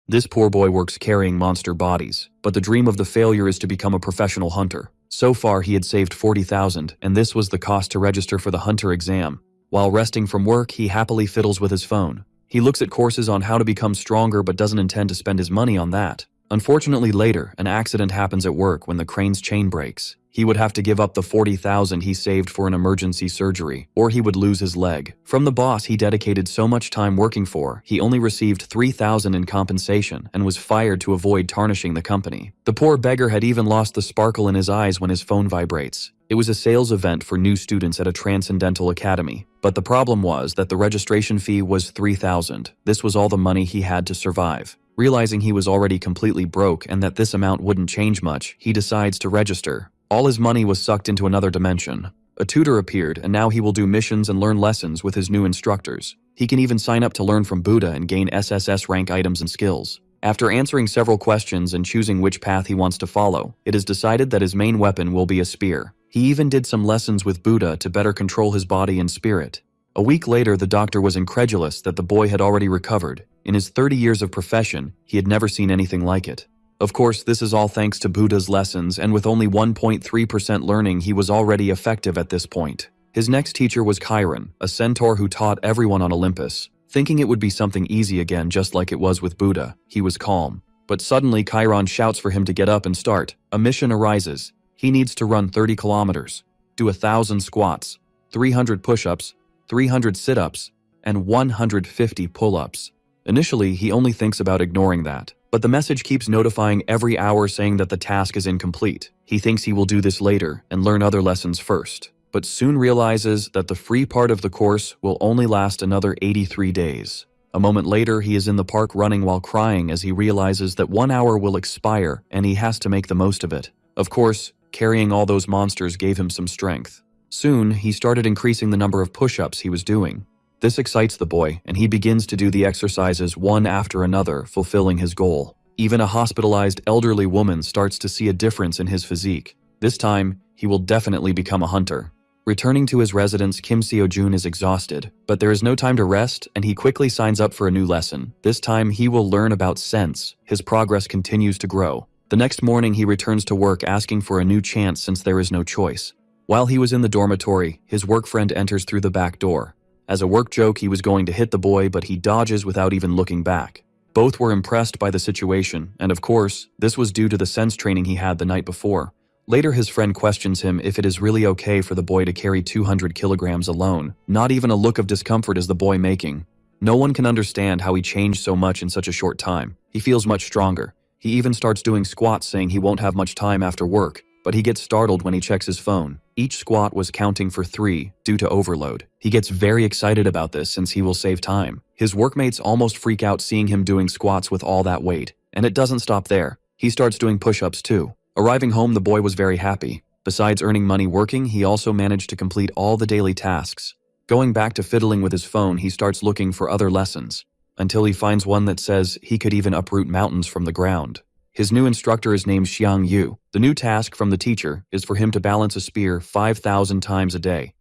This poor boy works carrying monster bodies, but the dream of the failure is to become a professional hunter. So far he had saved 40,000, and this was the cost to register for the hunter exam. While resting from work, he happily fiddles with his phone. He looks at courses on how to become stronger but doesn't intend to spend his money on that. Unfortunately later, an accident happens at work when the crane's chain breaks. He would have to give up the 40,000 he saved for an emergency surgery, or he would lose his leg. From the boss he dedicated so much time working for, he only received 3,000 in compensation and was fired to avoid tarnishing the company. The poor beggar had even lost the sparkle in his eyes when his phone vibrates. It was a sales event for new students at a transcendental academy, but the problem was that the registration fee was 3,000. This was all the money he had to survive. Realizing he was already completely broke and that this amount wouldn't change much, he decides to register. All his money was sucked into another dimension. A tutor appeared, and now he will do missions and learn lessons with his new instructors. He can even sign up to learn from Buddha and gain SSS rank items and skills. After answering several questions and choosing which path he wants to follow, it is decided that his main weapon will be a spear. He even did some lessons with Buddha to better control his body and spirit. A week later, the doctor was incredulous that the boy had already recovered. In his 30 years of profession, he had never seen anything like it. Of course, this is all thanks to Buddha's lessons, and with only 1.3% learning, he was already effective at this point. His next teacher was Chiron, a centaur who taught everyone on Olympus. Thinking it would be something easy again just like it was with Buddha, he was calm. But suddenly Chiron shouts for him to get up and start. A mission arises. He needs to run 30 kilometers, do 1,000 squats, 300 push-ups, 300 sit-ups, and 150 pull-ups. Initially, he only thinks about ignoring that. But the message keeps notifying every hour saying that the task is incomplete. He thinks he will do this later and learn other lessons first, but soon realizes that the free part of the course will only last another 83 days. A moment later, he is in the park running while crying as he realizes that 1 hour will expire and he has to make the most of it. Of course, carrying all those monsters gave him some strength. Soon, he started increasing the number of push-ups he was doing. This excites the boy, and he begins to do the exercises one after another, fulfilling his goal. Even a hospitalized elderly woman starts to see a difference in his physique. This time, he will definitely become a hunter. Returning to his residence, Kim Seo-jun is exhausted, but there is no time to rest, and he quickly signs up for a new lesson. This time, he will learn about sense. His progress continues to grow. The next morning, he returns to work asking for a new chance since there is no choice. While he was in the dormitory, his work friend enters through the back door. As a work joke, he was going to hit the boy, but he dodges without even looking back. Both were impressed by the situation, and of course, this was due to the sense training he had the night before. Later, his friend questions him if it is really okay for the boy to carry 200 kilograms alone. Not even a look of discomfort is the boy making. No one can understand how he changed so much in such a short time. He feels much stronger. He even starts doing squats, saying he won't have much time after work. But he gets startled when he checks his phone. Each squat was counting for 3 due to overload. He gets very excited about this since he will save time. His workmates almost freak out seeing him doing squats with all that weight. And it doesn't stop there. He starts doing push-ups too. Arriving home, the boy was very happy. Besides earning money working, he also managed to complete all the daily tasks. Going back to fiddling with his phone, he starts looking for other lessons, until he finds one that says he could even uproot mountains from the ground. His new instructor is named Xiang Yu. The new task from the teacher is for him to balance a spear 5,000 times a day.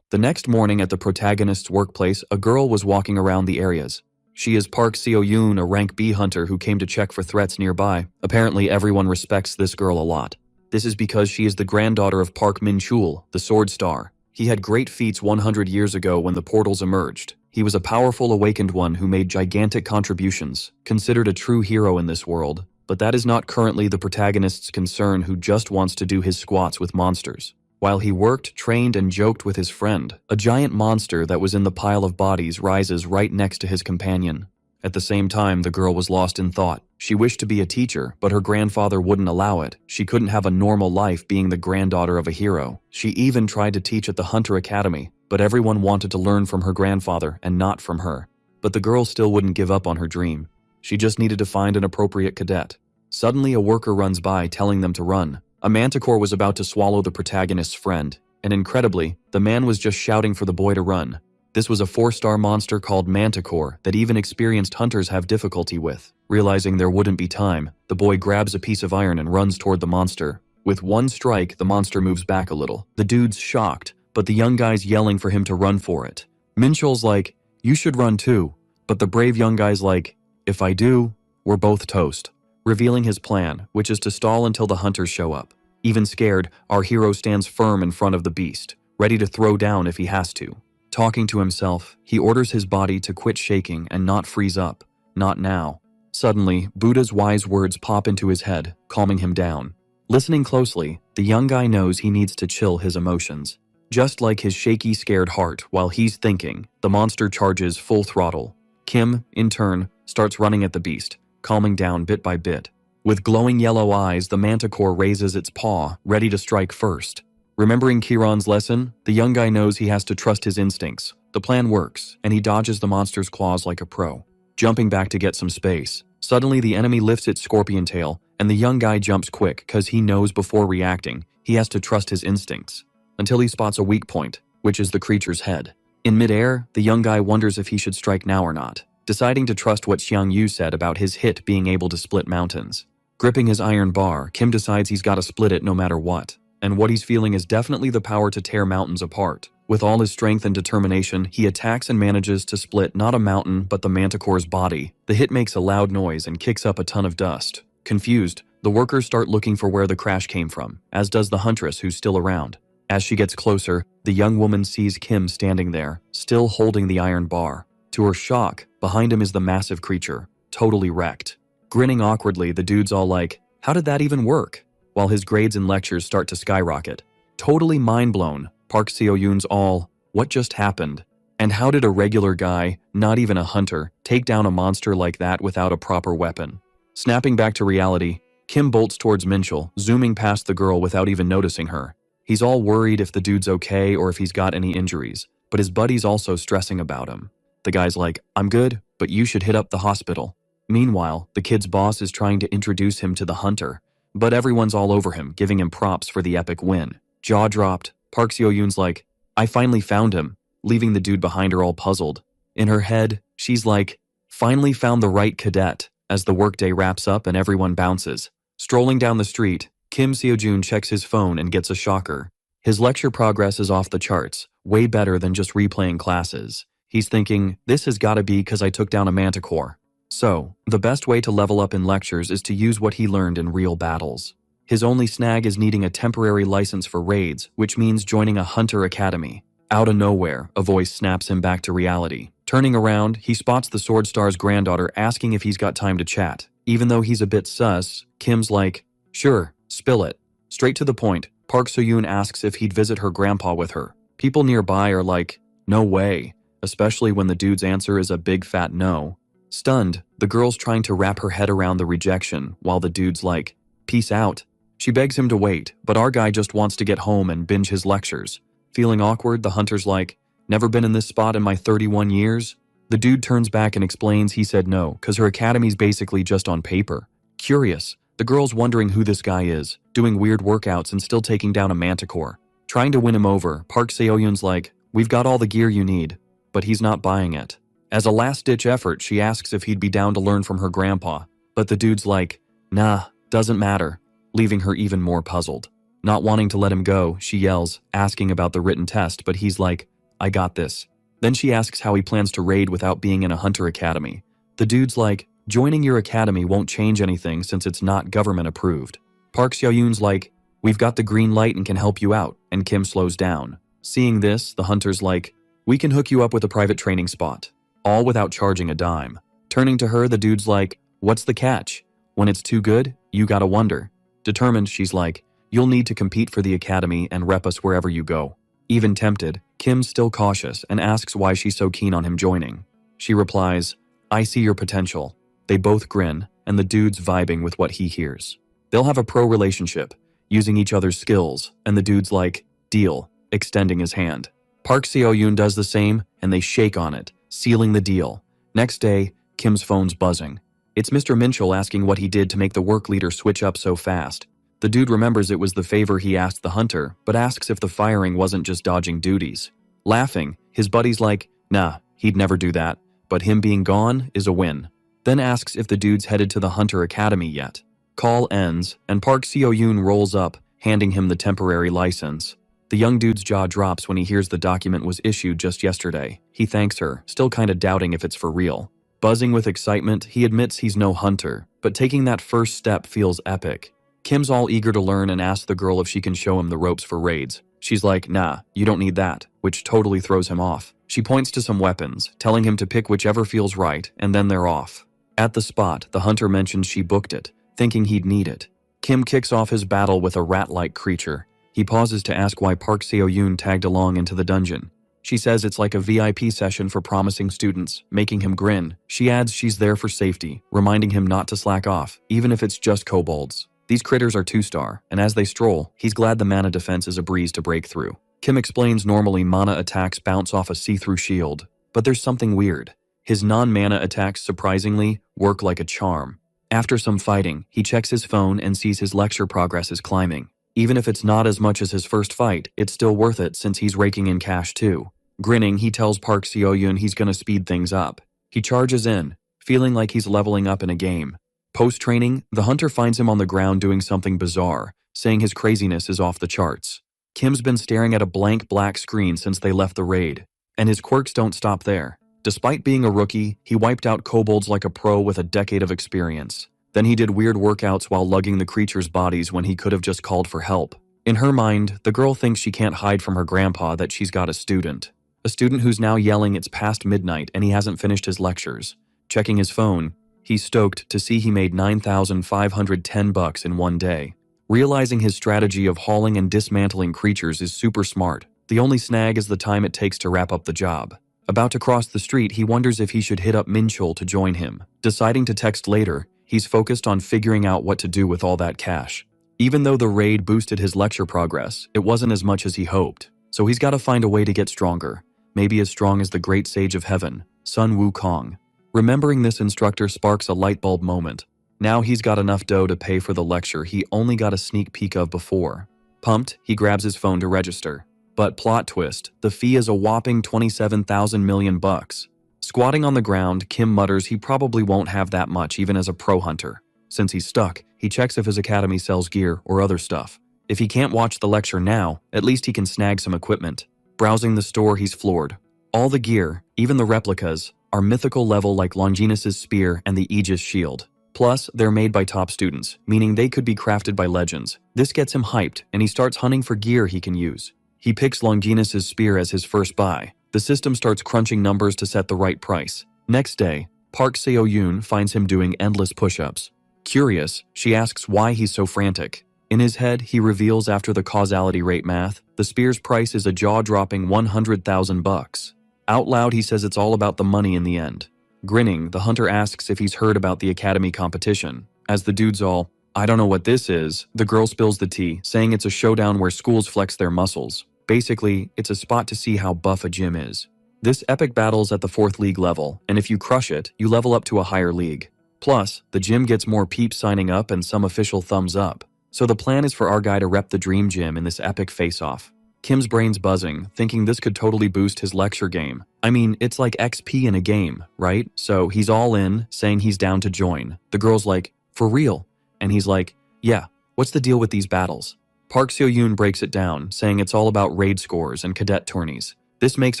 The next morning at the protagonist's workplace, a girl was walking around the areas. She is Park Seo-yoon, a rank B hunter who came to check for threats nearby. Apparently everyone respects this girl a lot. This is because she is the granddaughter of Park Min-chul, the Sword Star. He had great feats 100 years ago when the portals emerged. He was a powerful awakened one who made gigantic contributions, considered a true hero in this world. But that is not currently the protagonist's concern, who just wants to do his squats with monsters. While he worked, trained, and joked with his friend, a giant monster that was in the pile of bodies rises right next to his companion. At the same time, the girl was lost in thought. She wished to be a teacher, but her grandfather wouldn't allow it. She couldn't have a normal life being the granddaughter of a hero. She even tried to teach at the Hunter Academy, but everyone wanted to learn from her grandfather and not from her. But the girl still wouldn't give up on her dream. She just needed to find an appropriate cadet. Suddenly, a worker runs by telling them to run. A manticore was about to swallow the protagonist's friend, and incredibly, the man was just shouting for the boy to run. This was a 4-star monster called Manticore that even experienced hunters have difficulty with. Realizing there wouldn't be time, the boy grabs a piece of iron and runs toward the monster. With one strike, the monster moves back a little. The dude's shocked, but the young guy's yelling for him to run for it. Minchul's like, you should run too. But the brave young guy's like, if I do, we're both toast. Revealing his plan, which is to stall until the hunters show up. Even scared, our hero stands firm in front of the beast, ready to throw down if he has to. Talking to himself, he orders his body to quit shaking and not freeze up. Not now. Suddenly, Buddha's wise words pop into his head, calming him down. Listening closely, the young guy knows he needs to chill his emotions. Just like his shaky, scared heart, while he's thinking, the monster charges full throttle. Kim, in turn, starts running at the beast, calming down bit by bit. With glowing yellow eyes, the manticore raises its paw, ready to strike first. Remembering Kiran's lesson, the young guy knows he has to trust his instincts. The plan works, and he dodges the monster's claws like a pro. Jumping back to get some space. Suddenly, the enemy lifts its scorpion tail, and the young guy jumps quick because he knows before reacting, he has to trust his instincts. Until he spots a weak point, which is the creature's head. In midair, the young guy wonders if he should strike now or not, deciding to trust what Xiang Yu said about his hit being able to split mountains. Gripping his iron bar, Kim decides he's got to split it no matter what. And what he's feeling is definitely the power to tear mountains apart. With all his strength and determination, he attacks and manages to split not a mountain, but the manticore's body. The hit makes a loud noise and kicks up a ton of dust. Confused, the workers start looking for where the crash came from, as does the huntress who's still around. As she gets closer, the young woman sees Kim standing there, still holding the iron bar. To her shock, behind him is the massive creature, totally wrecked. Grinning awkwardly, the dude's all like, how did that even work? While his grades and lectures start to skyrocket. Totally mind-blown, Park Seo-yoon's all, what just happened? And how did a regular guy, not even a hunter, take down a monster like that without a proper weapon? Snapping back to reality, Kim bolts towards Minchul, zooming past the girl without even noticing her. He's all worried if the dude's okay or if he's got any injuries, but his buddy's also stressing about him. The guy's like, I'm good, but you should hit up the hospital. Meanwhile, the kid's boss is trying to introduce him to the hunter, but everyone's all over him, giving him props for the epic win. Jaw dropped, Park Seo-yoon's like, I finally found him, leaving the dude behind her all puzzled. In her head, she's like, finally found the right cadet, as the workday wraps up and everyone bounces. Strolling down the street, Kim Seo-joon checks his phone and gets a shocker. His lecture progress is off the charts, way better than just replaying classes. He's thinking, this has gotta be because I took down a manticore. So, the best way to level up in lectures is to use what he learned in real battles. His only snag is needing a temporary license for raids, which means joining a hunter academy. Out of nowhere, a voice snaps him back to reality. Turning around, he spots the Sword Star's granddaughter asking if he's got time to chat. Even though he's a bit sus, Kim's like, sure, spill it. Straight to the point, Park Seo-yoon asks if he'd visit her grandpa with her. People nearby are like, no way, especially when the dude's answer is a big fat no. Stunned, the girl's trying to wrap her head around the rejection, while the dude's like, peace out. She begs him to wait, but our guy just wants to get home and binge his lectures. Feeling awkward, the hunter's like, never been in this spot in my 31 years? The dude turns back and explains he said no, cause her academy's basically just on paper. Curious, the girl's wondering who this guy is, doing weird workouts and still taking down a manticore. Trying to win him over, Park Seo-yoon's like, we've got all the gear you need, but he's not buying it. As a last-ditch effort, she asks if he'd be down to learn from her grandpa, but the dude's like, nah, doesn't matter, leaving her even more puzzled. Not wanting to let him go, she yells, asking about the written test, but he's like, I got this. Then she asks how he plans to raid without being in a hunter academy. The dude's like, joining your academy won't change anything since it's not government approved. Park Seo-yoon's like, we've got the green light and can help you out, and Kim slows down. Seeing this, the hunter's like, we can hook you up with a private training spot. All without charging a dime. Turning to her, the dude's like, what's the catch? When it's too good, you gotta wonder. Determined, she's like, you'll need to compete for the academy and rep us wherever you go. Even tempted, Kim's still cautious and asks why she's so keen on him joining. She replies, I see your potential. They both grin, and the dude's vibing with what he hears. They'll have a pro relationship, using each other's skills, and the dude's like, deal, extending his hand. Park Seo-yoon does the same, and they shake on it, sealing the deal. Next day, Kim's phone's buzzing. It's Mr. Minchul asking what he did to make the work leader switch up so fast. The dude remembers it was the favor he asked the hunter, but asks if the firing wasn't just dodging duties. Laughing, his buddy's like, nah, he'd never do that, but him being gone is a win. Then asks if the dude's headed to the hunter academy yet. Call ends, and Park Seo-yoon rolls up, handing him the temporary license. The young dude's jaw drops when he hears the document was issued just yesterday. He thanks her, still kinda doubting if it's for real. Buzzing with excitement, he admits he's no hunter, but taking that first step feels epic. Kim's all eager to learn and asks the girl if she can show him the ropes for raids. She's like, nah, you don't need that, which totally throws him off. She points to some weapons, telling him to pick whichever feels right, and then they're off. At the spot, the hunter mentions she booked it, thinking he'd need it. Kim kicks off his battle with a rat-like creature. He pauses to ask why Park Seo-yoon tagged along into the dungeon. She says it's like a VIP session for promising students, making him grin. She adds she's there for safety, reminding him not to slack off, even if it's just kobolds. These critters are 2-star, and as they stroll, he's glad the mana defense is a breeze to break through. Kim explains normally mana attacks bounce off a see-through shield, but there's something weird. His non-mana attacks, surprisingly, work like a charm. After some fighting, he checks his phone and sees his lecture progress is climbing. Even if it's not as much as his first fight, it's still worth it since he's raking in cash too. Grinning, he tells Park Seo-yoon he's gonna speed things up. He charges in, feeling like he's leveling up in a game. Post-training, the hunter finds him on the ground doing something bizarre, saying his craziness is off the charts. Kim's been staring at a blank black screen since they left the raid, and his quirks don't stop there. Despite being a rookie, he wiped out kobolds like a pro with a decade of experience. Then he did weird workouts while lugging the creatures' bodies when he could have just called for help. In her mind, the girl thinks she can't hide from her grandpa that she's got a student. A student who's now yelling it's past midnight and he hasn't finished his lectures. Checking his phone, he's stoked to see he made $9,510 in one day. Realizing his strategy of hauling and dismantling creatures is super smart. The only snag is the time it takes to wrap up the job. About to cross the street, he wonders if he should hit up Minchul to join him. Deciding to text later, he's focused on figuring out what to do with all that cash. Even though the raid boosted his lecture progress, it wasn't as much as he hoped. So he's got to find a way to get stronger. Maybe as strong as the great sage of heaven, Sun Wukong. Remembering this instructor sparks a light bulb moment. Now he's got enough dough to pay for the lecture he only got a sneak peek of before. Pumped, he grabs his phone to register. But plot twist, the fee is a whopping 27,000 million bucks. Squatting on the ground, Kim mutters he probably won't have that much even as a pro hunter. Since he's stuck, he checks if his academy sells gear or other stuff. If he can't watch the lecture now, at least he can snag some equipment. Browsing the store, he's floored. All the gear, even the replicas, are mythical level like Longinus's spear and the Aegis shield. Plus, they're made by top students, meaning they could be crafted by legends. This gets him hyped, and he starts hunting for gear he can use. He picks Longinus's spear as his first buy. The system starts crunching numbers to set the right price. Next day, Park Seo-yoon finds him doing endless push-ups. Curious, she asks why he's so frantic. In his head, he reveals after the causality rate math, the spear's price is a jaw-dropping 100,000 bucks. Out loud, he says it's all about the money in the end. Grinning, the hunter asks if he's heard about the academy competition. As the dude's all, I don't know what this is, the girl spills the tea, saying it's a showdown where schools flex their muscles. Basically, it's a spot to see how buff a gym is. This epic battle's at the 4th league level, and if you crush it, you level up to a higher league. Plus, the gym gets more peeps signing up and some official thumbs up. So the plan is for our guy to rep the dream gym in this epic face-off. Kim's brain's buzzing, thinking this could totally boost his lecture game. I mean, it's like XP in a game, right? So he's all in, saying he's down to join. The girl's like, for real? And he's like, yeah, what's the deal with these battles? Park Seo-yoon breaks it down, saying it's all about raid scores and cadet tourneys. This makes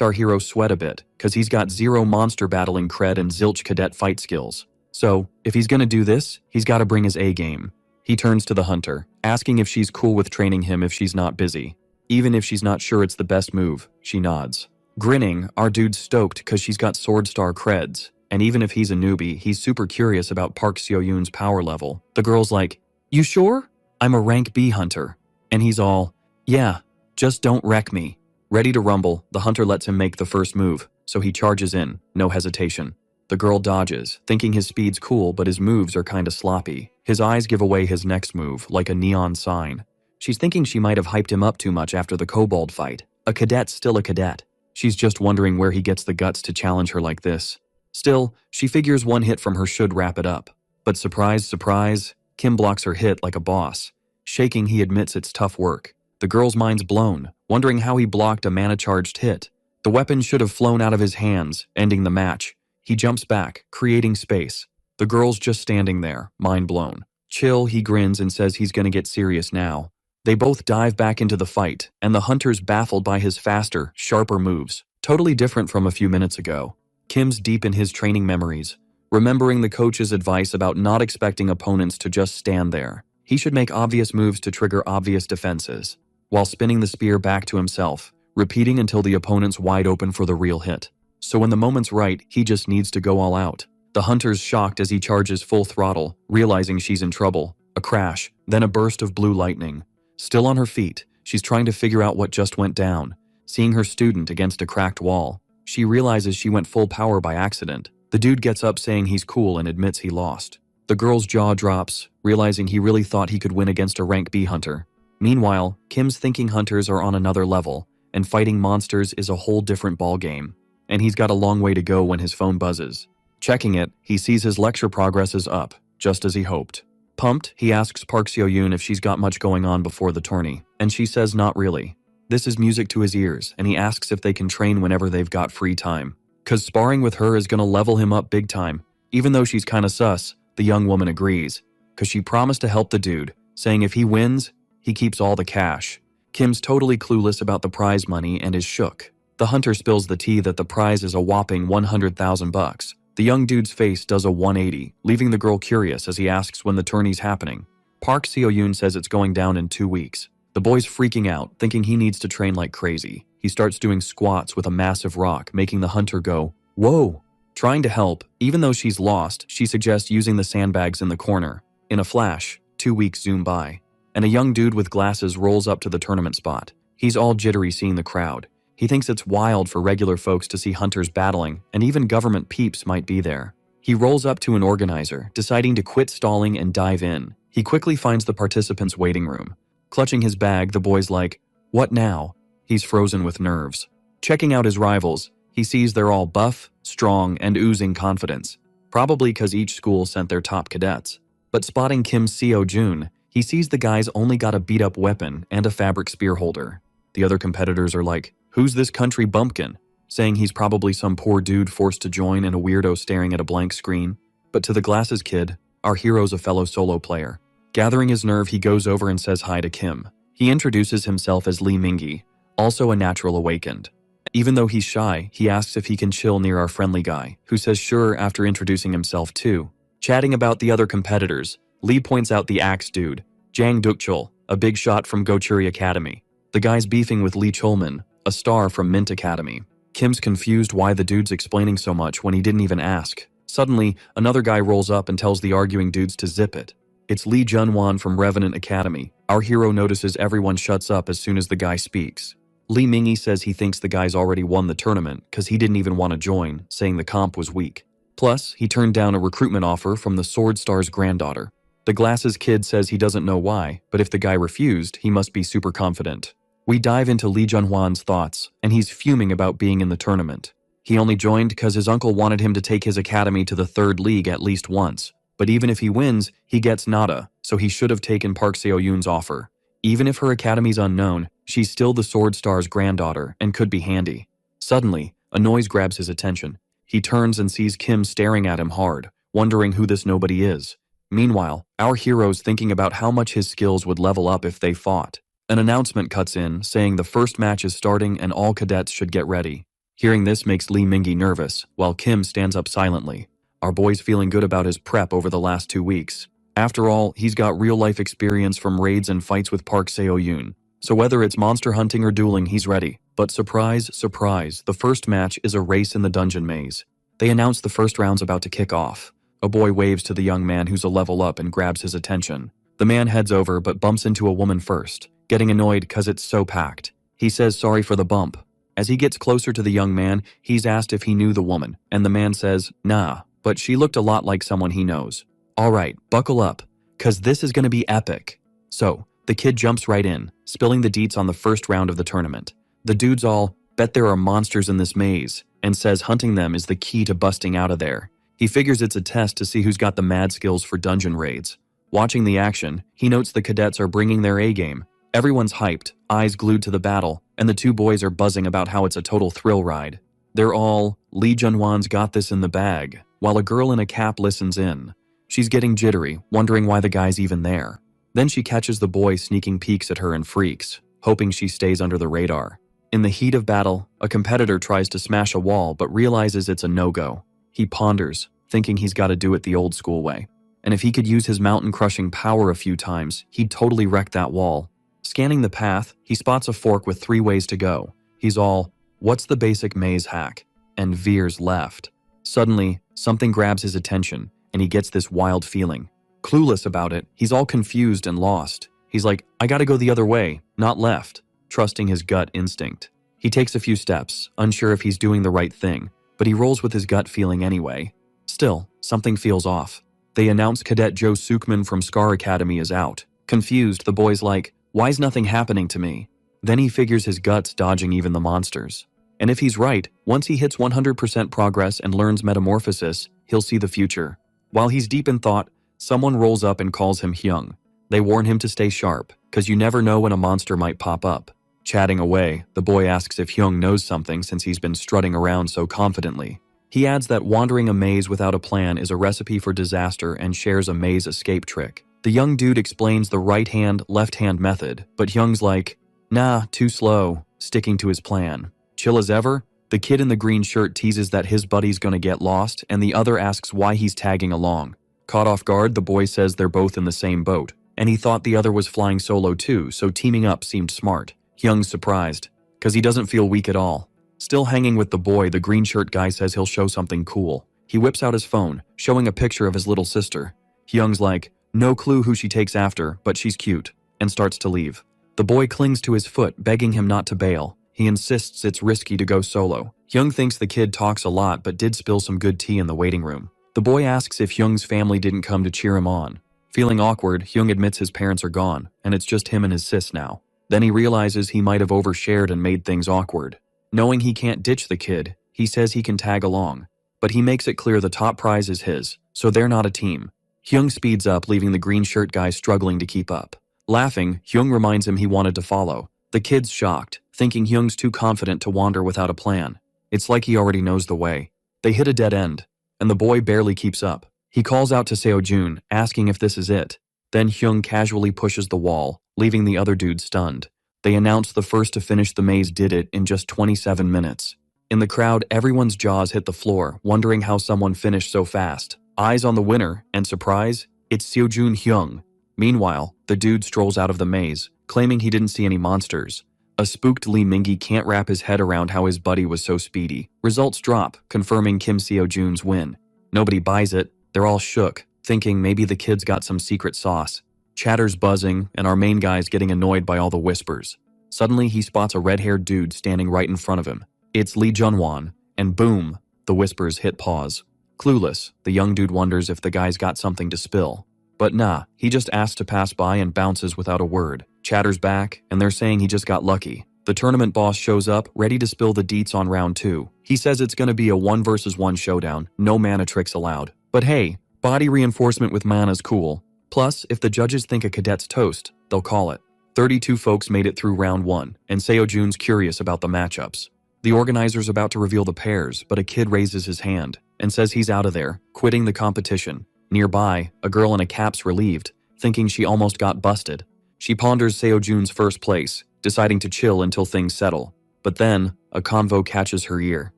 our hero sweat a bit, cause he's got zero monster battling cred and zilch cadet fight skills. So, if he's gonna do this, he's gotta bring his A game. He turns to the hunter, asking if she's cool with training him if she's not busy. Even if she's not sure it's the best move, she nods. Grinning, our dude's stoked cause she's got sword star creds, and even if he's a newbie, he's super curious about Park Seo-yoon's power level. The girl's like, you sure? I'm a rank B hunter. And he's all, yeah, just don't wreck me. Ready to rumble, the hunter lets him make the first move, so he charges in, no hesitation. The girl dodges, thinking his speed's cool but his moves are kinda sloppy. His eyes give away his next move, like a neon sign. She's thinking she might have hyped him up too much after the kobold fight. A cadet's still a cadet. She's just wondering where he gets the guts to challenge her like this. Still, she figures one hit from her should wrap it up. But surprise, surprise, Kim blocks her hit like a boss. Shaking, he admits it's tough work. The girl's mind's blown, wondering how he blocked a mana-charged hit. The weapon should have flown out of his hands, ending the match. He jumps back, creating space. The girl's just standing there, mind blown. Chill, he grins and says he's gonna get serious now. They both dive back into the fight, and the hunter's baffled by his faster, sharper moves, totally different from a few minutes ago. Kim's deep in his training memories, remembering the coach's advice about not expecting opponents to just stand there. He should make obvious moves to trigger obvious defenses, while spinning the spear back to himself, repeating until the opponent's wide open for the real hit. So when the moment's right, he just needs to go all out. The hunter's shocked as he charges full throttle, realizing she's in trouble. A crash, then a burst of blue lightning. Still on her feet, she's trying to figure out what just went down. Seeing her student against a cracked wall, she realizes she went full power by accident. The dude gets up saying he's cool and admits he lost. The girl's jaw drops, realizing he really thought he could win against a rank B hunter. Meanwhile, Kim's thinking hunters are on another level, and fighting monsters is a whole different ballgame. And he's got a long way to go when his phone buzzes. Checking it, he sees his lecture progress is up, just as he hoped. Pumped, he asks Park Seo-yoon if she's got much going on before the tourney, and she says not really. This is music to his ears, and he asks if they can train whenever they've got free time. Cause sparring with her is gonna level him up big time. Even though she's kinda sus, the young woman agrees, cause she promised to help the dude, saying if he wins, he keeps all the cash. Kim's totally clueless about the prize money and is shook. The hunter spills the tea that the prize is a whopping 100,000 bucks. The young dude's face does a 180, leaving the girl curious as he asks when the tourney's happening. Park Seo-yoon says it's going down in 2 weeks. The boy's freaking out, thinking he needs to train like crazy. He starts doing squats with a massive rock, making the hunter go, "Whoa!" Trying to help, even though she's lost, she suggests using the sandbags in the corner. In a flash, 2 weeks zoom by, and a young dude with glasses rolls up to the tournament spot. He's all jittery seeing the crowd. He thinks it's wild for regular folks to see hunters battling, and even government peeps might be there. He rolls up to an organizer, deciding to quit stalling and dive in. He quickly finds the participants' waiting room. Clutching his bag, the boy's like, "What now?" He's frozen with nerves. Checking out his rivals, he sees they're all buff, strong, and oozing confidence. Probably because each school sent their top cadets. But spotting Kim Seo-jun, he sees the guy's only got a beat-up weapon and a fabric spear holder. The other competitors are like, "Who's this country bumpkin?" saying he's probably some poor dude forced to join and a weirdo staring at a blank screen. But to the glasses kid, our hero's a fellow solo player. Gathering his nerve, he goes over and says hi to Kim. He introduces himself as Lee Mingi, also a natural awakened. Even though he's shy, he asks if he can chill near our friendly guy, who says sure after introducing himself too. Chatting about the other competitors, Lee points out the axe dude, Jang Dukchul, a big shot from Gochuri Academy. The guy's beefing with Lee Cholman, a star from Mint Academy. Kim's confused why the dude's explaining so much when he didn't even ask. Suddenly, another guy rolls up and tells the arguing dudes to zip it. It's Lee Junwan from Revenant Academy. Our hero notices everyone shuts up as soon as the guy speaks. Lee Mingi says he thinks the guy's already won the tournament because he didn't even want to join, saying the comp was weak. Plus, he turned down a recruitment offer from the Sword Star's granddaughter. The glasses kid says he doesn't know why, but if the guy refused, he must be super confident. We dive into Lee Junhwan's thoughts, and he's fuming about being in the tournament. He only joined because his uncle wanted him to take his academy to the 3rd league at least once. But even if he wins, he gets nada, so he should have taken Park Seo-yoon's offer. Even if her academy's unknown, she's still the Sword Star's granddaughter and could be handy. Suddenly, a noise grabs his attention. He turns and sees Kim staring at him hard, wondering who this nobody is. Meanwhile, our hero's thinking about how much his skills would level up if they fought. An announcement cuts in, saying the first match is starting and all cadets should get ready. Hearing this makes Lee Mingi nervous, while Kim stands up silently. Our boy's feeling good about his prep over the last 2 weeks. After all, he's got real-life experience from raids and fights with Park Seo-yoon. So whether it's monster hunting or dueling, he's ready. But surprise, surprise, the first match is a race in the dungeon maze. They announce the first round's about to kick off. A boy waves to the young man who's a level up and grabs his attention. The man heads over but bumps into a woman first, getting annoyed cause it's so packed. He says sorry for the bump. As he gets closer to the young man, he's asked if he knew the woman, and the man says, nah, but she looked a lot like someone he knows. Alright, buckle up, cause this is gonna be epic. So, the kid jumps right in, spilling the deets on the first round of the tournament. The dude's all, bet there are monsters in this maze, and says hunting them is the key to busting out of there. He figures it's a test to see who's got the mad skills for dungeon raids. Watching the action, he notes the cadets are bringing their A-game. Everyone's hyped, eyes glued to the battle, and the two boys are buzzing about how it's a total thrill ride. They're all, Lee Junwan's got this in the bag, while a girl in a cap listens in. She's getting jittery, wondering why the guy's even there. Then she catches the boy sneaking peeks at her and freaks, hoping she stays under the radar. In the heat of battle, a competitor tries to smash a wall but realizes it's a no-go. He ponders, thinking he's got to do it the old school way. And if he could use his mountain-crushing power a few times, he'd totally wreck that wall. Scanning the path, he spots a fork with 3 ways to go. He's all, "What's the basic maze hack?" and veers left. Suddenly, something grabs his attention, and he gets this wild feeling. Clueless about it, he's all confused and lost. He's like, "I gotta go the other way, not left," trusting his gut instinct. He takes a few steps, unsure if he's doing the right thing, but he rolls with his gut feeling anyway. Still, something feels off. They announce Cadet Joe Sukman from Scar Academy is out. Confused, the boy's like, "Why's nothing happening to me?" Then he figures his gut's dodging even the monsters. And if he's right, once he hits 100% progress and learns metamorphosis, he'll see the future. While he's deep in thought, someone rolls up and calls him Hyung. They warn him to stay sharp, cause you never know when a monster might pop up. Chatting away, the boy asks if Hyung knows something since he's been strutting around so confidently. He adds that wandering a maze without a plan is a recipe for disaster and shares a maze escape trick. The young dude explains the right-hand, left-hand method, but Hyung's like, "Nah, too slow," sticking to his plan. Chill as ever, the kid in the green shirt teases that his buddy's gonna get lost, and the other asks why he's tagging along. Caught off guard, the boy says they're both in the same boat, and he thought the other was flying solo too, so teaming up seemed smart. Hyung's surprised, cause he doesn't feel weak at all. Still hanging with the boy, the green shirt guy says he'll show something cool. He whips out his phone, showing a picture of his little sister. Hyung's like, no clue who she takes after, but she's cute, and starts to leave. The boy clings to his foot, begging him not to bail. He insists it's risky to go solo. Hyung thinks the kid talks a lot but did spill some good tea in the waiting room. The boy asks if Hyung's family didn't come to cheer him on. Feeling awkward, Hyung admits his parents are gone, and it's just him and his sis now. Then he realizes he might have overshared and made things awkward. Knowing he can't ditch the kid, he says he can tag along. But he makes it clear the top prize is his, so they're not a team. Hyung speeds up, leaving the green shirt guy struggling to keep up. Laughing, Hyung reminds him he wanted to follow. The kid's shocked, thinking Hyung's too confident to wander without a plan. It's like he already knows the way. They hit a dead end, and the boy barely keeps up. He calls out to Seo-jun, asking if this is it. Then Hyung casually pushes the wall, leaving the other dude stunned. They announce the first to finish the maze did it in just 27 minutes. In the crowd, everyone's jaws hit the floor, wondering how someone finished so fast. Eyes on the winner, and surprise, it's Seo-jun Hyung. Meanwhile, the dude strolls out of the maze, claiming he didn't see any monsters. A spooked Lee Mingi can't wrap his head around how his buddy was so speedy. Results drop, confirming Kim Seo-jun's win. Nobody buys it. They're all shook, thinking maybe the kid's got some secret sauce. Chatter's buzzing, and our main guy's getting annoyed by all the whispers. Suddenly, he spots a red-haired dude standing right in front of him. It's Lee Junwan, and boom, the whispers hit pause. Clueless, the young dude wonders if the guy's got something to spill. But nah, he just asks to pass by and bounces without a word. Chatter's back, and they're saying he just got lucky. The tournament boss shows up, ready to spill the deets on round 2. He says it's gonna be a 1 versus 1 showdown, no mana tricks allowed. But hey, body reinforcement with mana's cool. Plus, if the judges think a cadet's toast, they'll call it. 32 folks made it through round 1, and Seo-jun's curious about the matchups. The organizer's about to reveal the pairs, but a kid raises his hand and says he's out of there, quitting the competition. Nearby, a girl in a cap's relieved, thinking she almost got busted. She ponders Seo-jun's first place, deciding to chill until things settle. But then, a convo catches her ear.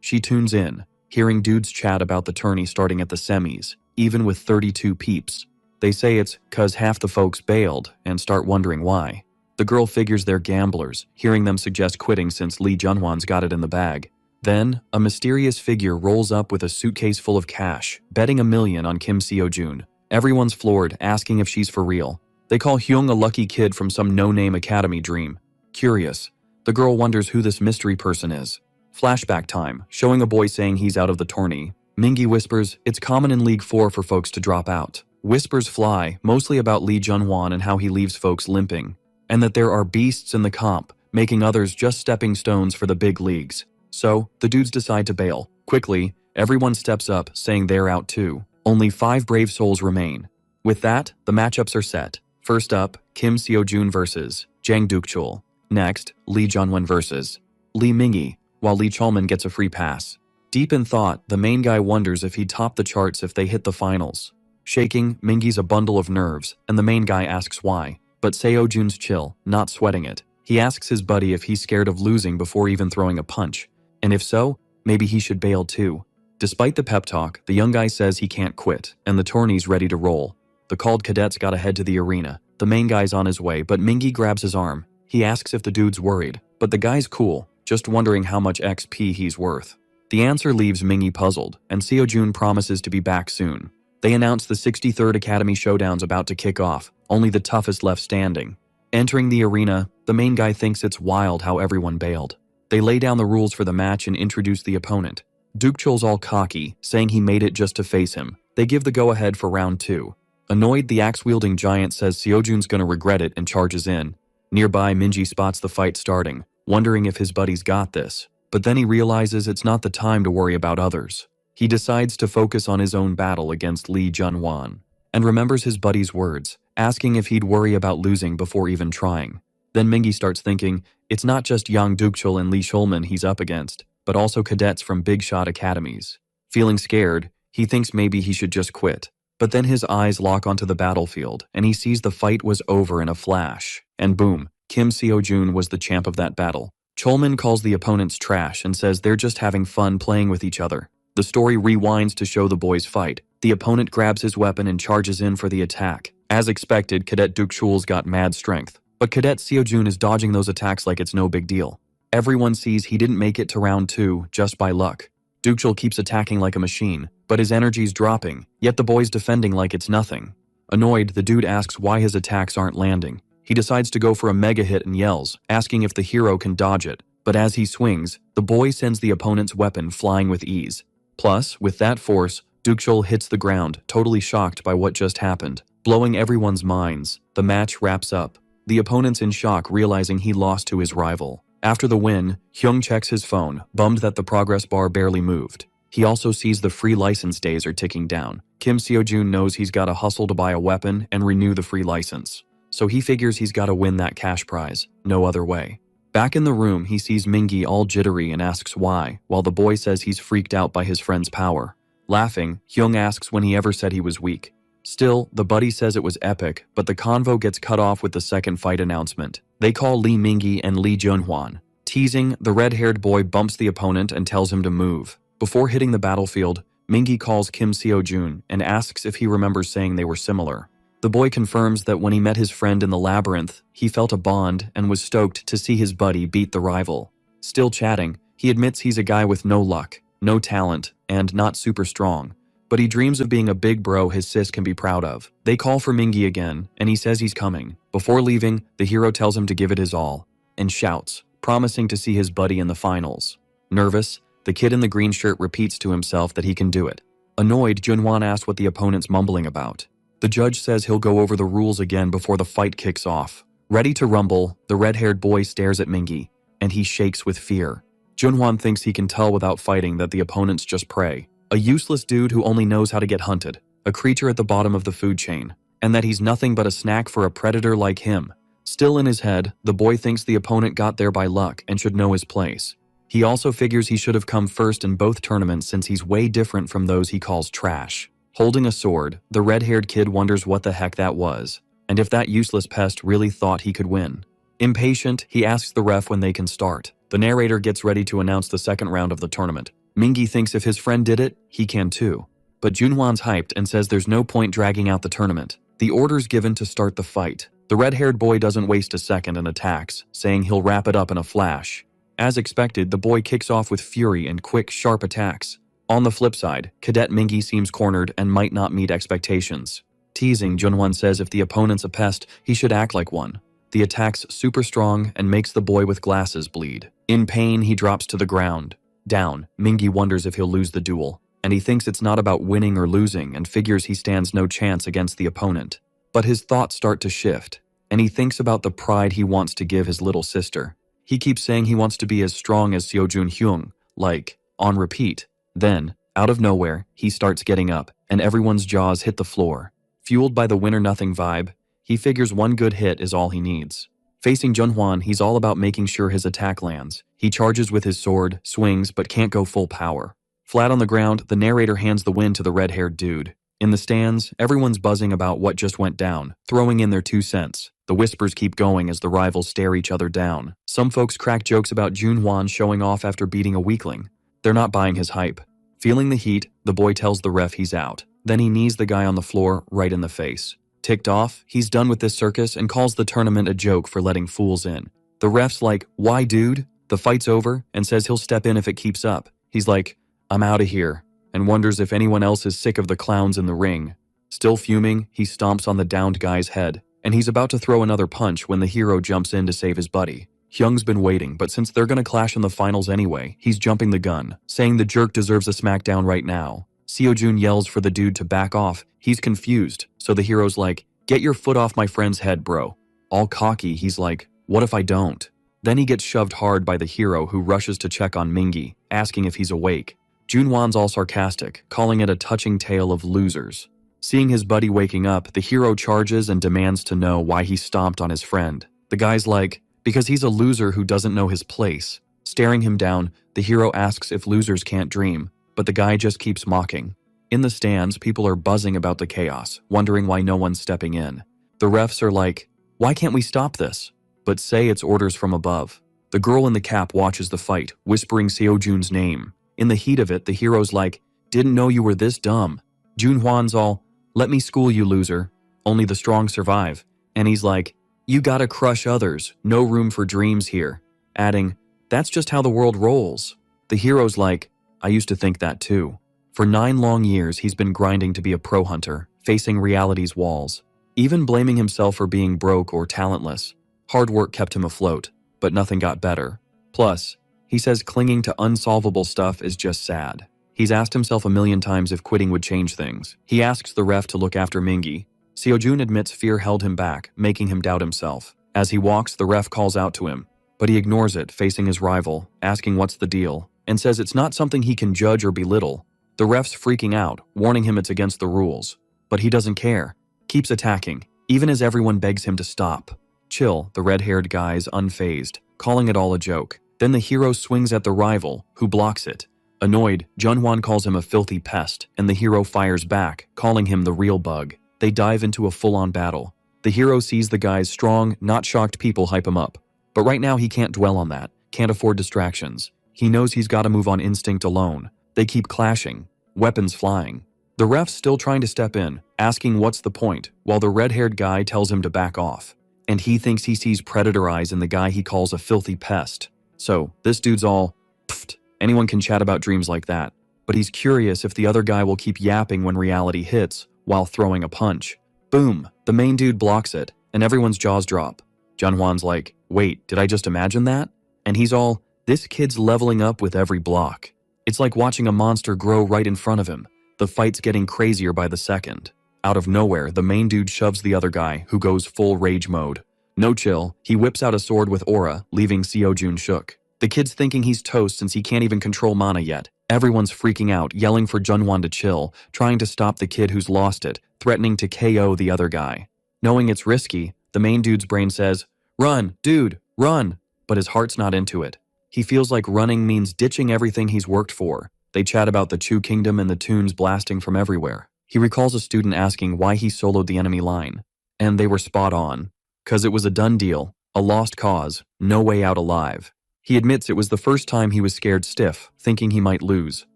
She tunes in, hearing dudes chat about the tourney starting at the semis, even with 32 peeps. They say it's 'cause half the folks bailed and start wondering why. The girl figures they're gamblers, hearing them suggest quitting since Lee Junwan's got it in the bag. Then, a mysterious figure rolls up with a suitcase full of cash, betting $1 million on Kim Seo-jun. Everyone's floored, asking if she's for real. They call Hyung a lucky kid from some no-name academy dream. Curious, the girl wonders who this mystery person is. Flashback time, showing a boy saying he's out of the tourney. Mingi whispers, it's common in League 4 for folks to drop out. Whispers fly, mostly about Lee Junwan and how he leaves folks limping. And that there are beasts in the comp, making others just stepping stones for the big leagues. So, the dudes decide to bail. Quickly, everyone steps up, saying they're out too. Only 5 brave souls remain. With that, the matchups are set. First up, Kim Seo-jun versus Jang Dukchul. Next, Lee Junwan versus Lee Mingi, while Lee Cholman gets a free pass. Deep in thought, the main guy wonders if he'd top the charts if they hit the finals. Shaking, Mingi's a bundle of nerves, and the main guy asks why. But Seo-jun's chill, not sweating it. He asks his buddy if he's scared of losing before even throwing a punch. And if so, maybe he should bail too. Despite the pep talk, the young guy says he can't quit, and the tourney's ready to roll. The called cadets gotta head to the arena. The main guy's on his way, but Mingi grabs his arm. He asks if the dude's worried, but the guy's cool, just wondering how much XP he's worth. The answer leaves Mingi puzzled, and Seo-jun promises to be back soon. They announce the 63rd Academy Showdown's about to kick off, only the toughest left standing. Entering the arena, the main guy thinks it's wild how everyone bailed. They lay down the rules for the match and introduce the opponent. Dukchul's all cocky, saying he made it just to face him. They give the go-ahead for round 2. Annoyed, the axe-wielding giant says Seo-jun's gonna regret it and charges in. Nearby, Mingi spots the fight starting, wondering if his buddies got this. But then he realizes it's not the time to worry about others. He decides to focus on his own battle against Lee Junhwan, and remembers his buddy's words, asking if he'd worry about losing before even trying. Then Mingi starts thinking, it's not just Yang Dukchul and Lee Shulman he's up against, but also cadets from big shot academies. Feeling scared, he thinks maybe he should just quit. But then his eyes lock onto the battlefield, and he sees the fight was over in a flash. And boom, Kim Seo-jun was the champ of that battle. Chulman calls the opponents trash and says they're just having fun playing with each other. The story rewinds to show the boys fight. The opponent grabs his weapon and charges in for the attack. As expected, Cadet Dukchul's got mad strength, but Cadet Seo-jun is dodging those attacks like it's no big deal. Everyone sees he didn't make it to round 2 just by luck. Dukchul keeps attacking like a machine, but his energy's dropping, yet the boy's defending like it's nothing. Annoyed, the dude asks why his attacks aren't landing. He decides to go for a mega hit and yells, asking if the hero can dodge it. But as he swings, the boy sends the opponent's weapon flying with ease. Plus, with that force, Dukchul hits the ground, totally shocked by what just happened. Blowing everyone's minds, the match wraps up. The opponent's in shock, realizing he lost to his rival. After the win, Hyung checks his phone, bummed that the progress bar barely moved. He also sees the free license days are ticking down. Kim Seo-jun knows he's gotta hustle to buy a weapon and renew the free license. So he figures he's gotta win that cash prize, no other way. Back in the room, he sees Mingi all jittery and asks why, while the boy says he's freaked out by his friend's power. Laughing, Hyung asks when he ever said he was weak. Still, the buddy says it was epic, but the convo gets cut off with the second fight announcement. They call Lee Mingi and Lee Junhwan. Teasing, the red-haired boy bumps the opponent and tells him to move. Before hitting the battlefield, Mingi calls Kim Seo-jun and asks if he remembers saying they were similar. The boy confirms that when he met his friend in the labyrinth, he felt a bond and was stoked to see his buddy beat the rival. Still chatting, he admits he's a guy with no luck, no talent, and not super strong. But he dreams of being a big bro his sis can be proud of. They call for Mingi again, and he says he's coming. Before leaving, the hero tells him to give it his all, and shouts, promising to see his buddy in the finals. Nervous, the kid in the green shirt repeats to himself that he can do it. Annoyed, Junhwan asks what the opponent's mumbling about. The judge says he'll go over the rules again before the fight kicks off. Ready to rumble, the red-haired boy stares at Mingi, and he shakes with fear. Junhwan thinks he can tell without fighting that the opponent's just prey. A useless dude who only knows how to get hunted, a creature at the bottom of the food chain, and that he's nothing but a snack for a predator like him. Still in his head, the boy thinks the opponent got there by luck and should know his place. He also figures he should have come first in both tournaments since he's way different from those he calls trash. Holding a sword, the red-haired kid wonders what the heck that was, and if that useless pest really thought he could win. Impatient, he asks the ref when they can start. The narrator gets ready to announce the second round of the tournament. Mingi thinks if his friend did it, he can too. But Junhwan's hyped and says there's no point dragging out the tournament. The order's given to start the fight. The red-haired boy doesn't waste a second and attacks, saying he'll wrap it up in a flash. As expected, the boy kicks off with fury and quick, sharp attacks. On the flip side, Cadet Mingi seems cornered and might not meet expectations. Teasing, Junhwan says if the opponent's a pest, he should act like one. The attack's super strong and makes the boy with glasses bleed. In pain, he drops to the ground. Down, Mingi wonders if he'll lose the duel, and he thinks it's not about winning or losing and figures he stands no chance against the opponent. But his thoughts start to shift, and he thinks about the pride he wants to give his little sister. He keeps saying he wants to be as strong as Seo-jun Hyung, like, on repeat. Then, out of nowhere, he starts getting up, and everyone's jaws hit the floor. Fueled by the win-or-nothing vibe, he figures one good hit is all he needs. Facing Junhwan, he's all about making sure his attack lands. He charges with his sword, swings, but can't go full power. Flat on the ground, the narrator hands the win to the red-haired dude. In the stands, everyone's buzzing about what just went down, throwing in their 2 cents. The whispers keep going as the rivals stare each other down. Some folks crack jokes about Junhwan showing off after beating a weakling. They're not buying his hype. Feeling the heat, the boy tells the ref he's out. Then he knees the guy on the floor right in the face. Ticked off, he's done with this circus and calls the tournament a joke for letting fools in. The ref's like, "Why, dude?" The fight's over and says he'll step in if it keeps up. He's like, "I'm out of here," and wonders if anyone else is sick of the clowns in the ring. Still fuming, he stomps on the downed guy's head, and he's about to throw another punch when the hero jumps in to save his buddy. Hyung's been waiting, but since they're gonna clash in the finals anyway, he's jumping the gun, saying the jerk deserves a smackdown right now. Seojun yells for the dude to back off. He's confused, so the hero's like, "Get your foot off my friend's head, bro." All cocky, he's like, "What if I don't?" Then he gets shoved hard by the hero who rushes to check on Mingi, asking if he's awake. Junhwan's all sarcastic, calling it a touching tale of losers. Seeing his buddy waking up, the hero charges and demands to know why he stomped on his friend. The guy's like, "Because he's a loser who doesn't know his place." Staring him down, the hero asks if losers can't dream, but the guy just keeps mocking. In the stands, people are buzzing about the chaos, wondering why no one's stepping in. The refs are like, "Why can't we stop this?" But say it's orders from above. The girl in the cap watches the fight, whispering Seojun's name. In the heat of it, the hero's like, "Didn't know you were this dumb." Junhwan's all, "Let me school you, loser. Only the strong survive." And he's like, "You gotta crush others. No room for dreams here." Adding, "That's just how the world rolls." The hero's like, "I used to think that too." For 9 long years, he's been grinding to be a pro hunter, facing reality's walls. Even blaming himself for being broke or talentless. Hard work kept him afloat, but nothing got better. Plus, he says clinging to unsolvable stuff is just sad. He's asked himself a million times if quitting would change things. He asks the ref to look after Mingi. Seojun admits fear held him back, making him doubt himself. As he walks, the ref calls out to him, but he ignores it, facing his rival, asking what's the deal, and says it's not something he can judge or belittle. The ref's freaking out, warning him it's against the rules. But he doesn't care, keeps attacking, even as everyone begs him to stop. Chill, the red-haired guy's unfazed, calling it all a joke. Then the hero swings at the rival, who blocks it. Annoyed, Junhwan calls him a filthy pest, and the hero fires back, calling him the real bug. They dive into a full-on battle. The hero sees the guy's strong, not shocked people hype him up. But right now he can't dwell on that, can't afford distractions. He knows he's gotta move on instinct alone. They keep clashing, weapons flying. The ref's still trying to step in, asking what's the point, while the red-haired guy tells him to back off. And he thinks he sees predator eyes in the guy he calls a filthy pest. So, this dude's all, pfft, anyone can chat about dreams like that. But he's curious if the other guy will keep yapping when reality hits, while throwing a punch. Boom, the main dude blocks it, and everyone's jaws drop. Junhwan's like, "Wait, did I just imagine that?" And he's all, "This kid's leveling up with every block." It's like watching a monster grow right in front of him. The fight's getting crazier by the second. Out of nowhere, the main dude shoves the other guy, who goes full rage mode. No chill, he whips out a sword with aura, leaving Seojun shook. The kid's thinking he's toast since he can't even control mana yet. Everyone's freaking out, yelling for Junhwan to chill, trying to stop the kid who's lost it, threatening to KO the other guy. Knowing it's risky, the main dude's brain says, "Run, dude, run!" But his heart's not into it. He feels like running means ditching everything he's worked for. They chat about the Chu Kingdom and the tunes blasting from everywhere. He recalls a student asking why he soloed the enemy line. And they were spot on. 'Cause it was a done deal, a lost cause, no way out alive. He admits it was the first time he was scared stiff, thinking he might lose.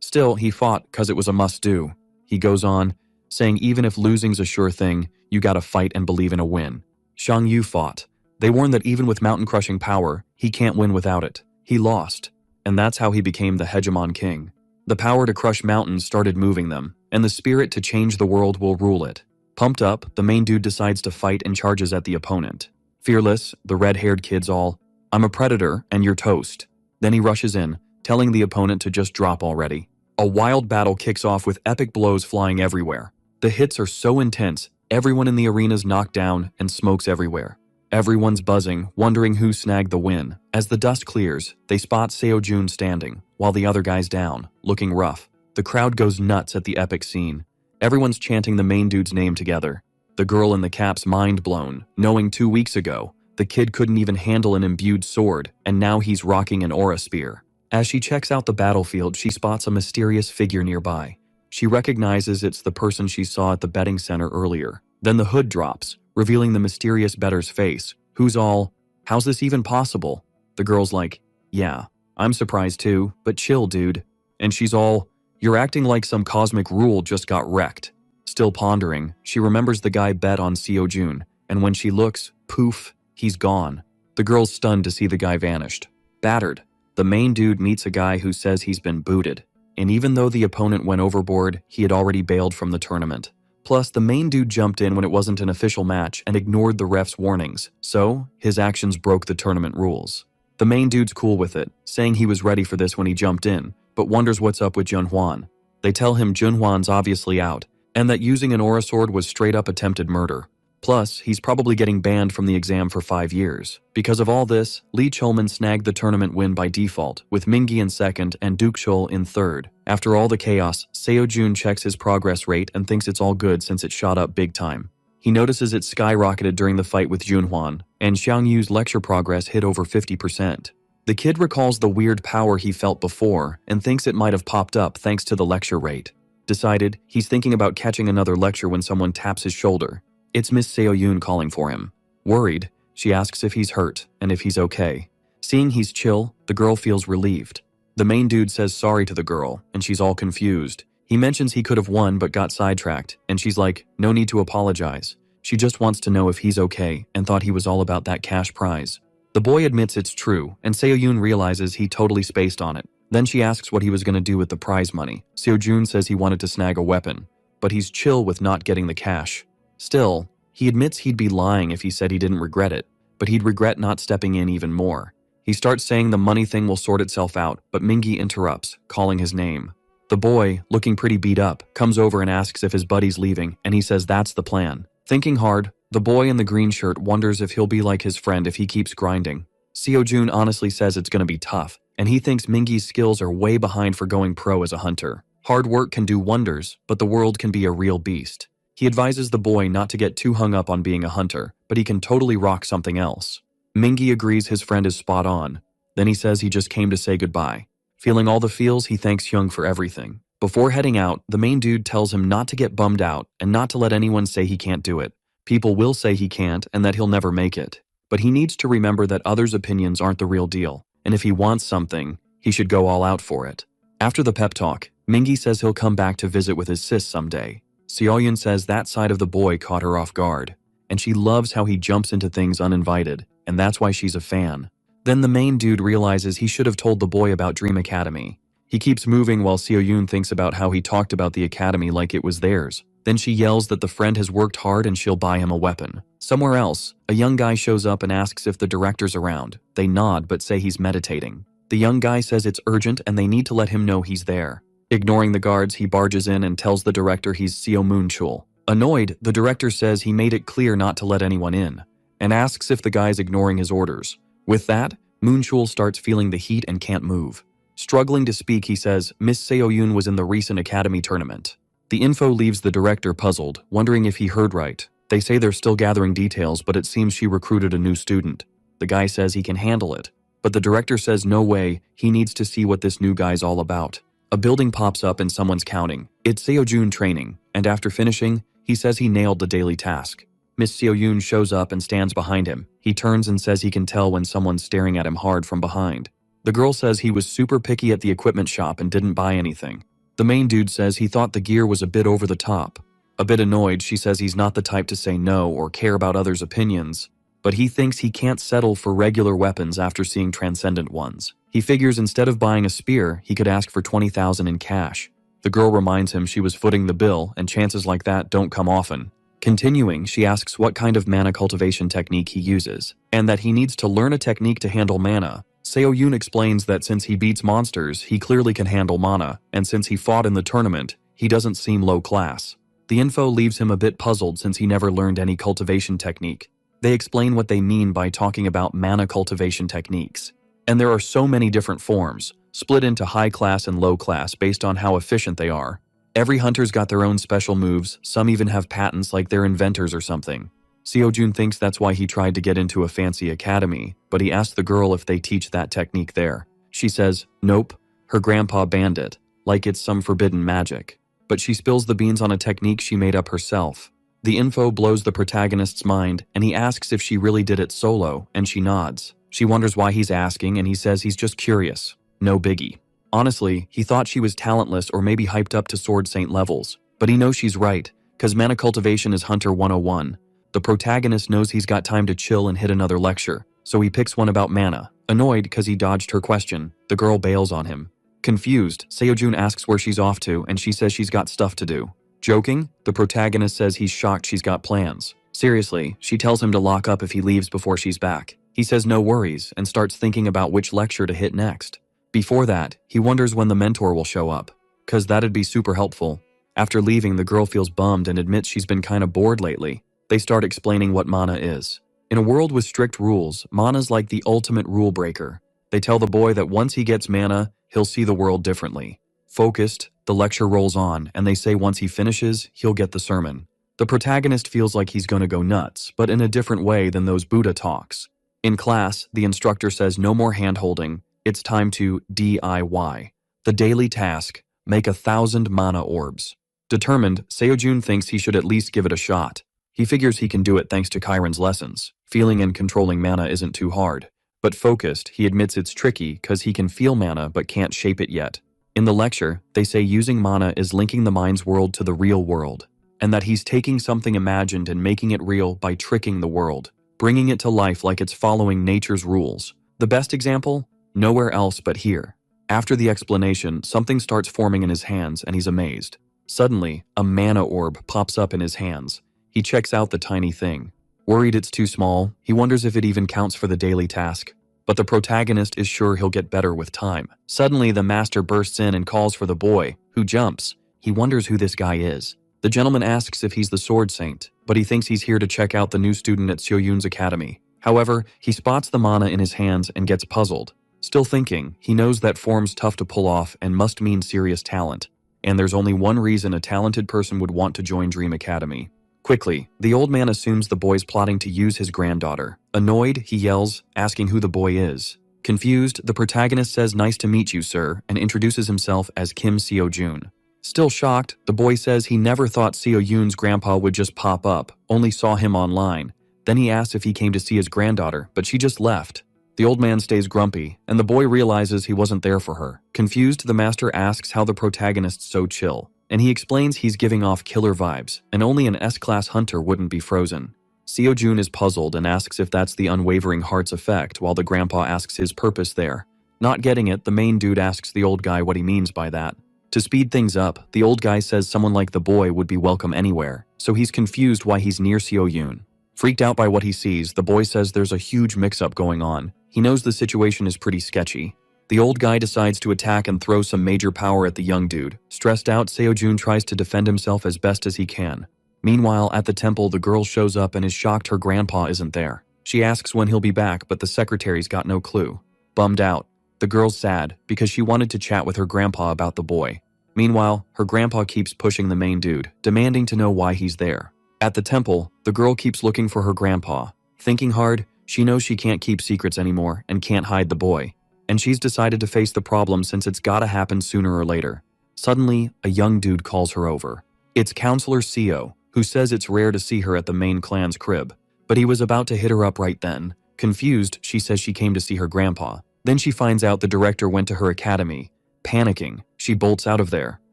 Still, he fought 'cause it was a must-do. He goes on, saying even if losing's a sure thing, you gotta fight and believe in a win. Shang Yu fought. They warn that even with mountain-crushing power, he can't win without it. He lost. And that's how he became the hegemon king. The power to crush mountains started moving them, and the spirit to change the world will rule it. Pumped up, the main dude decides to fight and charges at the opponent. Fearless, the red-haired kid's all, "I'm a predator, and you're toast." Then he rushes in, telling the opponent to just drop already. A wild battle kicks off with epic blows flying everywhere. The hits are so intense, everyone in the arena's knocked down and smokes everywhere. Everyone's buzzing, wondering who snagged the win. As the dust clears, they spot Seojun standing, while the other guy's down, looking rough. The crowd goes nuts at the epic scene. Everyone's chanting the main dude's name together. The girl in the cap's mind blown, knowing 2 weeks ago, the kid couldn't even handle an imbued sword, and now he's rocking an aura spear. As she checks out the battlefield, she spots a mysterious figure nearby. She recognizes it's the person she saw at the betting center earlier. Then the hood drops, revealing the mysterious bettor's face, who's all, "How's this even possible?" The girl's like, "Yeah, I'm surprised too, but chill, dude." And she's all, "You're acting like some cosmic rule just got wrecked." Still pondering, she remembers the guy bet on Seojun, and when she looks, poof, he's gone. The girl's stunned to see the guy vanished. Battered, the main dude meets a guy who says he's been booted, and even though the opponent went overboard, he had already bailed from the tournament. Plus, the main dude jumped in when it wasn't an official match and ignored the ref's warnings, so his actions broke the tournament rules. The main dude's cool with it, saying he was ready for this when he jumped in, but wonders what's up with Junhwan. They tell him Junhwan's obviously out, and that using an aura sword was straight up attempted murder. Plus, he's probably getting banned from the exam for 5 years. Because of all this, Lee Cholman snagged the tournament win by default, with Mingi in second and Duke Chol in third. After all the chaos, Seojun checks his progress rate and thinks it's all good since it shot up big time. He notices it skyrocketed during the fight with Junhwan, and Xiang Yu's lecture progress hit over 50%. The kid recalls the weird power he felt before and thinks it might have popped up thanks to the lecture rate. Decided, he's thinking about catching another lecture when someone taps his shoulder. It's Miss Seoyun calling for him. Worried, she asks if he's hurt and if he's okay. Seeing he's chill, the girl feels relieved. The main dude says sorry to the girl, and she's all confused. He mentions he could have won but got sidetracked, and she's like, no need to apologize. She just wants to know if he's okay and thought he was all about that cash prize. The boy admits it's true, and Seoyun realizes he totally spaced on it. Then she asks what he was going to do with the prize money. Seojun says he wanted to snag a weapon, but he's chill with not getting the cash. Still, he admits he'd be lying if he said he didn't regret it, but he'd regret not stepping in even more. He starts saying the money thing will sort itself out, but Mingi interrupts, calling his name. The boy, looking pretty beat up, comes over and asks if his buddy's leaving, and he says that's the plan. Thinking hard, the boy in the green shirt wonders if he'll be like his friend if he keeps grinding. Seojun honestly says it's going to be tough, and he thinks Mingi's skills are way behind for going pro as a hunter. Hard work can do wonders, but the world can be a real beast. He advises the boy not to get too hung up on being a hunter, but he can totally rock something else. Mingi agrees his friend is spot on. Then he says he just came to say goodbye. Feeling all the feels, he thanks Hyung for everything. Before heading out, the main dude tells him not to get bummed out and not to let anyone say he can't do it. People will say he can't and that he'll never make it. But he needs to remember that others' opinions aren't the real deal, and if he wants something, he should go all out for it. After the pep talk, Mingi says he'll come back to visit with his sis someday. Seoyun says that side of the boy caught her off guard, and she loves how he jumps into things uninvited, and that's why she's a fan. Then the main dude realizes he should have told the boy about Dream Academy. He keeps moving while Seoyun thinks about how he talked about the academy like it was theirs. Then she yells that the friend has worked hard and she'll buy him a weapon. Somewhere else, a young guy shows up and asks if the director's around. They nod but say he's meditating. The young guy says it's urgent and they need to let him know he's there. Ignoring the guards, he barges in and tells the director he's Seo Moonchul. Annoyed, the director says he made it clear not to let anyone in, and asks if the guy's ignoring his orders. With that, Moonchul starts feeling the heat and can't move. Struggling to speak, he says Miss Seoyun was in the recent academy tournament. The info leaves the director puzzled, wondering if he heard right. They say they're still gathering details, but it seems she recruited a new student. The guy says he can handle it, but the director says no way, he needs to see what this new guy's all about. A building pops up and someone's counting. It's Seojun training, and after finishing, he says he nailed the daily task. Miss Seoyun shows up and stands behind him. He turns and says he can tell when someone's staring at him hard from behind. The girl says he was super picky at the equipment shop and didn't buy anything. The main dude says he thought the gear was a bit over the top. A bit annoyed, she says he's not the type to say no or care about others' opinions, but he thinks he can't settle for regular weapons after seeing transcendent ones. He figures instead of buying a spear, he could ask for 20,000 in cash. The girl reminds him she was footing the bill and chances like that don't come often. Continuing, she asks what kind of mana cultivation technique he uses, and that he needs to learn a technique to handle mana. Seoyun explains that since he beats monsters, he clearly can handle mana, and since he fought in the tournament, he doesn't seem low class. The info leaves him a bit puzzled since he never learned any cultivation technique. They explain what they mean by talking about mana cultivation techniques. And there are so many different forms, split into high class and low class based on how efficient they are. Every hunter's got their own special moves, some even have patents like they're inventors or something. Seojun thinks that's why he tried to get into a fancy academy, but he asks the girl if they teach that technique there. She says, nope, her grandpa banned it, like it's some forbidden magic. but she spills the beans on a technique she made up herself. The info blows the protagonist's mind, and he asks if she really did it solo, and she nods. She wonders why he's asking, and he says he's just curious. No biggie. Honestly, he thought she was talentless or maybe hyped up to Sword Saint levels, but he knows she's right, cause mana cultivation is Hunter 101. The protagonist knows he's got time to chill and hit another lecture, so he picks one about mana. Annoyed cause he dodged her question, the girl bails on him. Confused, Seojun asks where she's off to, and she says she's got stuff to do. Joking, the protagonist says he's shocked she's got plans. Seriously, she tells him to lock up if he leaves before she's back. He says no worries and starts thinking about which lecture to hit next. Before that, he wonders when the mentor will show up, cause that'd be super helpful. After leaving, the girl feels bummed and admits she's been kinda bored lately. They start explaining what mana is. In a world with strict rules, mana's like the ultimate rule breaker. They tell the boy that once he gets mana, he'll see the world differently. Focused, the lecture rolls on, and they say once he finishes, he'll get the sermon. The protagonist feels like he's gonna go nuts, but in a different way than those Buddha talks. In class, the instructor says no more hand-holding, it's time to DIY. The daily task, make 1,000 mana orbs. Determined, Seojun thinks he should at least give it a shot. He figures he can do it thanks to Chiron's lessons. Feeling and controlling mana isn't too hard. But focused, he admits it's tricky cause he can feel mana but can't shape it yet. In the lecture, they say using mana is linking the mind's world to the real world, and that he's taking something imagined and making it real by tricking the world, bringing it to life like it's following nature's rules. The best example? Nowhere else but here. After the explanation, something starts forming in his hands and he's amazed. Suddenly, a mana orb pops up in his hands. He checks out the tiny thing. Worried it's too small, he wonders if it even counts for the daily task. But the protagonist is sure he'll get better with time. Suddenly, the master bursts in and calls for the boy, who jumps. He wonders who this guy is. The gentleman asks if he's the Sword Saint, but he thinks he's here to check out the new student at Seoyun's academy. However, he spots the mana in his hands and gets puzzled. Still thinking, he knows that form's tough to pull off and must mean serious talent. And there's only one reason a talented person would want to join Dream Academy. Quickly, the old man assumes the boy's plotting to use his granddaughter. Annoyed, he yells, asking who the boy is. Confused, the protagonist says nice to meet you, sir, and introduces himself as Kim Seojun. Still shocked, the boy says he never thought Seoyun's grandpa would just pop up, only saw him online. Then he asks if he came to see his granddaughter, but she just left. The old man stays grumpy, and the boy realizes he wasn't there for her. Confused, the master asks how the protagonist's so chill, and he explains he's giving off killer vibes, and only an S-class hunter wouldn't be frozen. Seojun is puzzled and asks if that's the unwavering heart's effect, while the grandpa asks his purpose there. Not getting it, the main dude asks the old guy what he means by that. To speed things up, the old guy says someone like the boy would be welcome anywhere, so he's confused why he's near Seoyun. Freaked out by what he sees, the boy says there's a huge mix-up going on. He knows the situation is pretty sketchy. The old guy decides to attack and throw some major power at the young dude. Stressed out, Seojun tries to defend himself as best as he can. Meanwhile, at the temple, the girl shows up and is shocked her grandpa isn't there. She asks when he'll be back, but the secretary's got no clue. Bummed out, the girl's sad because she wanted to chat with her grandpa about the boy. Meanwhile, her grandpa keeps pushing the main dude, demanding to know why he's there. At the temple, the girl keeps looking for her grandpa. Thinking hard, she knows she can't keep secrets anymore and can't hide the boy. And she's decided to face the problem since it's gotta happen sooner or later. Suddenly, a young dude calls her over. It's Counselor Seo, who says it's rare to see her at the main clan's crib. But he was about to hit her up right then. Confused, she says she came to see her grandpa. Then she finds out the director went to her academy. Panicking, she bolts out of there.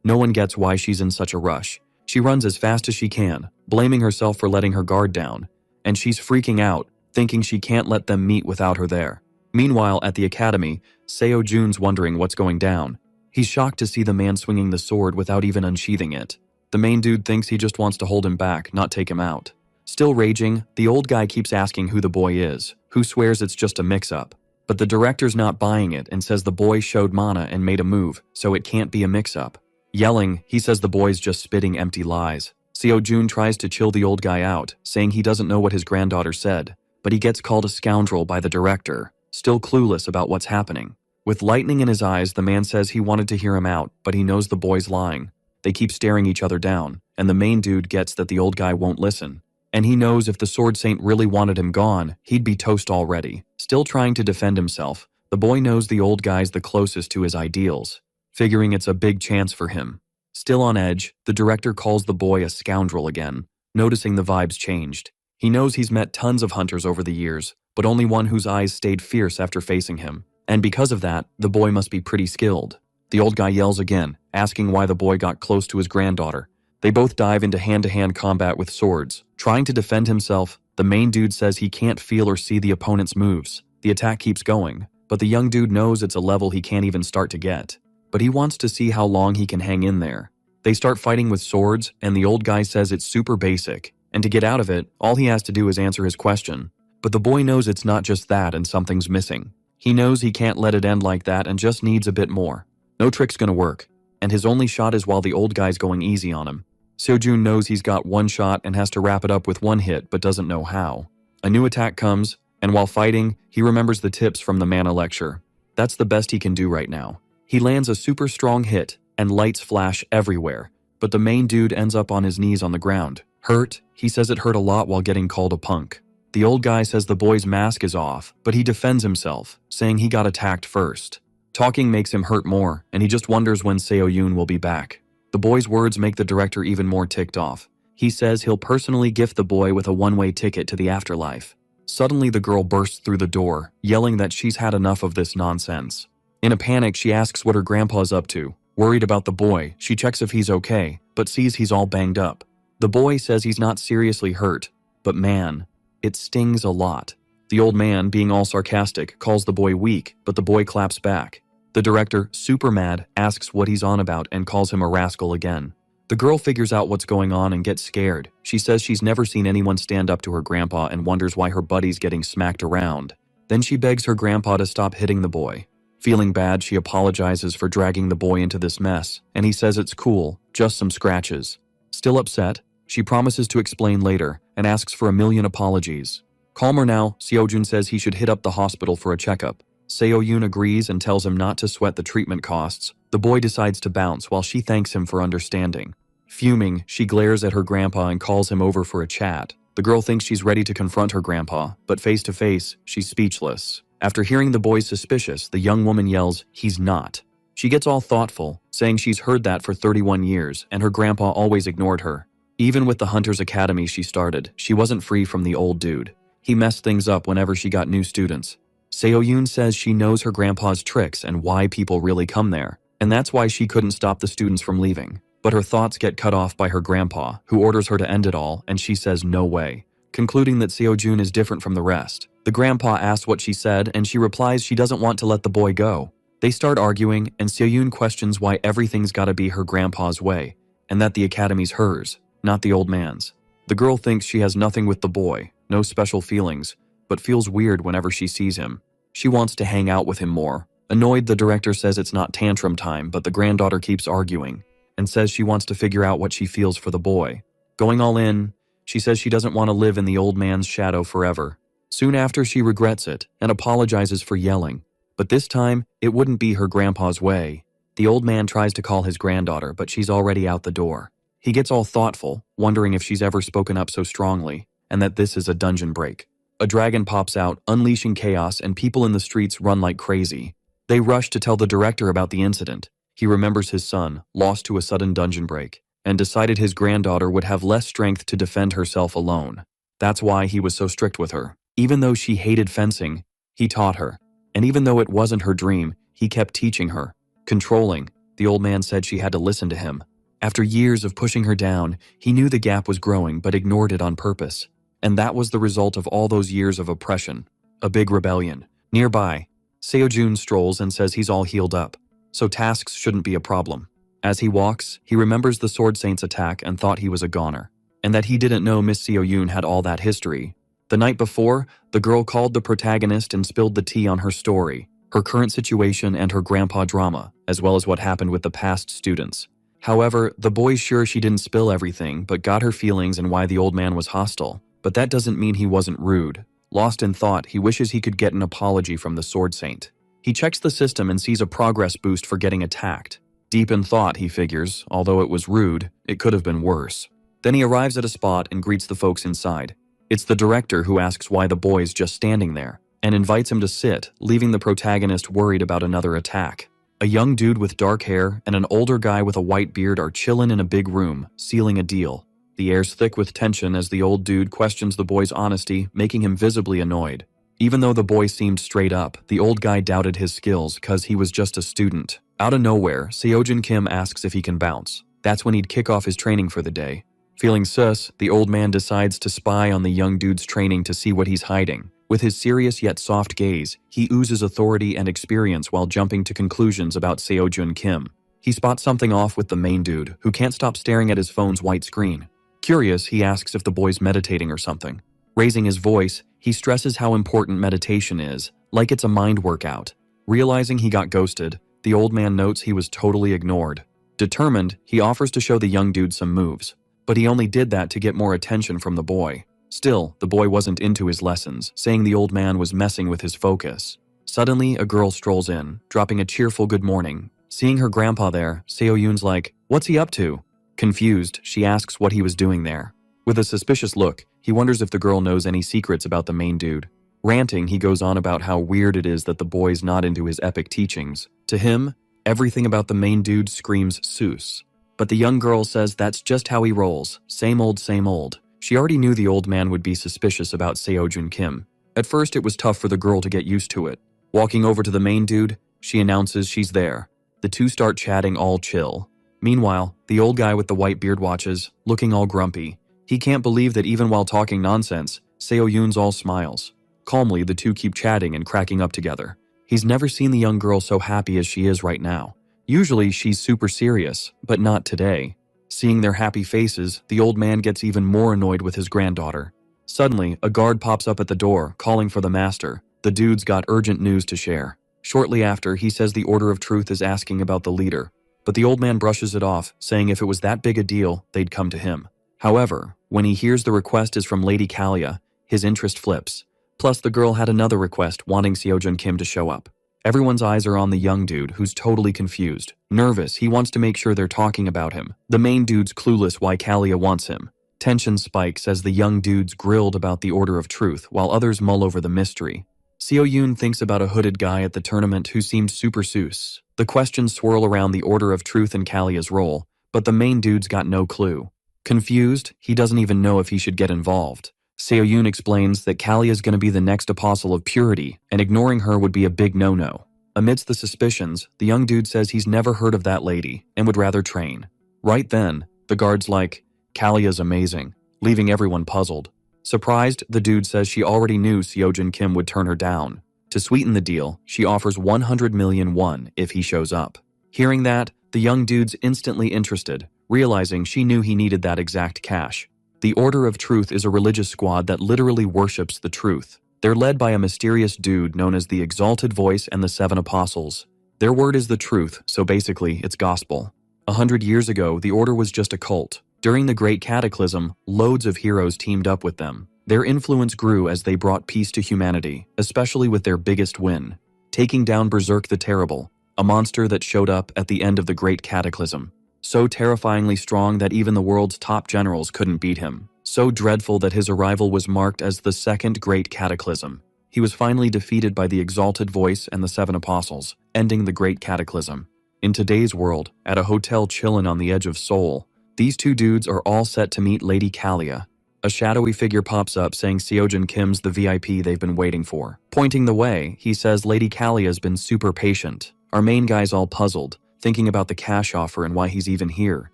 No one gets why she's in such a rush. She runs as fast as she can, blaming herself for letting her guard down. And she's freaking out, thinking she can't let them meet without her there. Meanwhile, at the academy, Seojun's wondering what's going down. He's shocked to see the man swinging the sword without even unsheathing it. The main dude thinks he just wants to hold him back, not take him out. Still raging, the old guy keeps asking who the boy is, who swears it's just a mix-up. But the director's not buying it and says the boy showed mana and made a move, so it can't be a mix-up. Yelling, he says the boy's just spitting empty lies. Seojun tries to chill the old guy out, saying he doesn't know what his granddaughter said, but he gets called a scoundrel by the director, still clueless about what's happening. With lightning in his eyes, the man says he wanted to hear him out, but he knows the boy's lying. They keep staring each other down, and the main dude gets that the old guy won't listen. And he knows if the Sword Saint really wanted him gone, he'd be toast already. Still trying to defend himself, the boy knows the old guy's the closest to his ideals, figuring it's a big chance for him. Still on edge, the director calls the boy a scoundrel again, noticing the vibes changed. He knows he's met tons of hunters over the years, but only one whose eyes stayed fierce after facing him. And because of that, the boy must be pretty skilled. The old guy yells again, asking why the boy got close to his granddaughter. They both dive into hand-to-hand combat with swords. Trying to defend himself, the main dude says he can't feel or see the opponent's moves. The attack keeps going, but the young dude knows it's a level he can't even start to get. But he wants to see how long he can hang in there. They start fighting with swords, and the old guy says it's super basic, and to get out of it, all he has to do is answer his question. But the boy knows it's not just that and something's missing. He knows he can't let it end like that and just needs a bit more. No trick's gonna work, and his only shot is while the old guy's going easy on him. Seojun knows he's got one shot and has to wrap it up with one hit but doesn't know how. A new attack comes, and while fighting, he remembers the tips from the mana lecture. That's the best he can do right now. He lands a super strong hit, and lights flash everywhere, but the main dude ends up on his knees on the ground. Hurt, he says it hurt a lot while getting called a punk. The old guy says the boy's mask is off, but he defends himself, saying he got attacked first. Talking makes him hurt more, and he just wonders when Seo-yoon will be back. The boy's words make the director even more ticked off. He says he'll personally gift the boy with a one-way ticket to the afterlife. Suddenly the girl bursts through the door, yelling that she's had enough of this nonsense. In a panic, she asks what her grandpa's up to. Worried about the boy, she checks if he's okay, but sees he's all banged up. The boy says he's not seriously hurt, but man, it stings a lot. The old man, being all sarcastic, calls the boy weak, but the boy claps back. The director, super mad, asks what he's on about and calls him a rascal again. The girl figures out what's going on and gets scared. She says she's never seen anyone stand up to her grandpa and wonders why her buddy's getting smacked around. Then she begs her grandpa to stop hitting the boy. Feeling bad, she apologizes for dragging the boy into this mess, and he says it's cool, just some scratches. Still upset, she promises to explain later and asks for 1,000,000 apologies. Calmer now, Seojun says he should hit up the hospital for a checkup. Seo-yoon agrees and tells him not to sweat the treatment costs. The boy decides to bounce while she thanks him for understanding. Fuming, she glares at her grandpa and calls him over for a chat. The girl thinks she's ready to confront her grandpa, but face to face, she's speechless. After hearing the boy's suspicious, the young woman yells, "He's not." She gets all thoughtful, saying she's heard that for 31 years and her grandpa always ignored her. Even with the Hunter's Academy she started, she wasn't free from the old dude. He messed things up whenever she got new students. Seo-yoon says she knows her grandpa's tricks and why people really come there, and that's why she couldn't stop the students from leaving. But her thoughts get cut off by her grandpa, who orders her to end it all, and she says no way, concluding that Seo-jun is different from the rest. The grandpa asks what she said, and she replies she doesn't want to let the boy go. They start arguing, and Seo-yoon questions why everything's gotta be her grandpa's way, and that the academy's hers, not the old man's. The girl thinks she has nothing with the boy, no special feelings, but feels weird whenever she sees him. She wants to hang out with him more. Annoyed, the director says it's not tantrum time, but the granddaughter keeps arguing, and says she wants to figure out what she feels for the boy. Going all in, she says she doesn't want to live in the old man's shadow forever. Soon after, she regrets it and apologizes for yelling. But this time, it wouldn't be her grandpa's way. The old man tries to call his granddaughter, but she's already out the door. He gets all thoughtful, wondering if she's ever spoken up so strongly, and that this is a dungeon break. A dragon pops out, unleashing chaos, and people in the streets run like crazy. They rush to tell the director about the incident. He remembers his son, lost to a sudden dungeon break, and decided his granddaughter would have less strength to defend herself alone. That's why he was so strict with her. Even though she hated fencing, he taught her. And even though it wasn't her dream, he kept teaching her. Controlling, the old man said she had to listen to him. After years of pushing her down, he knew the gap was growing but ignored it on purpose. And that was the result of all those years of oppression. A big rebellion. Nearby, Seo-jun strolls and says he's all healed up, so tasks shouldn't be a problem. As he walks, he remembers the Sword Saint's attack and thought he was a goner, and that he didn't know Miss Seo-yoon had all that history. The night before, the girl called the protagonist and spilled the tea on her story, her current situation and her grandpa drama, as well as what happened with the past students. However, the boy's sure she didn't spill everything, but got her feelings and why the old man was hostile. But that doesn't mean he wasn't rude. Lost in thought, he wishes he could get an apology from the Sword Saint. He checks the system and sees a progress boost for getting attacked. Deep in thought, he figures, although it was rude, it could have been worse. Then he arrives at a spot and greets the folks inside. It's the director who asks why the boy's just standing there, and invites him to sit, leaving the protagonist worried about another attack. A young dude with dark hair and an older guy with a white beard are chillin' in a big room, sealing a deal. The air's thick with tension as the old dude questions the boy's honesty, making him visibly annoyed. Even though the boy seemed straight up, the old guy doubted his skills cause he was just a student. Out of nowhere, Seojin Kim asks if he can bounce. That's when he'd kick off his training for the day. Feeling sus, the old man decides to spy on the young dude's training to see what he's hiding. With his serious yet soft gaze, he oozes authority and experience while jumping to conclusions about Seojun Kim. He spots something off with the main dude, who can't stop staring at his phone's white screen. Curious, he asks if the boy's meditating or something. Raising his voice, he stresses how important meditation is, like it's a mind workout. Realizing he got ghosted, the old man notes he was totally ignored. Determined, he offers to show the young dude some moves. But he only did that to get more attention from the boy. Still, the boy wasn't into his lessons, saying the old man was messing with his focus. Suddenly, a girl strolls in, dropping a cheerful good morning. Seeing her grandpa there, Seo-yoon's like, "What's he up to?" Confused, she asks what he was doing there. With a suspicious look, he wonders if the girl knows any secrets about the main dude. Ranting, he goes on about how weird it is that the boy's not into his epic teachings. To him, everything about the main dude screams Seuss. But the young girl says that's just how he rolls, same old, same old. She already knew the old man would be suspicious about Seojun Kim. At first, it was tough for the girl to get used to it. Walking over to the main dude, she announces she's there. The two start chatting all chill. Meanwhile, the old guy with the white beard watches, looking all grumpy. He can't believe that even while talking nonsense, Seo-yoon's all smiles. Calmly, the two keep chatting and cracking up together. He's never seen the young girl so happy as she is right now. Usually, she's super serious, but not today. Seeing their happy faces, the old man gets even more annoyed with his granddaughter. Suddenly, a guard pops up at the door, calling for the master. The dude's got urgent news to share. Shortly after, he says the Order of Truth is asking about the leader. But the old man brushes it off, saying if it was that big a deal, they'd come to him. However, when he hears the request is from Lady Kalia, his interest flips. Plus, the girl had another request wanting Seojun Kim to show up. Everyone's eyes are on the young dude, who's totally confused. Nervous, he wants to make sure they're talking about him. The main dude's clueless why Kalia wants him. Tension spikes as the young dude's grilled about the Order of Truth, while others mull over the mystery. Seo-yoon thinks about a hooded guy at the tournament who seemed super Seuss. The questions swirl around the Order of Truth and Kalia's role, but the main dude's got no clue. Confused, he doesn't even know if he should get involved. Seo-yoon explains that Kalia's going to be the next apostle of purity, and ignoring her would be a big no-no. Amidst the suspicions, the young dude says he's never heard of that lady, and would rather train. Right then, the guard's like, "Kalia's amazing," leaving everyone puzzled. Surprised, the dude says she already knew Seojun Kim would turn her down. To sweeten the deal, she offers 100 million won if he shows up. Hearing that, the young dude's instantly interested, realizing she knew he needed that exact cash. The Order of Truth is a religious squad that literally worships the truth. They're led by a mysterious dude known as the Exalted Voice and the Seven Apostles. Their word is the truth, so basically, it's gospel. 100 years ago, the Order was just a cult. During the Great Cataclysm, loads of heroes teamed up with them. Their influence grew as they brought peace to humanity, especially with their biggest win, taking down Berserk the Terrible, a monster that showed up at the end of the Great Cataclysm. So terrifyingly strong that even the world's top generals couldn't beat him. So dreadful that his arrival was marked as the Second Great Cataclysm. He was finally defeated by the Exalted Voice and the Seven Apostles, ending the Great Cataclysm. In today's world, at a hotel chillin' on the edge of Seoul, these two dudes are all set to meet Lady Kalia. A shadowy figure pops up saying Seojun Kim's the VIP they've been waiting for. Pointing the way, he says Lady Kalia's been super patient. Our main guy's all puzzled, thinking about the cash offer and why he's even here.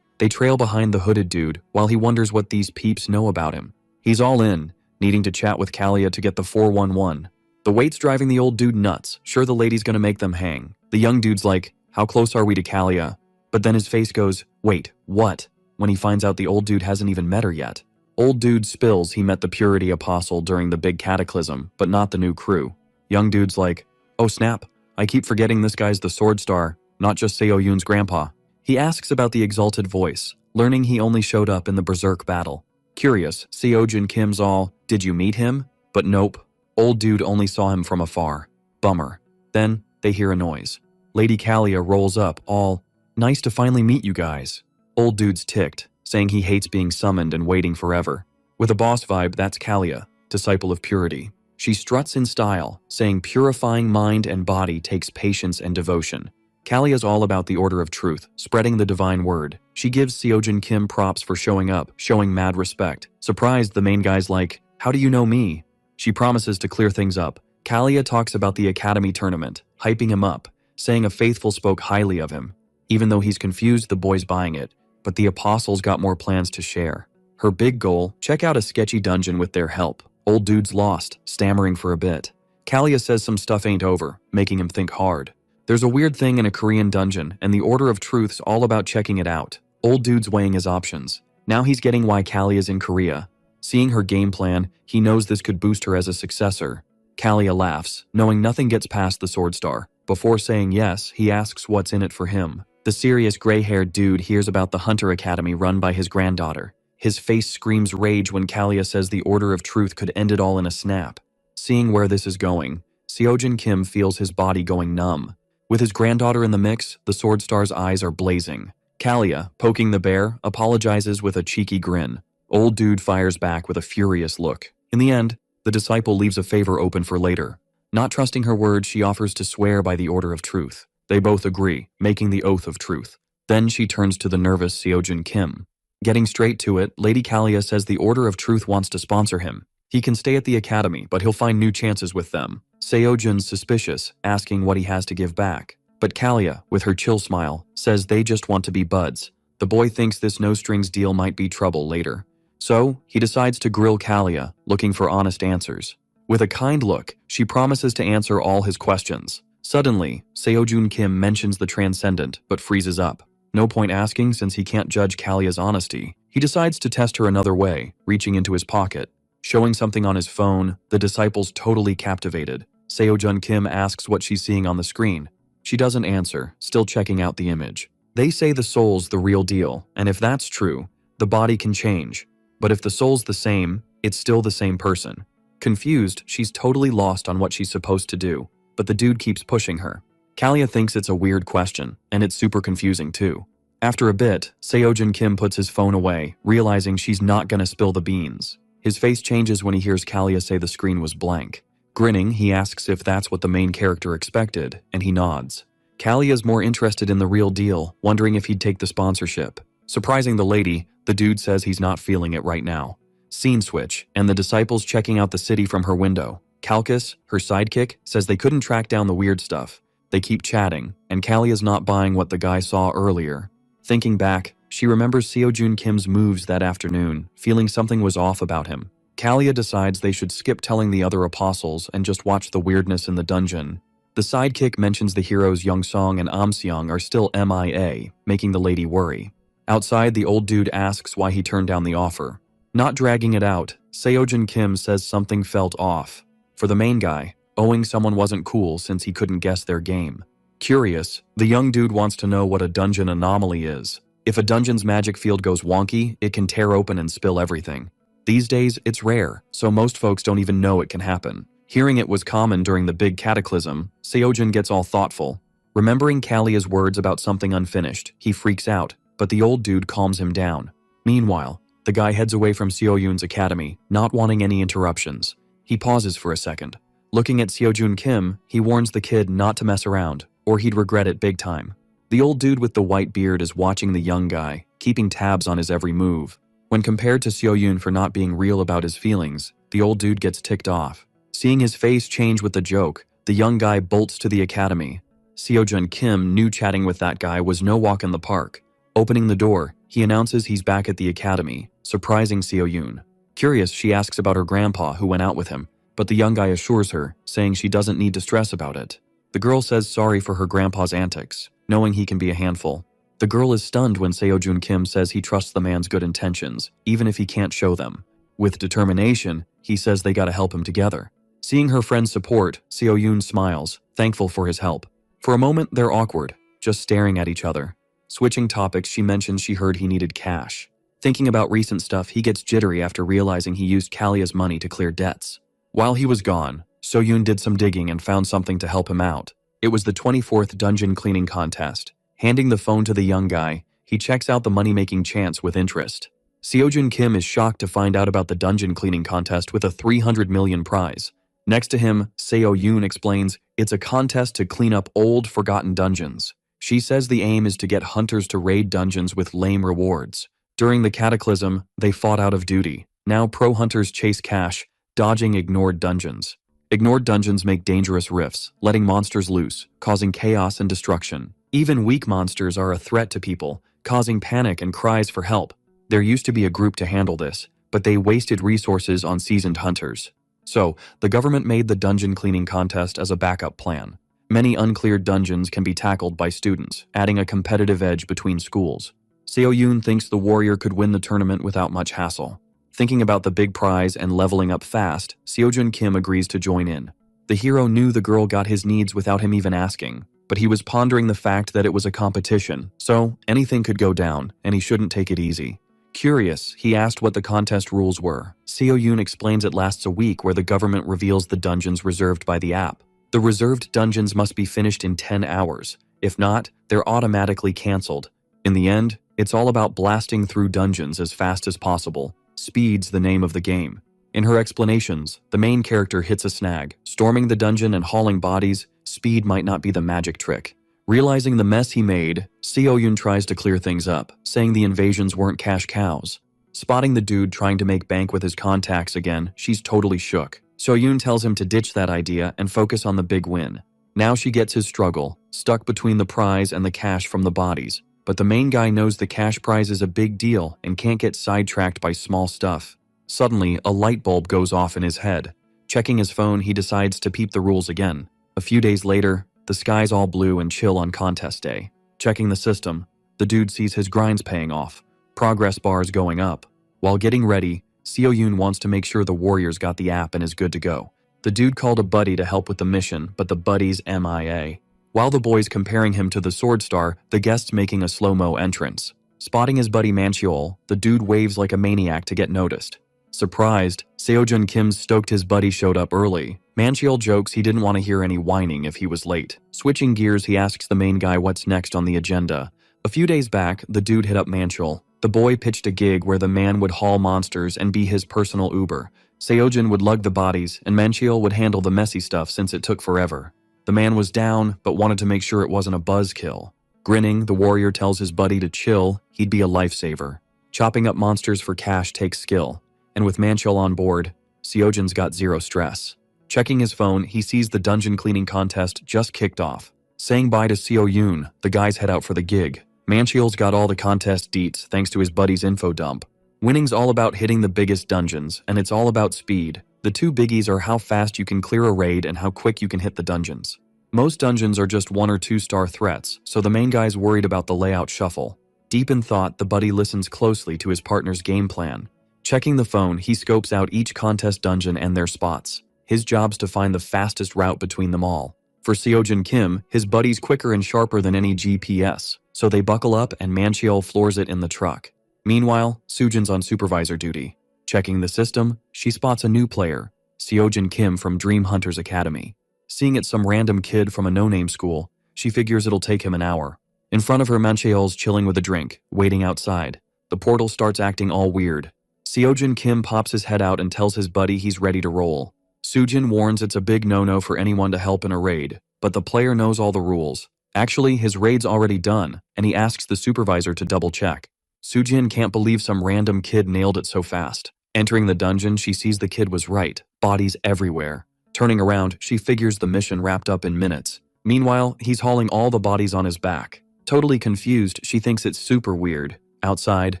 They trail behind the hooded dude while he wonders what these peeps know about him. He's all in, needing to chat with Kalia to get the 411. The wait's driving the old dude nuts, sure the lady's gonna make them hang. The young dude's like, "How close are we to Kalia?" But then his face goes, "Wait, what?" when he finds out the old dude hasn't even met her yet. Old dude spills he met the Purity Apostle during the big cataclysm, but not the new crew. Young dude's like, "Oh snap, I keep forgetting this guy's the Sword Star, not just Seo-yoon's grandpa." He asks about the Exalted Voice, learning he only showed up in the Berserk battle. Curious, Seojun Kim's all, "Did you meet him?" But nope, old dude only saw him from afar. Bummer. Then, they hear a noise. Lady Kalia rolls up, all, "Nice to finally meet you guys." Old dude's ticked, saying he hates being summoned and waiting forever. With a boss vibe, that's Kalia, disciple of purity. She struts in style, saying purifying mind and body takes patience and devotion. Kalia's all about the order of truth, spreading the divine word. She gives Seojin Kim props for showing up, showing mad respect. Surprised, the main guy's like, "How do you know me?" She promises to clear things up. Kalia talks about the academy tournament, hyping him up, saying a faithful spoke highly of him. Even though he's confused, the boy's buying it. But the apostles got more plans to share. Her big goal, check out a sketchy dungeon with their help. Old dude's lost, stammering for a bit. Kalia says some stuff ain't over, making him think hard. There's a weird thing in a Korean dungeon, and the order of truth's all about checking it out. Old dude's weighing his options. Now he's getting why Kalia's in Korea. Seeing her game plan, he knows this could boost her as a successor. Kalia laughs, knowing nothing gets past the Sword Star. Before saying yes, he asks what's in it for him. The serious gray-haired dude hears about the Hunter Academy run by his granddaughter. His face screams rage when Kalia says the order of truth could end it all in a snap. Seeing where this is going, Seojin Kim feels his body going numb. With his granddaughter in the mix, the Sword Star's eyes are blazing. Kalia, poking the bear, apologizes with a cheeky grin. Old dude fires back with a furious look. In the end, the disciple leaves a favor open for later. Not trusting her word, she offers to swear by the order of truth. They both agree, making the oath of truth. Then she turns to the nervous Seojin Kim. Getting straight to it, Lady Kalia says the order of truth wants to sponsor him. He can stay at the academy, but he'll find new chances with them. Seojin's suspicious, asking what he has to give back. But Kalia, with her chill smile, says they just want to be buds. The boy thinks this no-strings deal might be trouble later. So, he decides to grill Kalia, looking for honest answers. With a kind look, she promises to answer all his questions. Suddenly, Seojin Kim mentions the transcendent, but freezes up. No point asking since he can't judge Kalia's honesty. He decides to test her another way, reaching into his pocket. Showing something on his phone, the disciple's totally captivated. Seojin Kim asks what she's seeing on the screen. She doesn't answer, still checking out the image. They say the soul's the real deal, and if that's true, the body can change. But if the soul's the same, it's still the same person. Confused, she's totally lost on what she's supposed to do, but the dude keeps pushing her. Kalia thinks it's a weird question, and it's super confusing too. After a bit, Seojin Kim puts his phone away, realizing she's not gonna spill the beans. His face changes when he hears Kalia say the screen was blank. Grinning, he asks if that's what the main character expected, and he nods. Kalia's more interested in the real deal, wondering if he'd take the sponsorship. Surprising the lady, the dude says he's not feeling it right now. Scene switch, and the disciples checking out the city from her window. Kalkus, her sidekick, says they couldn't track down the weird stuff. They keep chatting, and Kalia's not buying what the guy saw earlier. Thinking back, she remembers Seojin Kim's moves that afternoon, feeling something was off about him. Kalia decides they should skip telling the other apostles and just watch the weirdness in the dungeon. The sidekick mentions the heroes Youngsong and Amseong are still MIA, making the lady worry. Outside, the old dude asks why he turned down the offer. Not dragging it out, Seojin Kim says something felt off. For the main guy, owing someone wasn't cool since he couldn't guess their game. Curious, the young dude wants to know what a dungeon anomaly is. If a dungeon's magic field goes wonky, it can tear open and spill everything. These days, it's rare, so most folks don't even know it can happen. Hearing it was common during the big cataclysm, Seojin gets all thoughtful. Remembering Kalia's words about something unfinished, he freaks out, but the old dude calms him down. Meanwhile, the guy heads away from Seoyun's academy, not wanting any interruptions. He pauses for a second. Looking at Seojin Kim, he warns the kid not to mess around, or he'd regret it big time. The old dude with the white beard is watching the young guy, keeping tabs on his every move. When compared to Seoyun for not being real about his feelings, the old dude gets ticked off. Seeing his face change with the joke, the young guy bolts to the academy. Seojin Kim knew chatting with that guy was no walk in the park. Opening the door, he announces he's back at the academy, surprising Seoyun. Curious, she asks about her grandpa who went out with him, but the young guy assures her, saying she doesn't need to stress about it. The girl says sorry for her grandpa's antics, knowing he can be a handful. The girl is stunned when Seojin Kim says he trusts the man's good intentions, even if he can't show them. With determination, he says they gotta help him together. Seeing her friend's support, Seoyun smiles, thankful for his help. For a moment, they're awkward, just staring at each other. Switching topics, she mentions she heard he needed cash. Thinking about recent stuff, he gets jittery after realizing he used Kalia's money to clear debts. While he was gone, Seoyun did some digging and found something to help him out. It was the 24th dungeon cleaning contest. Handing the phone to the young guy, he checks out the money-making chance with interest. Seojin Kim is shocked to find out about the dungeon cleaning contest with a 300 million prize. Next to him, Seoyun explains it's a contest to clean up old, forgotten dungeons. She says the aim is to get hunters to raid dungeons with lame rewards. During the cataclysm, they fought out of duty. Now pro hunters chase cash, dodging ignored dungeons. Ignored dungeons make dangerous rifts, letting monsters loose, causing chaos and destruction. Even weak monsters are a threat to people, causing panic and cries for help. There used to be a group to handle this, but they wasted resources on seasoned hunters. So, the government made the dungeon cleaning contest as a backup plan. Many uncleared dungeons can be tackled by students, adding a competitive edge between schools. Seo-yoon thinks the warrior could win the tournament without much hassle. Thinking about the big prize and leveling up fast, Seo-jun Kim agrees to join in. The hero knew the girl got his needs without him even asking, but he was pondering the fact that it was a competition, so anything could go down, and he shouldn't take it easy. Curious, he asked what the contest rules were. Seo-yoon explains it lasts a week where the government reveals the dungeons reserved by the app. The reserved dungeons must be finished in 10 hours. If not, they're automatically cancelled. In the end, it's all about blasting through dungeons as fast as possible. Speed's the name of the game. In her explanations, the main character hits a snag. Storming the dungeon and hauling bodies, speed might not be the magic trick. Realizing the mess he made, Seo-yoon tries to clear things up, saying the invasions weren't cash cows. Spotting the dude trying to make bank with his contacts again, she's totally shook. Seo-yoon tells him to ditch that idea and focus on the big win. Now she gets his struggle, stuck between the prize and the cash from the bodies. But the main guy knows the cash prize is a big deal and can't get sidetracked by small stuff. Suddenly, a light bulb goes off in his head. Checking his phone, he decides to peep the rules again. A few days later, the sky's all blue and chill on contest day. Checking the system, the dude sees his grind's paying off. Progress bars going up. While getting ready, Seo-yoon wants to make sure the warrior's got the app and is good to go. The dude called a buddy to help with the mission, but the buddy's MIA. While the boys comparing him to the sword star, the guest's making a slow-mo entrance. Spotting his buddy Mancheol, the dude waves like a maniac to get noticed. Surprised, Seo-jun Kim stoked his buddy showed up early. Mancheol jokes he didn't want to hear any whining if he was late. Switching gears, he asks the main guy what's next on the agenda. A few days back, the dude hit up Mancheol. The boy pitched a gig where the man would haul monsters and be his personal Uber. Seo-jun would lug the bodies, and Mancheol would handle the messy stuff since it took forever. The man was down, but wanted to make sure it wasn't a buzzkill. Grinning, the warrior tells his buddy to chill, he'd be a lifesaver. Chopping up monsters for cash takes skill. And with Mancheol on board, Seo-jun's got zero stress. Checking his phone, he sees the dungeon cleaning contest just kicked off. Saying bye to Seo-yoon, the guys head out for the gig. Mancheol's got all the contest deets thanks to his buddy's info dump. Winning's all about hitting the biggest dungeons, and it's all about speed. The two biggies are how fast you can clear a raid and how quick you can hit the dungeons. Most dungeons are just 1 or 2 star threats, so the main guy's worried about the layout shuffle. Deep in thought, the buddy listens closely to his partner's game plan. Checking the phone, he scopes out each contest dungeon and their spots. His job's to find the fastest route between them all. For Seo-jun Kim, his buddy's quicker and sharper than any GPS, so they buckle up and Mancheol floors it in the truck. Meanwhile, Soo-jun's on supervisor duty. Checking the system, she spots a new player, Seo-jun Kim from Dream Hunters Academy. Seeing it's some random kid from a no-name school, she figures it'll take him an hour. In front of her, Mancheol's chilling with a drink, waiting outside. The portal starts acting all weird. Seo-jun Kim pops his head out and tells his buddy he's ready to roll. Soo-jun warns it's a big no-no for anyone to help in a raid, but the player knows all the rules. Actually, his raid's already done, and he asks the supervisor to double-check. Soo-jun can't believe some random kid nailed it so fast. Entering the dungeon, she sees the kid was right, bodies everywhere. Turning around, she figures the mission wrapped up in minutes. Meanwhile, he's hauling all the bodies on his back. Totally confused, she thinks it's super weird. Outside,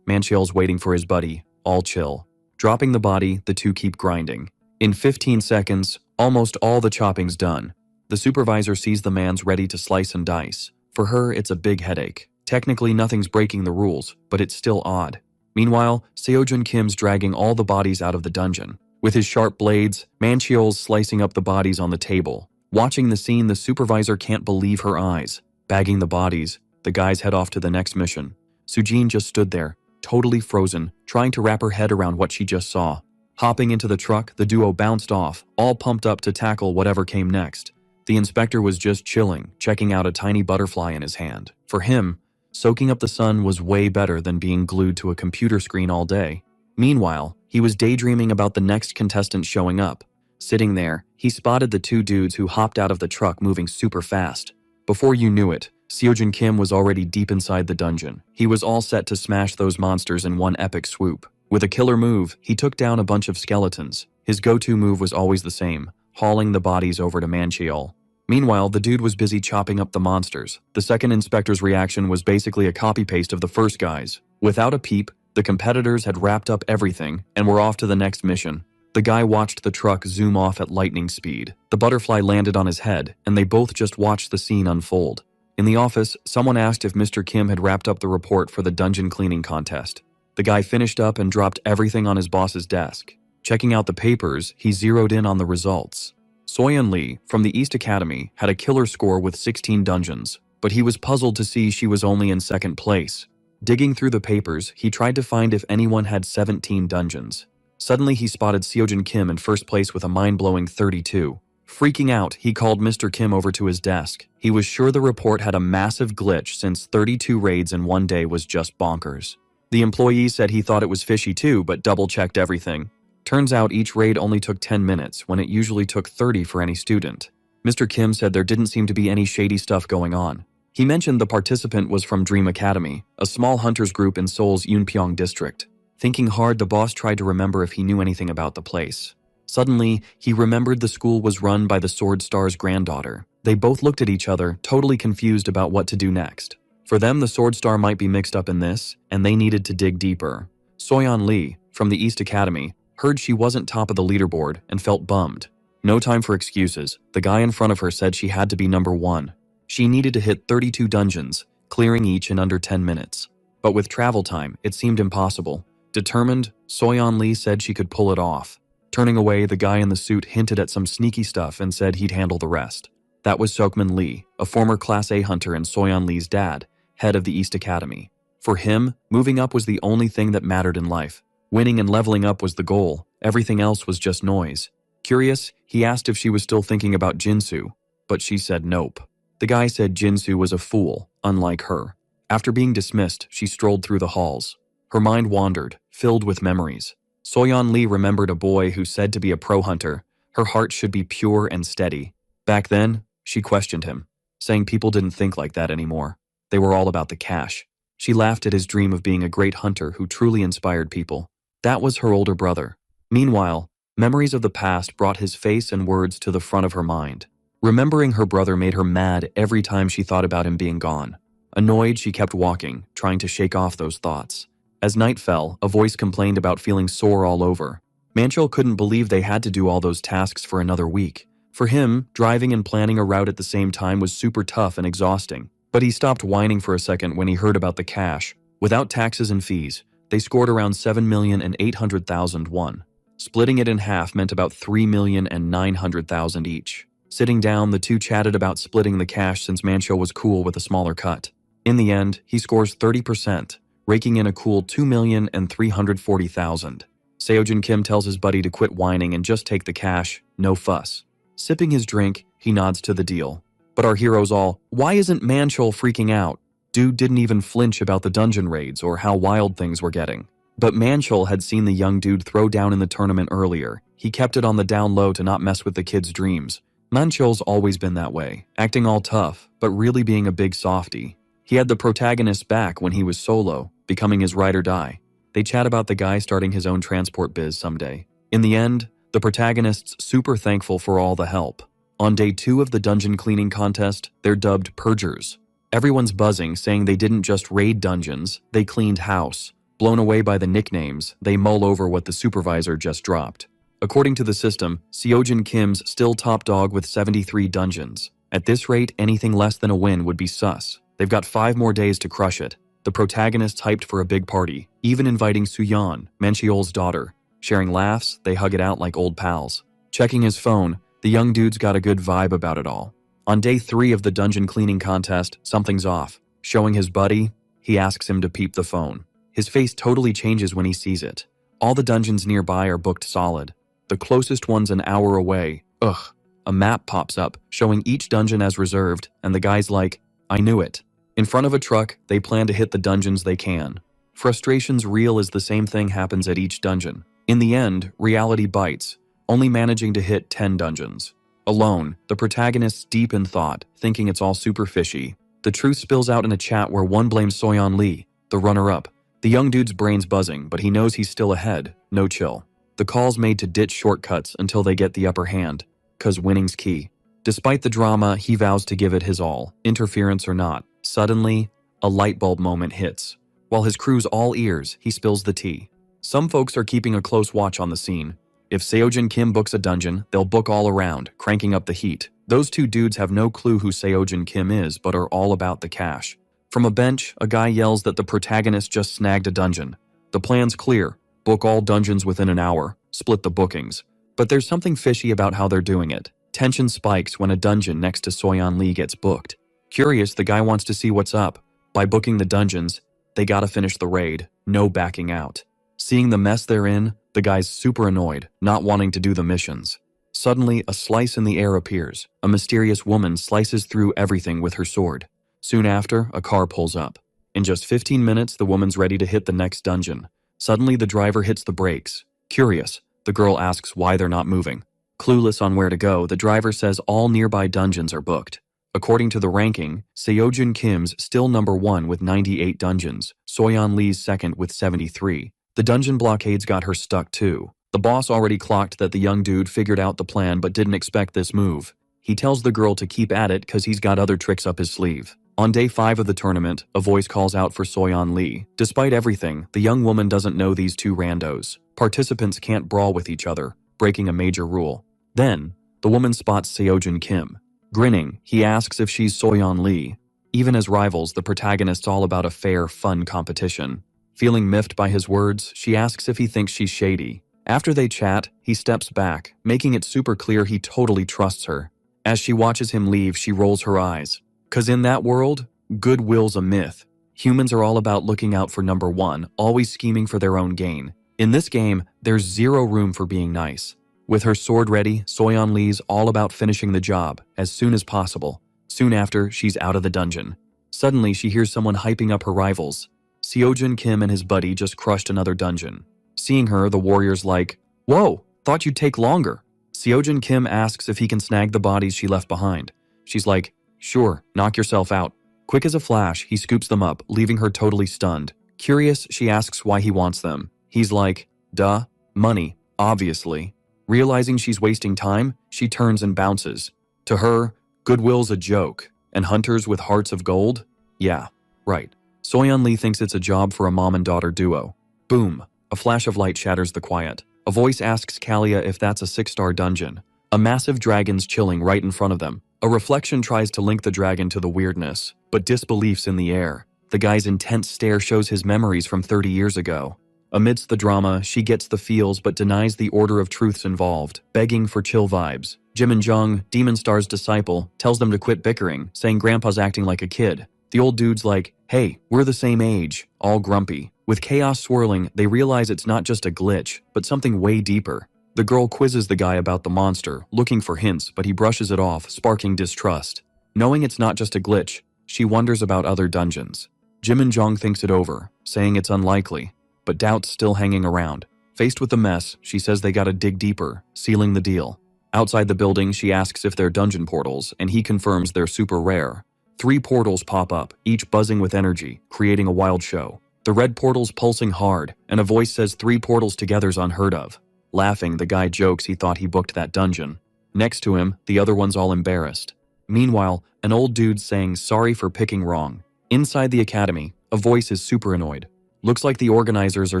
Mancheol's waiting for his buddy, all chill. Dropping the body, the two keep grinding. In 15 seconds, almost all the chopping's done. The supervisor sees the man's ready to slice and dice. For her, it's a big headache. Technically, nothing's breaking the rules, but it's still odd. Meanwhile, Seo-jun Kim's dragging all the bodies out of the dungeon. With his sharp blades, Mancheol's slicing up the bodies on the table. Watching the scene, the supervisor can't believe her eyes. Bagging the bodies, the guys head off to the next mission. Soo-jin just stood there, totally frozen, trying to wrap her head around what she just saw. Hopping into the truck, the duo bounced off, all pumped up to tackle whatever came next. The inspector was just chilling, checking out a tiny butterfly in his hand. For him, soaking up the sun was way better than being glued to a computer screen all day. Meanwhile, he was daydreaming about the next contestant showing up. Sitting there, he spotted the two dudes who hopped out of the truck moving super fast. Before you knew it, Seojin Kim was already deep inside the dungeon. He was all set to smash those monsters in one epic swoop. With a killer move, he took down a bunch of skeletons. His go-to move was always the same, hauling the bodies over to Mancheol. Meanwhile, the dude was busy chopping up the monsters. The second inspector's reaction was basically a copy-paste of the first guy's. Without a peep, the competitors had wrapped up everything and were off to the next mission. The guy watched the truck zoom off at lightning speed. The butterfly landed on his head, and they both just watched the scene unfold. In the office, someone asked if Mr. Kim had wrapped up the report for the dungeon cleaning contest. The guy finished up and dropped everything on his boss's desk. Checking out the papers, he zeroed in on the results. Soyeon Lee, from the East Academy, had a killer score with 16 dungeons, but he was puzzled to see she was only in second place. Digging through the papers, he tried to find if anyone had 17 dungeons. Suddenly, he spotted Seojin Kim in first place with a mind-blowing 32. Freaking out, he called Mr. Kim over to his desk. He was sure the report had a massive glitch since 32 raids in one day was just bonkers. The employee said he thought it was fishy too, but double-checked everything. Turns out each raid only took 10 minutes, when it usually took 30 for any student. Mr. Kim said there didn't seem to be any shady stuff going on. He mentioned the participant was from Dream Academy, a small hunters group in Seoul's Yunpyeong district. Thinking hard, the boss tried to remember if he knew anything about the place. Suddenly, he remembered the school was run by the Sword Star's granddaughter. They both looked at each other, totally confused about what to do next. For them, the Sword Star might be mixed up in this, and they needed to dig deeper. Soyeon Lee, from the East Academy, heard she wasn't top of the leaderboard and felt bummed. No time for excuses. The guy in front of her said she had to be number 1. She needed to hit 32 dungeons, clearing each in under 10 minutes. But with travel time, it seemed impossible. Determined, Soyeon Lee said she could pull it off. Turning away, the guy in the suit hinted at some sneaky stuff and said he'd handle the rest. That was Seokmin Lee, a former Class A hunter and Soyeon Lee's dad, head of the East Academy. For him, moving up was the only thing that mattered in life. Winning and leveling up was the goal. Everything else was just noise. Curious, he asked if she was still thinking about Jinsu, but she said nope. The guy said Jinsu was a fool, unlike her. After being dismissed, she strolled through the halls. Her mind wandered, filled with memories. Soyeon Lee remembered a boy who said to be a pro hunter. Her heart should be pure and steady. Back then, she questioned him, saying people didn't think like that anymore. They were all about the cash. She laughed at his dream of being a great hunter who truly inspired people. That was her older brother. Meanwhile, memories of the past brought his face and words to the front of her mind. Remembering her brother made her mad every time she thought about him being gone. Annoyed, she kept walking, trying to shake off those thoughts. As night fell, a voice complained about feeling sore all over. Manchol couldn't believe they had to do all those tasks for another week. For him, driving and planning a route at the same time was super tough and exhausting. But he stopped whining for a second when he heard about the cash. Without taxes and fees, they scored around 7,800,000 won. Splitting it in half meant about 3,900,000 each. Sitting down, the two chatted about splitting the cash since Manchol was cool with a smaller cut. In the end, he scores 30%, raking in a cool 2,340,000. Seojin Kim tells his buddy to quit whining and just take the cash, no fuss. Sipping his drink, he nods to the deal. But our heroes all, why isn't Manchol freaking out? Dude didn't even flinch about the dungeon raids or how wild things were getting. But Manchol had seen the young dude throw down in the tournament earlier. He kept it on the down low to not mess with the kid's dreams. Manchol's always been that way, acting all tough, but really being a big softie. He had the protagonist's back when he was solo, becoming his ride or die. They chat about the guy starting his own transport biz someday. In the end, the protagonist's super thankful for all the help. On day 2 of the dungeon cleaning contest, they're dubbed Purgers. Everyone's buzzing, saying they didn't just raid dungeons, they cleaned house. Blown away by the nicknames, they mull over what the supervisor just dropped. According to the system, Seojin Kim's still top dog with 73 dungeons. At this rate, anything less than a win would be sus. They've got 5 more days to crush it. The protagonist's hyped for a big party, even inviting Suyeon, Mancheol's daughter. Sharing laughs, they hug it out like old pals. Checking his phone, the young dude's got a good vibe about it all. On day 3 of the dungeon cleaning contest, something's off. Showing his buddy, he asks him to peep the phone. His face totally changes when he sees it. All the dungeons nearby are booked solid. The closest one's an hour away. Ugh. A map pops up, showing each dungeon as reserved, and the guy's like, I knew it. In front of a truck, they plan to hit the dungeons they can. Frustration's real as the same thing happens at each dungeon. In the end, reality bites, only managing to hit 10 dungeons. Alone, the protagonist's deep in thought, thinking it's all super fishy. The truth spills out in a chat where one blames Soyeon Lee, the runner-up. The young dude's brain's buzzing, but he knows he's still ahead. No chill. The call's made to ditch shortcuts until they get the upper hand, 'cause winning's key. Despite the drama, he vows to give it his all, interference or not. Suddenly, a light bulb moment hits. While his crew's all ears, he spills the tea. Some folks are keeping a close watch on the scene. If Seojin Kim books a dungeon, they'll book all around, cranking up the heat. Those two dudes have no clue who Seojin Kim is, but are all about the cash. From a bench, a guy yells that the protagonist just snagged a dungeon. The plan's clear. Book all dungeons within an hour. Split the bookings. But there's something fishy about how they're doing it. Tension spikes when a dungeon next to Soyeon Lee gets booked. Curious, the guy wants to see what's up. By booking the dungeons, they gotta finish the raid. No backing out. Seeing the mess they're in, the guy's super annoyed, not wanting to do the missions. Suddenly, a slice in the air appears. A mysterious woman slices through everything with her sword. Soon after, a car pulls up. In just 15 minutes, the woman's ready to hit the next dungeon. Suddenly, the driver hits the brakes. Curious, the girl asks why they're not moving. Clueless on where to go, the driver says all nearby dungeons are booked. According to the ranking, Seojin Kim's still number 1 with 98 dungeons, Soyeon Lee's second with 73. The dungeon blockades got her stuck too. The boss already clocked that the young dude figured out the plan but didn't expect this move. He tells the girl to keep at it cause he's got other tricks up his sleeve. On day 5 of the tournament, a voice calls out for Soyeon Lee. Despite everything, the young woman doesn't know these two randos. Participants can't brawl with each other, breaking a major rule. Then, the woman spots Seojin Kim. Grinning, he asks if she's Soyeon Lee. Even as rivals, the protagonist's all about a fair, fun competition. Feeling miffed by his words, she asks if he thinks she's shady. After they chat, he steps back, making it super clear he totally trusts her. As she watches him leave, she rolls her eyes. 'Cause in that world, goodwill's a myth. Humans are all about looking out for number 1, always scheming for their own gain. In this game, there's zero room for being nice. With her sword ready, Soyeon Lee's all about finishing the job as soon as possible. Soon after, she's out of the dungeon. Suddenly, she hears someone hyping up her rivals. Seojin Kim and his buddy just crushed another dungeon. Seeing her, the warrior's like, "Whoa, thought you'd take longer." Seojin Kim asks if he can snag the bodies she left behind. She's like, "Sure, knock yourself out." Quick as a flash, he scoops them up, leaving her totally stunned. Curious, she asks why he wants them. He's like, "Duh, money, obviously." Realizing she's wasting time, she turns and bounces. To her, goodwill's a joke, and hunters with hearts of gold? Yeah, right. Soyeon Lee thinks it's a job for a mom and daughter duo. Boom, a flash of light shatters the quiet. A voice asks Kalia if that's a 6-star dungeon. A massive dragon's chilling right in front of them. A reflection tries to link the dragon to the weirdness, but disbelief's in the air. The guy's intense stare shows his memories from 30 years ago. Amidst the drama, she gets the feels but denies the order of truths involved, begging for chill vibes. Jimin Jung, Demon Star's disciple, tells them to quit bickering, saying Grandpa's acting like a kid. The old dude's like, "Hey, we're the same age," all grumpy. With chaos swirling, they realize it's not just a glitch, but something way deeper. The girl quizzes the guy about the monster, looking for hints, but he brushes it off, sparking distrust. Knowing it's not just a glitch, she wonders about other dungeons. Jimin Jung thinks it over, saying it's unlikely, but doubt's still hanging around. Faced with the mess, she says they gotta dig deeper, sealing the deal. Outside the building, she asks if they're dungeon portals, and he confirms they're super rare. 3 portals pop up, each buzzing with energy, creating a wild show. The red portal's pulsing hard, and a voice says 3 portals together's unheard of. Laughing, the guy jokes he thought he booked that dungeon. Next to him, the other one's all embarrassed. Meanwhile, an old dude's saying sorry for picking wrong. Inside the academy, a voice is super annoyed. Looks like the organizers are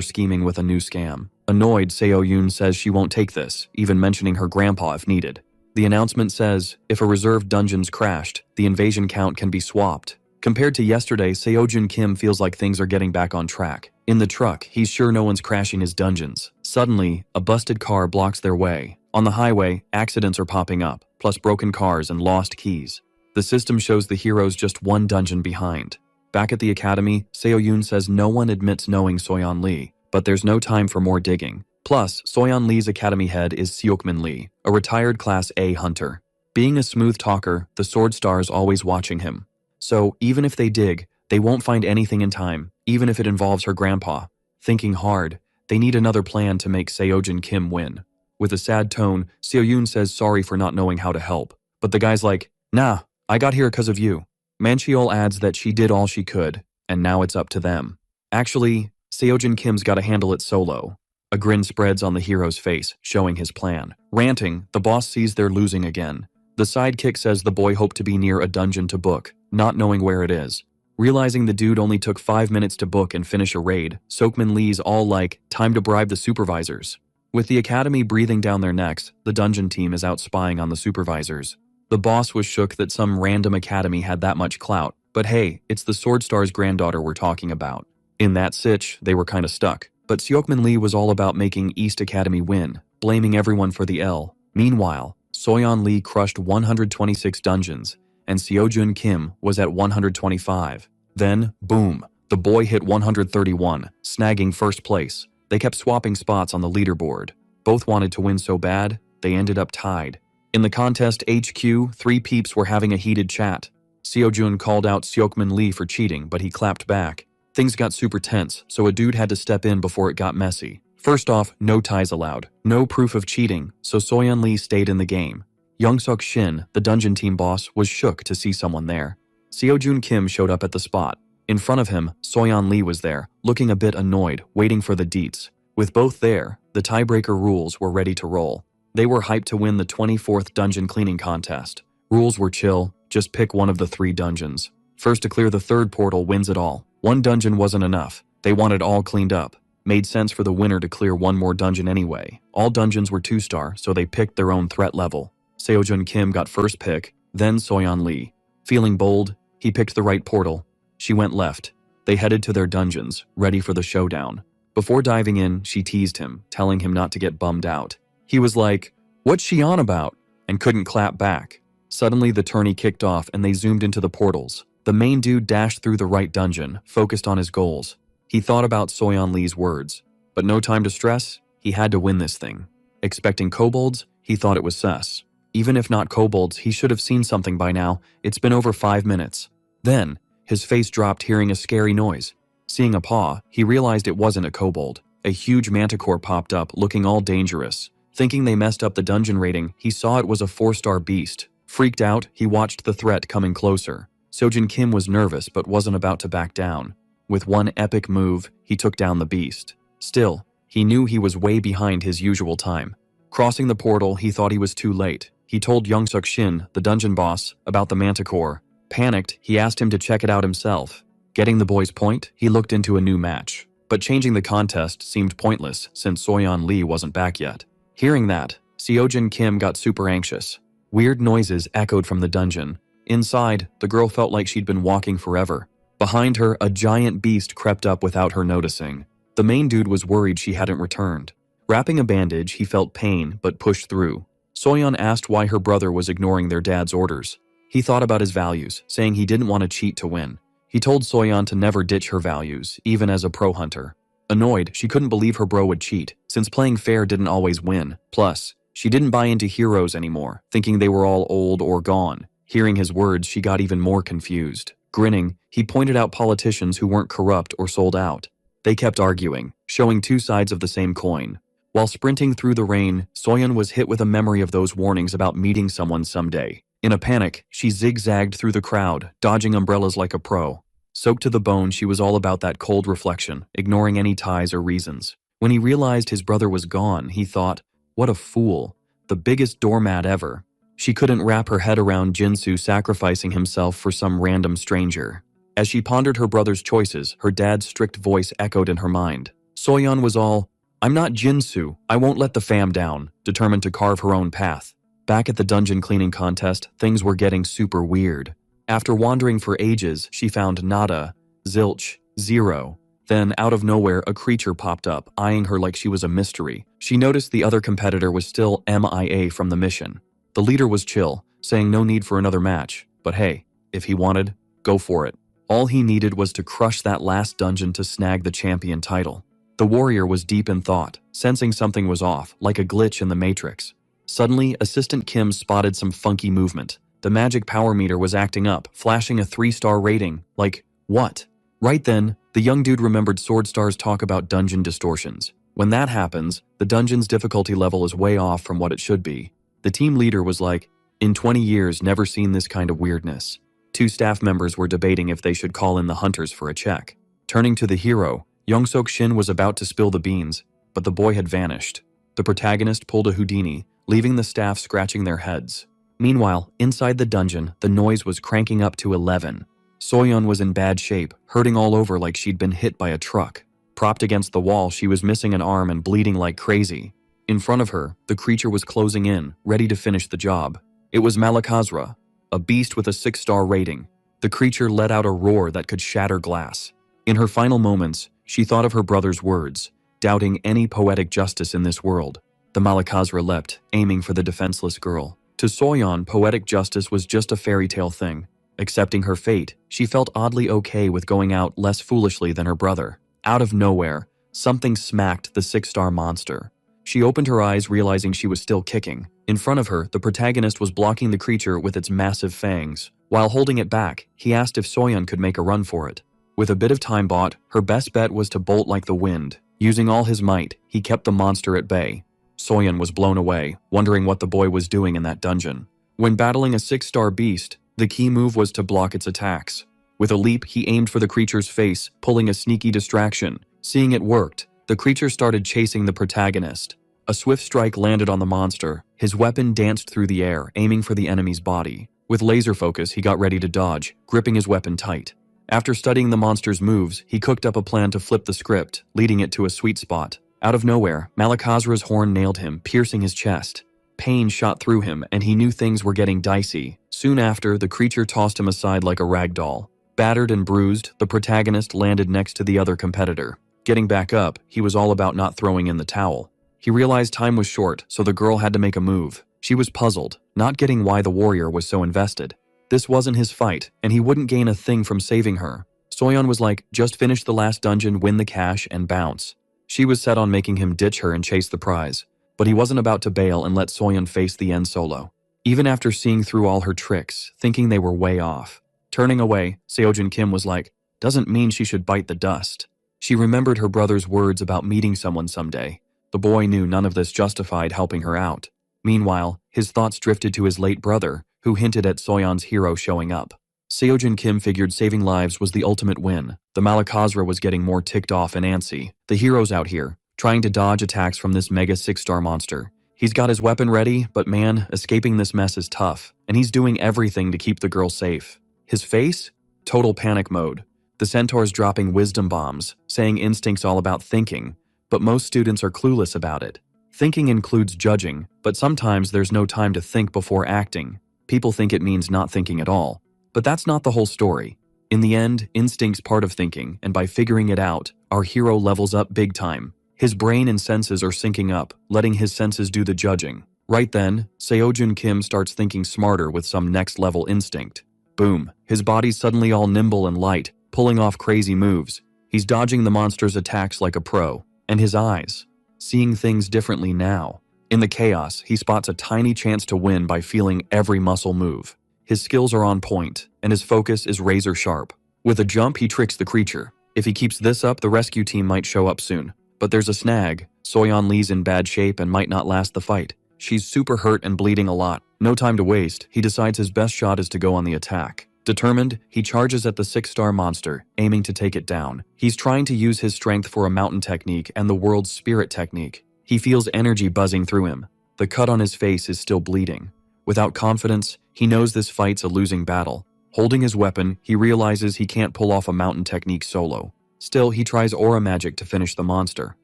scheming with a new scam. Annoyed, Seo-yoon says she won't take this, even mentioning her grandpa if needed. The announcement says, if a reserved dungeon's crashed, the invasion count can be swapped. Compared to yesterday, Seojin Kim feels like things are getting back on track. In the truck, he's sure no one's crashing his dungeons. Suddenly, a busted car blocks their way. On the highway, accidents are popping up, plus broken cars and lost keys. The system shows the heroes just 1 dungeon behind. Back at the academy, Seo-yoon says no one admits knowing Soyeon Lee, but there's no time for more digging. Plus, Soyeon Lee's academy head is Seokmin Lee, a retired Class A hunter. Being a smooth talker, the Sword Star is always watching him. So, even if they dig, they won't find anything in time, even if it involves her grandpa. Thinking hard, they need another plan to make Seojin Kim win. With a sad tone, Seo-yoon says sorry for not knowing how to help. But the guy's like, nah, I got here 'cause of you. Manchiol adds that she did all she could, and now it's up to them. Actually, Seojin Kim's gotta handle it solo. A grin spreads on the hero's face, showing his plan. Ranting, the boss sees they're losing again. The sidekick says the boy hoped to be near a dungeon to book, not knowing where it is. Realizing the dude only took 5 minutes to book and finish a raid, Seokmin Lee's all like, time to bribe the supervisors. With the academy breathing down their necks, the dungeon team is out spying on the supervisors. The boss was shook that some random academy had that much clout, but hey, it's the Sword Star's granddaughter we're talking about. In that sitch, they were kinda stuck. But Seokmin Lee was all about making East Academy win, blaming everyone for the L. Meanwhile, Soyeon Lee crushed 126 dungeons, and Seojun Kim was at 125. Then, boom, the boy hit 131, snagging first place. They kept swapping spots on the leaderboard. Both wanted to win so bad, they ended up tied. In the contest HQ, 3 peeps were having a heated chat. Seojun called out Seokmin Lee for cheating, but he clapped back. Things got super tense, so a dude had to step in before it got messy. First off, no ties allowed. No proof of cheating, so Soyeon Lee stayed in the game. Youngsuk Shin, the dungeon team boss, was shook to see someone there. Seojun Kim showed up at the spot. In front of him, Soyeon Lee was there, looking a bit annoyed, waiting for the deets. With both there, the tiebreaker rules were ready to roll. They were hyped to win the 24th dungeon cleaning contest. Rules were chill, just pick one of the 3 dungeons. First to clear the 3rd portal wins it all. 1 dungeon wasn't enough. They wanted all cleaned up. Made sense for the winner to clear 1 more dungeon anyway. All dungeons were 2-star, so they picked their own threat level. Seojun Kim got first pick, then Soyeon Lee. Feeling bold, he picked the right portal. She went left. They headed to their dungeons, ready for the showdown. Before diving in, she teased him, telling him not to get bummed out. He was like, "What's she on about?" and couldn't clap back. Suddenly the tourney kicked off and they zoomed into the portals. The main dude dashed through the right dungeon, focused on his goals. He thought about Soyeon Lee's words. But no time to stress, he had to win this thing. Expecting kobolds, he thought it was sus. Even if not kobolds, he should have seen something by now. It's been over 5 minutes. Then, his face dropped hearing a scary noise. Seeing a paw, he realized it wasn't a kobold. A huge manticore popped up, looking all dangerous. Thinking they messed up the dungeon rating, he saw it was a 4-star beast. Freaked out, he watched the threat coming closer. Seojun Kim was nervous but wasn't about to back down. With one epic move, he took down the beast. Still, he knew he was way behind his usual time. Crossing the portal, he thought he was too late. He told Youngsuk Shin, the dungeon boss, about the manticore. Panicked, he asked him to check it out himself. Getting the boy's point, he looked into a new match. But changing the contest seemed pointless since Soyeon Lee wasn't back yet. Hearing that, Seojun Kim got super anxious. Weird noises echoed from the dungeon. Inside, the girl felt like she'd been walking forever. Behind her, a giant beast crept up without her noticing. The main dude was worried she hadn't returned. Wrapping a bandage, he felt pain but pushed through. Soyeon asked why her brother was ignoring their dad's orders. He thought about his values, saying he didn't want to cheat to win. He told Soyeon to never ditch her values, even as a pro hunter. Annoyed, she couldn't believe her bro would cheat, since playing fair didn't always win. Plus, she didn't buy into heroes anymore, thinking they were all old or gone. Hearing his words, she got even more confused. Grinning, he pointed out politicians who weren't corrupt or sold out. They kept arguing, showing 2 sides of the same coin. While sprinting through the rain, Soyeon was hit with a memory of those warnings about meeting someone someday. In a panic, she zigzagged through the crowd, dodging umbrellas like a pro. Soaked to the bone, she was all about that cold reflection, ignoring any ties or reasons. When he realized his brother was gone, he thought, what a fool. The biggest doormat ever. She couldn't wrap her head around Jinsu sacrificing himself for some random stranger. As she pondered her brother's choices, her dad's strict voice echoed in her mind. Soyeon was all, "I'm not Jinsu, I won't let the fam down," determined to carve her own path. Back at the dungeon cleaning contest, things were getting super weird. After wandering for ages, she found nada, zilch, zero. Then, out of nowhere, a creature popped up, eyeing her like she was a mystery. She noticed the other competitor was still MIA from the mission. The leader was chill, saying no need for another match. But hey, if he wanted, go for it. All he needed was to crush that last dungeon to snag the champion title. The warrior was deep in thought, sensing something was off, like a glitch in the Matrix. Suddenly, Assistant Kim spotted some funky movement. The magic power meter was acting up, flashing a 3-star rating. Like, what? Right then, the young dude remembered Sword Star's talk about dungeon distortions. When that happens, the dungeon's difficulty level is way off from what it should be. The team leader was like, in 20 years, never seen this kind of weirdness. Two staff members were debating if they should call in the hunters for a check. Turning to the hero, Yongsok Shin was about to spill the beans, but the boy had vanished. The protagonist pulled a Houdini, leaving the staff scratching their heads. Meanwhile, inside the dungeon, the noise was cranking up to 11. Soyeon was in bad shape, hurting all over like she'd been hit by a truck. Propped against the wall, she was missing an arm and bleeding like crazy. In front of her, the creature was closing in, ready to finish the job. It was Malakazra, a beast with a 6-star rating. The creature let out a roar that could shatter glass. In her final moments, she thought of her brother's words, doubting any poetic justice in this world. The Malakazra leapt, aiming for the defenseless girl. To Soyeon, poetic justice was just a fairy tale thing. Accepting her fate, she felt oddly okay with going out less foolishly than her brother. Out of nowhere, something smacked the 6-star monster. She opened her eyes, realizing she was still kicking. In front of her, the protagonist was blocking the creature with its massive fangs. While holding it back, he asked if Soyeon could make a run for it. With a bit of time bought, her best bet was to bolt like the wind. Using all his might, he kept the monster at bay. Soyeon was blown away, wondering what the boy was doing in that dungeon. When battling a 6-star beast, the key move was to block its attacks. With a leap, he aimed for the creature's face, pulling a sneaky distraction. Seeing it worked, the creature started chasing the protagonist. A swift strike landed on the monster. His weapon danced through the air, aiming for the enemy's body. With laser focus, he got ready to dodge, gripping his weapon tight. After studying the monster's moves, he cooked up a plan to flip the script, leading it to a sweet spot. Out of nowhere, Malakazra's horn nailed him, piercing his chest. Pain shot through him, and he knew things were getting dicey. Soon after, the creature tossed him aside like a rag doll. Battered and bruised, the protagonist landed next to the other competitor. Getting back up, he was all about not throwing in the towel. He realized time was short, so the girl had to make a move. She was puzzled, not getting why the warrior was so invested. This wasn't his fight, and he wouldn't gain a thing from saving her. Soyeon was like, just finish the last dungeon, win the cash, and bounce. She was set on making him ditch her and chase the prize. But he wasn't about to bail and let Soyeon face the end solo. Even after seeing through all her tricks, thinking they were way off. Turning away, Seojin Kim was like, doesn't mean she should bite the dust. She remembered her brother's words about meeting someone someday. The boy knew none of this justified helping her out. Meanwhile, his thoughts drifted to his late brother, who hinted at Soyeon's hero showing up. Seojin Kim figured saving lives was the ultimate win. The Malakazra was getting more ticked off and antsy. The hero's out here, trying to dodge attacks from this mega 6-star monster. He's got his weapon ready, but man, escaping this mess is tough, and he's doing everything to keep the girl safe. His face? Total panic mode. The centaur's dropping wisdom bombs, saying instinct's all about thinking, but most students are clueless about it. Thinking includes judging, but sometimes there's no time to think before acting. People think it means not thinking at all. But that's not the whole story. In the end, instinct's part of thinking, and by figuring it out, our hero levels up big time. His brain and senses are syncing up, letting his senses do the judging. Right then, Seojin Kim starts thinking smarter with some next-level instinct. Boom, his body's suddenly all nimble and light, pulling off crazy moves. He's dodging the monster's attacks like a pro. And his eyes, seeing things differently now. In the chaos, he spots a tiny chance to win by feeling every muscle move. His skills are on point, and his focus is razor sharp. With a jump, he tricks the creature. If he keeps this up, the rescue team might show up soon. But there's a snag. Soyeon Lee's in bad shape and might not last the fight. She's super hurt and bleeding a lot. No time to waste, he decides his best shot is to go on the attack. Determined, he charges at the 6-star monster, aiming to take it down. He's trying to use his strength for a mountain technique and the world's spirit technique. He feels energy buzzing through him. The cut on his face is still bleeding. Without confidence, he knows this fight's a losing battle. Holding his weapon, he realizes he can't pull off a mountain technique solo. Still, he tries aura magic to finish the monster.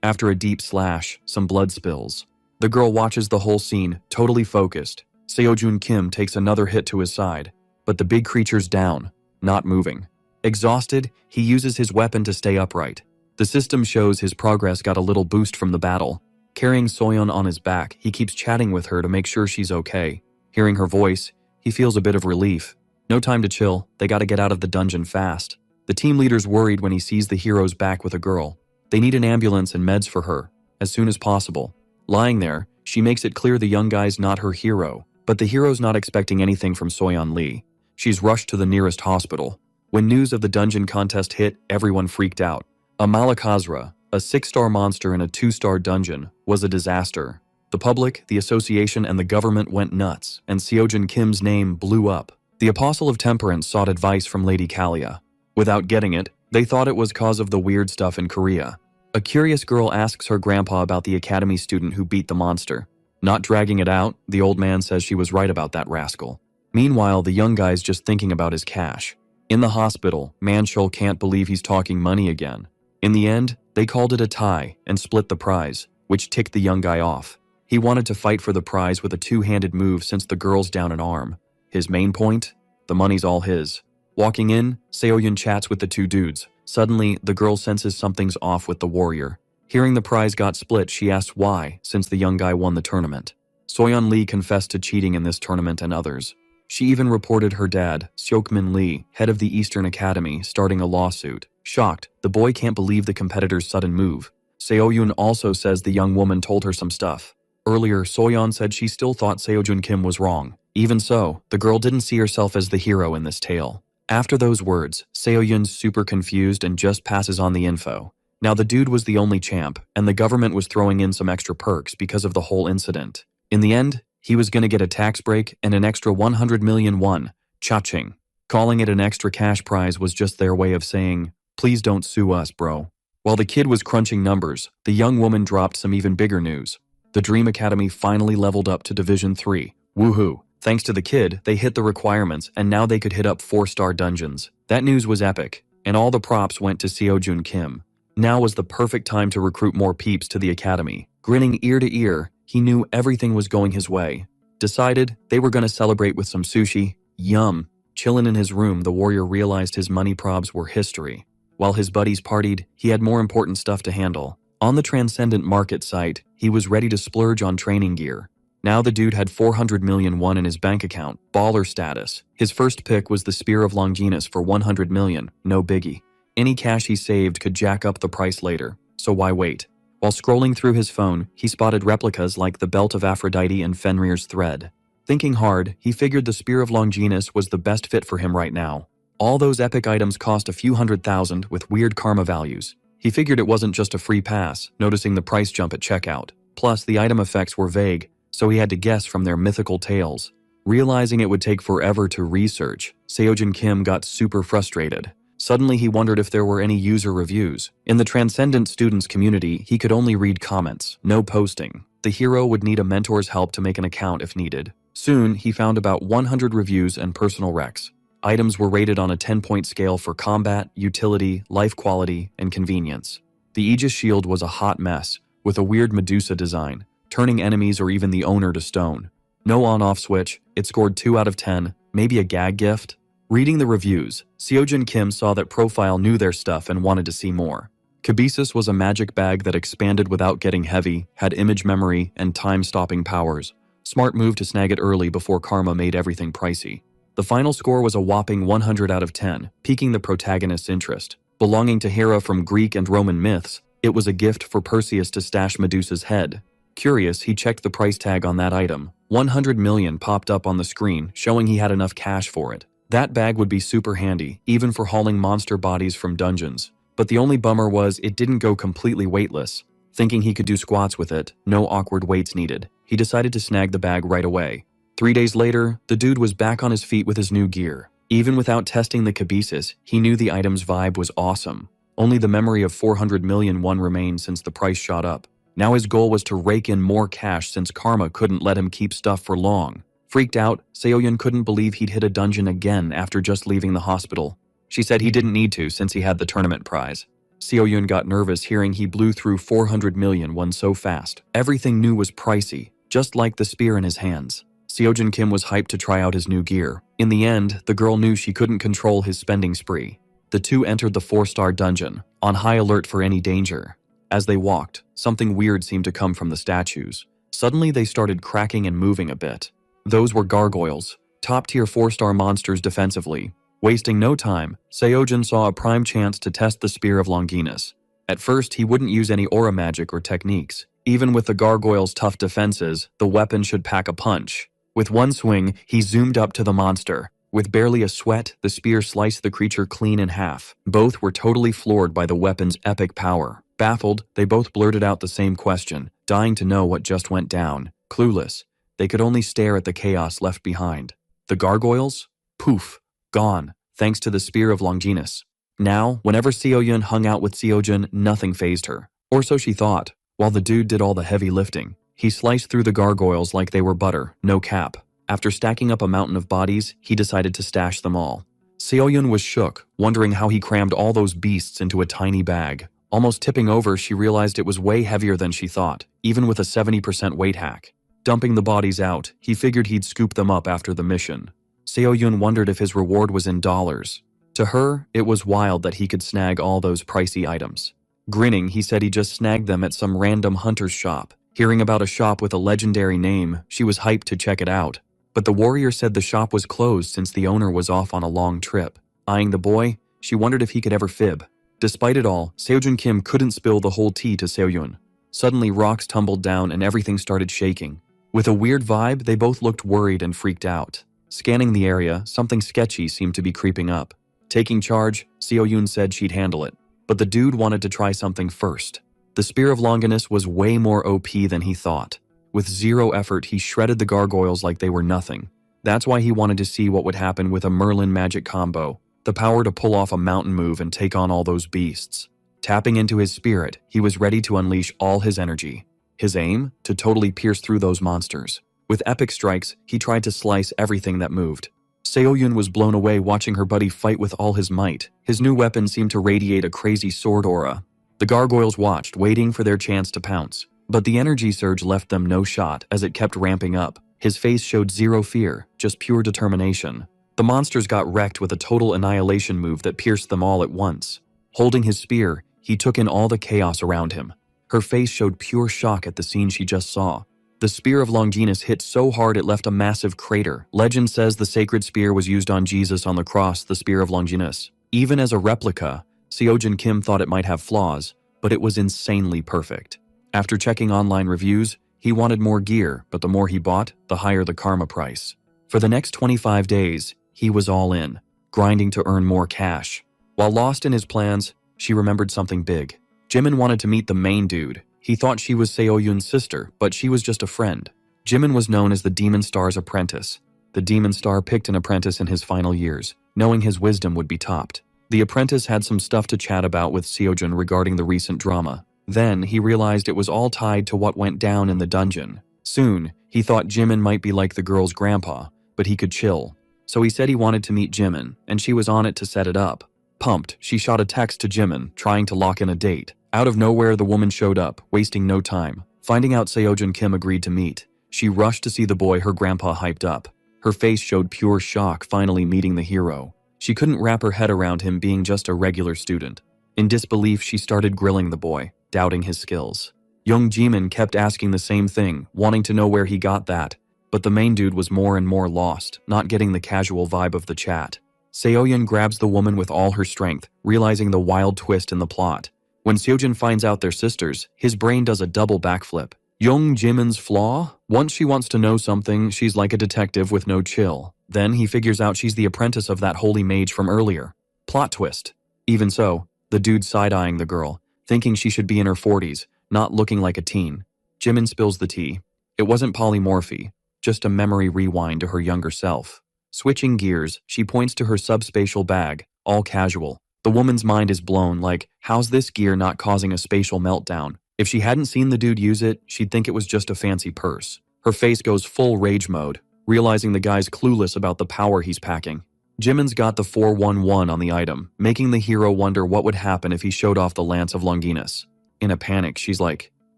After a deep slash, some blood spills. The girl watches the whole scene, totally focused. Seojin Kim takes another hit to his side. But the big creature's down, not moving. Exhausted, he uses his weapon to stay upright. The system shows his progress got a little boost from the battle. Carrying Soyeon on his back, he keeps chatting with her to make sure she's okay. Hearing her voice, he feels a bit of relief. No time to chill, they gotta get out of the dungeon fast. The team leader's worried when he sees the hero's back with a girl. They need an ambulance and meds for her, as soon as possible. Lying there, she makes it clear the young guy's not her hero, but the hero's not expecting anything from Soyeon Lee. She's rushed to the nearest hospital. When news of the dungeon contest hit, everyone freaked out. A Malakazra, a 6-star monster in a 2-star dungeon, was a disaster. The public, the association, and the government went nuts, and Seojin Kim's name blew up. The Apostle of Temperance sought advice from Lady Kalia. Without getting it, they thought it was cause of the weird stuff in Korea. A curious girl asks her grandpa about the academy student who beat the monster. Not dragging it out, the old man says she was right about that rascal. Meanwhile, the young guy's just thinking about his cash. In the hospital, Manchul can't believe he's talking money again. In the end, they called it a tie and split the prize, which ticked the young guy off. He wanted to fight for the prize with a two-handed move since the girl's down an arm. His main point? The money's all his. Walking in, Seoyun chats with the two dudes. Suddenly, the girl senses something's off with the warrior. Hearing the prize got split, she asks why, since the young guy won the tournament. Soyeon Lee confessed to cheating in this tournament and others. She even reported her dad, Seokmin Lee, head of the Eastern Academy, starting a lawsuit. Shocked, the boy can't believe the competitor's sudden move. Seoyun also says the young woman told her some stuff. Earlier, Soyeon said she still thought Seojun Kim was wrong. Even so, the girl didn't see herself as the hero in this tale. After those words, Seoyun's super confused and just passes on the info. Now the dude was the only champ, and the government was throwing in some extra perks because of the whole incident. In the end, he was gonna get a tax break and an extra 100 million won, cha-ching. Calling it an extra cash prize was just their way of saying, please don't sue us, bro. While the kid was crunching numbers, the young woman dropped some even bigger news. The Dream Academy finally leveled up to Division 3. Woohoo! Thanks to the kid, they hit the requirements and now they could hit up 4-star dungeons. That news was epic, and all the props went to Seojun Kim. Now was the perfect time to recruit more peeps to the academy. Grinning ear to ear, he knew everything was going his way. Decided they were gonna celebrate with some sushi. Yum. Chillin' in his room, the warrior realized his money probs were history. While his buddies partied, he had more important stuff to handle. On the Transcendent Market site, he was ready to splurge on training gear. Now the dude had 400 million won in his bank account, baller status. His first pick was the Spear of Longinus for 100 million, no biggie. Any cash he saved could jack up the price later, so why wait? While scrolling through his phone, he spotted replicas like the Belt of Aphrodite and Fenrir's Thread. Thinking hard, he figured the Spear of Longinus was the best fit for him right now. All those epic items cost a few $100,000 with weird karma values. He figured it wasn't just a free pass, noticing the price jump at checkout. Plus, the item effects were vague, so he had to guess from their mythical tales. Realizing it would take forever to research, Seojun Kim got super frustrated. Suddenly he wondered if there were any user reviews. In the Transcendent Students community, he could only read comments, no posting. The hero would need a mentor's help to make an account if needed. Soon, he found about 100 reviews and personal recs. Items were rated on a 10-point scale for combat, utility, life quality, and convenience. The Aegis shield was a hot mess, with a weird Medusa design, turning enemies or even the owner to stone. No on-off switch, it scored 2 out of 10, maybe a gag gift? Reading the reviews, Seojun Kim saw that Profile knew their stuff and wanted to see more. Kibisis was a magic bag that expanded without getting heavy, had image memory, and time-stopping powers. Smart move to snag it early before karma made everything pricey. The final score was a whopping 100 out of 10, piquing the protagonist's interest. Belonging to Hera from Greek and Roman myths, it was a gift for Perseus to stash Medusa's head. Curious, he checked the price tag on that item. 100 million popped up on the screen, showing he had enough cash for it. That bag would be super handy, even for hauling monster bodies from dungeons. But the only bummer was it didn't go completely weightless. Thinking he could do squats with it, no awkward weights needed, he decided to snag the bag right away. 3 days later, the dude was back on his feet with his new gear. Even without testing the Kibisis, he knew the item's vibe was awesome. Only the memory of 400 million won remained since the price shot up. Now his goal was to rake in more cash since karma couldn't let him keep stuff for long. Freaked out, Seoyun couldn't believe he'd hit a dungeon again after just leaving the hospital. She said he didn't need to since he had the tournament prize. Seoyun got nervous hearing he blew through 400 million won so fast. Everything new was pricey, just like the spear in his hands. Seojun Kim was hyped to try out his new gear. In the end, the girl knew she couldn't control his spending spree. The two entered the 4-star dungeon, on high alert for any danger. As they walked, something weird seemed to come from the statues. Suddenly they started cracking and moving a bit. Those were gargoyles, top-tier 4-star monsters defensively. Wasting no time, Seojun saw a prime chance to test the Spear of Longinus. At first, he wouldn't use any aura magic or techniques. Even with the gargoyles' tough defenses, the weapon should pack a punch. With one swing, he zoomed up to the monster. With barely a sweat, the spear sliced the creature clean in half. Both were totally floored by the weapon's epic power. Baffled, they both blurted out the same question, dying to know what just went down. Clueless, they could only stare at the chaos left behind. The gargoyles? Poof, gone, thanks to the Spear of Longinus. Now, whenever Seoyun hung out with Seojun, nothing fazed her. Or so she thought. While the dude did all the heavy lifting, he sliced through the gargoyles like they were butter, no cap. After stacking up a mountain of bodies, he decided to stash them all. Seoyun was shook, wondering how he crammed all those beasts into a tiny bag. Almost tipping over, she realized it was way heavier than she thought, even with a 70% weight hack. Dumping the bodies out, he figured he'd scoop them up after the mission. Seoyun wondered if his reward was in dollars. To her, it was wild that he could snag all those pricey items. Grinning, he said he just snagged them at some random hunter's shop. Hearing about a shop with a legendary name, she was hyped to check it out. But the warrior said the shop was closed since the owner was off on a long trip. Eyeing the boy, she wondered if he could ever fib. Despite it all, Seojun Kim couldn't spill the whole tea to Seoyun. Suddenly, rocks tumbled down and everything started shaking. With a weird vibe, they both looked worried and freaked out. Scanning the area, something sketchy seemed to be creeping up. Taking charge, Seoyun said she'd handle it. But the dude wanted to try something first. The Spear of Longinus was way more OP than he thought. With zero effort, he shredded the gargoyles like they were nothing. That's why he wanted to see what would happen with a Merlin magic combo, the power to pull off a mountain move and take on all those beasts. Tapping into his spirit, he was ready to unleash all his energy. His aim? To totally pierce through those monsters. With epic strikes, he tried to slice everything that moved. Seoyun was blown away watching her buddy fight with all his might. His new weapon seemed to radiate a crazy sword aura. The gargoyles watched, waiting for their chance to pounce. But the energy surge left them no shot as it kept ramping up. His face showed zero fear, just pure determination. The monsters got wrecked with a total annihilation move that pierced them all at once. Holding his spear, he took in all the chaos around him. Her face showed pure shock at the scene she just saw. The Spear of Longinus hit so hard it left a massive crater. Legend says the sacred spear was used on Jesus on the cross, the Spear of Longinus. Even as a replica, Seojun Kim thought it might have flaws, but it was insanely perfect. After checking online reviews, he wanted more gear, but the more he bought, the higher the karma price. For the next 25 days, he was all in, grinding to earn more cash. While lost in his plans, she remembered something big. Jimin wanted to meet the main dude. He thought she was Seoyun's sister, but she was just a friend. Jimin was known as the Demon Star's apprentice. The Demon Star picked an apprentice in his final years, knowing his wisdom would be topped. The apprentice had some stuff to chat about with Seojun regarding the recent drama. Then, he realized it was all tied to what went down in the dungeon. Soon, he thought Jimin might be like the girl's grandpa, but he could chill. So he said he wanted to meet Jimin, and she was on it to set it up. Pumped, she shot a text to Jimin, trying to lock in a date. Out of nowhere, the woman showed up, wasting no time. Finding out Seojun Kim agreed to meet, she rushed to see the boy her grandpa hyped up. Her face showed pure shock finally meeting the hero. She couldn't wrap her head around him being just a regular student. In disbelief, she started grilling the boy, doubting his skills. Young Jimin kept asking the same thing, wanting to know where he got that. But the main dude was more and more lost, not getting the casual vibe of the chat. Seoyun grabs the woman with all her strength, realizing the wild twist in the plot. When Seojun finds out they're sisters, his brain does a double backflip. Young Jimin's flaw? Once she wants to know something, she's like a detective with no chill. Then he figures out she's the apprentice of that holy mage from earlier. Plot twist. Even so, the dude side-eyeing the girl, thinking she should be in her 40s, not looking like a teen. Jimin spills the tea. It wasn't polymorphy, just a memory rewind to her younger self. Switching gears, she points to her subspatial bag, all casual. The woman's mind is blown, like, how's this gear not causing a spatial meltdown? If she hadn't seen the dude use it, she'd think it was just a fancy purse. Her face goes full rage mode, realizing the guy's clueless about the power he's packing. Jimin's got the 411 on the item, making the hero wonder what would happen if he showed off the Lance of Longinus. In a panic, she's like,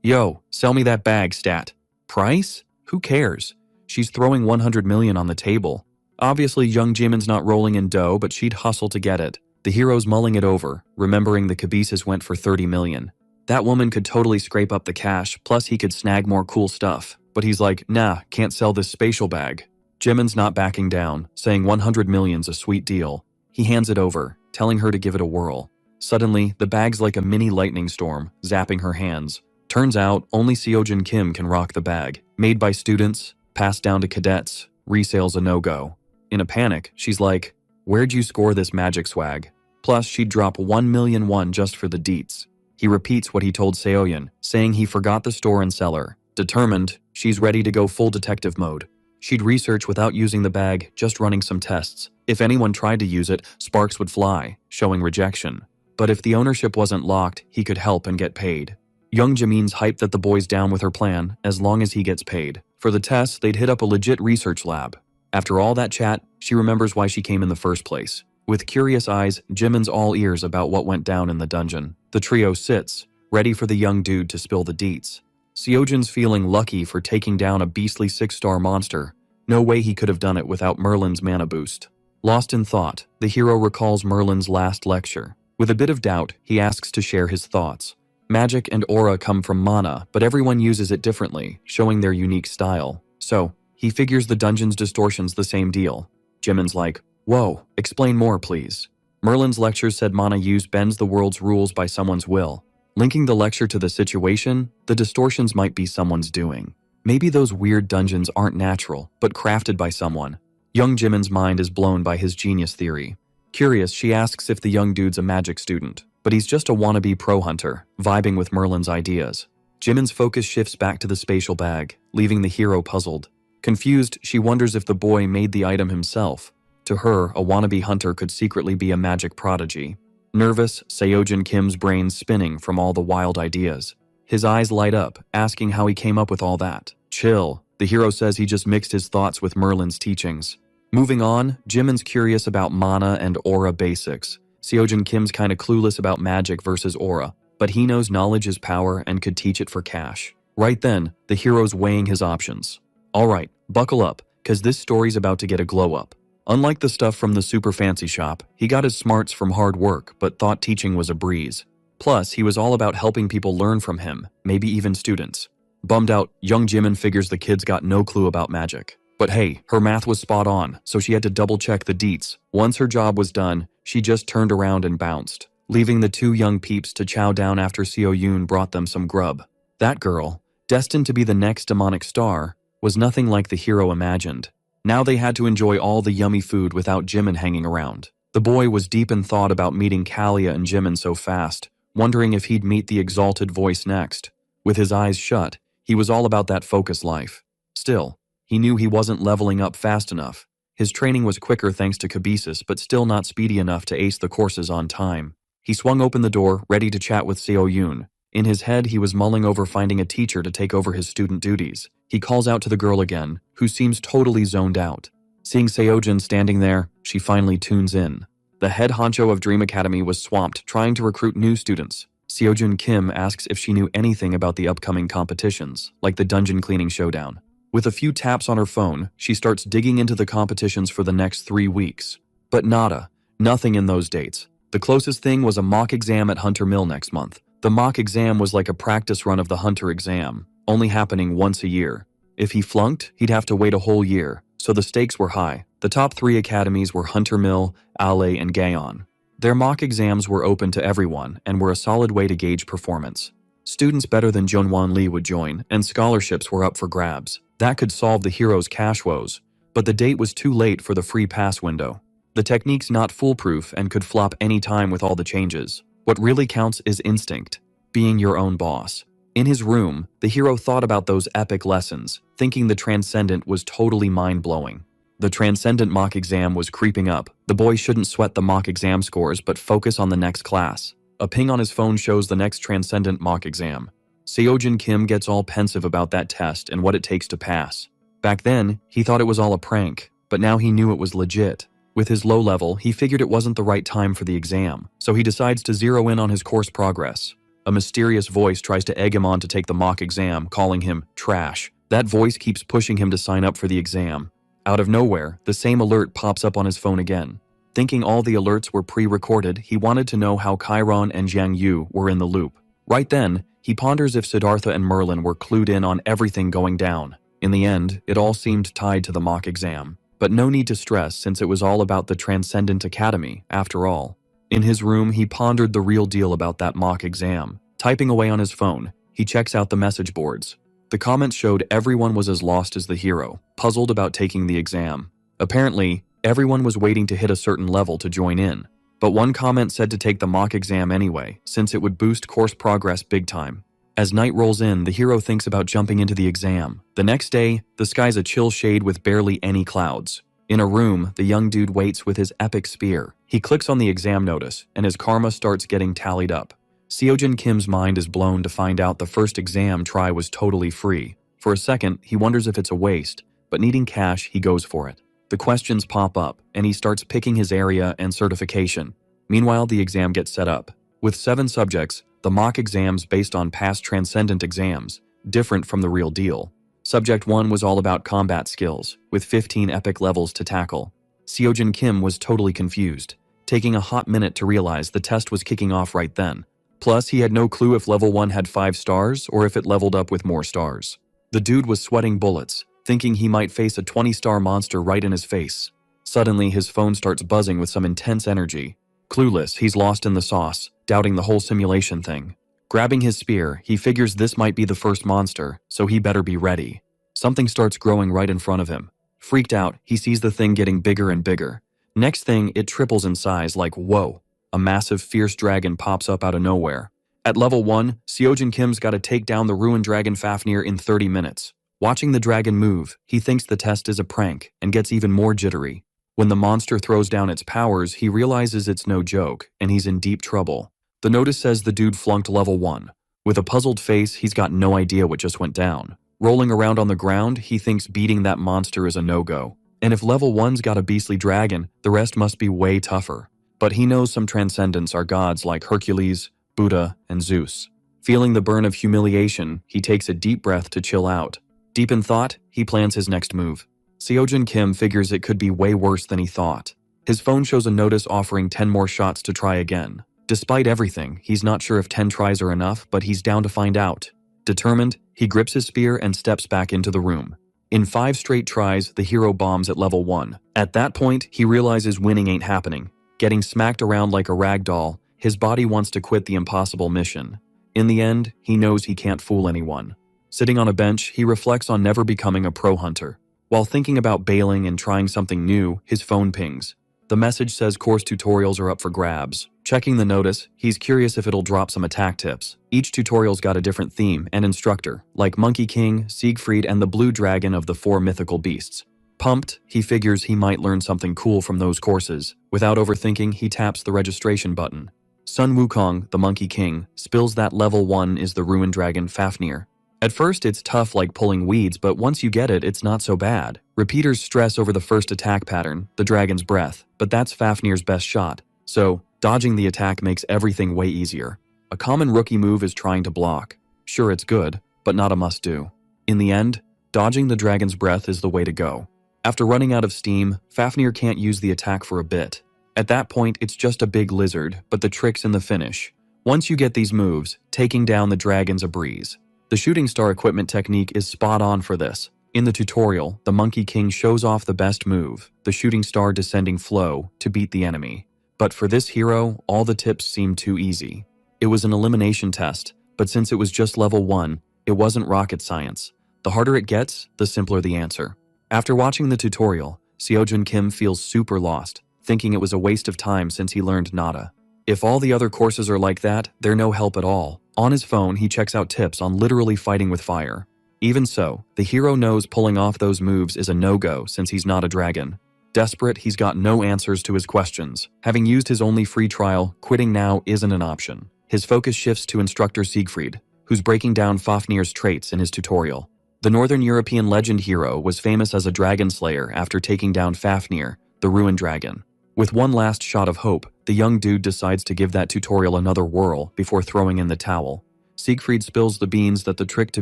yo, sell me that bag, stat. Price? Who cares? She's throwing 100 million on the table. Obviously, young Jimin's not rolling in dough, but she'd hustle to get it. The hero's mulling it over, remembering the cabooses went for 30 million. That woman could totally scrape up the cash, plus he could snag more cool stuff. But he's like, nah, can't sell this spatial bag. Jimin's not backing down, saying 100 million's a sweet deal. He hands it over, telling her to give it a whirl. Suddenly, the bag's like a mini lightning storm, zapping her hands. Turns out, only Seojun Kim can rock the bag. Made by students, passed down to cadets, resale's a no-go. In a panic, she's like, where'd you score this magic swag? Plus, she'd drop 1 million won just for the deets. He repeats what he told Seoyun, saying he forgot the store and seller. Determined, she's ready to go full detective mode. She'd research without using the bag, just running some tests. If anyone tried to use it, sparks would fly, showing rejection. But if the ownership wasn't locked, he could help and get paid. Young Jamin's hyped that the boy's down with her plan, as long as he gets paid. For the tests, they'd hit up a legit research lab. After all that chat, she remembers why she came in the first place. With curious eyes, Jimin's all ears about what went down in the dungeon. The trio sits, ready for the young dude to spill the deets. Seojin's feeling lucky for taking down a beastly 6-star monster. No way he could have done it without Merlin's mana boost. Lost in thought, the hero recalls Merlin's last lecture. With a bit of doubt, he asks to share his thoughts. Magic and aura come from mana, but everyone uses it differently, showing their unique style. So, he figures the dungeon's distortion's the same deal. Jimin's like, "Whoa, explain more, please." Merlin's lecture said mana use bends the world's rules by someone's will. Linking the lecture to the situation, the distortions might be someone's doing. Maybe those weird dungeons aren't natural, but crafted by someone. Young Jimin's mind is blown by his genius theory. Curious, she asks if the young dude's a magic student, but he's just a wannabe pro hunter, vibing with Merlin's ideas. Jimin's focus shifts back to the spatial bag, leaving the hero puzzled. Confused, she wonders if the boy made the item himself. To her, a wannabe hunter could secretly be a magic prodigy. Nervous, Seojin Kim's brain's spinning from all the wild ideas. His eyes light up, asking how he came up with all that. Chill, the hero says he just mixed his thoughts with Merlin's teachings. Moving on, Jimin's curious about mana and aura basics. Seojin Kim's kinda clueless about magic versus aura, but he knows knowledge is power and could teach it for cash. Right then, the hero's weighing his options. Alright, buckle up, cause this story's about to get a glow up. Unlike the stuff from the super fancy shop, he got his smarts from hard work, but thought teaching was a breeze. Plus, he was all about helping people learn from him, maybe even students. Bummed out, young Jimin figures the kid's got no clue about magic. But hey, her math was spot on, so she had to double check the deets. Once her job was done, she just turned around and bounced, leaving the two young peeps to chow down after Seo Yoon brought them some grub. That girl, destined to be the next demonic star, was nothing like the hero imagined. Now they had to enjoy all the yummy food without Jimin hanging around. The boy was deep in thought about meeting Kalia and Jimin so fast, wondering if he'd meet the exalted voice next. With his eyes shut, he was all about that focus life. Still, he knew he wasn't leveling up fast enough. His training was quicker thanks to Kabesis, but still not speedy enough to ace the courses on time. He swung open the door, ready to chat with Seo Yoon. In his head, he was mulling over finding a teacher to take over his student duties. He calls out to the girl again, who seems totally zoned out. Seeing Seojin standing there, she finally tunes in. The head honcho of Dream Academy was swamped trying to recruit new students. Seojin Kim asks if she knew anything about the upcoming competitions, like the dungeon cleaning showdown. With a few taps on her phone, she starts digging into the competitions for the next 3 weeks. But nada, nothing in those dates. The closest thing was a mock exam at Hunter Mill next month. The mock exam was like a practice run of the Hunter exam, only happening once a year. If he flunked, he'd have to wait a whole year, so the stakes were high. The top 3 academies were Hunter Mill, Ale, and Gaon. Their mock exams were open to everyone and were a solid way to gauge performance. Students better than Jeonwon Lee would join, and scholarships were up for grabs. That could solve the hero's cash woes, but the date was too late for the free pass window. The technique's not foolproof and could flop any time with all the changes. What really counts is instinct, being your own boss. In his room, the hero thought about those epic lessons, thinking the Transcendent was totally mind-blowing. The Transcendent mock exam was creeping up. The boy shouldn't sweat the mock exam scores but focus on the next class. A ping on his phone shows the next Transcendent mock exam. Seojin Kim gets all pensive about that test and what it takes to pass. Back then, he thought it was all a prank, but now he knew it was legit. With his low level, he figured it wasn't the right time for the exam, so he decides to zero in on his course progress. A mysterious voice tries to egg him on to take the mock exam, calling him trash. That voice keeps pushing him to sign up for the exam. Out of nowhere, the same alert pops up on his phone again. Thinking all the alerts were pre-recorded, he wanted to know how Chiron and Jiang Yu were in the loop. Right then, he ponders if Siddhartha and Merlin were clued in on everything going down. In the end, it all seemed tied to the mock exam. But no need to stress since it was all about the Transcendent Academy, after all. In his room, he pondered the real deal about that mock exam. Typing away on his phone, he checks out the message boards. The comments showed everyone was as lost as the hero, puzzled about taking the exam. Apparently, everyone was waiting to hit a certain level to join in. But one comment said to take the mock exam anyway, since it would boost course progress big time. As night rolls in, the hero thinks about jumping into the exam. The next day, the sky's a chill shade with barely any clouds. In a room, the young dude waits with his epic spear. He clicks on the exam notice, and his karma starts getting tallied up. Seojin Kim's mind is blown to find out the first exam try was totally free. For a second, he wonders if it's a waste, but needing cash, he goes for it. The questions pop up, and he starts picking his area and certification. Meanwhile, the exam gets set up. With 7 subjects, the mock exams based on past transcendent exams, different from the real deal. Subject 1 was all about combat skills, with 15 epic levels to tackle. Seojin Kim was totally confused, taking a hot minute to realize the test was kicking off right then. Plus, he had no clue if level 1 had 5 stars or if it leveled up with more stars. The dude was sweating bullets, thinking he might face a 20-star monster right in his face. Suddenly, his phone starts buzzing with some intense energy. Clueless, he's lost in the sauce, doubting the whole simulation thing. Grabbing his spear, he figures this might be the first monster, so he better be ready. Something starts growing right in front of him. Freaked out, he sees the thing getting bigger and bigger. Next thing, it triples in size like whoa. A massive fierce dragon pops up out of nowhere. At level 1, Seojin Kim's gotta take down the ruined dragon Fafnir in 30 minutes. Watching the dragon move, he thinks the test is a prank and gets even more jittery. When the monster throws down its powers, he realizes it's no joke, and he's in deep trouble. The notice says the dude flunked level 1. With a puzzled face, he's got no idea what just went down. Rolling around on the ground, he thinks beating that monster is a no-go. And if level 1's got a beastly dragon, the rest must be way tougher. But he knows some transcendents are gods like Hercules, Buddha, and Zeus. Feeling the burn of humiliation, he takes a deep breath to chill out. Deep in thought, he plans his next move. Seojin Kim figures it could be way worse than he thought. His phone shows a notice offering 10 more shots to try again. Despite everything, he's not sure if 10 tries are enough, but he's down to find out. Determined, he grips his spear and steps back into the room. In 5 straight tries, the hero bombs at level 1. At that point, he realizes winning ain't happening. Getting smacked around like a rag doll, his body wants to quit the impossible mission. In the end, he knows he can't fool anyone. Sitting on a bench, he reflects on never becoming a pro hunter. While thinking about bailing and trying something new, his phone pings. The message says course tutorials are up for grabs. Checking the notice, he's curious if it'll drop some attack tips. Each tutorial's got a different theme and instructor, like Monkey King, Siegfried, and the blue dragon of the 4 mythical beasts. Pumped, he figures he might learn something cool from those courses. Without overthinking, he taps the registration button. Sun Wukong, the Monkey King, spills that level 1 is the ruined dragon Fafnir. At first, it's tough like pulling weeds, but once you get it, it's not so bad. Repeaters stress over the first attack pattern, the dragon's breath, but that's Fafnir's best shot. So, dodging the attack makes everything way easier. A common rookie move is trying to block. Sure, it's good, but not a must-do. In the end, dodging the dragon's breath is the way to go. After running out of steam, Fafnir can't use the attack for a bit. At that point, it's just a big lizard, but the trick's in the finish. Once you get these moves, taking down the dragon's a breeze. The shooting star equipment technique is spot on for this. In the tutorial, the Monkey King shows off the best move, the shooting star descending flow, to beat the enemy. But for this hero, all the tips seemed too easy. It was an elimination test, but since it was just level 1, it wasn't rocket science. The harder it gets, the simpler the answer. After watching the tutorial, Seojin Kim feels super lost, thinking it was a waste of time since he learned nada. If all the other courses are like that, they're no help at all. On his phone, he checks out tips on literally fighting with fire. Even so, the hero knows pulling off those moves is a no-go since he's not a dragon. Desperate, he's got no answers to his questions. Having used his only free trial, quitting now isn't an option. His focus shifts to instructor Siegfried, who's breaking down Fafnir's traits in his tutorial. The Northern European legend hero was famous as a dragon slayer after taking down Fafnir, the ruined dragon. With one last shot of hope, the young dude decides to give that tutorial another whirl before throwing in the towel. Siegfried spills the beans that the trick to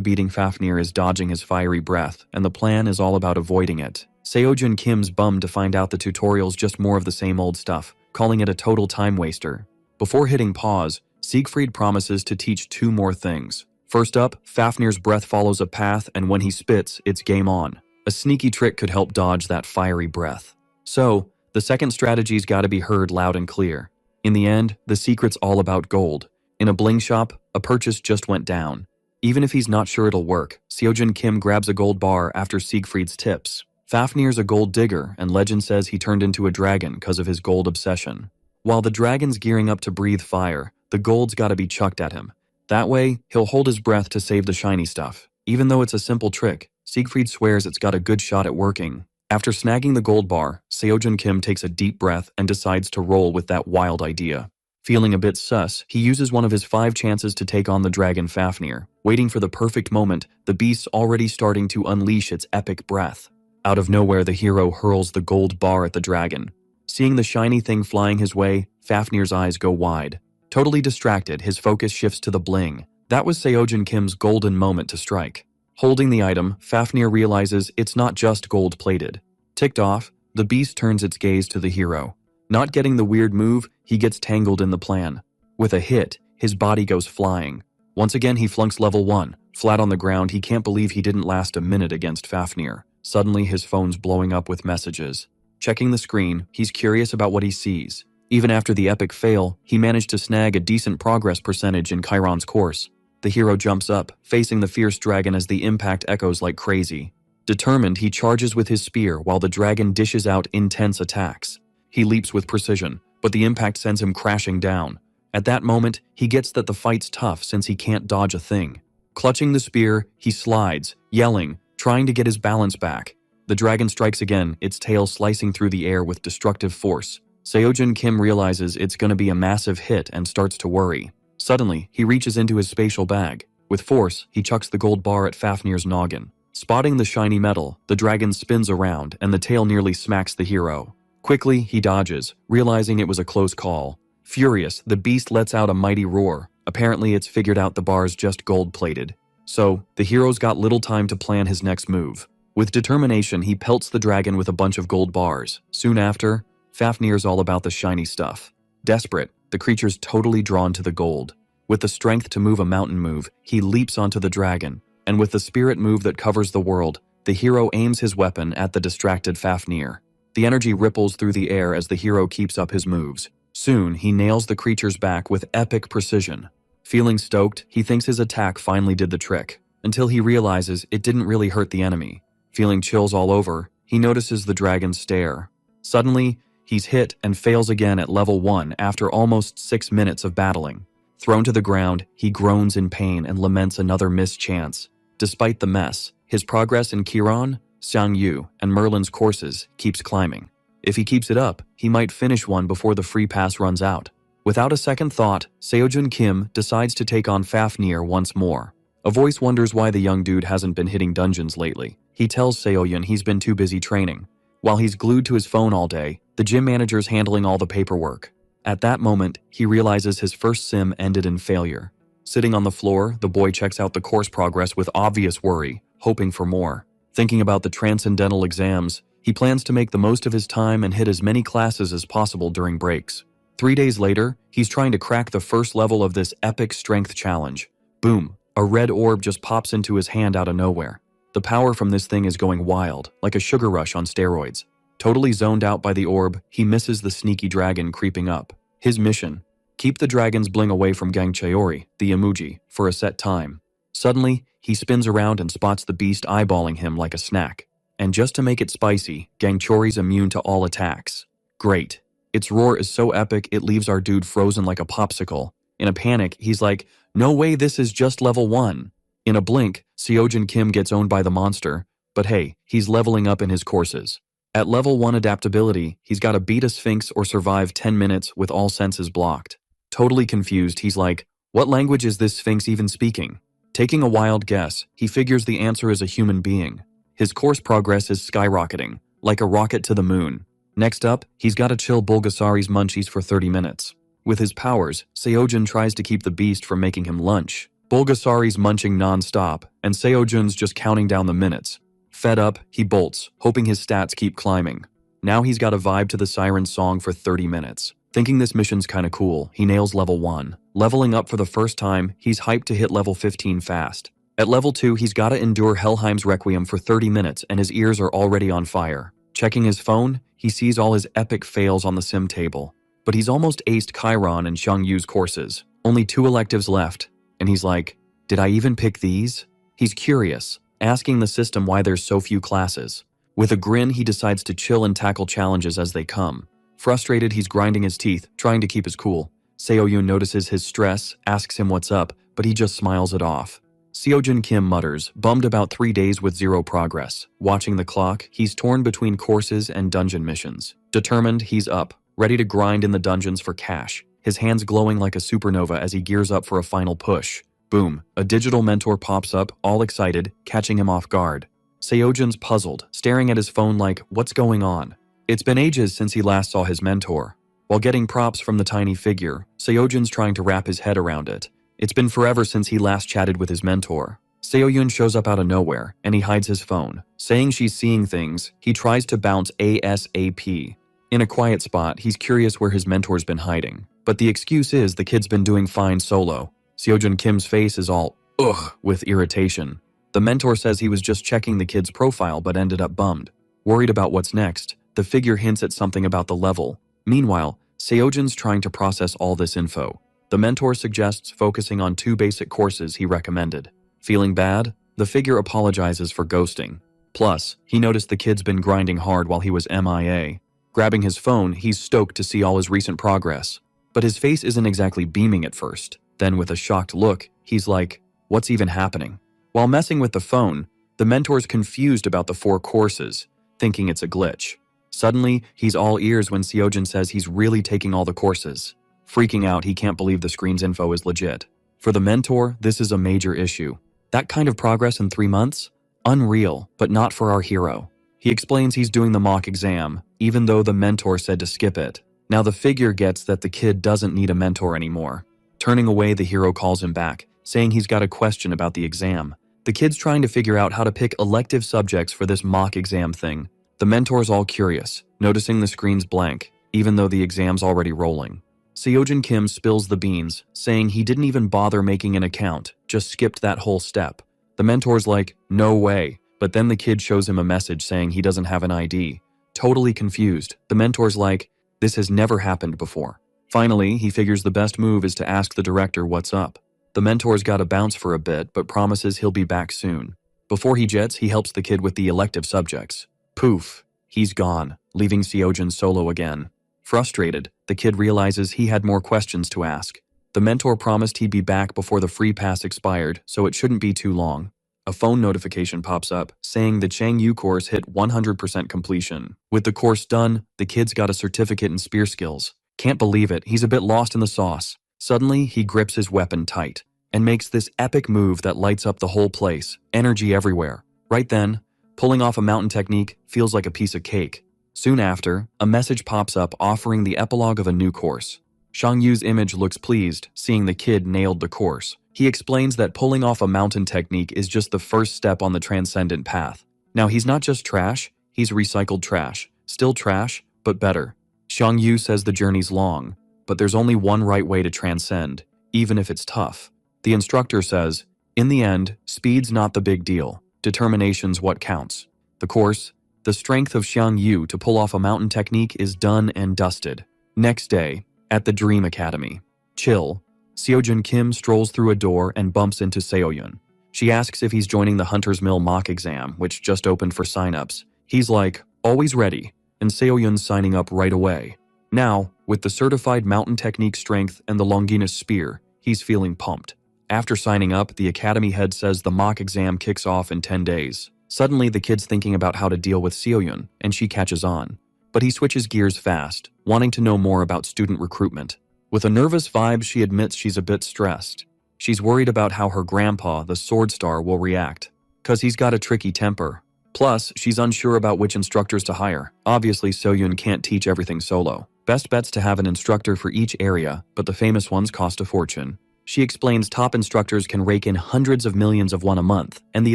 beating Fafnir is dodging his fiery breath, and the plan is all about avoiding it. Seojin Kim's bummed to find out the tutorial's just more of the same old stuff, calling it a total time waster. Before hitting pause, Siegfried promises to teach 2 more things. First up, Fafnir's breath follows a path, and when he spits, it's game on. A sneaky trick could help dodge that fiery breath. So, the second strategy's gotta be heard loud and clear. In the end, the secret's all about gold. In a bling shop, a purchase just went down. Even if he's not sure it'll work, Seojin Kim grabs a gold bar after Siegfried's tips. Fafnir's a gold digger, and legend says he turned into a dragon because of his gold obsession. While the dragon's gearing up to breathe fire, the gold's gotta be chucked at him. That way, he'll hold his breath to save the shiny stuff. Even though it's a simple trick, Siegfried swears it's got a good shot at working. After snagging the gold bar, Seojun Kim takes a deep breath and decides to roll with that wild idea. Feeling a bit sus, he uses one of his 5 chances to take on the dragon Fafnir. Waiting for the perfect moment, the beast's already starting to unleash its epic breath. Out of nowhere, the hero hurls the gold bar at the dragon. Seeing the shiny thing flying his way, Fafnir's eyes go wide. Totally distracted, his focus shifts to the bling. That was Seojun Kim's golden moment to strike. Holding the item, Fafnir realizes it's not just gold-plated. Ticked off, the beast turns its gaze to the hero. Not getting the weird move, he gets tangled in the plan. With a hit, his body goes flying. Once again, he flunks level 1. Flat on the ground, he can't believe he didn't last a minute against Fafnir. Suddenly, his phone's blowing up with messages. Checking the screen, he's curious about what he sees. Even after the epic fail, he managed to snag a decent progress percentage in Chiron's course. The hero jumps up, facing the fierce dragon as the impact echoes like crazy. Determined, he charges with his spear while the dragon dishes out intense attacks. He leaps with precision, but the impact sends him crashing down. At that moment, he gets that the fight's tough since he can't dodge a thing. Clutching the spear, he slides, yelling, trying to get his balance back. The dragon strikes again, its tail slicing through the air with destructive force. Seojun Kim realizes it's gonna be a massive hit and starts to worry. Suddenly, he reaches into his spatial bag. With force, he chucks the gold bar at Fafnir's noggin. Spotting the shiny metal, the dragon spins around and the tail nearly smacks the hero. Quickly, he dodges, realizing it was a close call. Furious, the beast lets out a mighty roar. Apparently, it's figured out the bar's just gold-plated. So, the hero's got little time to plan his next move. With determination, he pelts the dragon with a bunch of gold bars. Soon after, Fafnir's all about the shiny stuff. Desperate, the creature's totally drawn to the gold. With the strength to move a mountain move, he leaps onto the dragon. And with the spirit move that covers the world, the hero aims his weapon at the distracted Fafnir. The energy ripples through the air as the hero keeps up his moves. Soon, he nails the creature's back with epic precision. Feeling stoked, he thinks his attack finally did the trick, until he realizes it didn't really hurt the enemy. Feeling chills all over, he notices the dragon stare. Suddenly, he's hit and fails again at level 1 after almost 6 minutes of battling. Thrown to the ground, he groans in pain and laments another missed chance. Despite the mess, his progress in Chiron, Xiangyu, and Merlin's courses keeps climbing. If he keeps it up, he might finish one before the free pass runs out. Without a second thought, Seojun Kim decides to take on Fafnir once more. A voice wonders why the young dude hasn't been hitting dungeons lately. He tells Seojun he's been too busy training. While he's glued to his phone all day, the gym manager's handling all the paperwork. At that moment, he realizes his first sim ended in failure. Sitting on the floor, the boy checks out the course progress with obvious worry, hoping for more. Thinking about the transcendental exams, he plans to make the most of his time and hit as many classes as possible during breaks. 3 days later, he's trying to crack the first level of this epic strength challenge. Boom, a red orb just pops into his hand out of nowhere. The power from this thing is going wild, like a sugar rush on steroids. Totally zoned out by the orb, he misses the sneaky dragon creeping up. His mission: keep the dragon's bling away from Gangcheori, the emoji, for a set time. Suddenly, he spins around and spots the beast eyeballing him like a snack. And just to make it spicy, Gangcheori's immune to all attacks. Great. Its roar is so epic it leaves our dude frozen like a popsicle. In a panic, he's like, "No way, this is just level 1. In a blink, Seojun Kim gets owned by the monster, but hey, he's leveling up in his courses. At level 1 adaptability, he's got to beat a Sphinx or survive 10 minutes with all senses blocked. Totally confused, he's like, what language is this Sphinx even speaking? Taking a wild guess, he figures the answer is a human being. His course progress is skyrocketing, like a rocket to the moon. Next up, he's got to chill Bulgasari's munchies for 30 minutes. With his powers, Seojun tries to keep the beast from making him lunch. Bulgasari's munching non-stop, and Seojun's just counting down the minutes. Fed up, he bolts, hoping his stats keep climbing. Now he's got to vibe to the siren song for 30 minutes. Thinking this mission's kinda cool, he nails level 1. Leveling up for the first time, he's hyped to hit level 15 fast. At level 2, he's gotta endure Helheim's Requiem for 30 minutes and his ears are already on fire. Checking his phone, he sees all his epic fails on the sim table. But he's almost aced Chiron and Xiangyu's courses. Only 2 electives left. And he's like, did I even pick these? He's curious, asking the system why there's so few classes. With a grin, he decides to chill and tackle challenges as they come. Frustrated, he's grinding his teeth, trying to keep his cool. Seoyun notices his stress, asks him what's up, but he just smiles it off. Seojin Kim mutters, bummed about 3 days with zero progress. Watching the clock, he's torn between courses and dungeon missions. Determined, he's up, ready to grind in the dungeons for cash, his hands glowing like a supernova as he gears up for a final push. Boom, a digital mentor pops up, all excited, catching him off guard. Seojin's puzzled, staring at his phone like, what's going on? It's been ages since he last saw his mentor. While getting props from the tiny figure, Seojin's trying to wrap his head around it. It's been forever since he last chatted with his mentor. Seoyun shows up out of nowhere, and he hides his phone. Saying she's seeing things, he tries to bounce ASAP. In a quiet spot, he's curious where his mentor's been hiding. But the excuse is the kid's been doing fine solo. Seojin Kim's face is all, ugh, with irritation. The mentor says he was just checking the kid's profile but ended up bummed. Worried about what's next, the figure hints at something about the level. Meanwhile, Seojin's trying to process all this info. The mentor suggests focusing on 2 basic courses he recommended. Feeling bad? The figure apologizes for ghosting. Plus, he noticed the kid's been grinding hard while he was MIA. Grabbing his phone, he's stoked to see all his recent progress. But his face isn't exactly beaming at first. Then with a shocked look, he's like, what's even happening? While messing with the phone, the mentor's confused about the 4 courses, thinking it's a glitch. Suddenly, he's all ears when Seojin says he's really taking all the courses. Freaking out, he can't believe the screen's info is legit. For the mentor, this is a major issue. That kind of progress in 3 months? Unreal, but not for our hero. He explains he's doing the mock exam, even though the mentor said to skip it. Now the figure gets that the kid doesn't need a mentor anymore. Turning away, the hero calls him back, saying he's got a question about the exam. The kid's trying to figure out how to pick elective subjects for this mock exam thing. The mentor's all curious, noticing the screen's blank, even though the exam's already rolling. Seojin Kim spills the beans, saying he didn't even bother making an account, just skipped that whole step. The mentor's like, no way, but then the kid shows him a message saying he doesn't have an ID. Totally confused, the mentor's like, this has never happened before. Finally, he figures the best move is to ask the director what's up. The mentor's got to bounce for a bit, but promises he'll be back soon. Before he jets, he helps the kid with the elective subjects. Poof, he's gone, leaving Seojin solo again. Frustrated, the kid realizes he had more questions to ask. The mentor promised he'd be back before the free pass expired, so it shouldn't be too long. A phone notification pops up, saying the Changyu course hit 100% completion. With the course done, the kid's got a certificate in spear skills. Can't believe it, he's a bit lost in the sauce. Suddenly, he grips his weapon tight, and makes this epic move that lights up the whole place, energy everywhere. Right then, pulling off a mountain technique feels like a piece of cake. Soon after, a message pops up offering the epilogue of a new course. Shang Yu's image looks pleased, seeing the kid nailed the course. He explains that pulling off a mountain technique is just the first step on the transcendent path. Now he's not just trash, he's recycled trash. Still trash, but better. Shang Yu says the journey's long, but there's only one right way to transcend, even if it's tough. The instructor says, in the end, speed's not the big deal. Determination's what counts. The course, the strength of Shang Yu to pull off a mountain technique is done and dusted. Next day, at the Dream Academy. Chill. Seojin Kim strolls through a door and bumps into Seoyun. She asks if he's joining the Hunter's Mill mock exam, which just opened for signups. He's like, always ready, and Seoyun's signing up right away. Now, with the certified mountain technique strength and the Longinus spear, he's feeling pumped. After signing up, the academy head says the mock exam kicks off in 10 days. Suddenly, the kid's thinking about how to deal with Seoyun, and she catches on. But he switches gears fast, wanting to know more about student recruitment. With a nervous vibe, she admits she's a bit stressed. She's worried about how her grandpa, the Sword Star, will react, cause he's got a tricky temper. Plus, she's unsure about which instructors to hire. Obviously, Seoyun can't teach everything solo. Best bet's to have an instructor for each area, but the famous ones cost a fortune. She explains top instructors can rake in hundreds of millions of won a month, and the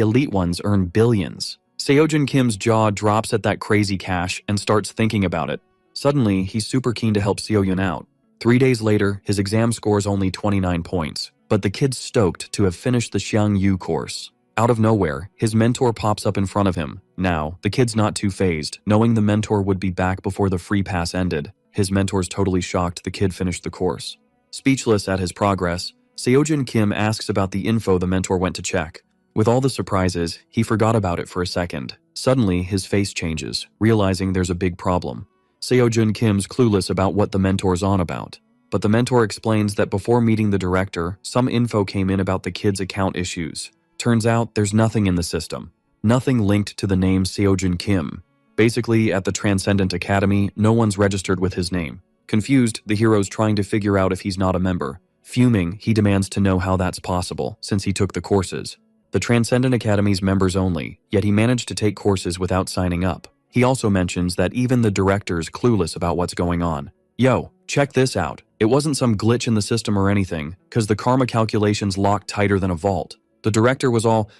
elite ones earn billions. Seojin Kim's jaw drops at that crazy cash and starts thinking about it. Suddenly, he's super keen to help Seoyun out. 3 days later, his exam scores only 29 points, but the kid's stoked to have finished the Xiang Yu course. Out of nowhere, his mentor pops up in front of him. Now, the kid's not too phased, knowing the mentor would be back before the free pass ended. His mentor's totally shocked the kid finished the course. Speechless at his progress, Seojin Kim asks about the info the mentor went to check. With all the surprises, he forgot about it for a second. Suddenly, his face changes, realizing there's a big problem. Seojin Kim's clueless about what the mentor's on about. But the mentor explains that before meeting the director, some info came in about the kid's account issues. Turns out there's nothing in the system. Nothing linked to the name Seojun Kim. Basically, at the Transcendent Academy, no one's registered with his name. Confused, the hero's trying to figure out if he's not a member. Fuming, he demands to know how that's possible, since he took the courses. The Transcendent Academy's members only, yet he managed to take courses without signing up. He also mentions that even the director's clueless about what's going on. Yo, check this out. It wasn't some glitch in the system or anything, cause the karma calculations locked tighter than a vault. The director was all,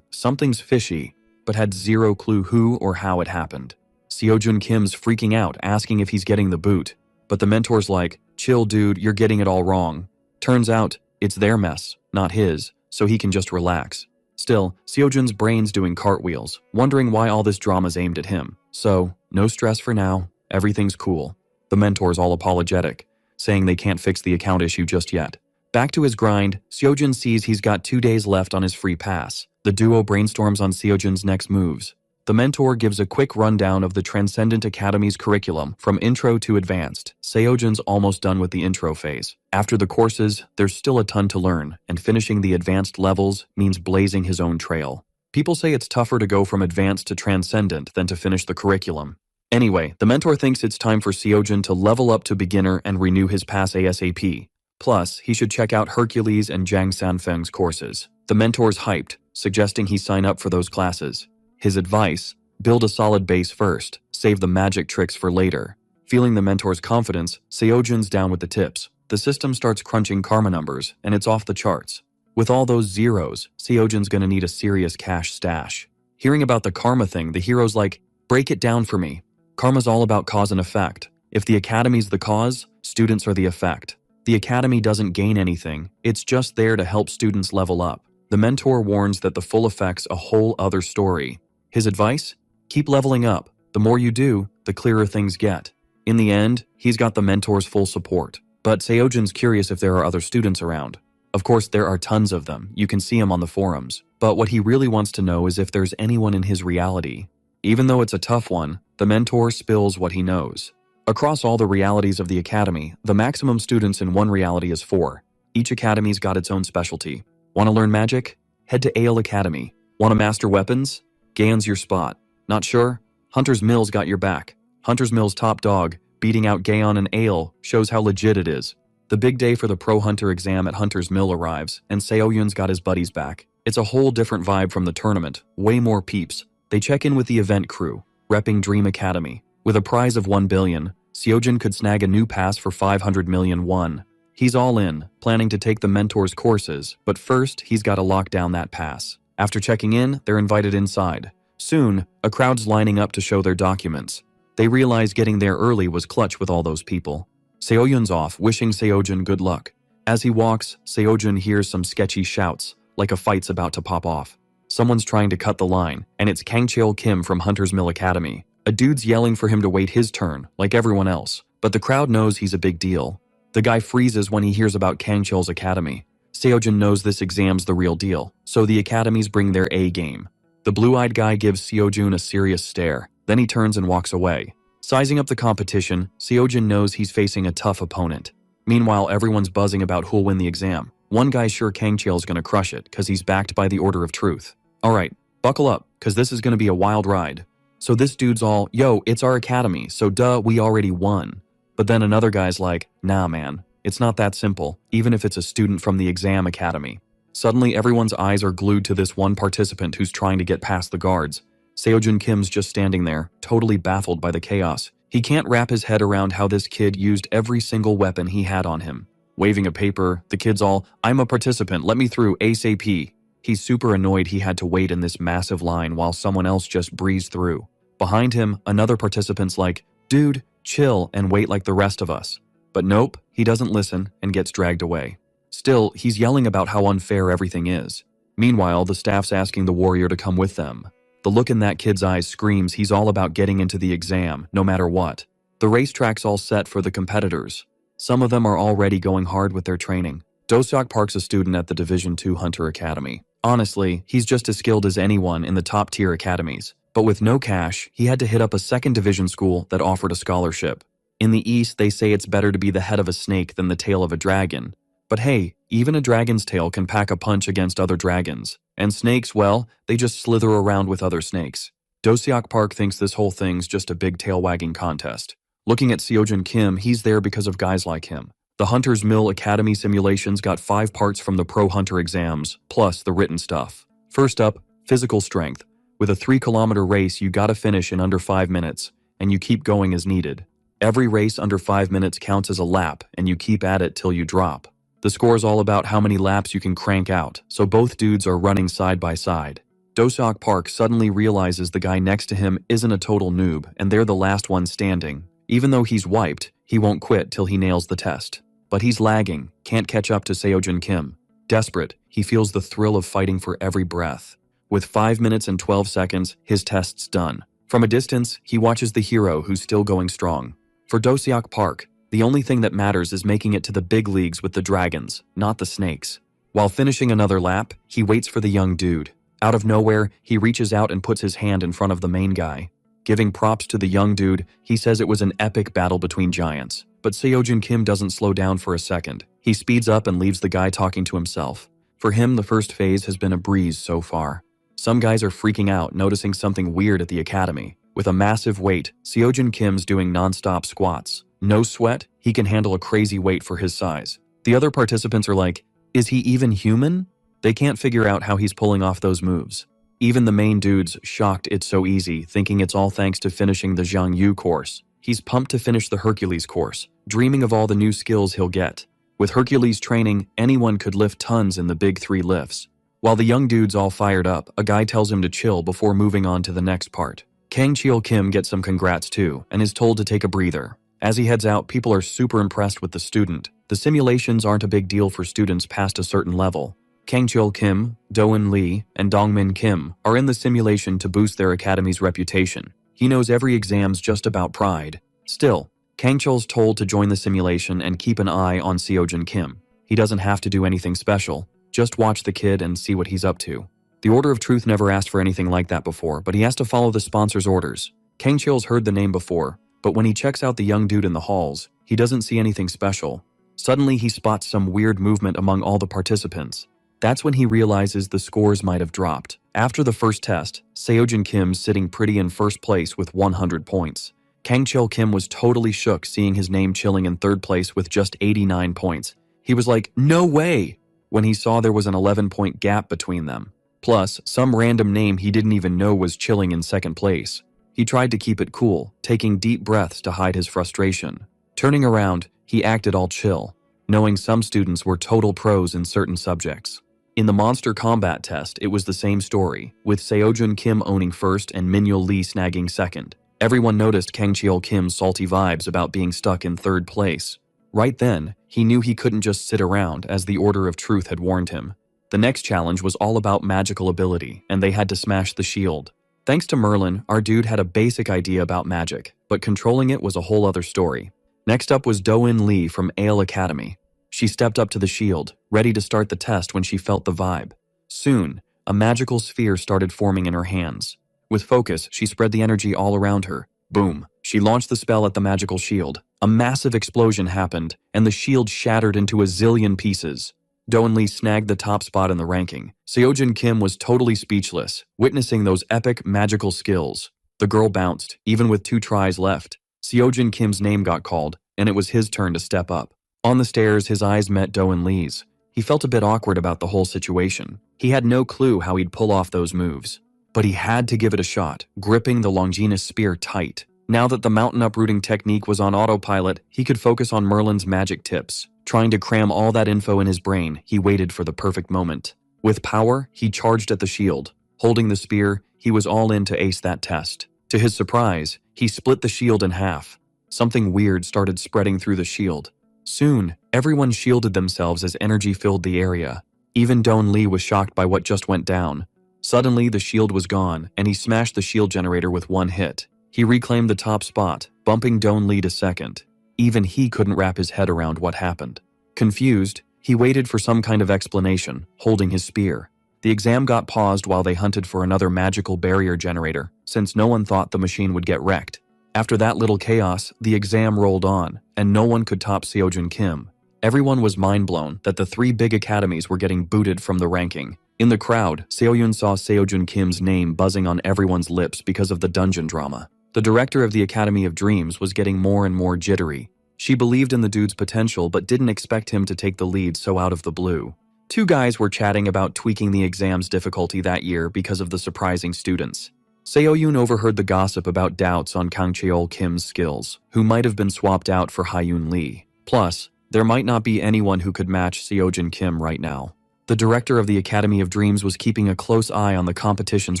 something's fishy, but had zero clue who or how it happened. Seojun Kim's freaking out, asking if he's getting the boot. But the mentor's like, chill dude, you're getting it all wrong. Turns out, it's their mess, not his, so he can just relax. Still, Seojun's brain's doing cartwheels, wondering why all this drama's aimed at him. So, no stress for now, everything's cool. The mentor's all apologetic, saying they can't fix the account issue just yet. Back to his grind, Seojun sees he's got 2 days left on his free pass. The duo brainstorms on Seojun's next moves. The mentor gives a quick rundown of the Transcendent Academy's curriculum from intro to advanced. Seojun's almost done with the intro phase. After the courses, there's still a ton to learn, and finishing the advanced levels means blazing his own trail. People say it's tougher to go from advanced to transcendent than to finish the curriculum. Anyway, the mentor thinks it's time for Seojun to level up to beginner and renew his pass ASAP. Plus, he should check out Hercules and Jang Sanfeng's courses. The mentor's hyped, suggesting he sign up for those classes. His advice, build a solid base first, save the magic tricks for later. Feeling the mentor's confidence, Seojun's down with the tips. The system starts crunching karma numbers, and it's off the charts. With all those zeros, Seojun's gonna need a serious cash stash. Hearing about the karma thing, the hero's like, break it down for me. Karma's all about cause and effect. If the academy's the cause, students are the effect. The academy doesn't gain anything, it's just there to help students level up. The mentor warns that the full effect's a whole other story. His advice? Keep leveling up. The more you do, the clearer things get. In the end, he's got the mentor's full support. But Seojun's curious if there are other students around. Of course, there are tons of them. You can see them on the forums. But what he really wants to know is if there's anyone in his reality. Even though it's a tough one, the mentor spills what he knows. Across all the realities of the academy, the maximum students in one reality is 4. Each academy's got its own specialty. Want to learn magic? Head to Ale Academy. Want to master weapons? Gaon's your spot. Not sure? Hunter's Mill's got your back. Hunter's Mill's top dog, beating out Gaon and Ale, shows how legit it is. The big day for the Pro Hunter exam at Hunter's Mill arrives, and Seoyun's got his buddies back. It's a whole different vibe from the tournament, way more peeps. They check in with the event crew, repping Dream Academy. With a prize of 1 billion, Seojun could snag a new pass for 500 million won. He's all in, planning to take the mentor's courses, but first he's got to lock down that pass. After checking in, they're invited inside. Soon, a crowd's lining up to show their documents. They realize getting there early was clutch with all those people. Seoyun's off, wishing Seojun good luck. As he walks, Seojun hears some sketchy shouts, like a fight's about to pop off. Someone's trying to cut the line, and it's Kangcheol Kim from Hunter's Mill Academy. A dude's yelling for him to wait his turn, like everyone else, but the crowd knows he's a big deal. The guy freezes when he hears about Kangcheol's academy. Seojun knows this exam's the real deal, so the academies bring their A game. The blue-eyed guy gives Seojun a serious stare, then he turns and walks away. Sizing up the competition, Seojun knows he's facing a tough opponent. Meanwhile, everyone's buzzing about who'll win the exam. One guy's sure Kangcheol's gonna crush it, cause he's backed by the Order of Truth. Alright, buckle up, cause this is gonna be a wild ride. So this dude's all, yo, it's our academy, so duh, we already won. But then another guy's like, nah man, it's not that simple, even if it's a student from the exam academy. Suddenly everyone's eyes are glued to this one participant who's trying to get past the guards. Seojun Kim's just standing there, totally baffled by the chaos. He can't wrap his head around how this kid used every single weapon he had on him. Waving a paper, the kid's all, I'm a participant, let me through ASAP. He's super annoyed he had to wait in this massive line while someone else just breezed through. Behind him, another participant's like, dude, chill and wait like the rest of us. But nope, he doesn't listen and gets dragged away. Still, he's yelling about how unfair everything is. Meanwhile, the staff's asking the warrior to come with them. The look in that kid's eyes screams he's all about getting into the exam, no matter what. The racetrack's all set for the competitors. Some of them are already going hard with their training. Doseok Park's a student at the Division II Hunter Academy. Honestly, he's just as skilled as anyone in the top-tier academies. But with no cash, he had to hit up a second division school that offered a scholarship. In the East, they say it's better to be the head of a snake than the tail of a dragon. But hey, even a dragon's tail can pack a punch against other dragons. And snakes, well, they just slither around with other snakes. Do-seok Park thinks this whole thing's just a big tail-wagging contest. Looking at Seojin Kim, he's there because of guys like him. The Hunter's Mill Academy simulations got 5 parts from the Pro Hunter exams, plus the written stuff. First up, physical strength. With a 3-kilometer race, you gotta finish in under 5 minutes, and you keep going as needed. Every race under 5 minutes counts as a lap, and you keep at it till you drop. The score is all about how many laps you can crank out, so both dudes are running side by side. Do-seok Park suddenly realizes the guy next to him isn't a total noob, and they're the last one standing. Even though he's wiped, he won't quit till he nails the test. But he's lagging, can't catch up to Seojin Kim. Desperate, he feels the thrill of fighting for every breath. With 5 minutes and 12 seconds, his test's done. From a distance, he watches the hero who's still going strong. For Do-seok Park, the only thing that matters is making it to the big leagues with the dragons, not the snakes. While finishing another lap, he waits for the young dude. Out of nowhere, he reaches out and puts his hand in front of the main guy. Giving props to the young dude, he says it was an epic battle between giants. But Seojin Kim doesn't slow down for a second. He speeds up and leaves the guy talking to himself. For him, the first phase has been a breeze so far. Some guys are freaking out, noticing something weird at the academy. With a massive weight, Seojin Kim's doing non-stop squats. No sweat, he can handle a crazy weight for his size. The other participants are like, is he even human? They can't figure out how he's pulling off those moves. Even the main dude's shocked it's so easy, thinking it's all thanks to finishing the Zhang Yu course. He's pumped to finish the Hercules course, dreaming of all the new skills he'll get. With Hercules training, anyone could lift tons in the big 3 lifts. While the young dude's all fired up, a guy tells him to chill before moving on to the next part. Kang Cheol Kim gets some congrats too, and is told to take a breather. As he heads out, people are super impressed with the student. The simulations aren't a big deal for students past a certain level. Kang Cheol Kim, Do-eun Lee, and Dongmin Kim are in the simulation to boost their academy's reputation. He knows every exam's just about pride. Still, Kang Cheol's told to join the simulation and keep an eye on Seojin Kim. He doesn't have to do anything special, just watch the kid and see what he's up to. The Order of Truth never asked for anything like that before, but he has to follow the sponsor's orders. Kang Cheol's heard the name before, but when he checks out the young dude in the halls, he doesn't see anything special. Suddenly he spots some weird movement among all the participants. That's when he realizes the scores might have dropped. After the first test, Seojin Kim's sitting pretty in first place with 100 points. Kang Cheol Kim was totally shook seeing his name chilling in third place with just 89 points. He was like, no way, when he saw there was an 11-point gap between them. Plus, some random name he didn't even know was chilling in second place. He tried to keep it cool, taking deep breaths to hide his frustration. Turning around, he acted all chill, knowing some students were total pros in certain subjects. In the monster combat test, it was the same story, with Seojin Kim owning first and Minyo Lee snagging second. Everyone noticed Kang Cheol Kim's salty vibes about being stuck in third place. Right then, he knew he couldn't just sit around, as the Order of Truth had warned him. The next challenge was all about magical ability, and they had to smash the shield. Thanks to Merlin, our dude had a basic idea about magic, but controlling it was a whole other story. Next up was Do-eun Lee from Ale Academy. She stepped up to the shield, ready to start the test when she felt the vibe. Soon, a magical sphere started forming in her hands. With focus, she spread the energy all around her. Boom! She launched the spell at the magical shield. A massive explosion happened, and the shield shattered into a zillion pieces. Do-eun Lee snagged the top spot in the ranking. Seojin Kim was totally speechless, witnessing those epic magical skills. The girl bounced, even with 2 tries left. Seojin Kim's name got called, and it was his turn to step up. On the stairs, his eyes met Do-eun Lee's. He felt a bit awkward about the whole situation. He had no clue how he'd pull off those moves. But he had to give it a shot, gripping the Longinus spear tight. Now that the mountain uprooting technique was on autopilot, he could focus on Merlin's magic tips. Trying to cram all that info in his brain, he waited for the perfect moment. With power, he charged at the shield. Holding the spear, he was all in to ace that test. To his surprise, he split the shield in half. Something weird started spreading through the shield. Soon, everyone shielded themselves as energy filled the area. Even Do-eun Lee was shocked by what just went down. Suddenly, the shield was gone, and he smashed the shield generator with 1 hit. He reclaimed the top spot, bumping Do-eun Lee to second. Even he couldn't wrap his head around what happened. Confused, he waited for some kind of explanation, holding his spear. The exam got paused while they hunted for another magical barrier generator, since no one thought the machine would get wrecked. After that little chaos, the exam rolled on, and no one could top Seojin Kim. Everyone was mind-blown that the 3 big academies were getting booted from the ranking. In the crowd, Seoyun saw Seojun Kim's name buzzing on everyone's lips because of the dungeon drama. The director of the Academy of Dreams was getting more and more jittery. She believed in the dude's potential but didn't expect him to take the lead so out of the blue. 2 guys were chatting about tweaking the exam's difficulty that year because of the surprising students. Seoyun overheard the gossip about doubts on Kang Cheol Kim's skills, who might have been swapped out for Hyun Lee. Plus, there might not be anyone who could match Seojun Kim right now. The director of the Academy of Dreams was keeping a close eye on the competition's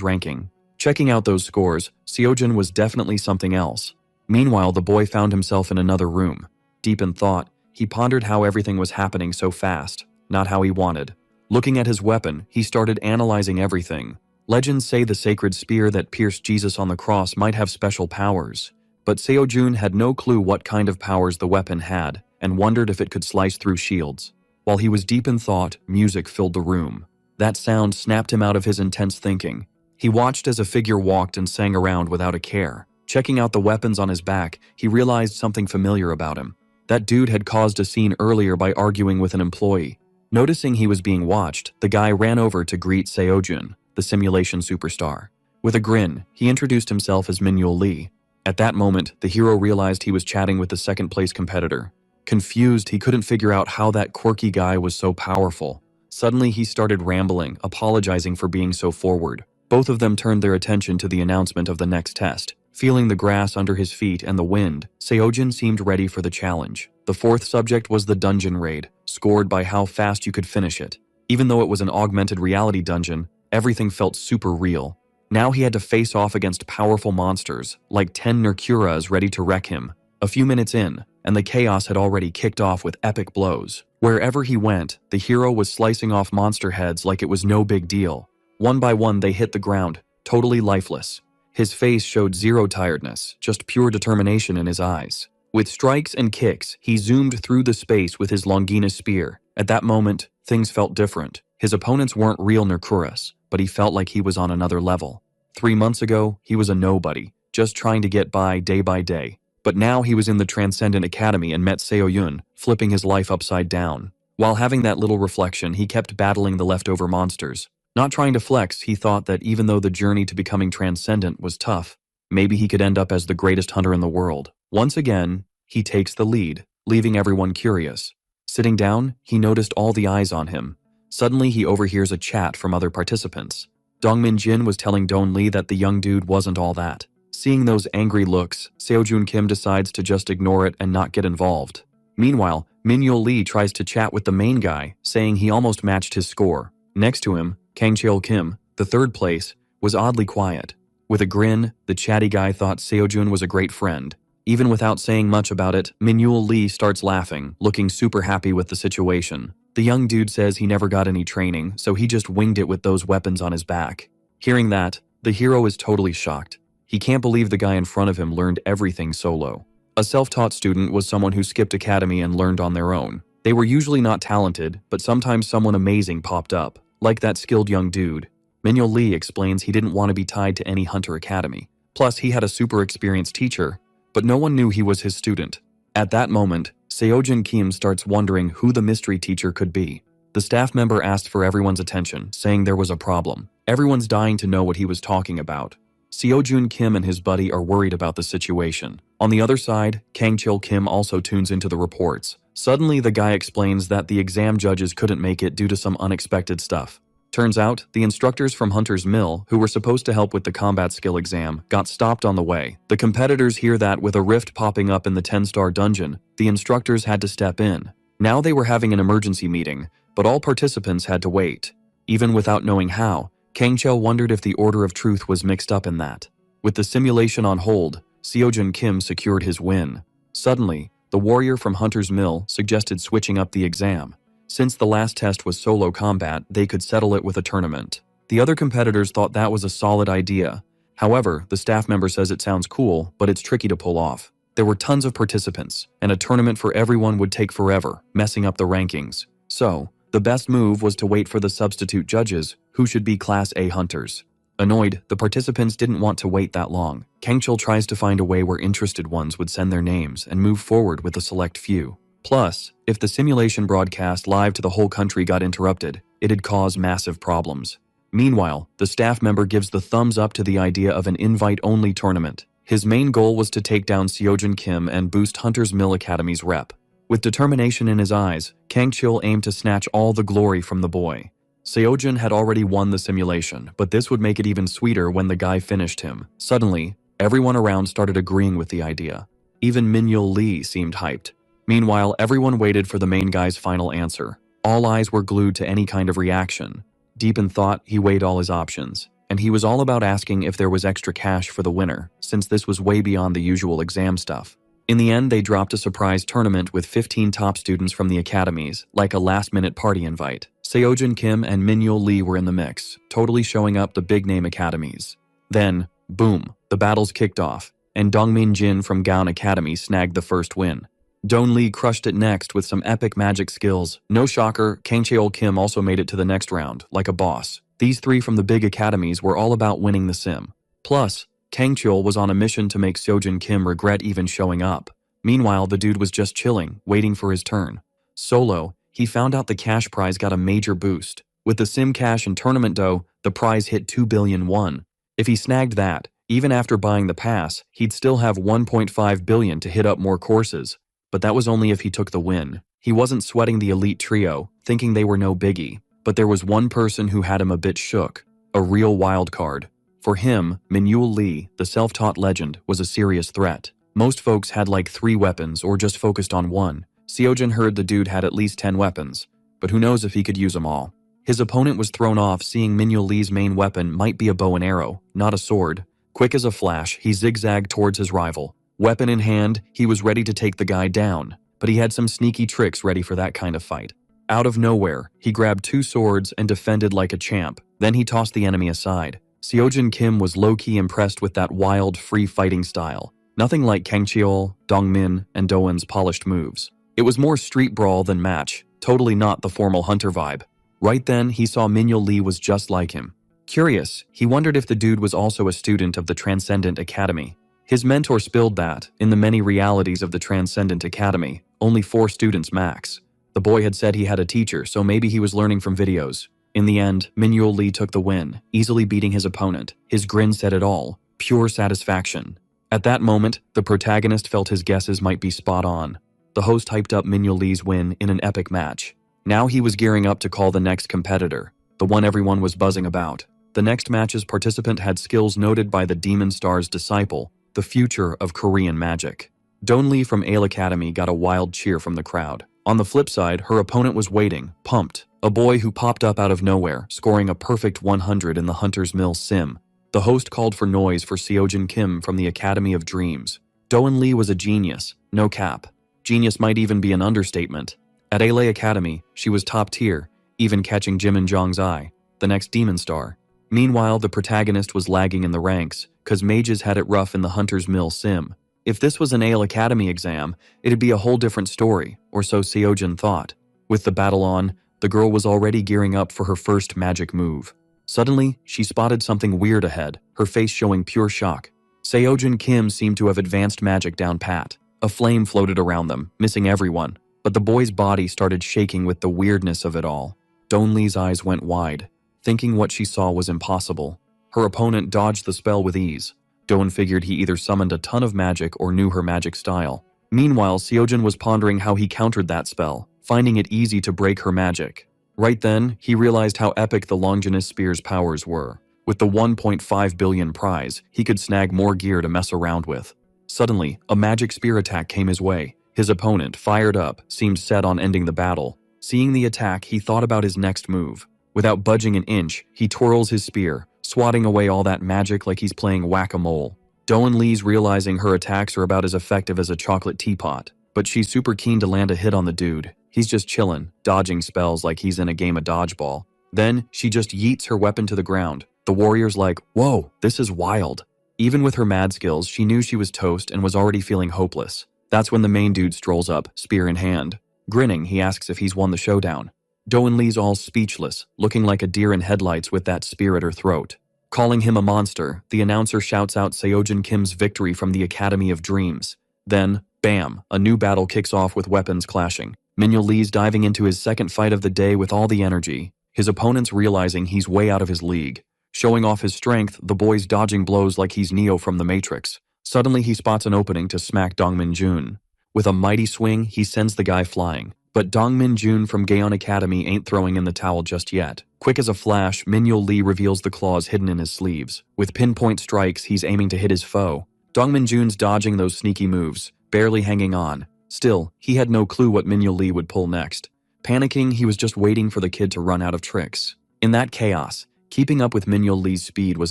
ranking. Checking out those scores, Seojun was definitely something else. Meanwhile, the boy found himself in another room. Deep in thought, he pondered how everything was happening so fast, not how he wanted. Looking at his weapon, he started analyzing everything. Legends say the sacred spear that pierced Jesus on the cross might have special powers, but Seojun had no clue what kind of powers the weapon had, and wondered if it could slice through shields. While he was deep in thought, music filled the room. That sound snapped him out of his intense thinking. He watched as a figure walked and sang around without a care. Checking out the weapons on his back, he realized something familiar about him. That dude had caused a scene earlier by arguing with an employee. Noticing he was being watched, the guy ran over to greet Seojun, the simulation superstar. With a grin, he introduced himself as Minhyul Lee. At that moment, the hero realized he was chatting with the second-place competitor. Confused, he couldn't figure out how that quirky guy was so powerful. Suddenly, he started rambling, apologizing for being so forward. Both of them turned their attention to the announcement of the next test. Feeling the grass under his feet and the wind, Seojun seemed ready for the challenge. The 4th subject was the dungeon raid, scored by how fast you could finish it. Even though it was an augmented reality dungeon, everything felt super real. Now he had to face off against powerful monsters, like 10 Nercuras ready to wreck him. A few minutes in, and the chaos had already kicked off with epic blows. Wherever he went, the hero was slicing off monster heads like it was no big deal. One by one they hit the ground, totally lifeless. His face showed zero tiredness, just pure determination in his eyes. With strikes and kicks, he zoomed through the space with his Longinus spear. At that moment, things felt different. His opponents weren't real Nercuras, but he felt like he was on another level. 3 months ago, he was a nobody, just trying to get by day. But now he was in the Transcendent Academy and met Seoyun, flipping his life upside down. While having that little reflection, he kept battling the leftover monsters. Not trying to flex, he thought that even though the journey to becoming transcendent was tough, maybe he could end up as the greatest hunter in the world. Once again, he takes the lead, leaving everyone curious. Sitting down, he noticed all the eyes on him. Suddenly, he overhears a chat from other participants. Dongmin Jin was telling Don Lee that the young dude wasn't all that. Seeing those angry looks, Seojun Kim decides to just ignore it and not get involved. Meanwhile, Minhyul Lee tries to chat with the main guy, saying he almost matched his score. Next to him, Kang Cheol Kim, the 3rd place, was oddly quiet. With a grin, the chatty guy thought Seojun was a great friend. Even without saying much about it, Minhyul Lee starts laughing, looking super happy with the situation. The young dude says he never got any training, so he just winged it with those weapons on his back. Hearing that, the hero is totally shocked. He can't believe the guy in front of him learned everything solo. A self-taught student was someone who skipped academy and learned on their own. They were usually not talented, but sometimes someone amazing popped up, like that skilled young dude. Minhyul Lee explains he didn't want to be tied to any hunter academy. Plus, he had a super experienced teacher, but no one knew he was his student. At that moment, Seojun Kim starts wondering who the mystery teacher could be. The staff member asked for everyone's attention, saying there was a problem. Everyone's dying to know what he was talking about. Seojun Kim and his buddy are worried about the situation. On the other side, Kang Cheol Kim also tunes into the reports. Suddenly, the guy explains that the exam judges couldn't make it due to some unexpected stuff. Turns out, the instructors from Hunter's Mill, who were supposed to help with the combat skill exam, got stopped on the way. The competitors hear that with a rift popping up in the 10-star dungeon, the instructors had to step in. Now they were having an emergency meeting, but all participants had to wait. Even without knowing how, Kang Cheol wondered if the Order of Truth was mixed up in that. With the simulation on hold, Seojun Kim secured his win. Suddenly, the warrior from Hunter's Mill suggested switching up the exam. Since the last test was solo combat, they could settle it with a tournament. The other competitors thought that was a solid idea. However, the staff member says it sounds cool, but it's tricky to pull off. There were tons of participants, and a tournament for everyone would take forever, messing up the rankings. So, the best move was to wait for the substitute judges, who should be Class A hunters. Annoyed, the participants didn't want to wait that long. Kang Cheol tries to find a way where interested ones would send their names and move forward with a select few. Plus, if the simulation broadcast live to the whole country got interrupted, it'd cause massive problems. Meanwhile, the staff member gives the thumbs up to the idea of an invite-only tournament. His main goal was to take down Seojin Kim and boost Hunter's Mill Academy's rep. With determination in his eyes, Kang-chil aimed to snatch all the glory from the boy. Seojin had already won the simulation, but this would make it even sweeter when the guy finished him. Suddenly, everyone around started agreeing with the idea. Even Min-yul Lee seemed hyped. Meanwhile, everyone waited for the main guy's final answer. All eyes were glued to any kind of reaction. Deep in thought, he weighed all his options, and he was all about asking if there was extra cash for the winner, since this was way beyond the usual exam stuff. In the end, they dropped a surprise tournament with 15 top students from the academies, like a last-minute party invite. Seojin Kim and Min-yul Lee were in the mix, totally showing up the big-name academies. Then, boom, the battles kicked off, and Dongmin Jin from Gaon Academy snagged the first win. Don Lee crushed it next with some epic magic skills. No shocker, Kang Cheol Kim also made it to the next round, like a boss. These three from the big academies were all about winning the sim. Plus, Kang Cheol was on a mission to make Seojin Kim regret even showing up. Meanwhile, the dude was just chilling, waiting for his turn. Solo, he found out the cash prize got a major boost. With the sim cash and tournament dough, the prize hit 2 billion won. If he snagged that, even after buying the pass, he'd still have 1.5 billion to hit up more courses. But that was only if he took the win. He wasn't sweating the elite trio, thinking they were no biggie. But there was one person who had him a bit shook. A real wild card. For him, Min-yul Lee, the self-taught legend, was a serious threat. Most folks had like 3 weapons or just focused on one. Seojin heard the dude had at least 10 weapons, but who knows if he could use them all. His opponent was thrown off seeing Min-yul Lee's main weapon might be a bow and arrow, not a sword. Quick as a flash, he zigzagged towards his rival. Weapon in hand, he was ready to take the guy down, but he had some sneaky tricks ready for that kind of fight. Out of nowhere, he grabbed 2 swords and defended like a champ. Then he tossed the enemy aside. Seojin Kim was low-key impressed with that wild, free fighting style. Nothing like Kang Cheol, Dongmin, and Doan's polished moves. It was more street brawl than match, totally not the formal hunter vibe. Right then, he saw Min-yul Lee was just like him. Curious, he wondered if the dude was also a student of the Transcendent Academy. His mentor spilled that, in the many realities of the Transcendent Academy, only 4 students max. The boy had said he had a teacher, so maybe he was learning from videos. In the end, Min-yul Lee took the win, easily beating his opponent. His grin said it all, pure satisfaction. At that moment, the protagonist felt his guesses might be spot on. The host hyped up Min-yul Lee's win in an epic match. Now he was gearing up to call the next competitor, the one everyone was buzzing about. The next match's participant had skills noted by the Demon Star's disciple, the future of Korean magic. Don Lee from Ale Academy got a wild cheer from the crowd. On the flip side, her opponent was waiting, pumped. A boy who popped up out of nowhere, scoring a perfect 100 in the Hunter's Mill sim. The host called for noise for Seojin Kim from the Academy of Dreams. Doan Lee was a genius, no cap. Genius might even be an understatement. At Ale Academy, she was top tier, even catching Jimin Jong's eye, the next Demon Star. Meanwhile, the protagonist was lagging in the ranks, cause mages had it rough in the Hunter's Mill sim. If this was an Ale Academy exam, it'd be a whole different story, or so Seojin thought. With the battle on, the girl was already gearing up for her first magic move. Suddenly, she spotted something weird ahead, her face showing pure shock. Seojin Kim seemed to have advanced magic down pat. A flame floated around them, missing everyone, but the boy's body started shaking with the weirdness of it all. Don Lee's eyes went wide, thinking what she saw was impossible. Her opponent dodged the spell with ease. Don figured he either summoned a ton of magic or knew her magic style. Meanwhile, Seojin was pondering how he countered that spell, finding it easy to break her magic. Right then, he realized how epic the Longinus Spear's powers were. With the 1.5 billion prize, he could snag more gear to mess around with. Suddenly, a magic spear attack came his way. His opponent, fired up, seemed set on ending the battle. Seeing the attack, he thought about his next move. Without budging an inch, he twirls his spear, swatting away all that magic like he's playing whack-a-mole. Doan Lee's realizing her attacks are about as effective as a chocolate teapot, but she's super keen to land a hit on the dude. He's just chillin', dodging spells like he's in a game of dodgeball. Then, she just yeets her weapon to the ground. The warrior's like, whoa, this is wild. Even with her mad skills, she knew she was toast and was already feeling hopeless. That's when the main dude strolls up, spear in hand. Grinning, he asks if he's won the showdown. Doan Lee's all speechless, looking like a deer in headlights with that spear at her throat. Calling him a monster, the announcer shouts out Seojin Kim's victory from the Academy of Dreams. Then, Bam! A new battle kicks off with weapons clashing. Minyo Lee's diving into his second fight of the day with all the energy. His opponent's realizing he's way out of his league. Showing off his strength, the boy's dodging blows like he's Neo from the Matrix. Suddenly he spots an opening to smack Dongmin Jun. With a mighty swing, he sends the guy flying. But Dongmin Jun from Gaon Academy ain't throwing in the towel just yet. Quick as a flash, Minyo Lee reveals the claws hidden in his sleeves. With pinpoint strikes, he's aiming to hit his foe. Dongmin Jun's dodging those sneaky moves, barely hanging on. Still, he had no clue what Minyo Lee would pull next. Panicking, he was just waiting for the kid to run out of tricks. In that chaos, keeping up with Minyo Lee's speed was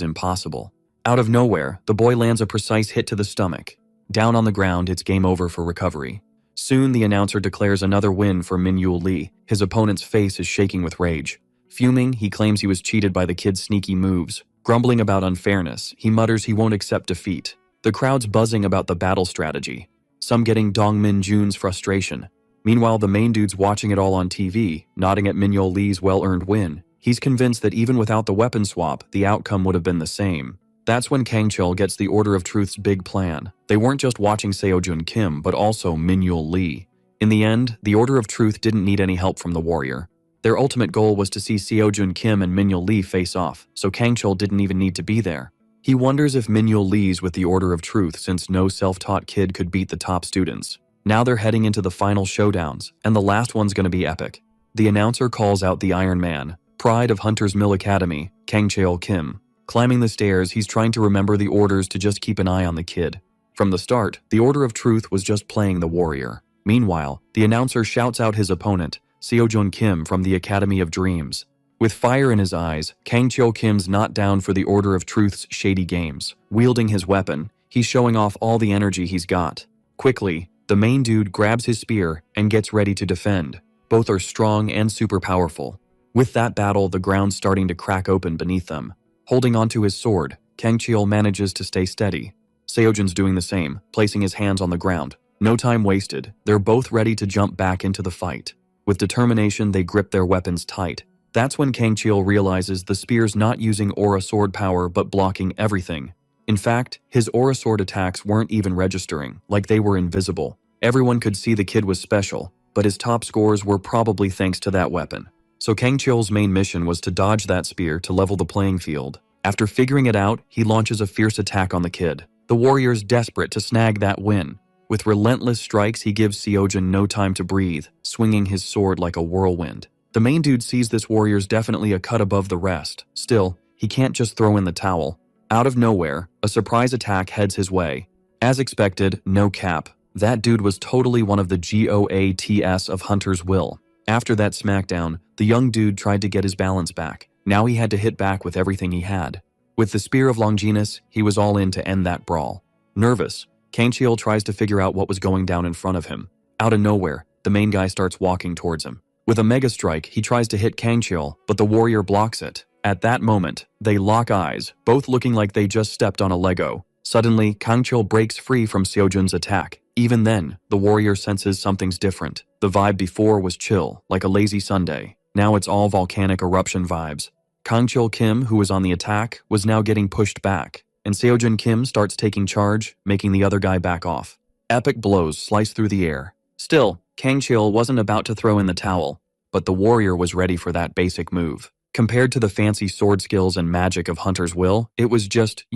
impossible. Out of nowhere, the boy lands a precise hit to the stomach. Down on the ground, it's game over for recovery. Soon, the announcer declares another win for Minyo Lee. His opponent's face is shaking with rage. Fuming, he claims he was cheated by the kid's sneaky moves. Grumbling about unfairness, he mutters he won't accept defeat. The crowd's buzzing about the battle strategy, some getting Dongmin Jun's frustration. Meanwhile, the main dude's watching it all on TV, nodding at Minyo Lee's well-earned win. He's convinced that even without the weapon swap, the outcome would have been the same. That's when Kangchul gets the Order of Truth's big plan. They weren't just watching Seojun Kim, but also Minyo Lee. In the end, the Order of Truth didn't need any help from the warrior. Their ultimate goal was to see Seojun Kim and Minyo Lee face off, so Kangchul didn't even need to be there. He wonders if Minyo Lee's with the Order of Truth since no self-taught kid could beat the top students. Now they're heading into the final showdowns, and the last one's gonna be epic. The announcer calls out the Iron Man, pride of Hunter's Mill Academy, Kangchul Kim. Climbing the stairs, he's trying to remember the orders to just keep an eye on the kid. From the start, the Order of Truth was just playing the warrior. Meanwhile, the announcer shouts out his opponent, Seojun Kim from the Academy of Dreams. With fire in his eyes, Kangchul Kim's not down for the Order of Truth's shady games. Wielding his weapon, he's showing off all the energy he's got. Quickly, the main dude grabs his spear and gets ready to defend. Both are strong and super powerful. With that battle, the ground's starting to crack open beneath them. Holding onto his sword, Kangchul manages to stay steady. Seojun's doing the same, placing his hands on the ground. No time wasted, they're both ready to jump back into the fight. With determination, they grip their weapons tight. That's when Kangchul realizes the spear's not using aura sword power but blocking everything. In fact, his aura sword attacks weren't even registering, like they were invisible. Everyone could see the kid was special, but his top scores were probably thanks to that weapon. So Kangchul's main mission was to dodge that spear to level the playing field. After figuring it out, he launches a fierce attack on the kid. The warrior's desperate to snag that win. With relentless strikes, he gives Seojun no time to breathe, swinging his sword like a whirlwind. The main dude sees this warrior's definitely a cut above the rest. Still, he can't just throw in the towel. Out of nowhere, a surprise attack heads his way. As expected, no cap. That dude was totally one of the GOATs of Hunter's Will. After that smackdown, the young dude tried to get his balance back. Now he had to hit back with everything he had. With the Spear of Longinus, he was all in to end that brawl. Nervous, Kangchul tries to figure out what was going down in front of him. Out of nowhere, the main guy starts walking towards him. With a mega strike, he tries to hit Kangchul, but the warrior blocks it. At that moment, they lock eyes, both looking like they just stepped on a Lego. Suddenly, Kangchul breaks free from Seojun's attack. Even then, the warrior senses something's different. The vibe before was chill, like a lazy Sunday. Now it's all volcanic eruption vibes. Kangchul Kim, who was on the attack, was now getting pushed back, and Seojun Kim starts taking charge, making the other guy back off. Epic blows slice through the air. Still, Kangchul wasn't about to throw in the towel, but the warrior was ready for that basic move. Compared to the fancy sword skills and magic of Hunter's Will, it was just,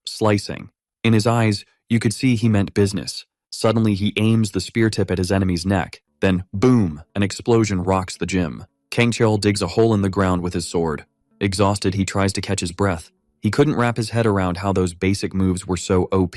slicing. In his eyes, you could see he meant business. Suddenly, he aims the spear tip at his enemy's neck. Then, boom, an explosion rocks the gym. Kangchul digs a hole in the ground with his sword. Exhausted, he tries to catch his breath. He couldn't wrap his head around how those basic moves were so OP.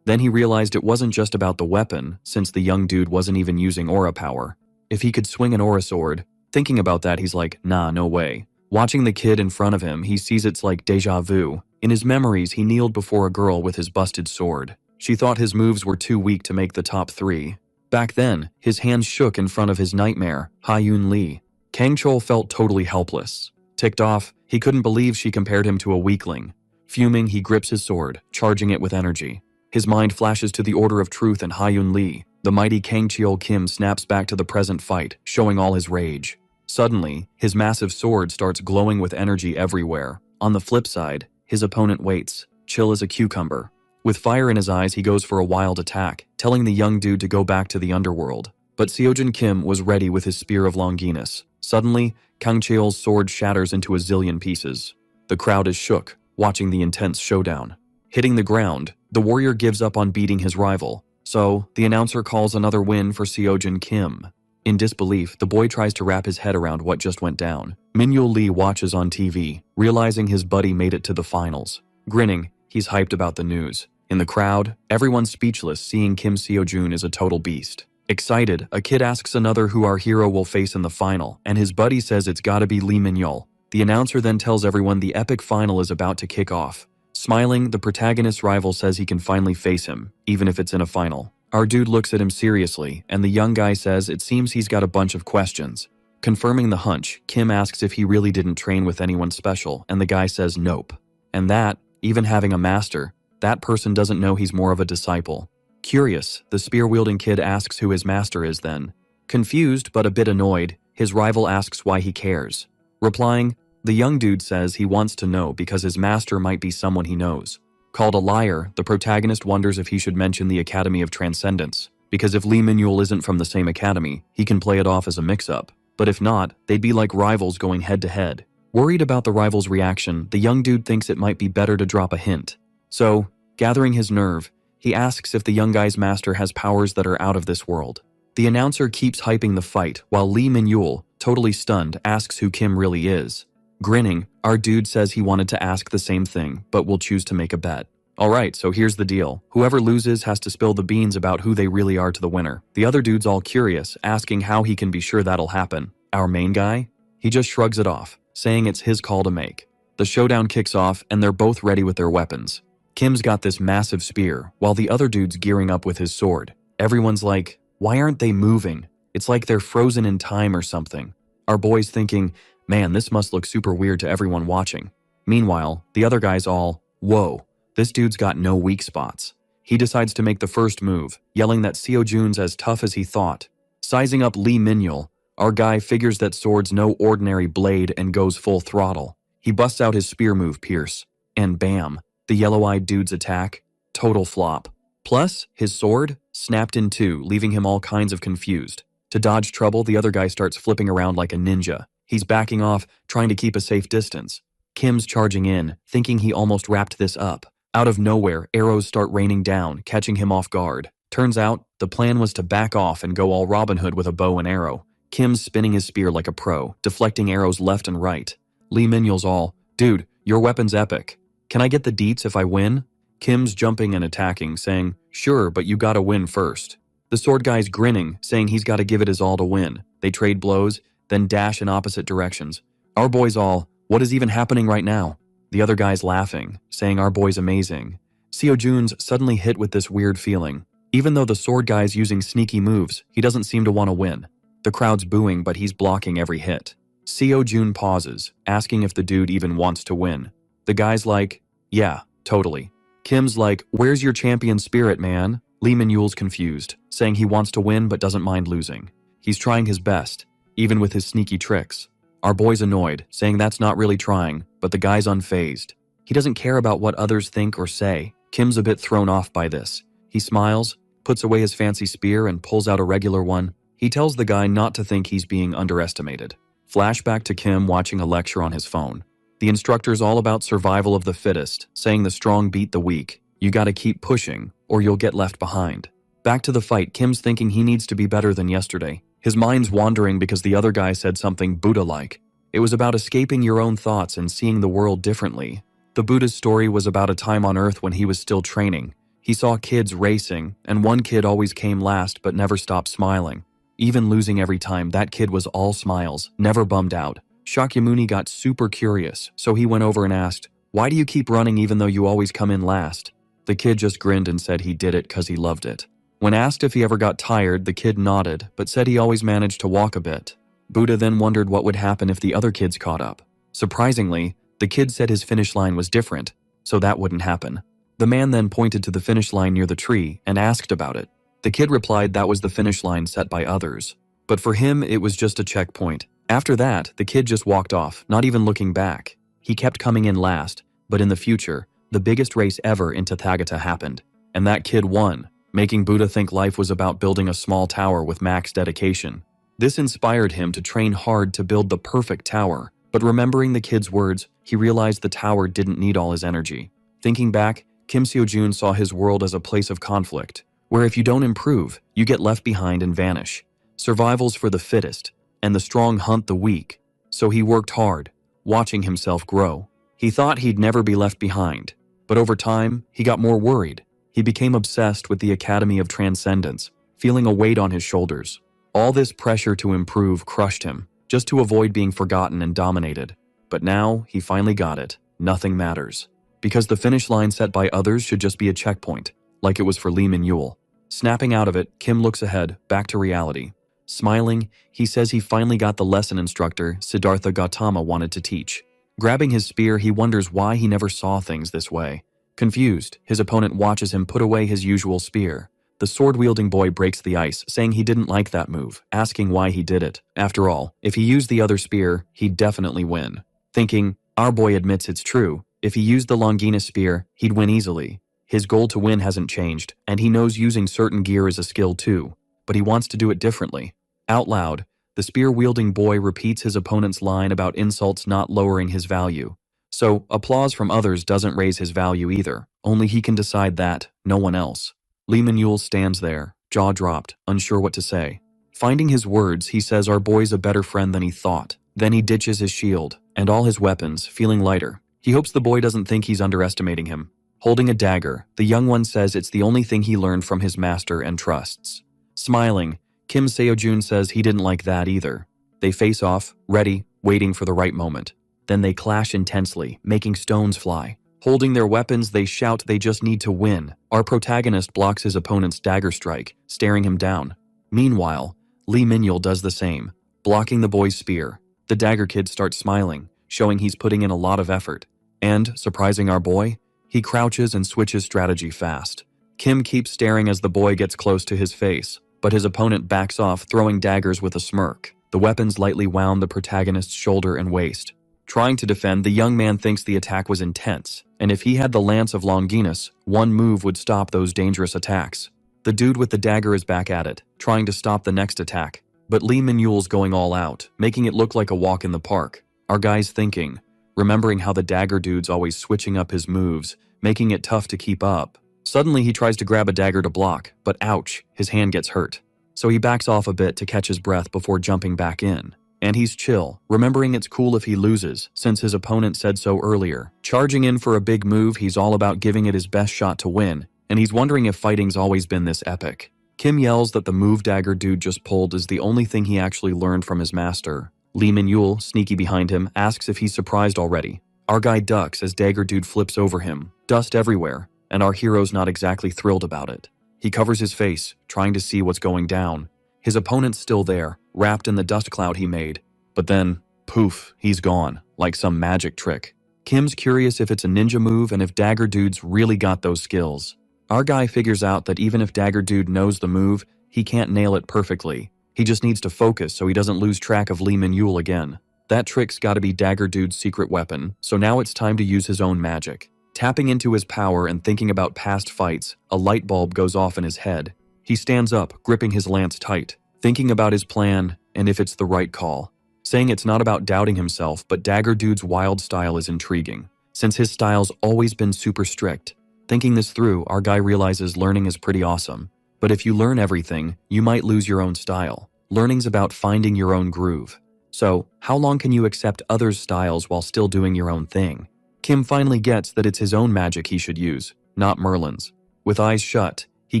Then he realized it wasn't just about the weapon, since the young dude wasn't even using aura power. If he could swing an aura sword, thinking about that, he's like, nah, no way. Watching the kid in front of him, he sees it's like deja vu. In his memories, he kneeled before a girl with his busted sword. She thought his moves were too weak to make the top 3. Back then, his hands shook in front of his nightmare, Ha-Yoon Lee. Kangchul felt totally helpless. Ticked off, he couldn't believe she compared him to a weakling. Fuming, he grips his sword, charging it with energy. His mind flashes to the Order of Truth and Ha-Yoon Lee. The mighty Kangchul Kim snaps back to the present fight, showing all his rage. Suddenly, his massive sword starts glowing with energy everywhere. On the flip side, his opponent waits, chill as a cucumber. With fire in his eyes, he goes for a wild attack, telling the young dude to go back to the underworld. But Seojin Kim was ready with his spear of Longinus. Suddenly, Kang Cheol's sword shatters into a zillion pieces. The crowd is shook, watching the intense showdown. Hitting the ground, the warrior gives up on beating his rival, so the announcer calls another win for Seojin Kim. In disbelief, the boy tries to wrap his head around what just went down. Min-yul Lee watches on TV, realizing his buddy made it to the finals. Grinning, he's hyped about the news. In the crowd, everyone's speechless, seeing Kim Seojun is a total beast. Excited, a kid asks another who our hero will face in the final, and his buddy says it's gotta be Lee Min-yul. The announcer then tells everyone the epic final is about to kick off. Smiling, the protagonist's rival says he can finally face him, even if it's in a final. Our dude looks at him seriously, and the young guy says it seems he's got a bunch of questions. Confirming the hunch, Kim asks if he really didn't train with anyone special, and the guy says nope. And that, even having a master, that person doesn't know he's more of a disciple. Curious, the spear-wielding kid asks who his master is then. Confused but a bit annoyed, his rival asks why he cares. Replying, the young dude says he wants to know because his master might be someone he knows. Called a liar, the protagonist wonders if he should mention the Academy of Transcendence, because if Lee Min-yul isn't from the same academy, he can play it off as a mix-up. But if not, they'd be like rivals going head-to-head. Worried about the rival's reaction, the young dude thinks it might be better to drop a hint. So, gathering his nerve, he asks if the young guy's master has powers that are out of this world. The announcer keeps hyping the fight, while Lee Min-yul, totally stunned, asks who Kim really is. Grinning, our dude says he wanted to ask the same thing, but will choose to make a bet. Alright, so here's the deal. Whoever loses has to spill the beans about who they really are to the winner. The other dude's all curious, asking how he can be sure that'll happen. Our main guy? He just shrugs it off, saying it's his call to make. The showdown kicks off, and they're both ready with their weapons. Kim's got this massive spear, while the other dude's gearing up with his sword. Everyone's like, why aren't they moving? It's like they're frozen in time or something. Our boy's thinking, man, this must look super weird to everyone watching. Meanwhile, the other guy's all, whoa, this dude's got no weak spots. He decides to make the first move, yelling that Seojun's as tough as he thought. Sizing up Lee Min-yul, our guy figures that sword's no ordinary blade and goes full throttle. He busts out his spear move, Pierce, and bam, the yellow-eyed dude's attack, total flop. Plus, his sword snapped in two, leaving him all kinds of confused. To dodge trouble, the other guy starts flipping around like a ninja. He's backing off, trying to keep a safe distance. Kim's charging in, thinking he almost wrapped this up. Out of nowhere, arrows start raining down, catching him off guard. Turns out, the plan was to back off and go all Robin Hood with a bow and arrow. Kim's spinning his spear like a pro, deflecting arrows left and right. Lee Min-yul's all, dude, your weapon's epic. Can I get the deets if I win? Kim's jumping and attacking, saying, sure, but you gotta win first. The sword guy's grinning, saying he's gotta give it his all to win. They trade blows, then dash in opposite directions. Our boy's all, what is even happening right now? The other guy's laughing, saying our boy's amazing. Seojun's suddenly hit with this weird feeling. Even though the sword guy's using sneaky moves, he doesn't seem to want to win. The crowd's booing, but he's blocking every hit. Seojun pauses, asking if the dude even wants to win. The guy's like, yeah, totally. Kim's like, where's your champion spirit, man? Lee Min-yul's confused, saying he wants to win but doesn't mind losing. He's trying his best, even with his sneaky tricks. Our boy's annoyed, saying that's not really trying, but the guy's unfazed. He doesn't care about what others think or say. Kim's a bit thrown off by this. He smiles, puts away his fancy spear and pulls out a regular one. He tells the guy not to think he's being underestimated. Flashback to Kim watching a lecture on his phone. The instructor's all about survival of the fittest, saying the strong beat the weak. You gotta keep pushing, or you'll get left behind. Back to the fight, Kim's thinking he needs to be better than yesterday. His mind's wandering because the other guy said something Buddha-like. It was about escaping your own thoughts and seeing the world differently. The Buddha's story was about a time on Earth when he was still training. He saw kids racing, and one kid always came last but never stopped smiling. Even losing every time, that kid was all smiles, never bummed out. Shakyamuni got super curious, so he went over and asked, why do you keep running even though you always come in last? The kid just grinned and said he did it because he loved it. When asked if he ever got tired, the kid nodded, but said he always managed to walk a bit. Buddha then wondered what would happen if the other kids caught up. Surprisingly, the kid said his finish line was different, so that wouldn't happen. The man then pointed to the finish line near the tree and asked about it. The kid replied that was the finish line set by others. But for him, it was just a checkpoint. After that, the kid just walked off, not even looking back. He kept coming in last, but in the future, the biggest race ever in Tathagata happened, and that kid won, making Buddha think life was about building a small tower with max dedication. This inspired him to train hard to build the perfect tower, but remembering the kid's words, he realized the tower didn't need all his energy. Thinking back, Kim Seo-jun saw his world as a place of conflict, where if you don't improve, you get left behind and vanish. Survival's for the fittest, and the strong hunt the weak. So he worked hard, watching himself grow. He thought he'd never be left behind, but over time, he got more worried. He became obsessed with the Academy of Transcendence, feeling a weight on his shoulders. All this pressure to improve crushed him, just to avoid being forgotten and dominated. But now, he finally got it. Nothing matters. Because the finish line set by others should just be a checkpoint, like it was for Lee Min-yul. Snapping out of it, Kim looks ahead, back to reality. Smiling, he says he finally got the lesson instructor Siddhartha Gautama wanted to teach. Grabbing his spear, he wonders why he never saw things this way. Confused, his opponent watches him put away his usual spear. The sword-wielding boy breaks the ice, saying he didn't like that move, asking why he did it. After all, if he used the other spear, he'd definitely win. Thinking, our boy admits it's true. If he used the Longinus spear, he'd win easily. His goal to win hasn't changed, and he knows using certain gear is a skill too, but he wants to do it differently. Out loud, the spear-wielding boy repeats his opponent's line about insults not lowering his value. So, applause from others doesn't raise his value either. Only he can decide that, no one else. Lee Min-yul stands there, jaw dropped, unsure what to say. Finding his words, he says our boy's a better friend than he thought. Then he ditches his shield, and all his weapons, feeling lighter. He hopes the boy doesn't think he's underestimating him. Holding a dagger, the young one says it's the only thing he learned from his master and trusts. Smiling, Kim Seo-jun says he didn't like that either. They face off, ready, waiting for the right moment. Then they clash intensely, making stones fly. Holding their weapons, they shout they just need to win. Our protagonist blocks his opponent's dagger strike, staring him down. Meanwhile, Lee Min-yul does the same, blocking the boy's spear. The dagger kid starts smiling, showing he's putting in a lot of effort. And, surprising our boy, he crouches and switches strategy fast. Kim keeps staring as the boy gets close to his face, but his opponent backs off, throwing daggers with a smirk. The weapons lightly wound the protagonist's shoulder and waist. Trying to defend, the young man thinks the attack was intense, and if he had the Lance of Longinus, one move would stop those dangerous attacks. The dude with the dagger is back at it, trying to stop the next attack, but Lee Min-yul's going all out, making it look like a walk in the park. Our guy's thinking, remembering how the dagger dude's always switching up his moves, making it tough to keep up. Suddenly he tries to grab a dagger to block, but ouch, his hand gets hurt. So he backs off a bit to catch his breath before jumping back in. And he's chill, remembering it's cool if he loses, since his opponent said so earlier. Charging in for a big move, he's all about giving it his best shot to win, and he's wondering if fighting's always been this epic. Kim yells that the move dagger dude just pulled is the only thing he actually learned from his master. Lee Min-yul, sneaky behind him, asks if he's surprised already. Our guy ducks as dagger dude flips over him, dust everywhere, and our hero's not exactly thrilled about it. He covers his face, trying to see what's going down. His opponent's still there, wrapped in the dust cloud he made. But then, poof, he's gone, like some magic trick. Kim's curious if it's a ninja move and if Dagger Dude's really got those skills. Our guy figures out that even if Dagger Dude knows the move, he can't nail it perfectly. He just needs to focus so he doesn't lose track of Lee Min-yul again. That trick's gotta be Dagger Dude's secret weapon, so now it's time to use his own magic. Tapping into his power and thinking about past fights, a light bulb goes off in his head. He stands up, gripping his lance tight, thinking about his plan and if it's the right call. Saying it's not about doubting himself, but Dagger Dude's wild style is intriguing, since his style's always been super strict. Thinking this through, our guy realizes learning is pretty awesome. But if you learn everything, you might lose your own style. Learning's about finding your own groove. So, how long can you accept others' styles while still doing your own thing? Kim finally gets that it's his own magic he should use, not Merlin's. With eyes shut, he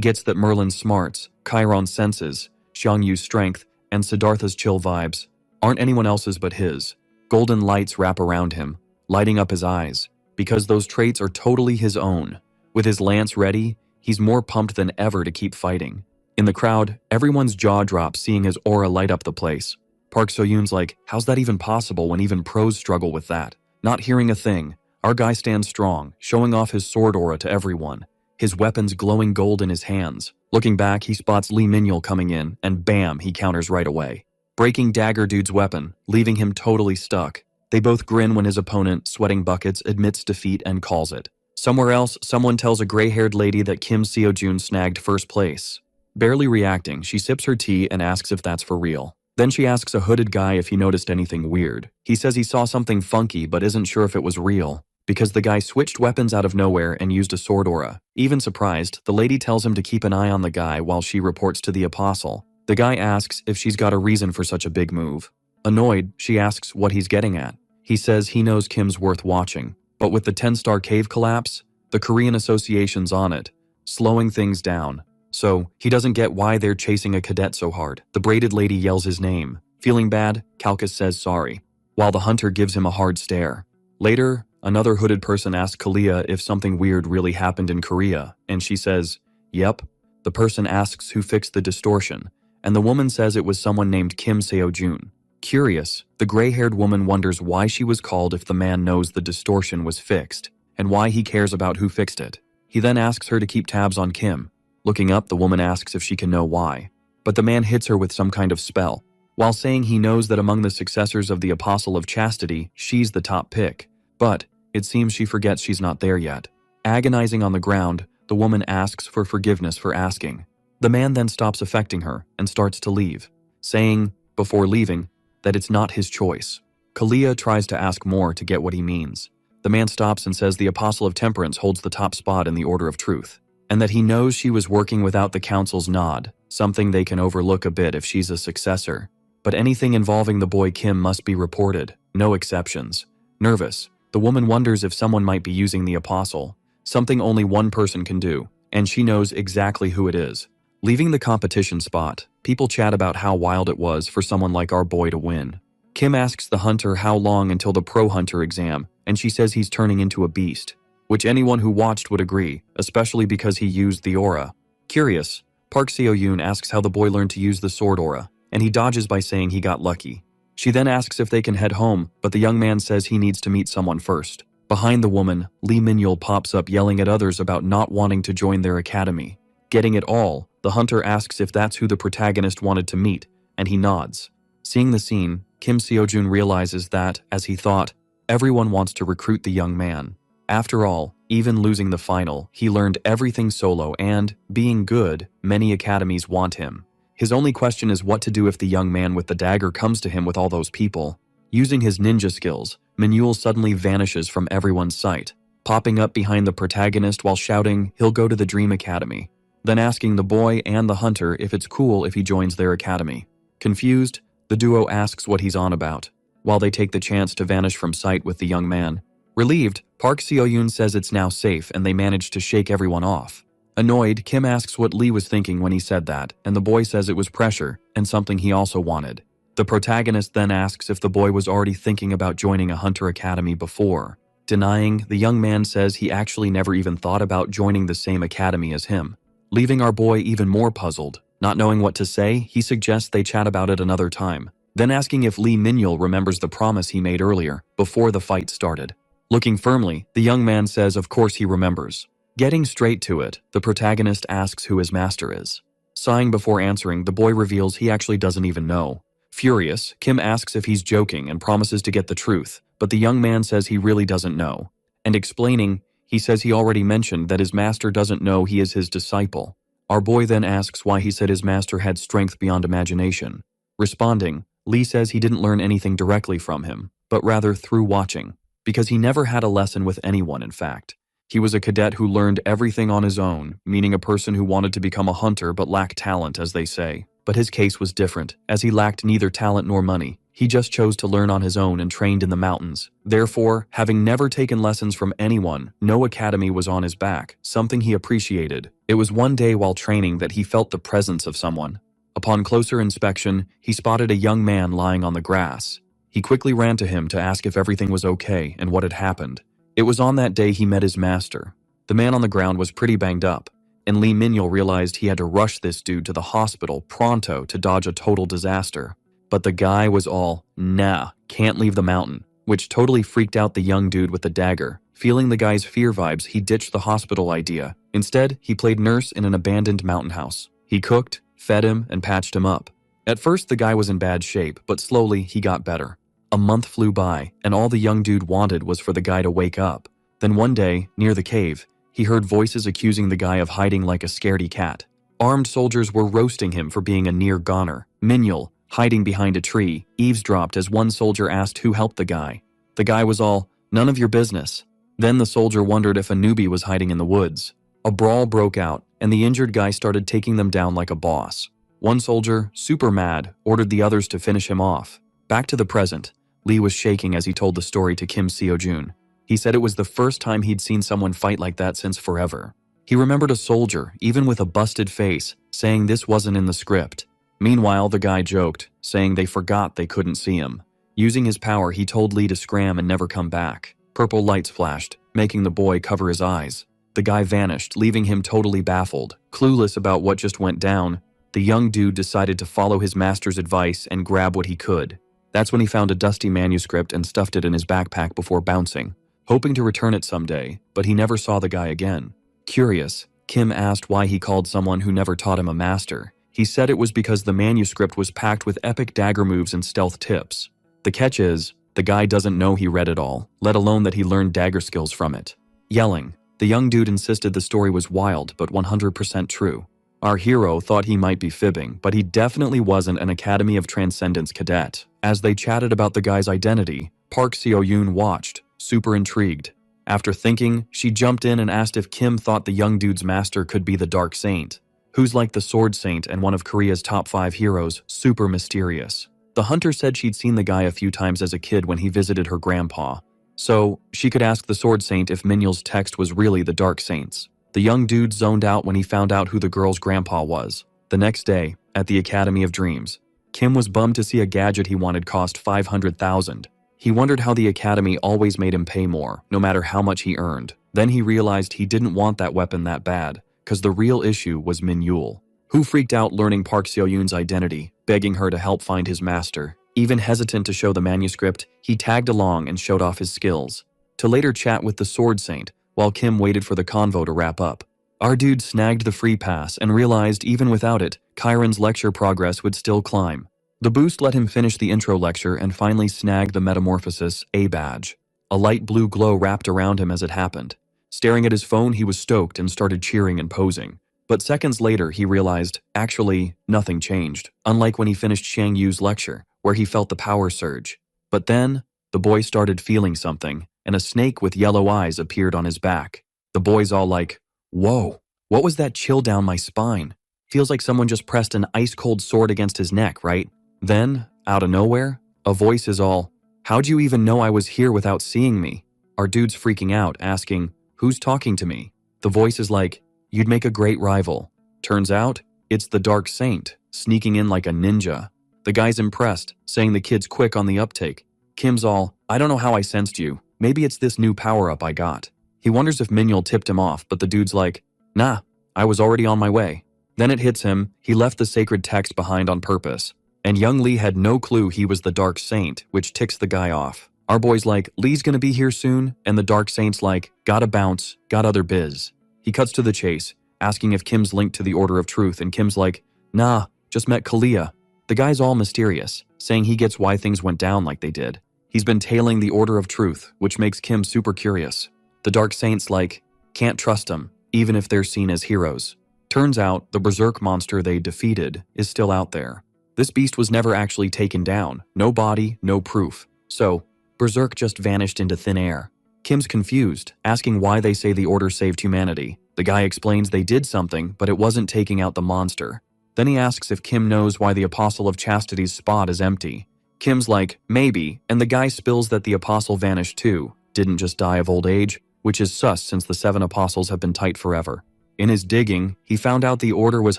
gets that Merlin's smarts, Chiron's senses, Xiangyu's strength, and Siddhartha's chill vibes aren't anyone else's but his. Golden lights wrap around him, lighting up his eyes, because those traits are totally his own. With his lance ready, he's more pumped than ever to keep fighting. In the crowd, everyone's jaw drops seeing his aura light up the place. Park So-yoon's like, how's that even possible when even pros struggle with that? Not hearing a thing, our guy stands strong, showing off his sword aura to everyone. His weapons glowing gold in his hands. Looking back, he spots Lee Min-yul coming in, and bam, he counters right away. Breaking Dagger Dude's weapon, leaving him totally stuck. They both grin when his opponent, sweating buckets, admits defeat and calls it. Somewhere else, someone tells a gray-haired lady that Kim Seo-joon snagged first place. Barely reacting, she sips her tea and asks if that's for real. Then she asks a hooded guy if he noticed anything weird. He says he saw something funky but isn't sure if it was real, because the guy switched weapons out of nowhere and used a sword aura. Even surprised, the lady tells him to keep an eye on the guy while she reports to the apostle. The guy asks if she's got a reason for such a big move. Annoyed, she asks what he's getting at. He says he knows Kim's worth watching, but with the 10-star cave collapse, the Korean association's on it, slowing things down. So, he doesn't get why they're chasing a cadet so hard. The braided lady yells his name. Feeling bad, Kalkus says sorry, while the hunter gives him a hard stare. Later, another hooded person asks Kalia if something weird really happened in Korea, and she says, yep. The person asks who fixed the distortion, and the woman says it was someone named Kim Seo-joon. Curious, the gray-haired woman wonders why she was called if the man knows the distortion was fixed, and why he cares about who fixed it. He then asks her to keep tabs on Kim. Looking up, the woman asks if she can know why, but the man hits her with some kind of spell, while saying he knows that among the successors of the Apostle of Chastity, she's the top pick. But it seems she forgets she's not there yet. Agonizing on the ground, the woman asks for forgiveness for asking. The man then stops affecting her and starts to leave, saying, before leaving, that it's not his choice. Kalia tries to ask more to get what he means. The man stops and says the Apostle of Temperance holds the top spot in the Order of Truth, and that he knows she was working without the council's nod, something they can overlook a bit if she's a successor. But anything involving the boy Kim must be reported, no exceptions. Nervous, the woman wonders if someone might be using the apostle, something only one person can do, and she knows exactly who it is. Leaving the competition spot, people chat about how wild it was for someone like our boy to win. Kim asks the hunter how long until the pro hunter exam, and she says he's turning into a beast, which anyone who watched would agree, especially because he used the aura. Curious, Park Seo-yoon asks how the boy learned to use the sword aura, and he dodges by saying he got lucky. She then asks if they can head home, but the young man says he needs to meet someone first. Behind the woman, Lee Min-yul pops up yelling at others about not wanting to join their academy. Getting it all, the hunter asks if that's who the protagonist wanted to meet, and he nods. Seeing the scene, Kim Seo-joon realizes that, as he thought, everyone wants to recruit the young man. After all, even losing the final, he learned everything solo and, being good, many academies want him. His only question is what to do if the young man with the dagger comes to him with all those people. Using his ninja skills, Min-yul suddenly vanishes from everyone's sight, popping up behind the protagonist while shouting he'll go to the Dream Academy, then asking the boy and the hunter if it's cool if he joins their academy. Confused, the duo asks what he's on about, while they take the chance to vanish from sight with the young man. Relieved, Park Seo-yoon says it's now safe and they manage to shake everyone off. Annoyed, Kim asks what Lee was thinking when he said that, and the boy says it was pressure, and something he also wanted. The protagonist then asks if the boy was already thinking about joining a hunter academy before. Denying, the young man says he actually never even thought about joining the same academy as him. Leaving our boy even more puzzled. Not knowing what to say, he suggests they chat about it another time, then asking if Lee Min-yul remembers the promise he made earlier, before the fight started. Looking firmly, the young man says of course he remembers. Getting straight to it, the protagonist asks who his master is. Sighing before answering, the boy reveals he actually doesn't even know. Furious, Kim asks if he's joking and promises to get the truth, but the young man says he really doesn't know. And explaining, he says he already mentioned that his master doesn't know he is his disciple. Our boy then asks why he said his master had strength beyond imagination. Responding, Lee says he didn't learn anything directly from him, but rather through watching, because he never had a lesson with anyone in fact. He was a cadet who learned everything on his own, meaning a person who wanted to become a hunter but lacked talent, as they say. But his case was different, as he lacked neither talent nor money. He just chose to learn on his own and trained in the mountains. Therefore, having never taken lessons from anyone, no academy was on his back, something he appreciated. It was one day while training that he felt the presence of someone. Upon closer inspection, he spotted a young man lying on the grass. He quickly ran to him to ask if everything was okay and what had happened. It was on that day he met his master. The man on the ground was pretty banged up, and Lee Min-yul realized he had to rush this dude to the hospital pronto to dodge a total disaster. But the guy was all, nah, can't leave the mountain, which totally freaked out the young dude with the dagger. Feeling the guy's fear vibes, he ditched the hospital idea. Instead, he played nurse in an abandoned mountain house. He cooked, fed him, and patched him up. At first, the guy was in bad shape, but slowly he got better. A month flew by, and all the young dude wanted was for the guy to wake up. Then one day, near the cave, he heard voices accusing the guy of hiding like a scaredy cat. Armed soldiers were roasting him for being a near goner. Minhyul, hiding behind a tree, eavesdropped as one soldier asked who helped the guy. The guy was all, "None of your business." Then the soldier wondered if a newbie was hiding in the woods. A brawl broke out, and the injured guy started taking them down like a boss. One soldier, super mad, ordered the others to finish him off. Back to the present, Lee was shaking as he told the story to Kim Seo-jun. He said it was the first time he'd seen someone fight like that since forever. He remembered a soldier, even with a busted face, saying this wasn't in the script. Meanwhile, the guy joked, saying they forgot they couldn't see him. Using his power, he told Lee to scram and never come back. Purple lights flashed, making the boy cover his eyes. The guy vanished, leaving him totally baffled. Clueless about what just went down, the young dude decided to follow his master's advice and grab what he could. That's when he found a dusty manuscript and stuffed it in his backpack before bouncing, hoping to return it someday, but he never saw the guy again. Curious, Kim asked why he called someone who never taught him a master. He said it was because the manuscript was packed with epic dagger moves and stealth tips. The catch is, the guy doesn't know he read it all, let alone that he learned dagger skills from it. Yelling, the young dude insisted the story was wild but 100% true. Our hero thought he might be fibbing, but he definitely wasn't an Academy of Transcendence cadet. As they chatted about the guy's identity, Park Seo-yoon watched, super intrigued. After thinking, she jumped in and asked if Kim thought the young dude's master could be the Dark Saint, who's like the Sword Saint and one of Korea's top 5 heroes, super mysterious. The hunter said she'd seen the guy a few times as a kid when he visited her grandpa, so she could ask the Sword Saint if Minhyul's text was really the Dark Saint's. The young dude zoned out when he found out who the girl's grandpa was. The next day, at the Academy of Dreams, Kim was bummed to see a gadget he wanted cost $500,000. He wondered how the Academy always made him pay more, no matter how much he earned. Then he realized he didn't want that weapon that bad, because the real issue was Minhyul, who freaked out learning Park Seo-yoon's identity, begging her to help find his master. Even hesitant to show the manuscript, he tagged along and showed off his skills, to later chat with the Sword Saint, while Kim waited for the convo to wrap up. Our dude snagged the free pass and realized even without it, Chiron's lecture progress would still climb. The boost let him finish the intro lecture and finally snag the Metamorphosis A badge. A light blue glow wrapped around him as it happened. Staring at his phone, he was stoked and started cheering and posing. But seconds later, he realized, actually, nothing changed, unlike when he finished Shang Yu's lecture, where he felt the power surge. But then, the boy started feeling something, and a snake with yellow eyes appeared on his back. The boy's all like, "Whoa, what was that chill down my spine? Feels like someone just pressed an ice-cold sword against his neck, right?" Then, out of nowhere, a voice is all, "How'd you even know I was here without seeing me?" Our dude's freaking out, asking, "Who's talking to me?" The voice is like, "You'd make a great rival." Turns out, it's the Dark Saint, sneaking in like a ninja. The guy's impressed, saying the kid's quick on the uptake. Kim's all, "I don't know how I sensed you. Maybe it's this new power-up I got." He wonders if Minhyul tipped him off, but the dude's like, "Nah, I was already on my way." Then it hits him, he left the sacred text behind on purpose. And young Lee had no clue he was the Dark Saint, which ticks the guy off. Our boy's like, "Lee's gonna be here soon," and the Dark Saint's like, "Gotta bounce, got other biz." He cuts to the chase, asking if Kim's linked to the Order of Truth, and Kim's like, "Nah, just met Kalia." The guy's all mysterious, saying he gets why things went down like they did. He's been tailing the Order of Truth, which makes Kim super curious. The Dark Saint's like, can't trust them, even if they're seen as heroes. Turns out, the Berserk monster they defeated is still out there. This beast was never actually taken down, no body, no proof. So, Berserk just vanished into thin air. Kim's confused, asking why they say the Order saved humanity. The guy explains they did something, but it wasn't taking out the monster. Then he asks if Kim knows why the Apostle of Chastity's spot is empty. Kim's like, maybe, and the guy spills that the Apostle vanished too, didn't just die of old age, which is sus since the 7 Apostles have been tight forever. In his digging, he found out the Order was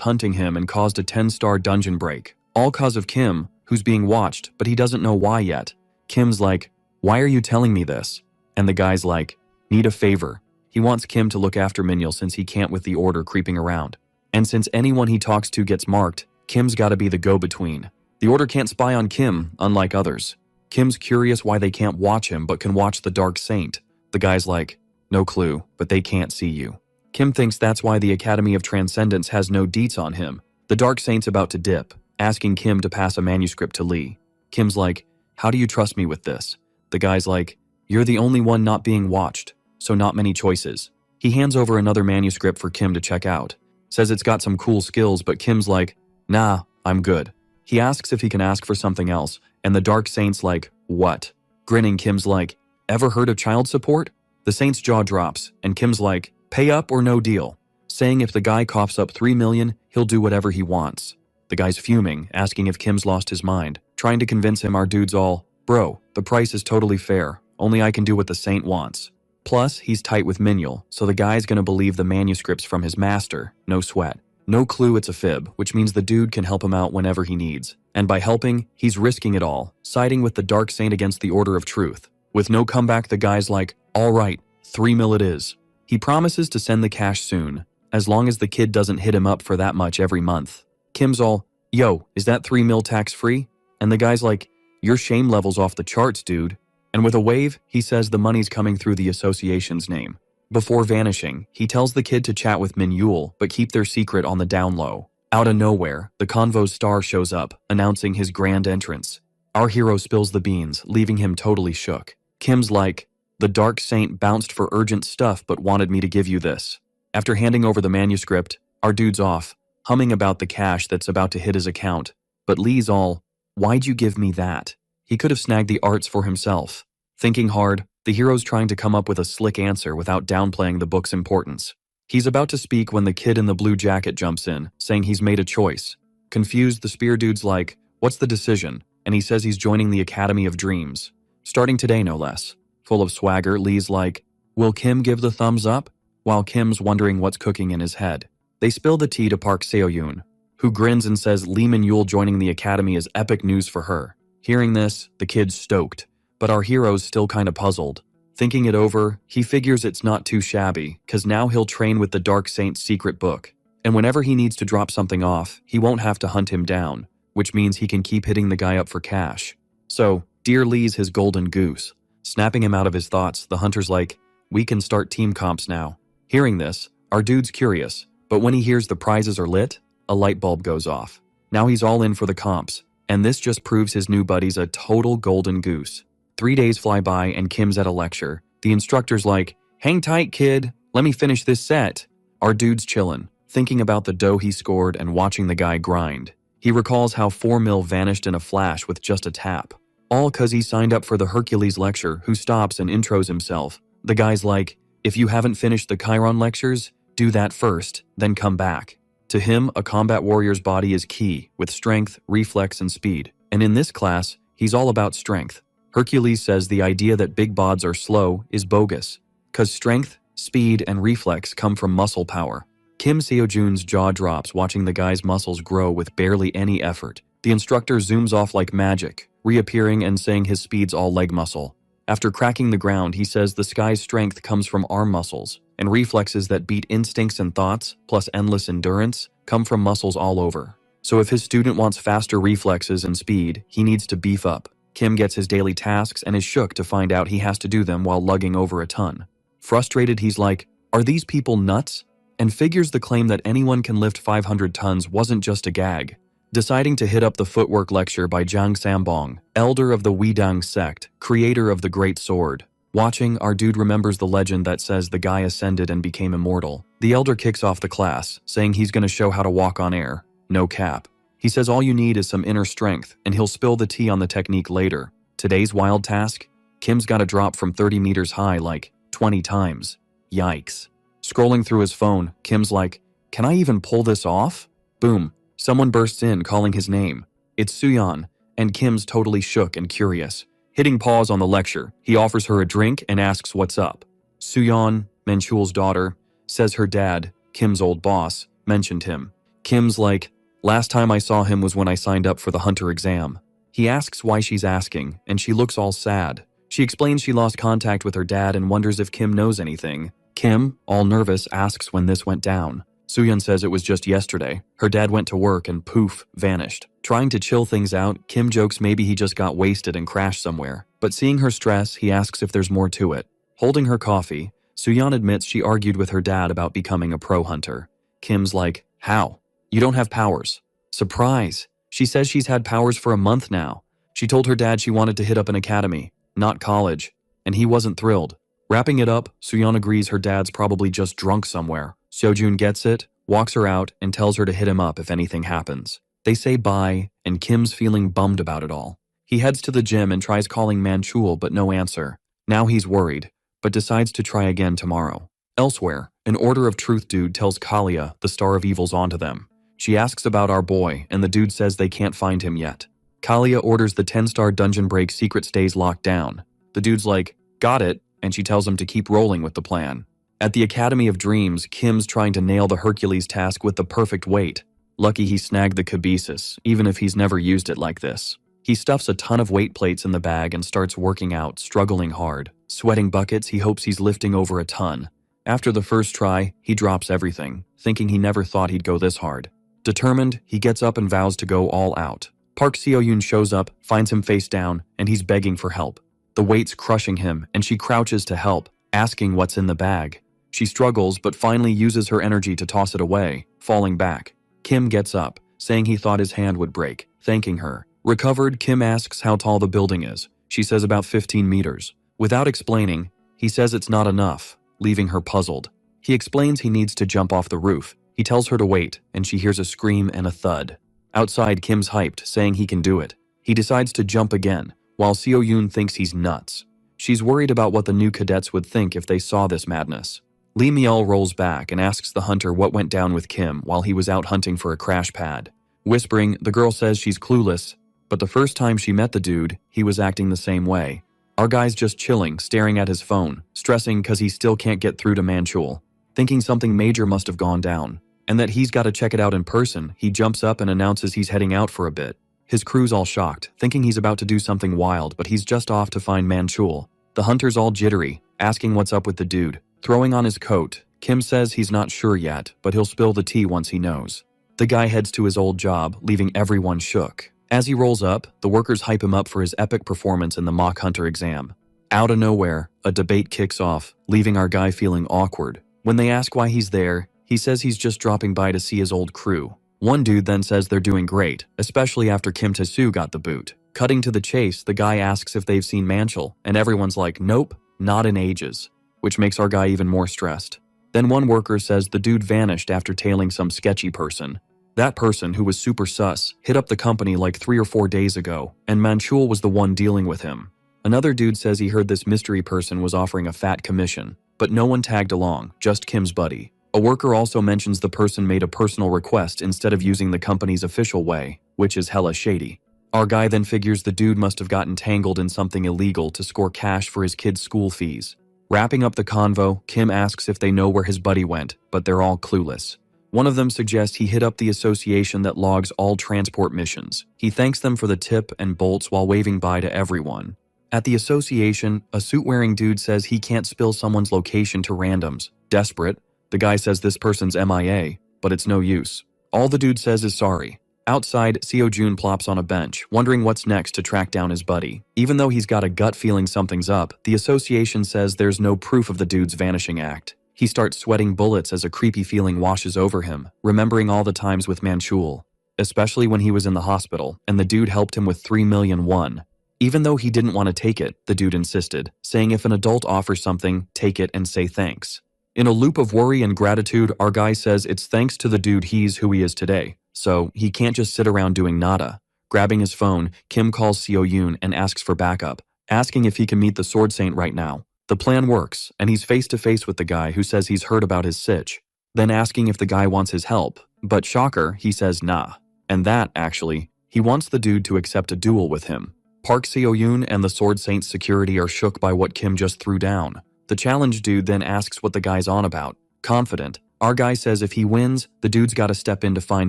hunting him and caused a 10-star dungeon break. All cause of Kim, who's being watched, but he doesn't know why yet. Kim's like, "Why are you telling me this?" And the guy's like, "Need a favor." He wants Kim to look after Minhyul since he can't with the Order creeping around. And since anyone he talks to gets marked, Kim's gotta be the go-between. The Order can't spy on Kim, unlike others. Kim's curious why they can't watch him but can watch the Dark Saint. The guy's like, "No clue, but they can't see you." Kim thinks that's why the Academy of Transcendence has no deets on him. The Dark Saint's about to dip, asking Kim to pass a manuscript to Lee. Kim's like, "How do you trust me with this?" The guy's like, "You're the only one not being watched." so not many choices. He hands over another manuscript for Kim to check out. Says it's got some cool skills, but Kim's like, nah, I'm good. He asks if he can ask for something else, and the Dark Saint's like, what? Grinning, Kim's like, ever heard of child support? The Saint's jaw drops, and Kim's like, pay up or no deal. Saying if the guy coughs up $3 million, he'll do whatever he wants. The guy's fuming, asking if Kim's lost his mind, trying to convince him our dude's all, bro, the price is totally fair, only I can do what the Saint wants. Plus, he's tight with Minhyul, so the guy's gonna believe the manuscripts from his master, no sweat. No clue it's a fib, which means the dude can help him out whenever he needs. And by helping, he's risking it all, siding with the Dark Saint against the Order of Truth. With no comeback, the guy's like, alright, 3 mil it is. He promises to send the cash soon, as long as the kid doesn't hit him up for that much every month. Kim's all, yo, is that 3 mil tax-free? And the guy's like, your shame level's off the charts, dude. And with a wave, he says the money's coming through the association's name. Before vanishing, he tells the kid to chat with Minhyul, but keep their secret on the down low. Out of nowhere, the convo's star shows up, announcing his grand entrance. Our hero spills the beans, leaving him totally shook. Kim's like, the Dark Saint bounced for urgent stuff but wanted me to give you this. After handing over the manuscript, our dude's off, humming about the cash that's about to hit his account. But Lee's all, why'd you give me that? He could have snagged the arts for himself. Thinking hard, the hero's trying to come up with a slick answer without downplaying the book's importance. He's about to speak when the kid in the blue jacket jumps in, saying he's made a choice. Confused, the spear dude's like, what's the decision? And he says he's joining the Academy of Dreams. Starting today, no less. Full of swagger, Lee's like, will Kim give the thumbs up? While Kim's wondering what's cooking in his head. They spill the tea to Park Seo-yoon, who grins and says Lee Min-yul joining the Academy is epic news for her. Hearing this, the kid's stoked. But our hero's still kinda puzzled. Thinking it over, he figures it's not too shabby, cause now he'll train with the Dark Saint's secret book. And whenever he needs to drop something off, he won't have to hunt him down, which means he can keep hitting the guy up for cash. So, Dear Lee's his golden goose. Snapping him out of his thoughts, the hunter's like, we can start team comps now. Hearing this, our dude's curious, but when he hears the prizes are lit, a light bulb goes off. Now he's all in for the comps, and this just proves his new buddy's a total golden goose. 3 days fly by and Kim's at a lecture. The instructor's like, hang tight, kid. Let me finish this set. Our dude's chillin', thinking about the dough he scored and watching the guy grind. He recalls how 4 mil vanished in a flash with just a tap. All cause he signed up for the Hercules lecture, who stops and intros himself. The guy's like, if you haven't finished the Chiron lectures, do that first, then come back. To him, a combat warrior's body is key, with strength, reflex, and speed. And in this class, he's all about strength. Hercules says the idea that big bods are slow is bogus, cause strength, speed, and reflex come from muscle power. Kim Seo-jun's jaw drops watching the guy's muscles grow with barely any effort. The instructor zooms off like magic, reappearing and saying his speed's all leg muscle. After cracking the ground, he says the sky's strength comes from arm muscles, and reflexes that beat instincts and thoughts, plus endless endurance, come from muscles all over. So if his student wants faster reflexes and speed, he needs to beef up. Kim gets his daily tasks and is shook to find out he has to do them while lugging over a ton. Frustrated, he's like, are these people nuts? And figures the claim that anyone can lift 500 tons wasn't just a gag. Deciding to hit up the footwork lecture by Zhang Sambong, elder of the Widang sect, creator of the Great Sword. Watching, our dude remembers the legend that says the guy ascended and became immortal. The elder kicks off the class, saying he's gonna show how to walk on air. No cap. He says all you need is some inner strength, and he'll spill the tea on the technique later. Today's wild task? Kim's gotta drop from 30 meters high like 20 times. Yikes. Scrolling through his phone, Kim's like, can I even pull this off? Boom. Someone bursts in calling his name. It's Suyeon, and Kim's totally shook and curious. Hitting pause on the lecture, he offers her a drink and asks what's up. Suyeon, Manchul's daughter, says her dad, Kim's old boss, mentioned him. Kim's like, last time I saw him was when I signed up for the hunter exam. He asks why she's asking, and she looks all sad. She explains she lost contact with her dad and wonders if Kim knows anything. Kim, all nervous, asks when this went down. Suyeon says it was just yesterday. Her dad went to work and poof, vanished. Trying to chill things out, Kim jokes maybe he just got wasted and crashed somewhere. But seeing her stress, he asks if there's more to it. Holding her coffee, Suyeon admits she argued with her dad about becoming a pro hunter. Kim's like, how? You don't have powers. Surprise! She says she's had powers for a month now. She told her dad she wanted to hit up an academy, not college, and he wasn't thrilled. Wrapping it up, Suyeon agrees her dad's probably just drunk somewhere. Seojun gets it, walks her out, and tells her to hit him up if anything happens. They say bye, and Kim's feeling bummed about it all. He heads to the gym and tries calling Manchul, but no answer. Now he's worried, but decides to try again tomorrow. Elsewhere, an Order of Truth dude tells Kalia the Star of Evil's onto them. She asks about our boy, and the dude says they can't find him yet. Kalia orders the 10-star dungeon break secret stays locked down. The dude's like, got it, and she tells him to keep rolling with the plan. At the Academy of Dreams, Kim's trying to nail the Hercules task with the perfect weight. Lucky he snagged the cabesis, even if he's never used it like this. He stuffs a ton of weight plates in the bag and starts working out, struggling hard. Sweating buckets, he hopes he's lifting over a ton. After the first try, he drops everything, thinking he never thought he'd go this hard. Determined, he gets up and vows to go all out. Park Seo-yoon shows up, finds him face down, and he's begging for help. The weight's crushing him, and she crouches to help, asking what's in the bag. She struggles, but finally uses her energy to toss it away, falling back. Kim gets up, saying he thought his hand would break, thanking her. Recovered, Kim asks how tall the building is. She says about 15 meters. Without explaining, he says it's not enough, leaving her puzzled. He explains he needs to jump off the roof. He tells her to wait, and she hears a scream and a thud. Outside, Kim's hyped, saying he can do it. He decides to jump again, while Seo-yoon thinks he's nuts. She's worried about what the new cadets would think if they saw this madness. Lee Myul rolls back and asks the hunter what went down with Kim while he was out hunting for a crash pad. Whispering, the girl says she's clueless, but the first time she met the dude, he was acting the same way. Our guy's just chilling, staring at his phone, stressing because he still can't get through to Manchul. Thinking something major must have gone down, and that he's got to check it out in person, he jumps up and announces he's heading out for a bit. His crew's all shocked, thinking he's about to do something wild, but he's just off to find Manchul. The hunter's all jittery, asking what's up with the dude. Throwing on his coat, Kim says he's not sure yet, but he'll spill the tea once he knows. The guy heads to his old job, leaving everyone shook. As he rolls up, the workers hype him up for his epic performance in the mock hunter exam. Out of nowhere, a debate kicks off, leaving our guy feeling awkward. When they ask why he's there, he says he's just dropping by to see his old crew. One dude then says they're doing great, especially after Kim Tae-soo got the boot. Cutting to the chase, the guy asks if they've seen Manchul, and everyone's like, nope, not in ages, which makes our guy even more stressed. Then one worker says the dude vanished after tailing some sketchy person. That person, who was super sus, hit up the company like 3 or 4 days ago, and Manchul was the one dealing with him. Another dude says he heard this mystery person was offering a fat commission, but no one tagged along, just Kim's buddy. A worker also mentions the person made a personal request instead of using the company's official way, which is hella shady. Our guy then figures the dude must have gotten tangled in something illegal to score cash for his kids' school fees. Wrapping up the convo, Kim asks if they know where his buddy went, but they're all clueless. One of them suggests he hit up the association that logs all transport missions. He thanks them for the tip and bolts while waving bye to everyone. At the association, a suit-wearing dude says he can't spill someone's location to randoms. Desperate, the guy says this person's MIA, but it's no use. All the dude says is sorry. Outside, Seo-jun plops on a bench, wondering what's next to track down his buddy. Even though he's got a gut feeling something's up, the association says there's no proof of the dude's vanishing act. He starts sweating bullets as a creepy feeling washes over him, remembering all the times with Manchul, especially when he was in the hospital, and the dude helped him with 3 million won. Even though he didn't want to take it, the dude insisted, saying if an adult offers something, take it and say thanks. In a loop of worry and gratitude, our guy says it's thanks to the dude he's who he is today, so he can't just sit around doing nada. Grabbing his phone, Kim calls Seo-yoon and asks for backup, asking if he can meet the Sword Saint right now. The plan works, and he's face to face with the guy who says he's heard about his sitch, then asking if the guy wants his help, but shocker, he says nah. And that, actually, he wants the dude to accept a duel with him. Park Seo-yoon and the Sword Saint's security are shook by what Kim just threw down. The challenge dude then asks what the guy's on about. Confident, our guy says if he wins, the dude's gotta step in to find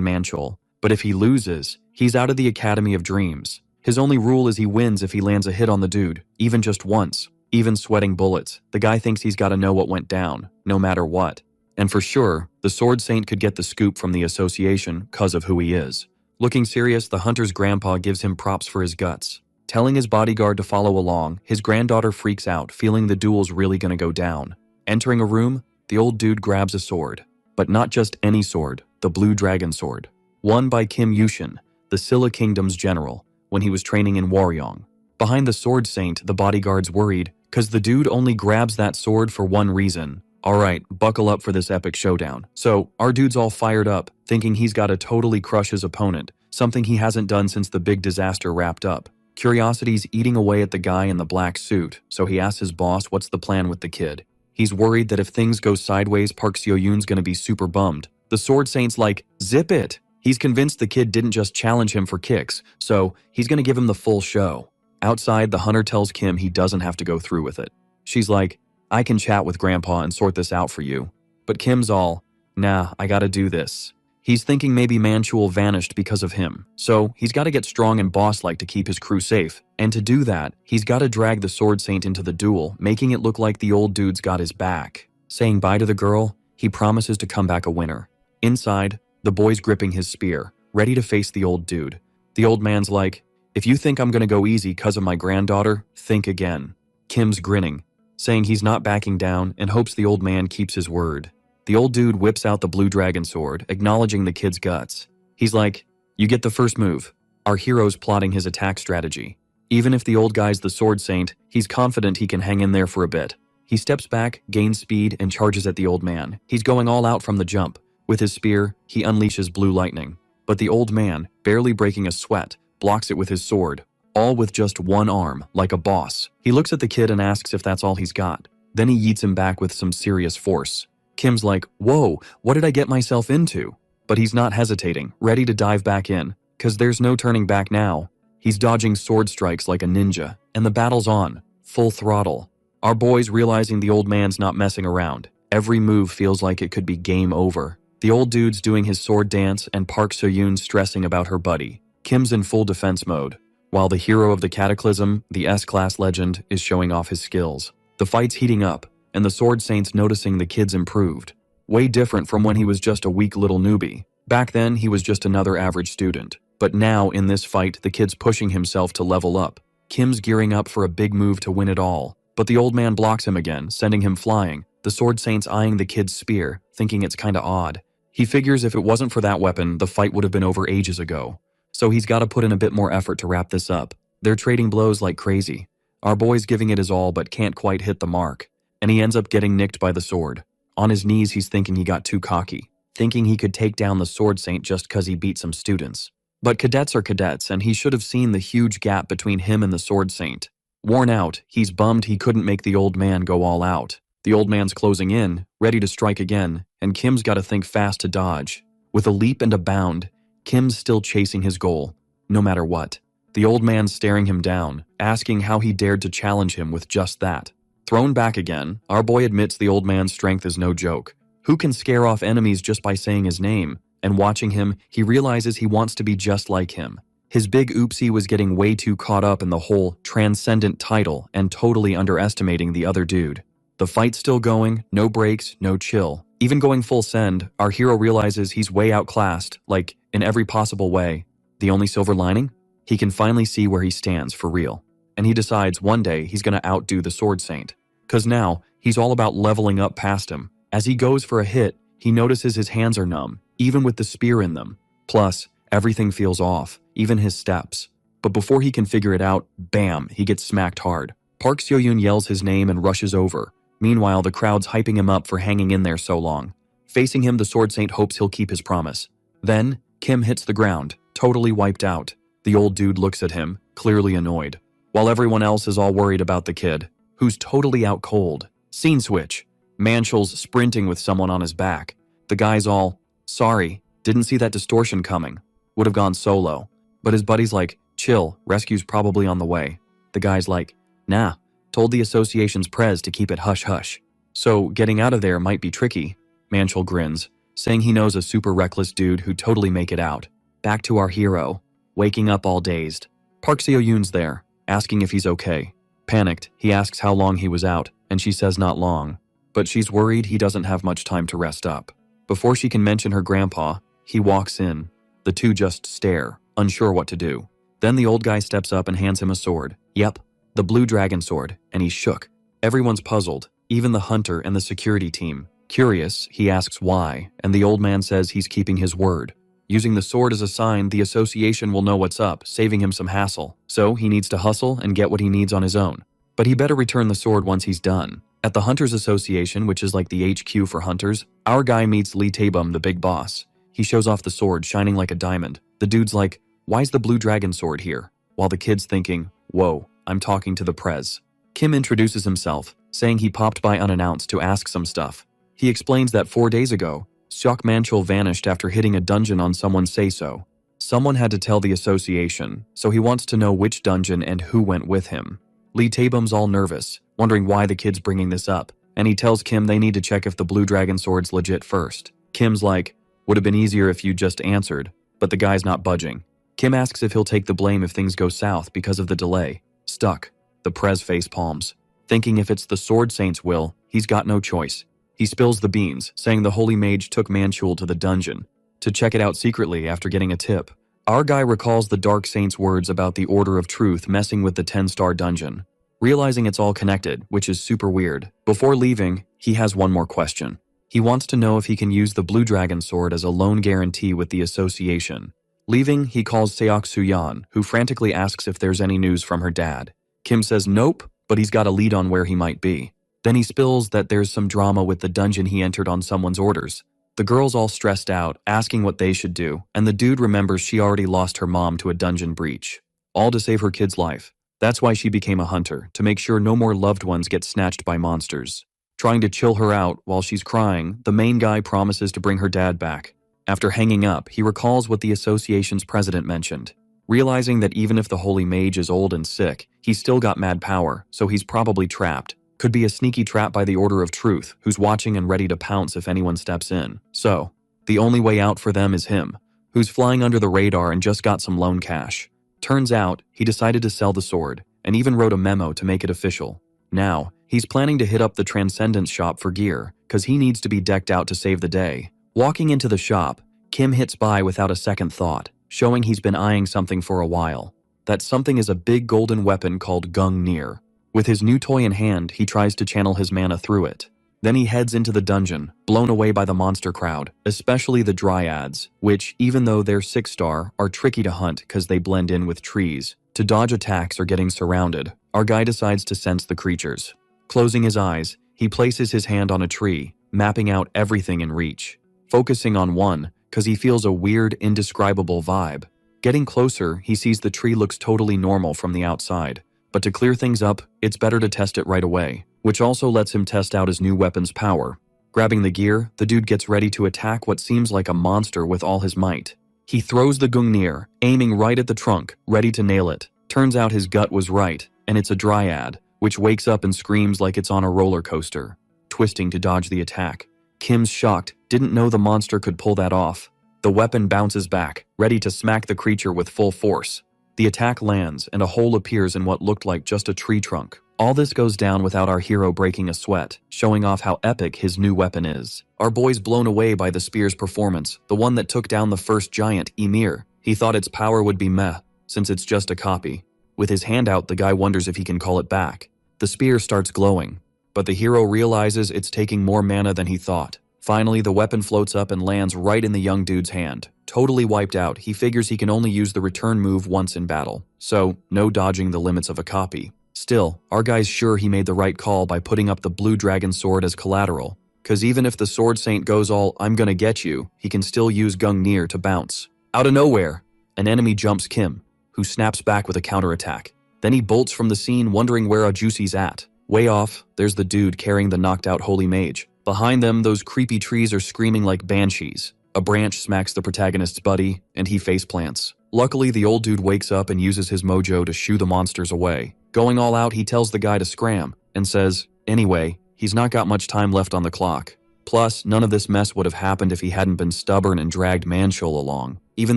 Manchul. But if he loses, he's out of the Academy of Dreams. His only rule is he wins if he lands a hit on the dude, even just once. Even sweating bullets, the guy thinks he's gotta know what went down, no matter what. And for sure, the Sword Saint could get the scoop from the association cause of who he is. Looking serious, the hunter's grandpa gives him props for his guts. Telling his bodyguard to follow along, his granddaughter freaks out, feeling the duel's really gonna go down. Entering a room, the old dude grabs a sword. But not just any sword, the Blue Dragon Sword. Won by Kim Yushin, the Silla Kingdom's general, when he was training in Waryeong. Behind the Sword Saint, the bodyguard's worried, Cause the dude only grabs that sword for one reason. Alright, buckle up for this epic showdown. So, our dude's all fired up, thinking he's gotta totally crush his opponent, something he hasn't done since the big disaster wrapped up. Curiosity's eating away at the guy in the black suit, so he asks his boss what's the plan with the kid. He's worried that if things go sideways, Park Seo-yoon's gonna be super bummed. The Sword Saint's like, zip it! He's convinced the kid didn't just challenge him for kicks, so he's gonna give him the full show. Outside, the hunter tells Kim he doesn't have to go through with it. She's like, I can chat with Grandpa and sort this out for you. But Kim's all, nah, I gotta do this. He's thinking maybe Manchul vanished because of him, so he's gotta get strong and boss-like to keep his crew safe. And to do that, he's gotta drag the Sword Saint into the duel, making it look like the old dude's got his back. Saying bye to the girl, he promises to come back a winner. Inside, the boy's gripping his spear, ready to face the old dude. The old man's like, if you think I'm gonna go easy cause of my granddaughter, think again. Kim's grinning, saying he's not backing down and hopes the old man keeps his word. The old dude whips out the blue dragon sword, acknowledging the kid's guts. He's like, you get the first move. Our hero's plotting his attack strategy. Even if the old guy's the Sword Saint, he's confident he can hang in there for a bit. He steps back, gains speed, and charges at the old man. He's going all out from the jump. With his spear, he unleashes blue lightning. But the old man, barely breaking a sweat, blocks it with his sword. All with just one arm, like a boss. He looks at the kid and asks if that's all he's got. Then he yeets him back with some serious force. Kim's like, whoa, what did I get myself into? But he's not hesitating, ready to dive back in, cause there's no turning back now. He's dodging sword strikes like a ninja, and the battle's on, full throttle. Our boy's realizing the old man's not messing around. Every move feels like it could be game over. The old dude's doing his sword dance and Park Seo-yoon's stressing about her buddy. Kim's in full defense mode, while the hero of the Cataclysm, the S-Class legend, is showing off his skills. The fight's heating up, and the Sword Saint's noticing the kid's improved. Way different from when he was just a weak little newbie. Back then, he was just another average student. But now, in this fight, the kid's pushing himself to level up. Kim's gearing up for a big move to win it all. But the old man blocks him again, sending him flying. The Sword Saint's eyeing the kid's spear, thinking it's kinda odd. He figures if it wasn't for that weapon, the fight would have been over ages ago. So he's gotta put in a bit more effort to wrap this up. They're trading blows like crazy. Our boy's giving it his all but can't quite hit the mark. And he ends up getting nicked by the sword. On his knees, he's thinking he got too cocky, thinking he could take down the Sword Saint just cause he beat some students. But cadets are cadets, and he should have seen the huge gap between him and the Sword Saint. Worn out, he's bummed he couldn't make the old man go all out. The old man's closing in, ready to strike again, and Kim's gotta think fast to dodge. With a leap and a bound, Kim's still chasing his goal, no matter what. The old man's staring him down, asking how he dared to challenge him with just that. Thrown back again, our boy admits the old man's strength is no joke. Who can scare off enemies just by saying his name? And watching him, he realizes he wants to be just like him. His big oopsie was getting way too caught up in the whole transcendent title and totally underestimating the other dude. The fight's still going, no breaks, no chill. Even going full send, our hero realizes he's way outclassed, like, in every possible way. The only silver lining? He can finally see where he stands for real. And he decides one day he's gonna outdo the Sword Saint. Cause now, he's all about leveling up past him. As he goes for a hit, he notices his hands are numb, even with the spear in them. Plus, everything feels off, even his steps. But before he can figure it out, bam, he gets smacked hard. Park Seo-yoon yells his name and rushes over. Meanwhile, the crowd's hyping him up for hanging in there so long. Facing him, the Sword Saint hopes he'll keep his promise. Then, Kim hits the ground, totally wiped out. The old dude looks at him, clearly annoyed, while everyone else is all worried about the kid, who's totally out cold. Scene switch. Manchul's sprinting with someone on his back. The guy's all, sorry, didn't see that distortion coming. Would have gone solo. But his buddy's like, chill, rescue's probably on the way. The guy's like, nah, told the association's prez to keep it hush-hush. So getting out of there might be tricky. Manchul grins, saying he knows a super reckless dude who'd totally make it out. Back to our hero, waking up all dazed. Park Seo-yoon's there, asking if he's okay. Panicked, he asks how long he was out, and she says not long. But she's worried he doesn't have much time to rest up. Before she can mention her grandpa, he walks in. The two just stare, unsure what to do. Then the old guy steps up and hands him a sword. Yep, the blue dragon sword, and he's shook. Everyone's puzzled, even the hunter and the security team. Curious, he asks why, and the old man says he's keeping his word. Using the sword as a sign, the association will know what's up, saving him some hassle. So he needs to hustle and get what he needs on his own. but he better return the sword once he's done. At the Hunters Association, which is like the HQ for hunters, our guy meets Lee Tabum, the big boss. He shows off the sword, shining like a diamond. The dude's like, "Why's the blue dragon sword here?" While the kid's thinking, "Whoa, I'm talking to the prez." Kim introduces himself, saying he popped by unannounced to ask some stuff. He explains that 4 days ago, Seok Manchul vanished after hitting a dungeon on someone's say-so. Someone had to tell the association, so he wants to know which dungeon and who went with him. Lee Tabum's all nervous, wondering why the kid's bringing this up, and he tells Kim they need to check if the blue dragon sword's legit first. Kim's like, "Would have been easier if you just answered," but the guy's not budging. Kim asks if he'll take the blame if things go south because of the delay. Stuck. The prez face palms, thinking if it's the Sword Saint's will, he's got no choice. He spills the beans, saying the holy mage took Manchul to the dungeon to check it out secretly after getting a tip. Our guy recalls the Dark Saint's words about the Order of Truth messing with the 10-star dungeon, realizing it's all connected, which is super weird. Before leaving, he has one more question. He wants to know if he can use the Blue Dragon Sword as a loan guarantee with the association. Leaving, he calls Seok Suyan, who frantically asks if there's any news from her dad. Kim says nope, but he's got a lead on where he might be. Then he spills that there's some drama with the dungeon he entered on someone's orders. The girl's all stressed out, asking what they should do, and the dude remembers she already lost her mom to a dungeon breach. All to save her kid's life. That's why she became a hunter, to make sure no more loved ones get snatched by monsters. Trying to chill her out while she's crying, the main guy promises to bring her dad back. After hanging up, he recalls what the association's president mentioned. Realizing that even if the holy mage is old and sick, he's still got mad power, so he's probably trapped. Could be a sneaky trap by the Order of Truth, who's watching and ready to pounce if anyone steps in. So, the only way out for them is him, who's flying under the radar and just got some loan cash. Turns out, he decided to sell the sword, and even wrote a memo to make it official. Now, he's planning to hit up the Transcendence shop for gear, cause he needs to be decked out to save the day. Walking into the shop, Kim hits buy without a second thought, showing he's been eyeing something for a while. That something is a big golden weapon called Gungnir. With his new toy in hand, he tries to channel his mana through it. Then he heads into the dungeon, blown away by the monster crowd, especially the dryads, which, even though they're 6-star, are tricky to hunt cause they blend in with trees. To dodge attacks or getting surrounded, our guy decides to sense the creatures. Closing his eyes, he places his hand on a tree, mapping out everything in reach. Focusing on one, cause he feels a weird, indescribable vibe. Getting closer, he sees the tree looks totally normal from the outside. But to clear things up, it's better to test it right away, which also lets him test out his new weapon's power. Grabbing the gear, the dude gets ready to attack what seems like a monster with all his might. He throws the Gungnir, aiming right at the trunk, ready to nail it. Turns out his gut was right, and it's a dryad, which wakes up and screams like it's on a roller coaster, twisting to dodge the attack. Kim's shocked, didn't know the monster could pull that off. The weapon bounces back, ready to smack the creature with full force. The attack lands, and a hole appears in what looked like just a tree trunk. All this goes down without our hero breaking a sweat, showing off how epic his new weapon is. Our boy's blown away by the spear's performance, the one that took down the first giant, Ymir. He thought its power would be meh, since it's just a copy. With his hand out, the guy wonders if he can call it back. The spear starts glowing, but the hero realizes it's taking more mana than he thought. Finally, the weapon floats up and lands right in the young dude's hand. Totally wiped out, he figures he can only use the return move once in battle, so no dodging the limits of a copy. Still, our guy's sure he made the right call by putting up the blue dragon sword as collateral, cause even if the Sword Saint goes all "I'm gonna get you," he can still use Gungnir to bounce. Out of nowhere, an enemy jumps Kim, who snaps back with a counterattack. Then he bolts from the scene wondering where Juicy's at. Way off, there's the dude carrying the knocked out holy mage. Behind them, those creepy trees are screaming like banshees. A branch smacks the protagonist's buddy, and he faceplants. Luckily, the old dude wakes up and uses his mojo to shoo the monsters away. Going all out, he tells the guy to scram, and says, anyway, he's not got much time left on the clock. Plus, none of this mess would have happened if he hadn't been stubborn and dragged Manchul along. Even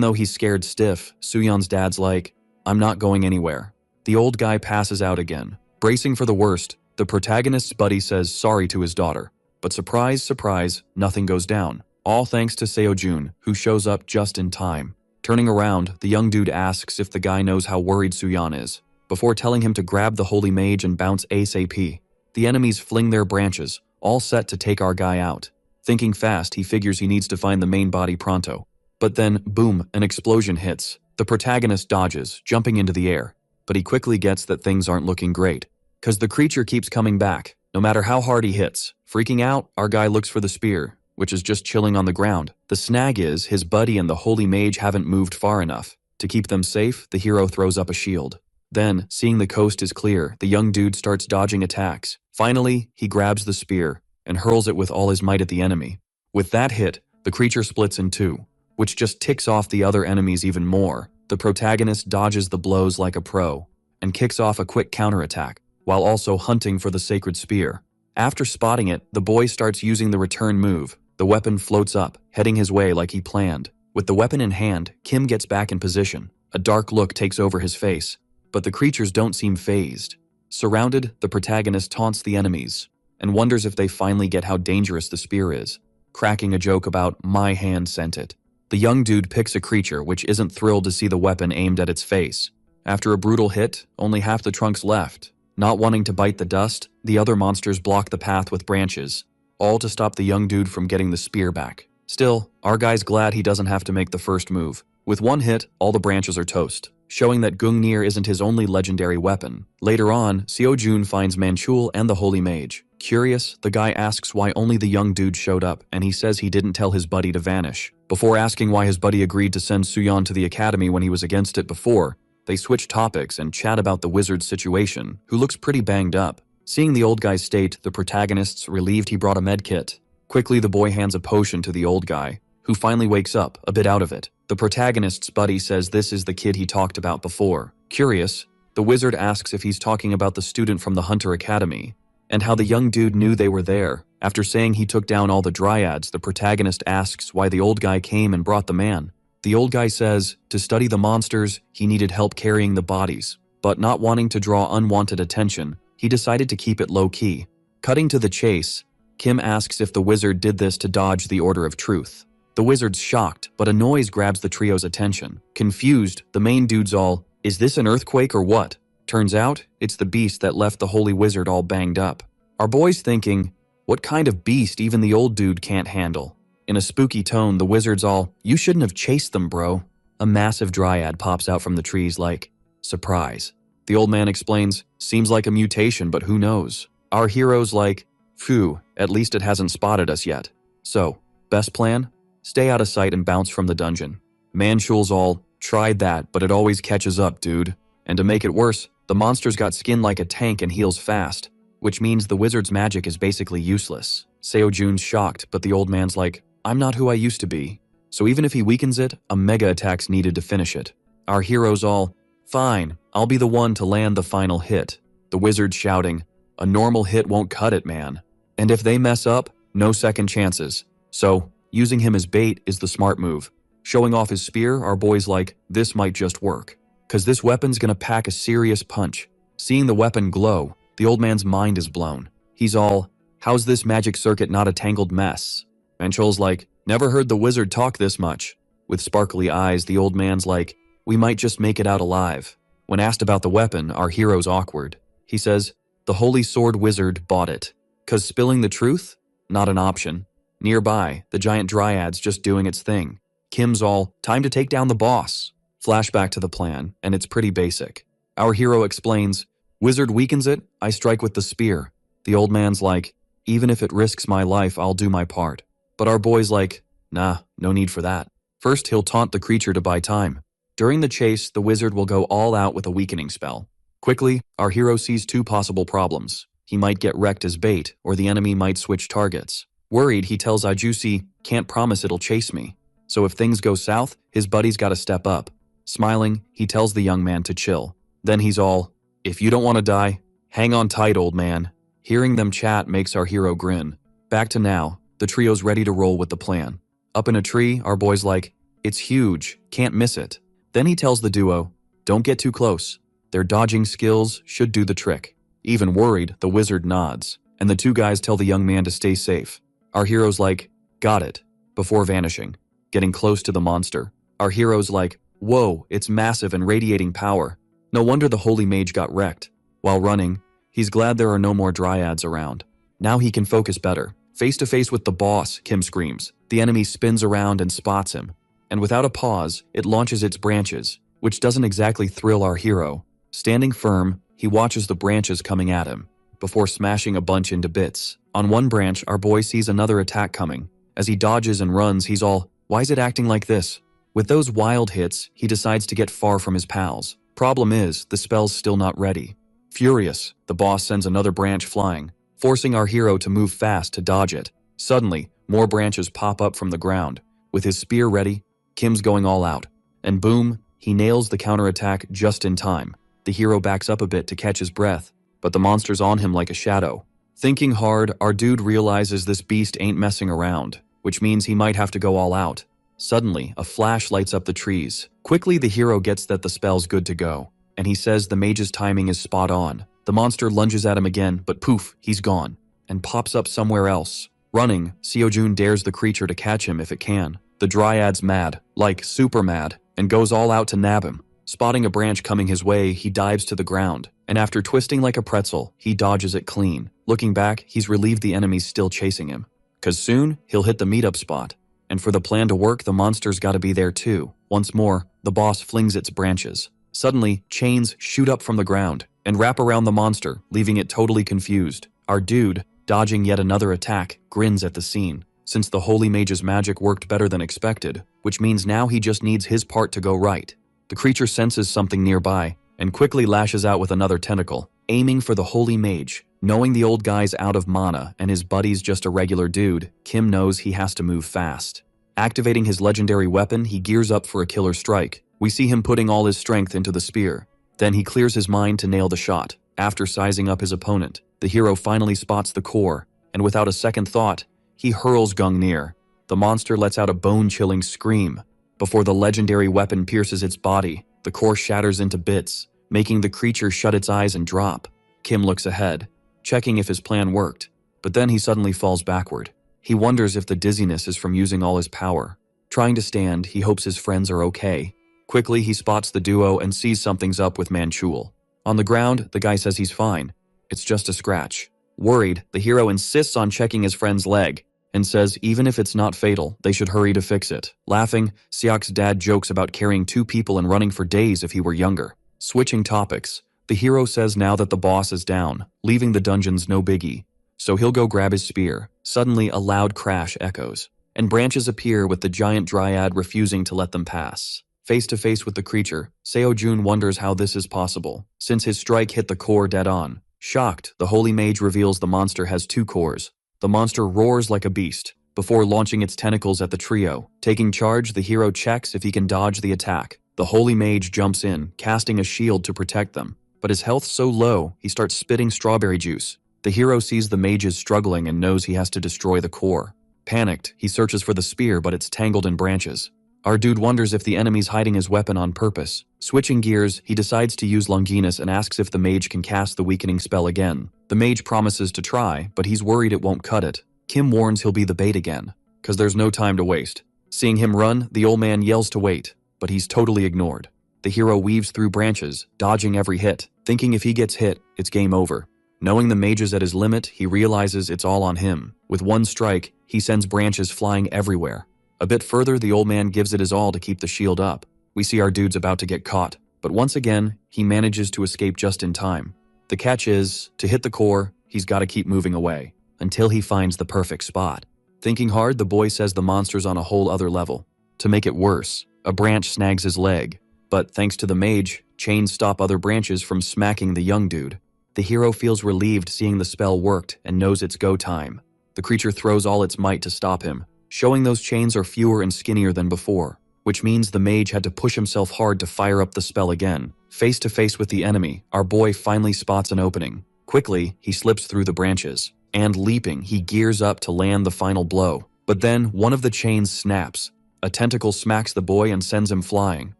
though he's scared stiff, Suyeon's dad's like, I'm not going anywhere. The old guy passes out again. Bracing for the worst, the protagonist's buddy says sorry to his daughter. But surprise, surprise, nothing goes down. All thanks to Seojun, who shows up just in time. Turning around, the young dude asks if the guy knows how worried Suyeon is, before telling him to grab the holy mage and bounce ASAP. The enemies fling their branches, all set to take our guy out. Thinking fast, he figures he needs to find the main body pronto. But then, boom, an explosion hits. The protagonist dodges, jumping into the air, but he quickly gets that things aren't looking great. cause the creature keeps coming back, no matter how hard he hits. Freaking out, our guy looks for the spear, which is just chilling on the ground. The snag is, his buddy and the holy mage haven't moved far enough. To keep them safe, the hero throws up a shield. Then, seeing the coast is clear, the young dude starts dodging attacks. Finally, he grabs the spear and hurls it with all his might at the enemy. With that hit, the creature splits in two, which just ticks off the other enemies even more. The protagonist dodges the blows like a pro and kicks off a quick counterattack, while also hunting for the sacred spear. After spotting it, the boy starts using the return move. The weapon floats up, heading his way like he planned. With the weapon in hand, Kim gets back in position. A dark look takes over his face, but the creatures don't seem fazed. Surrounded, the protagonist taunts the enemies and wonders if they finally get how dangerous the spear is, cracking a joke about "my hand sent it." The young dude picks a creature which isn't thrilled to see the weapon aimed at its face. After a brutal hit, only half the trunk's left. Not wanting to bite the dust, the other monsters block the path with branches, all to stop the young dude from getting the spear back. Still, our guy's glad he doesn't have to make the first move. With one hit, all the branches are toast, showing that Gungnir isn't his only legendary weapon. Later on, Seojun finds Manchul and the Holy Mage. Curious, the guy asks why only the young dude showed up, and he says he didn't tell his buddy to vanish. Before asking why his buddy agreed to send Suyeon to the academy when he was against it before, they switch topics and chat about the wizard's situation, who looks pretty banged up. Seeing the old guy's state, the protagonist's relieved he brought a med kit. Quickly, the boy hands a potion to the old guy, who finally wakes up, a bit out of it. The protagonist's buddy says this is the kid he talked about before. Curious, the wizard asks if he's talking about the student from the Hunter Academy, and how the young dude knew they were there. After saying he took down all the dryads, the protagonist asks why the old guy came and brought the man. The old guy says, to study the monsters, he needed help carrying the bodies, but not wanting to draw unwanted attention, he decided to keep it low-key. Cutting to the chase, Kim asks if the wizard did this to dodge the Order of Truth. The wizard's shocked, but a noise grabs the trio's attention. Confused, the main dude's all, "Is this an earthquake or what?" Turns out, it's the beast that left the holy wizard all banged up. Our boy's thinking, what kind of beast even the old dude can't handle? In a spooky tone, the wizard's all, "You shouldn't have chased them, bro." A massive dryad pops out from the trees like, surprise. The old man explains, seems like a mutation, but who knows? Our hero's like, phew, at least it hasn't spotted us yet. So, best plan? Stay out of sight and bounce from the dungeon. Manchul's all, tried that, but it always catches up, dude. And to make it worse, the monster's got skin like a tank and heals fast, which means the wizard's magic is basically useless. Seojun's shocked, but the old man's like, I'm not who I used to be. So even if he weakens it, a mega attack's needed to finish it. Our hero's all, fine, I'll be the one to land the final hit. The wizard's shouting, a normal hit won't cut it, man. And if they mess up, no second chances. So, using him as bait is the smart move. Showing off his spear, our boy's like, this might just work. Cause this weapon's gonna pack a serious punch. Seeing the weapon glow, the old man's mind is blown. He's all, how's this magic circuit not a tangled mess? Manchul's like, never heard the wizard talk this much. With sparkly eyes, the old man's like, we might just make it out alive. When asked about the weapon, our hero's awkward. He says, the holy sword wizard bought it. Cause spilling the truth? Not an option. Nearby, the giant dryad's just doing its thing. Kim's all, time to take down the boss. Flashback to the plan, and it's pretty basic. Our hero explains, wizard weakens it, I strike with the spear. The old man's like, even if it risks my life, I'll do my part. But our boy's like, nah, no need for that. First, he'll taunt the creature to buy time. During the chase, the wizard will go all out with a weakening spell. Quickly, our hero sees two possible problems. He might get wrecked as bait, or the enemy might switch targets. Worried, he tells Ajusi, can't promise it'll chase me. So if things go south, his buddy's gotta step up. Smiling, he tells the young man to chill. Then he's all, if you don't want to die, hang on tight, old man. Hearing them chat makes our hero grin. Back to now, the trio's ready to roll with the plan. Up in a tree, our boy's like, it's huge, can't miss it. Then he tells the duo, don't get too close. Their dodging skills should do the trick. Even worried, the wizard nods, and the two guys tell the young man to stay safe. Our hero's like, got it, before vanishing. Getting close to the monster. Our hero's like, whoa, it's massive and radiating power. No wonder the holy mage got wrecked. While running, he's glad there are no more dryads around. Now he can focus better. Face to face with the boss, Kim screams. The enemy spins around and spots him. And without a pause, it launches its branches, which doesn't exactly thrill our hero. Standing firm, he watches the branches coming at him, before smashing a bunch into bits. On one branch, our boy sees another attack coming. As he dodges and runs, he's all, "Why is it acting like this?" With those wild hits, he decides to get far from his pals. Problem is, the spell's still not ready. Furious, the boss sends another branch flying, forcing our hero to move fast to dodge it. Suddenly, more branches pop up from the ground. With his spear ready, Kim's going all out. And boom, he nails the counterattack just in time. The hero backs up a bit to catch his breath, but the monster's on him like a shadow. Thinking hard, our dude realizes this beast ain't messing around, which means he might have to go all out. Suddenly, a flash lights up the trees. Quickly, the hero gets that the spell's good to go, and he says the mage's timing is spot on. The monster lunges at him again, but poof, he's gone, and pops up somewhere else. Running, Seojun dares the creature to catch him if it can. The dryad's mad, like super mad, and goes all out to nab him. Spotting a branch coming his way, he dives to the ground, and after twisting like a pretzel, he dodges it clean. Looking back, he's relieved the enemy's still chasing him, 'cause soon, he'll hit the meetup spot. And for the plan to work, the monster's gotta be there too. Once more, the boss flings its branches. Suddenly, chains shoot up from the ground and wrap around the monster, leaving it totally confused. Our dude, dodging yet another attack, grins at the scene, since the Holy Mage's magic worked better than expected, which means now he just needs his part to go right. The creature senses something nearby and quickly lashes out with another tentacle, aiming for the Holy Mage. Knowing the old guy's out of mana and his buddy's just a regular dude, Kim knows he has to move fast. Activating his legendary weapon, he gears up for a killer strike. We see him putting all his strength into the spear. Then he clears his mind to nail the shot. After sizing up his opponent, the hero finally spots the core, and without a second thought, he hurls Gungnir. The monster lets out a bone-chilling scream. Before the legendary weapon pierces its body, the core shatters into bits, making the creature shut its eyes and drop. Kim looks ahead, checking if his plan worked, but then he suddenly falls backward. He wonders if the dizziness is from using all his power. Trying to stand, he hopes his friends are okay. Quickly, he spots the duo and sees something's up with Manchul. On the ground, the guy says he's fine. It's just a scratch. Worried, the hero insists on checking his friend's leg and says even if it's not fatal, they should hurry to fix it. Laughing, Seok's dad jokes about carrying 2 people and running for days if he were younger. Switching topics, the hero says now that the boss is down, leaving the dungeons no biggie, so he'll go grab his spear. Suddenly, a loud crash echoes, and branches appear with the giant dryad refusing to let them pass. Face to face with the creature, Seojun wonders how this is possible, since his strike hit the core dead on. Shocked, the Holy Mage reveals the monster has 2 cores. The monster roars like a beast, before launching its tentacles at the trio. Taking charge, the hero checks if he can dodge the attack. The Holy Mage jumps in, casting a shield to protect them. But his health's so low, he starts spitting strawberry juice. The hero sees the mage is struggling and knows he has to destroy the core. Panicked, he searches for the spear, but it's tangled in branches. Our dude wonders if the enemy's hiding his weapon on purpose. Switching gears, he decides to use Longinus and asks if the mage can cast the weakening spell again. The mage promises to try, but he's worried it won't cut it. Kim warns he'll be the bait again, 'cause there's no time to waste. Seeing him run, the old man yells to wait, but he's totally ignored. The hero weaves through branches, dodging every hit, thinking if he gets hit, it's game over. Knowing the mage is at his limit, he realizes it's all on him. With one strike, he sends branches flying everywhere. A bit further, the old man gives it his all to keep the shield up. We see our dude's about to get caught, but once again, he manages to escape just in time. The catch is, to hit the core, he's got to keep moving away, until he finds the perfect spot. Thinking hard, the boy says the monster's on a whole other level. To make it worse, a branch snags his leg, but thanks to the mage, chains stop other branches from smacking the young dude. The hero feels relieved seeing the spell worked and knows it's go time. The creature throws all its might to stop him, showing those chains are fewer and skinnier than before, which means the mage had to push himself hard to fire up the spell again. Face to face with the enemy, our boy finally spots an opening. Quickly, he slips through the branches, and leaping, he gears up to land the final blow. But then, one of the chains snaps. A tentacle smacks the boy and sends him flying.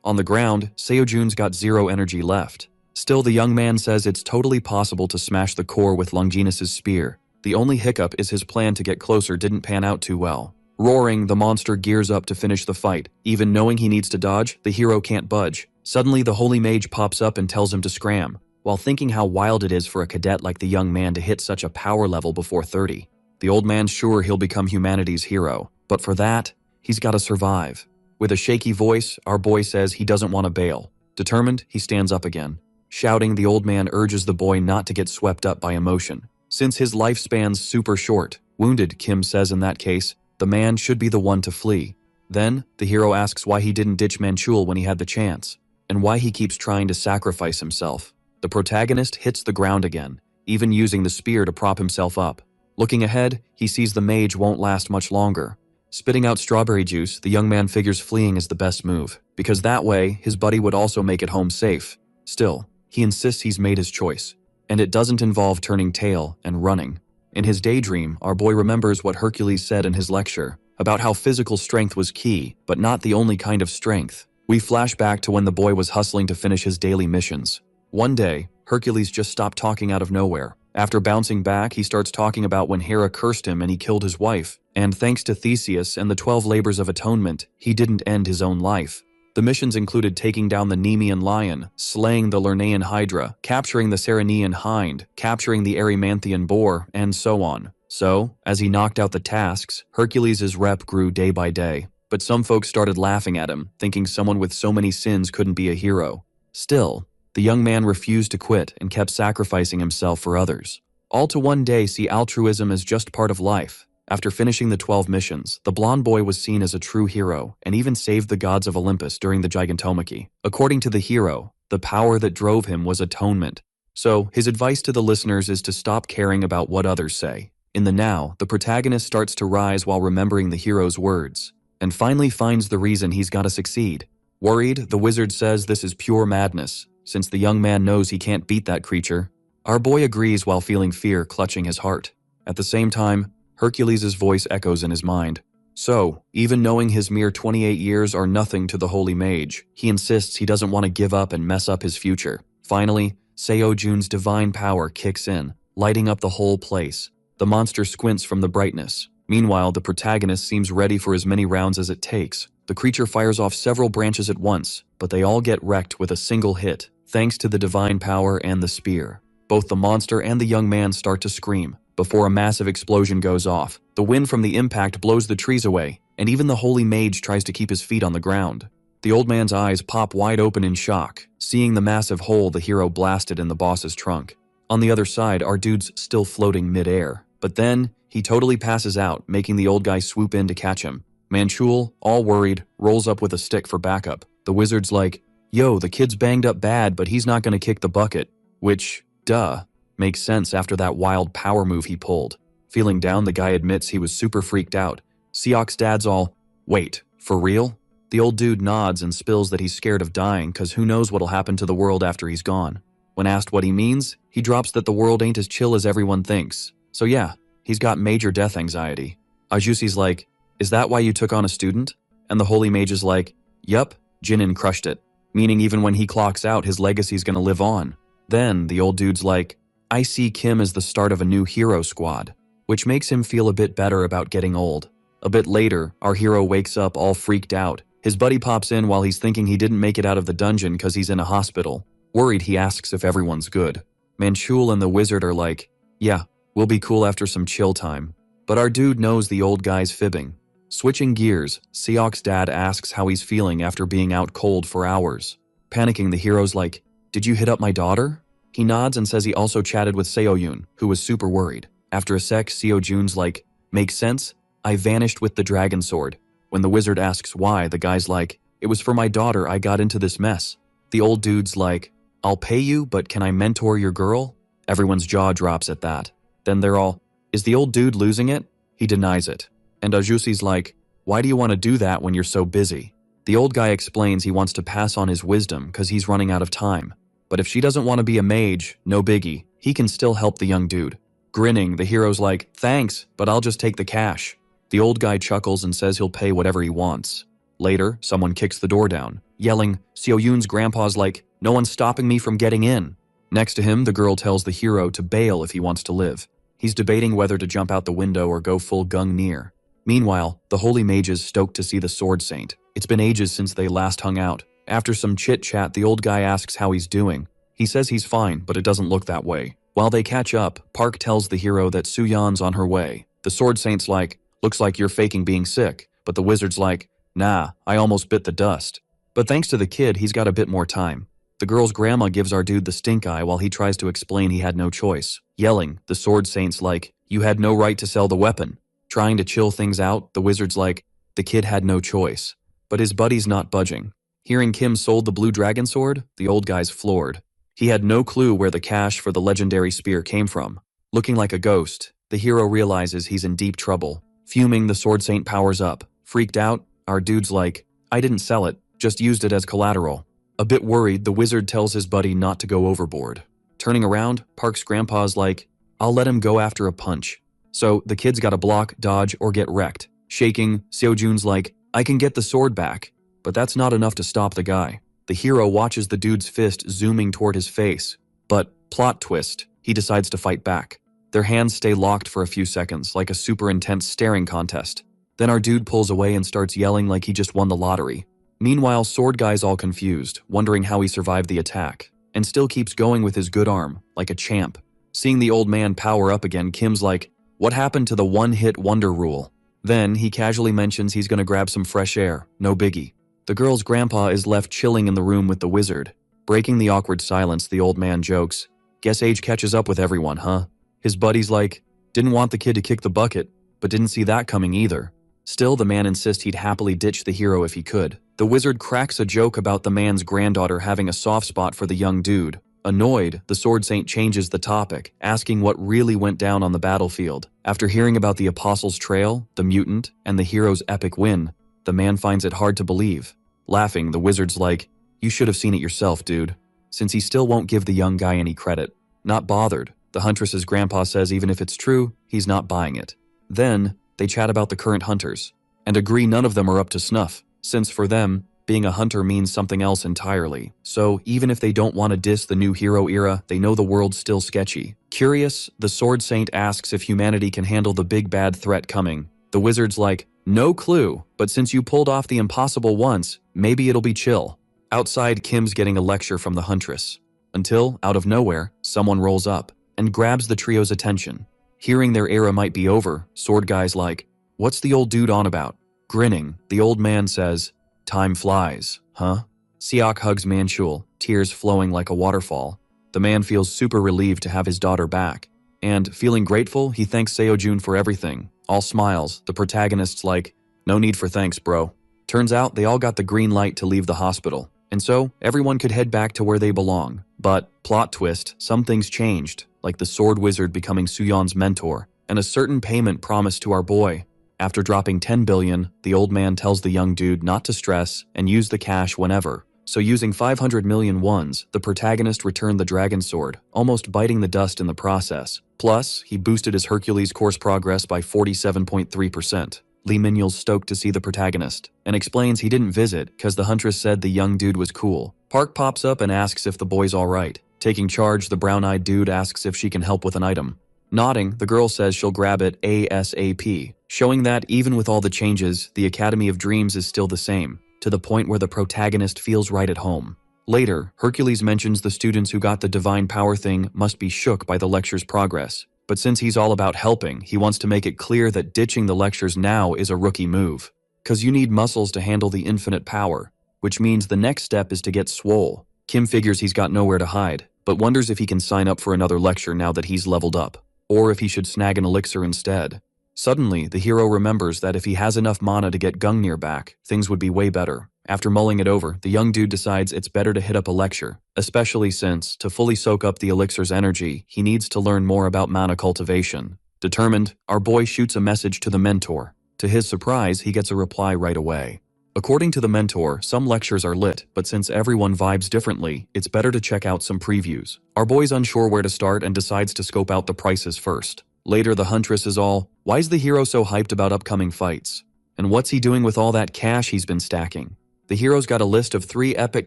On the ground, Seojun's got 0 energy left. Still, the young man says it's totally possible to smash the core with Longinus's spear. The only hiccup is his plan to get closer didn't pan out too well. Roaring, the monster gears up to finish the fight. Even knowing he needs to dodge, the hero can't budge. Suddenly, the Holy Mage pops up and tells him to scram, while thinking how wild it is for a cadet like the young man to hit such a power level before 30. The old man's sure he'll become humanity's hero, but for that, he's gotta survive. With a shaky voice, our boy says he doesn't want to bail. Determined, he stands up again. Shouting, the old man urges the boy not to get swept up by emotion. Since his lifespan's super short, wounded, Kim says in that case, the man should be the one to flee. Then, the hero asks why he didn't ditch Manchul when he had the chance, and why he keeps trying to sacrifice himself. The protagonist hits the ground again, even using the spear to prop himself up. Looking ahead, he sees the mage won't last much longer. Spitting out strawberry juice, the young man figures fleeing is the best move, because that way, his buddy would also make it home safe. Still, he insists he's made his choice, and it doesn't involve turning tail and running. In his daydream, our boy remembers what Hercules said in his lecture, about how physical strength was key, but not the only kind of strength. We flash back to when the boy was hustling to finish his daily missions. One day, Hercules just stopped talking out of nowhere. After bouncing back, he starts talking about when Hera cursed him and he killed his wife, and thanks to Theseus and the 12 labors of atonement, he didn't end his own life. The missions included taking down the Nemean lion, slaying the Lernaean hydra, capturing the Ceranean hind, capturing the Erymanthian boar, and so on. So, as he knocked out the tasks, Hercules' rep grew day by day. But some folks started laughing at him, thinking someone with so many sins couldn't be a hero. Still, the young man refused to quit and kept sacrificing himself for others. All to one day see altruism as just part of life. After finishing the 12 missions, the blonde boy was seen as a true hero and even saved the gods of Olympus during the Gigantomachy. According to the hero, the power that drove him was atonement. So, his advice to the listeners is to stop caring about what others say. In the now, the protagonist starts to rise while remembering the hero's words, and finally finds the reason he's gotta succeed. Worried, the wizard says this is pure madness, since the young man knows he can't beat that creature. Our boy agrees while feeling fear clutching his heart. At the same time, Hercules' voice echoes in his mind. So, even knowing his mere 28 years are nothing to the holy mage, he insists he doesn't want to give up and mess up his future. Finally, Seo Jun's divine power kicks in, lighting up the whole place. The monster squints from the brightness. Meanwhile, the protagonist seems ready for as many rounds as it takes. The creature fires off several branches at once, but they all get wrecked with a single hit, thanks to the divine power and the spear. Both the monster and the young man start to scream, before a massive explosion goes off. The wind from the impact blows the trees away, and even the holy mage tries to keep his feet on the ground. The old man's eyes pop wide open in shock, seeing the massive hole the hero blasted in the boss's trunk. On the other side, our dude's still floating mid-air, but then he totally passes out, making the old guy swoop in to catch him. Manchul, all worried, rolls up with a stick for backup. The wizard's like, "Yo, the kid's banged up bad, but he's not gonna kick the bucket." Which, duh, makes sense after that wild power move he pulled. Feeling down, the guy admits he was super freaked out. Seok's dad's all, "Wait, for real?" The old dude nods and spills that he's scared of dying cause who knows what'll happen to the world after he's gone. When asked what he means, he drops that the world ain't as chill as everyone thinks. So yeah, he's got major death anxiety. Ajusi's like, "Is that why you took on a student?" And the holy mage is like, "Yup, Jinin crushed it." Meaning even when he clocks out, his legacy's gonna live on. Then the old dude's like, "I see Kim as the start of a new hero squad," which makes him feel a bit better about getting old. A bit later, our hero wakes up all freaked out. His buddy pops in while he's thinking he didn't make it out of the dungeon cause he's in a hospital. Worried, he asks if everyone's good. Manchul and the wizard are like, "Yeah, we'll be cool after some chill time." But our dude knows the old guy's fibbing. Switching gears, Seok's dad asks how he's feeling after being out cold for hours. Panicking, the hero's like, "Did you hit up my daughter?" He nods and says he also chatted with Seoyun, who was super worried. After a sec, Seojun's like, "Makes sense? I vanished with the dragon sword." When the wizard asks why, the guy's like, "It was for my daughter I got into this mess." The old dude's like, "I'll pay you, but can I mentor your girl?" Everyone's jaw drops at that. Then they're all, "Is the old dude losing it?" He denies it. And Ajusi's like, "Why do you want to do that when you're so busy?" The old guy explains he wants to pass on his wisdom cause he's running out of time. But if she doesn't want to be a mage, no biggie, he can still help the young dude. Grinning, the hero's like, "Thanks, but I'll just take the cash." The old guy chuckles and says he'll pay whatever he wants. Later, someone kicks the door down, yelling, Seoyun's grandpa's like, "No one's stopping me from getting in." Next to him, the girl tells the hero to bail if he wants to live. He's debating whether to jump out the window or go full gung-near. Meanwhile, the holy mage is stoked to see the sword saint. It's been ages since they last hung out. After some chit-chat, the old guy asks how he's doing. He says he's fine, but it doesn't look that way. While they catch up, Park tells the hero that Suyeon's on her way. The sword saint's like, "Looks like you're faking being sick," but the wizard's like, "Nah, I almost bit the dust." But thanks to the kid, he's got a bit more time. The girl's grandma gives our dude the stink eye while he tries to explain he had no choice, yelling, the sword saint's like, you had no right to sell the weapon. Trying to chill things out, the wizard's like, the kid had no choice. But his buddy's not budging. Hearing Kim sold the blue dragon sword, the old guy's floored. He had no clue where the cash for the legendary spear came from. Looking like a ghost, the hero realizes he's in deep trouble. Fuming, the sword saint powers up. Freaked out, our dude's like, I didn't sell it, just used it as collateral. A bit worried, the wizard tells his buddy not to go overboard. Turning around, Park's grandpa's like, I'll let him go after a punch. So the kid's gotta block, dodge, or get wrecked. Shaking, Seojun's like, I can get the sword back. But that's not enough to stop the guy. The hero watches the dude's fist zooming toward his face. But, plot twist, he decides to fight back. Their hands stay locked for a few seconds, like a super intense staring contest. Then our dude pulls away and starts yelling like he just won the lottery. Meanwhile, Sword Guy's all confused, wondering how he survived the attack, and still keeps going with his good arm, like a champ. Seeing the old man power up again, Kim's like, what happened to the one-hit wonder rule? Then, he casually mentions he's gonna grab some fresh air, no biggie. The girl's grandpa is left chilling in the room with the wizard. Breaking the awkward silence, the old man jokes, guess age catches up with everyone, huh? His buddy's like, didn't want the kid to kick the bucket, but didn't see that coming either. Still, the man insists he'd happily ditch the hero if he could. The wizard cracks a joke about the man's granddaughter having a soft spot for the young dude. Annoyed, the sword saint changes the topic, asking what really went down on the battlefield. After hearing about the Apostles' Trail, the mutant, and the hero's epic win, the man finds it hard to believe. Laughing, the wizard's like, you should have seen it yourself, dude. Since he still won't give the young guy any credit. Not bothered, the huntress's grandpa says even if it's true, he's not buying it. Then, they chat about the current hunters, and agree none of them are up to snuff, since for them, being a hunter means something else entirely. So, even if they don't want to diss the new hero era, they know the world's still sketchy. Curious, the sword saint asks if humanity can handle the big bad threat coming. The wizard's like, no clue, but since you pulled off the impossible once, maybe it'll be chill. Outside, Kim's getting a lecture from the huntress. Until, out of nowhere, someone rolls up and grabs the trio's attention. Hearing their era might be over, Sword Guy's like, what's the old dude on about? Grinning, the old man says, time flies, huh? Siak hugs Manchul, tears flowing like a waterfall. The man feels super relieved to have his daughter back. And, feeling grateful, he thanks Seojun for everything. All smiles, the protagonist's like, no need for thanks, bro. Turns out they all got the green light to leave the hospital. And so, everyone could head back to where they belong. But, plot twist, some things changed, like the sword wizard becoming Suyon's mentor, and a certain payment promised to our boy. After dropping 10 billion, the old man tells the young dude not to stress and use the cash whenever. So using 500 million wons, the protagonist returned the dragon sword, almost biting the dust in the process. Plus, he boosted his Hercules course progress by 47.3%. Lee Minhyul's stoked to see the protagonist, and explains he didn't visit cause the huntress said the young dude was cool. Park pops up and asks if the boy's alright. Taking charge, the brown-eyed dude asks if she can help with an item. Nodding, the girl says she'll grab it ASAP, showing that even with all the changes, the Academy of Dreams is still the same, to the point where the protagonist feels right at home. Later, Hercules mentions the students who got the divine power thing must be shook by the lecture's progress. But since he's all about helping, he wants to make it clear that ditching the lectures now is a rookie move. Cause you need muscles to handle the infinite power, which means the next step is to get swole. Kim figures he's got nowhere to hide, but wonders if he can sign up for another lecture now that he's leveled up, or if he should snag an elixir instead. Suddenly, the hero remembers that if he has enough mana to get Gungnir back, things would be way better. After mulling it over, the young dude decides it's better to hit up a lecture, especially since, to fully soak up the elixir's energy, he needs to learn more about mana cultivation. Determined, our boy shoots a message to the mentor. To his surprise, he gets a reply right away. According to the mentor, some lectures are lit, but since everyone vibes differently, it's better to check out some previews. Our boy's unsure where to start and decides to scope out the prices first. Later, the huntress is all, why's the hero so hyped about upcoming fights? And what's he doing with all that cash he's been stacking? The hero's got a list of 3 epic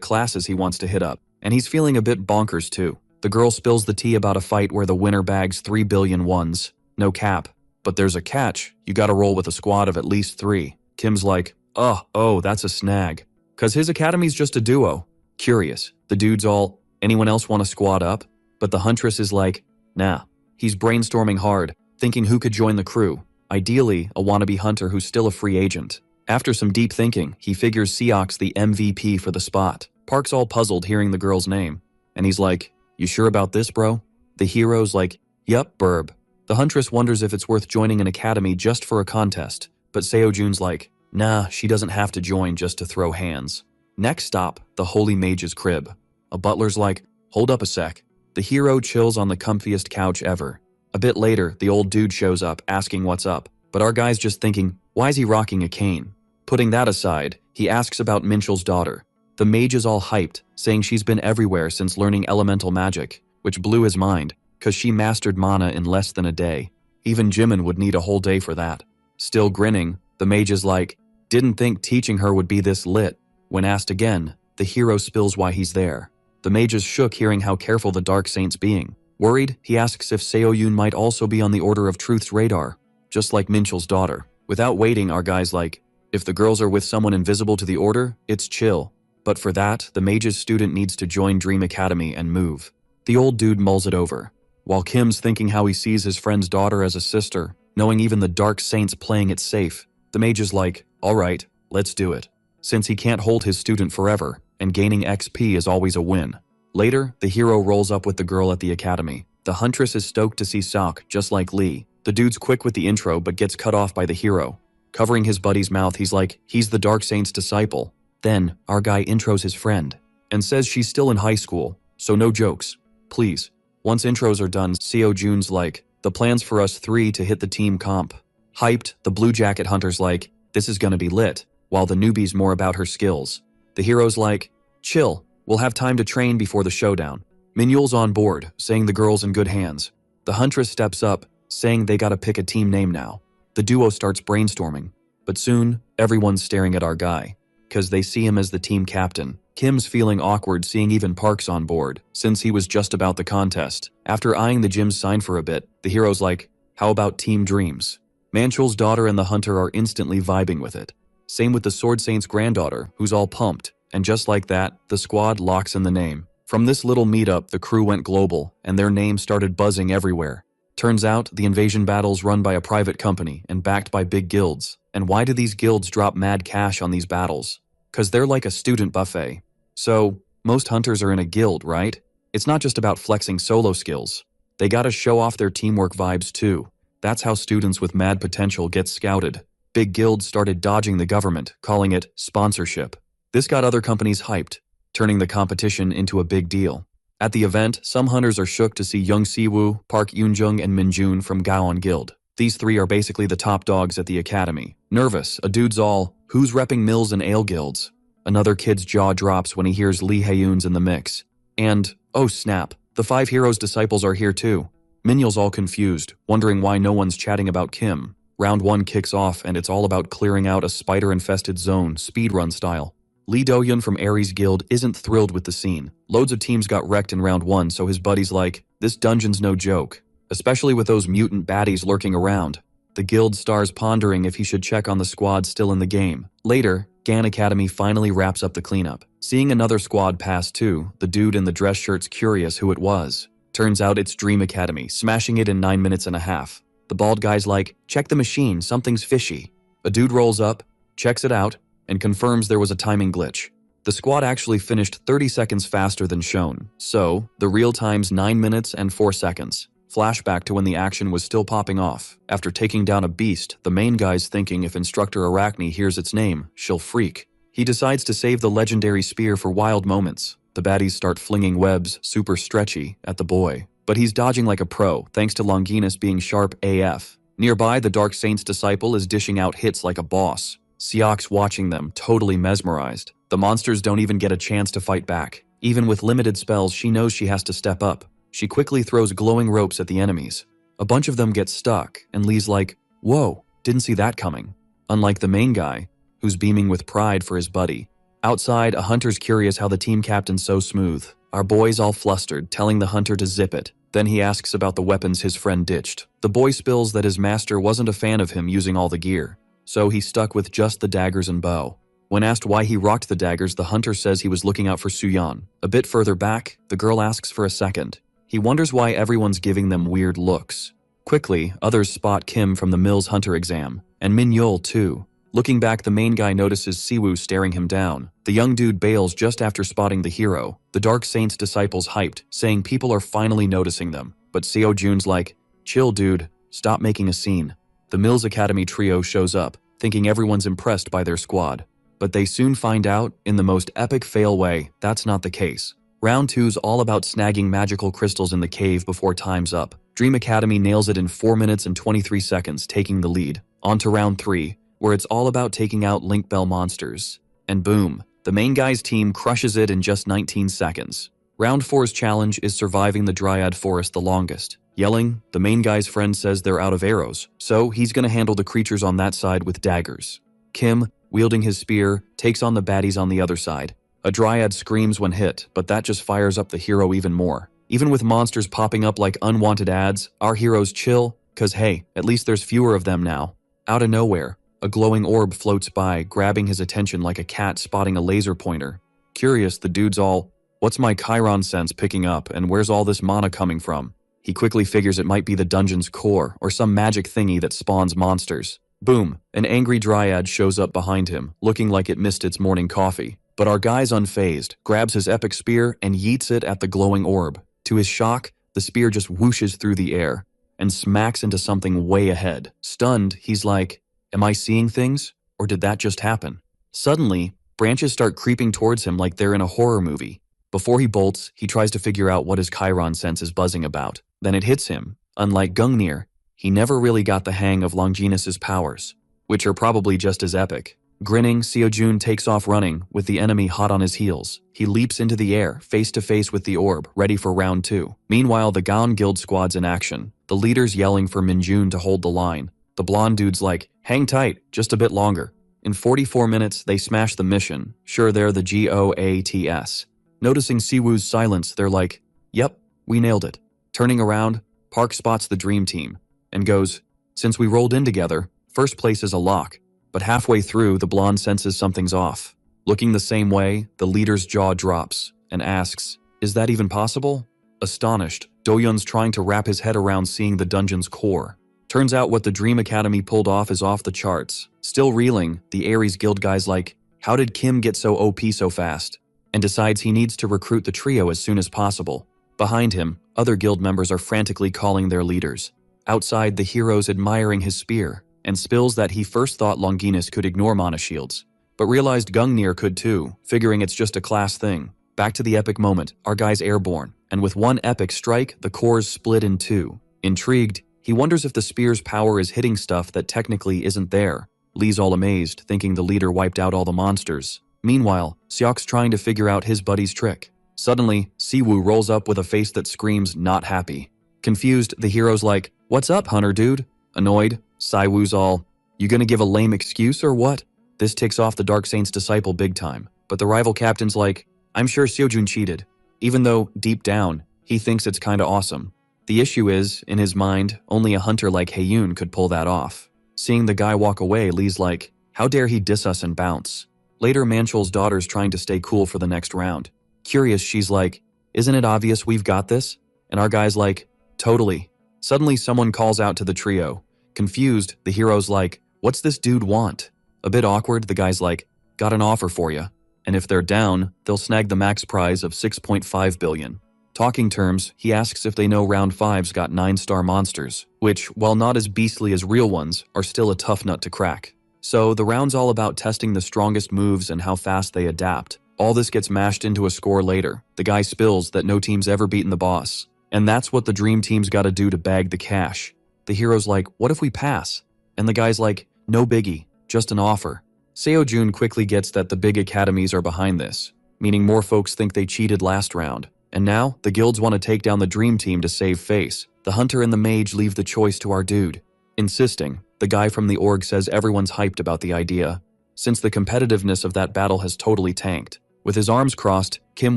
classes he wants to hit up, and he's feeling a bit bonkers too. The girl spills the tea about a fight where the winner bags 3 billion wons. No cap. But there's a catch, you gotta roll with a squad of at least 3. Kim's like, oh, that's a snag. Cause his academy's just a duo. Curious, the dude's all, anyone else want to squad up? But the huntress is like, nah. He's brainstorming hard, thinking who could join the crew. Ideally, a wannabe hunter who's still a free agent. After some deep thinking, he figures Seok's the MVP for the spot. Park's all puzzled hearing the girl's name, and he's like, "You sure about this, bro?" The hero's like, "Yup, burb." The huntress wonders if it's worth joining an academy just for a contest, but Seojun's like, "Nah, she doesn't have to join just to throw hands." Next stop, the Holy Mage's crib. A butler's like, "Hold up a sec." The hero chills on the comfiest couch ever. A bit later, the old dude shows up, asking what's up, but our guy's just thinking, why is he rocking a cane? Putting that aside, he asks about Minchul's daughter. The mage is all hyped, saying she's been everywhere since learning elemental magic, which blew his mind, cause she mastered mana in less than a day. Even Jimin would need a whole day for that. Still grinning, the mage is like, "Didn't think teaching her would be this lit." When asked again, the hero spills why he's there. The mage is shook hearing how careful the Dark Saint's being. Worried, he asks if Seoyun might also be on the Order of Truth's radar, just like Minchul's daughter. Without waiting, our guy's like, if the girls are with someone invisible to the Order, it's chill. But for that, the mage's student needs to join Dream Academy and move. The old dude mulls it over. While Kim's thinking how he sees his friend's daughter as a sister, knowing even the Dark Saint's playing it safe, the mage is like, alright, let's do it. Since he can't hold his student forever, and gaining XP is always a win. Later, the hero rolls up with the girl at the academy. The huntress is stoked to see Sok, just like Lee. The dude's quick with the intro but gets cut off by the hero. Covering his buddy's mouth, he's like, he's the Dark Saint's disciple. Then, our guy intros his friend, and says she's still in high school, so no jokes. Please. Once intros are done, Seojun's like, the plan's for us three to hit the team comp. Hyped, the Blue Jacket Hunter's like, this is gonna be lit, while the newbie's more about her skills. The hero's like, chill, we'll have time to train before the showdown. Minhyul's on board, saying the girl's in good hands. The huntress steps up, saying they gotta pick a team name now. The duo starts brainstorming, but soon, everyone's staring at our guy, cause they see him as the team captain. Kim's feeling awkward seeing even Park's on board, since he was just about the contest. After eyeing the gym's sign for a bit, the hero's like, how about Team Dreams? Manchul's daughter and the hunter are instantly vibing with it. Same with the Sword Saint's granddaughter, who's all pumped, and just like that, the squad locks in the name. From this little meetup, the crew went global, and their names started buzzing everywhere. Turns out, the invasion battle's run by a private company and backed by big guilds. And why do these guilds drop mad cash on these battles? Cause they're like a student buffet. So, most hunters are in a guild, right? It's not just about flexing solo skills. They gotta show off their teamwork vibes too. That's how students with mad potential get scouted. Big guilds started dodging the government, calling it sponsorship. This got other companies hyped, turning the competition into a big deal. At the event, some hunters are shook to see Young Siwoo, Park Yoonjung, and Minjun from Gaon Guild. These three are basically the top dogs at the academy. Nervous, a dude's all, who's repping mills and ale guilds? Another kid's jaw drops when he hears Lee Haeyoon's in the mix. And, oh snap, the 5 heroes' disciples are here too. Minhyul's all confused, wondering why no one's chatting about Kim. Round 1 kicks off and it's all about clearing out a spider-infested zone, speedrun style. Lee Do-hyun from Aries Guild isn't thrilled with the scene. Loads of teams got wrecked in round 1, so his buddy's like, this dungeon's no joke. Especially with those mutant baddies lurking around. The guild star's pondering if he should check on the squad still in the game. Later, Gan Academy finally wraps up the cleanup. Seeing another squad pass too, the dude in the dress shirt's curious who it was. Turns out it's Dream Academy, smashing it in 9 minutes and a half. The bald guy's like, check the machine, something's fishy. A dude rolls up, checks it out, and confirms there was a timing glitch. The squad actually finished 30 seconds faster than shown, so the real time's 9 minutes and 4 seconds. Flashback to when the action was still popping off. After taking down a beast, the main guy's thinking if Instructor Arachne hears its name, she'll freak. He decides to save the legendary spear for wild moments. The baddies start flinging webs, super stretchy, at the boy. But he's dodging like a pro, thanks to Longinus being sharp AF. Nearby, the Dark Saint's disciple is dishing out hits like a boss. Seok's watching them, totally mesmerized. The monsters don't even get a chance to fight back. Even with limited spells, she knows she has to step up. She quickly throws glowing ropes at the enemies. A bunch of them get stuck, and Lee's like, whoa, didn't see that coming. Unlike the main guy, who's beaming with pride for his buddy. Outside, a hunter's curious how the team captain's so smooth. Our boy's all flustered, telling the hunter to zip it. Then he asks about the weapons his friend ditched. The boy spills that his master wasn't a fan of him using all the gear, so he stuck with just the daggers and bow. When asked why he rocked the daggers, the hunter says he was looking out for Suyeon. A bit further back, the girl asks for a second. He wonders why everyone's giving them weird looks. Quickly, others spot Kim from the Mills Hunter exam, and Minhyul too. Looking back, the main guy notices Siwoo staring him down. The young dude bails just after spotting the hero. The Dark Saint's disciples hyped, saying people are finally noticing them. But Seo Jun's like, chill dude, stop making a scene. The Mills Academy trio shows up, thinking everyone's impressed by their squad. But they soon find out, in the most epic fail way, that's not the case. Round 2's all about snagging magical crystals in the cave before time's up. Dream Academy nails it in 4 minutes and 23 seconds, taking the lead. On to round 3, where it's all about taking out Link Bell monsters. And boom, the main guy's team crushes it in just 19 seconds. Round 4's challenge is surviving the Dryad Forest the longest. Yelling, the main guy's friend says they're out of arrows, so he's gonna handle the creatures on that side with daggers. Kim, wielding his spear, takes on the baddies on the other side. A Dryad screams when hit, but that just fires up the hero even more. Even with monsters popping up like unwanted ads, our heroes chill, cause hey, at least there's fewer of them now. Out of nowhere, a glowing orb floats by, grabbing his attention like a cat spotting a laser pointer. Curious, the dude's all, what's my Chiron sense picking up and where's all this mana coming from? He quickly figures it might be the dungeon's core or some magic thingy that spawns monsters. Boom, an angry Dryad shows up behind him, looking like it missed its morning coffee. But our guy's unfazed, grabs his epic spear and yeets it at the glowing orb. To his shock, the spear just whooshes through the air and smacks into something way ahead. Stunned, he's like, am I seeing things? Or did that just happen? Suddenly, branches start creeping towards him like they're in a horror movie. Before he bolts, he tries to figure out what his Chiron sense is buzzing about. Then it hits him. Unlike Gungnir, he never really got the hang of Longinus's powers, which are probably just as epic. Grinning, Seo Jun takes off running, with the enemy hot on his heels. He leaps into the air, face to face with the orb, ready for round 2. Meanwhile, the Gaon Guild squad's in action. The leader's yelling for Minjun to hold the line. The blonde dude's like, hang tight, just a bit longer. In 44 minutes, they smash the mission. Sure, they're the GOATS. Noticing Siwoo's silence, they're like, yep, we nailed it. Turning around, Park spots the dream team and goes, since we rolled in together, first place is a lock. But halfway through, the blonde senses something's off. Looking the same way, the leader's jaw drops and asks, is that even possible? Astonished, Do-Yun's trying to wrap his head around seeing the dungeon's core. Turns out what the Dream Academy pulled off is off the charts. Still reeling, the Ares Guild guy's like, how did Kim get so OP so fast? And decides he needs to recruit the trio as soon as possible. Behind him, other guild members are frantically calling their leaders. Outside, the hero's admiring his spear, and spills that he first thought Longinus could ignore mana shields, but realized Gungnir could too, figuring it's just a class thing. Back to the epic moment, our guy's airborne, and with one epic strike, the core's split in 2. Intrigued, he wonders if the spear's power is hitting stuff that technically isn't there. Lee's all amazed, thinking the leader wiped out all the monsters. Meanwhile, Seok's trying to figure out his buddy's trick. Suddenly, Siwoo rolls up with a face that screams not happy. Confused, the hero's like, what's up, hunter dude? Annoyed, Siwoo's all, you gonna give a lame excuse or what? This ticks off the Dark Saint's disciple big time, but the rival captain's like, I'm sure Seojun cheated, even though, deep down, he thinks it's kinda awesome. The issue is, in his mind, only a hunter like Haeyun could pull that off. Seeing the guy walk away, Lee's like, how dare he diss us and bounce? Later, Manchol's daughter's trying to stay cool for the next round. Curious, she's like, isn't it obvious we've got this? And our guy's like, totally. Suddenly, someone calls out to the trio. Confused, the hero's like, what's this dude want? A bit awkward, the guy's like, got an offer for you. And if they're down, they'll snag the max prize of 6.5 billion. Talking terms, he asks if they know round 5's got 9-star monsters, which, while not as beastly as real ones, are still a tough nut to crack. So the round's all about testing the strongest moves and how fast they adapt. All this gets mashed into a score later. The guy spills that no team's ever beaten the boss. And that's what the dream team's gotta do to bag the cash. The hero's like, what if we pass? And the guy's like, no biggie, just an offer. Seo Jun quickly gets that the big academies are behind this, meaning more folks think they cheated last round. And now, the guilds want to take down the dream team to save face. The hunter and the mage leave the choice to our dude. Insisting, the guy from the org says everyone's hyped about the idea, since the competitiveness of that battle has totally tanked. With his arms crossed, Kim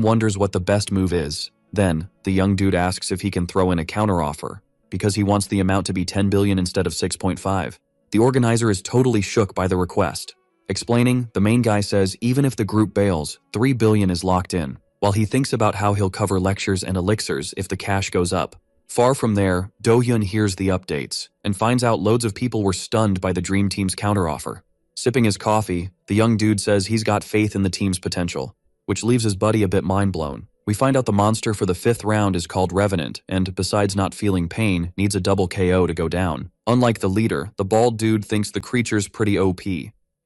wonders what the best move is. Then, the young dude asks if he can throw in a counteroffer, because he wants the amount to be 10 billion instead of 6.5. The organizer is totally shook by the request. Explaining, the main guy says even if the group bails, 3 billion is locked in, while he thinks about how he'll cover lectures and elixirs if the cash goes up. Far from there, Do-Hyun hears the updates, and finds out loads of people were stunned by the Dream Team's counteroffer. Sipping his coffee, the young dude says he's got faith in the team's potential, which leaves his buddy a bit mind-blown. We find out the monster for the 5th round is called Revenant, and besides not feeling pain, needs a double KO to go down. Unlike the leader, the bald dude thinks the creature's pretty OP.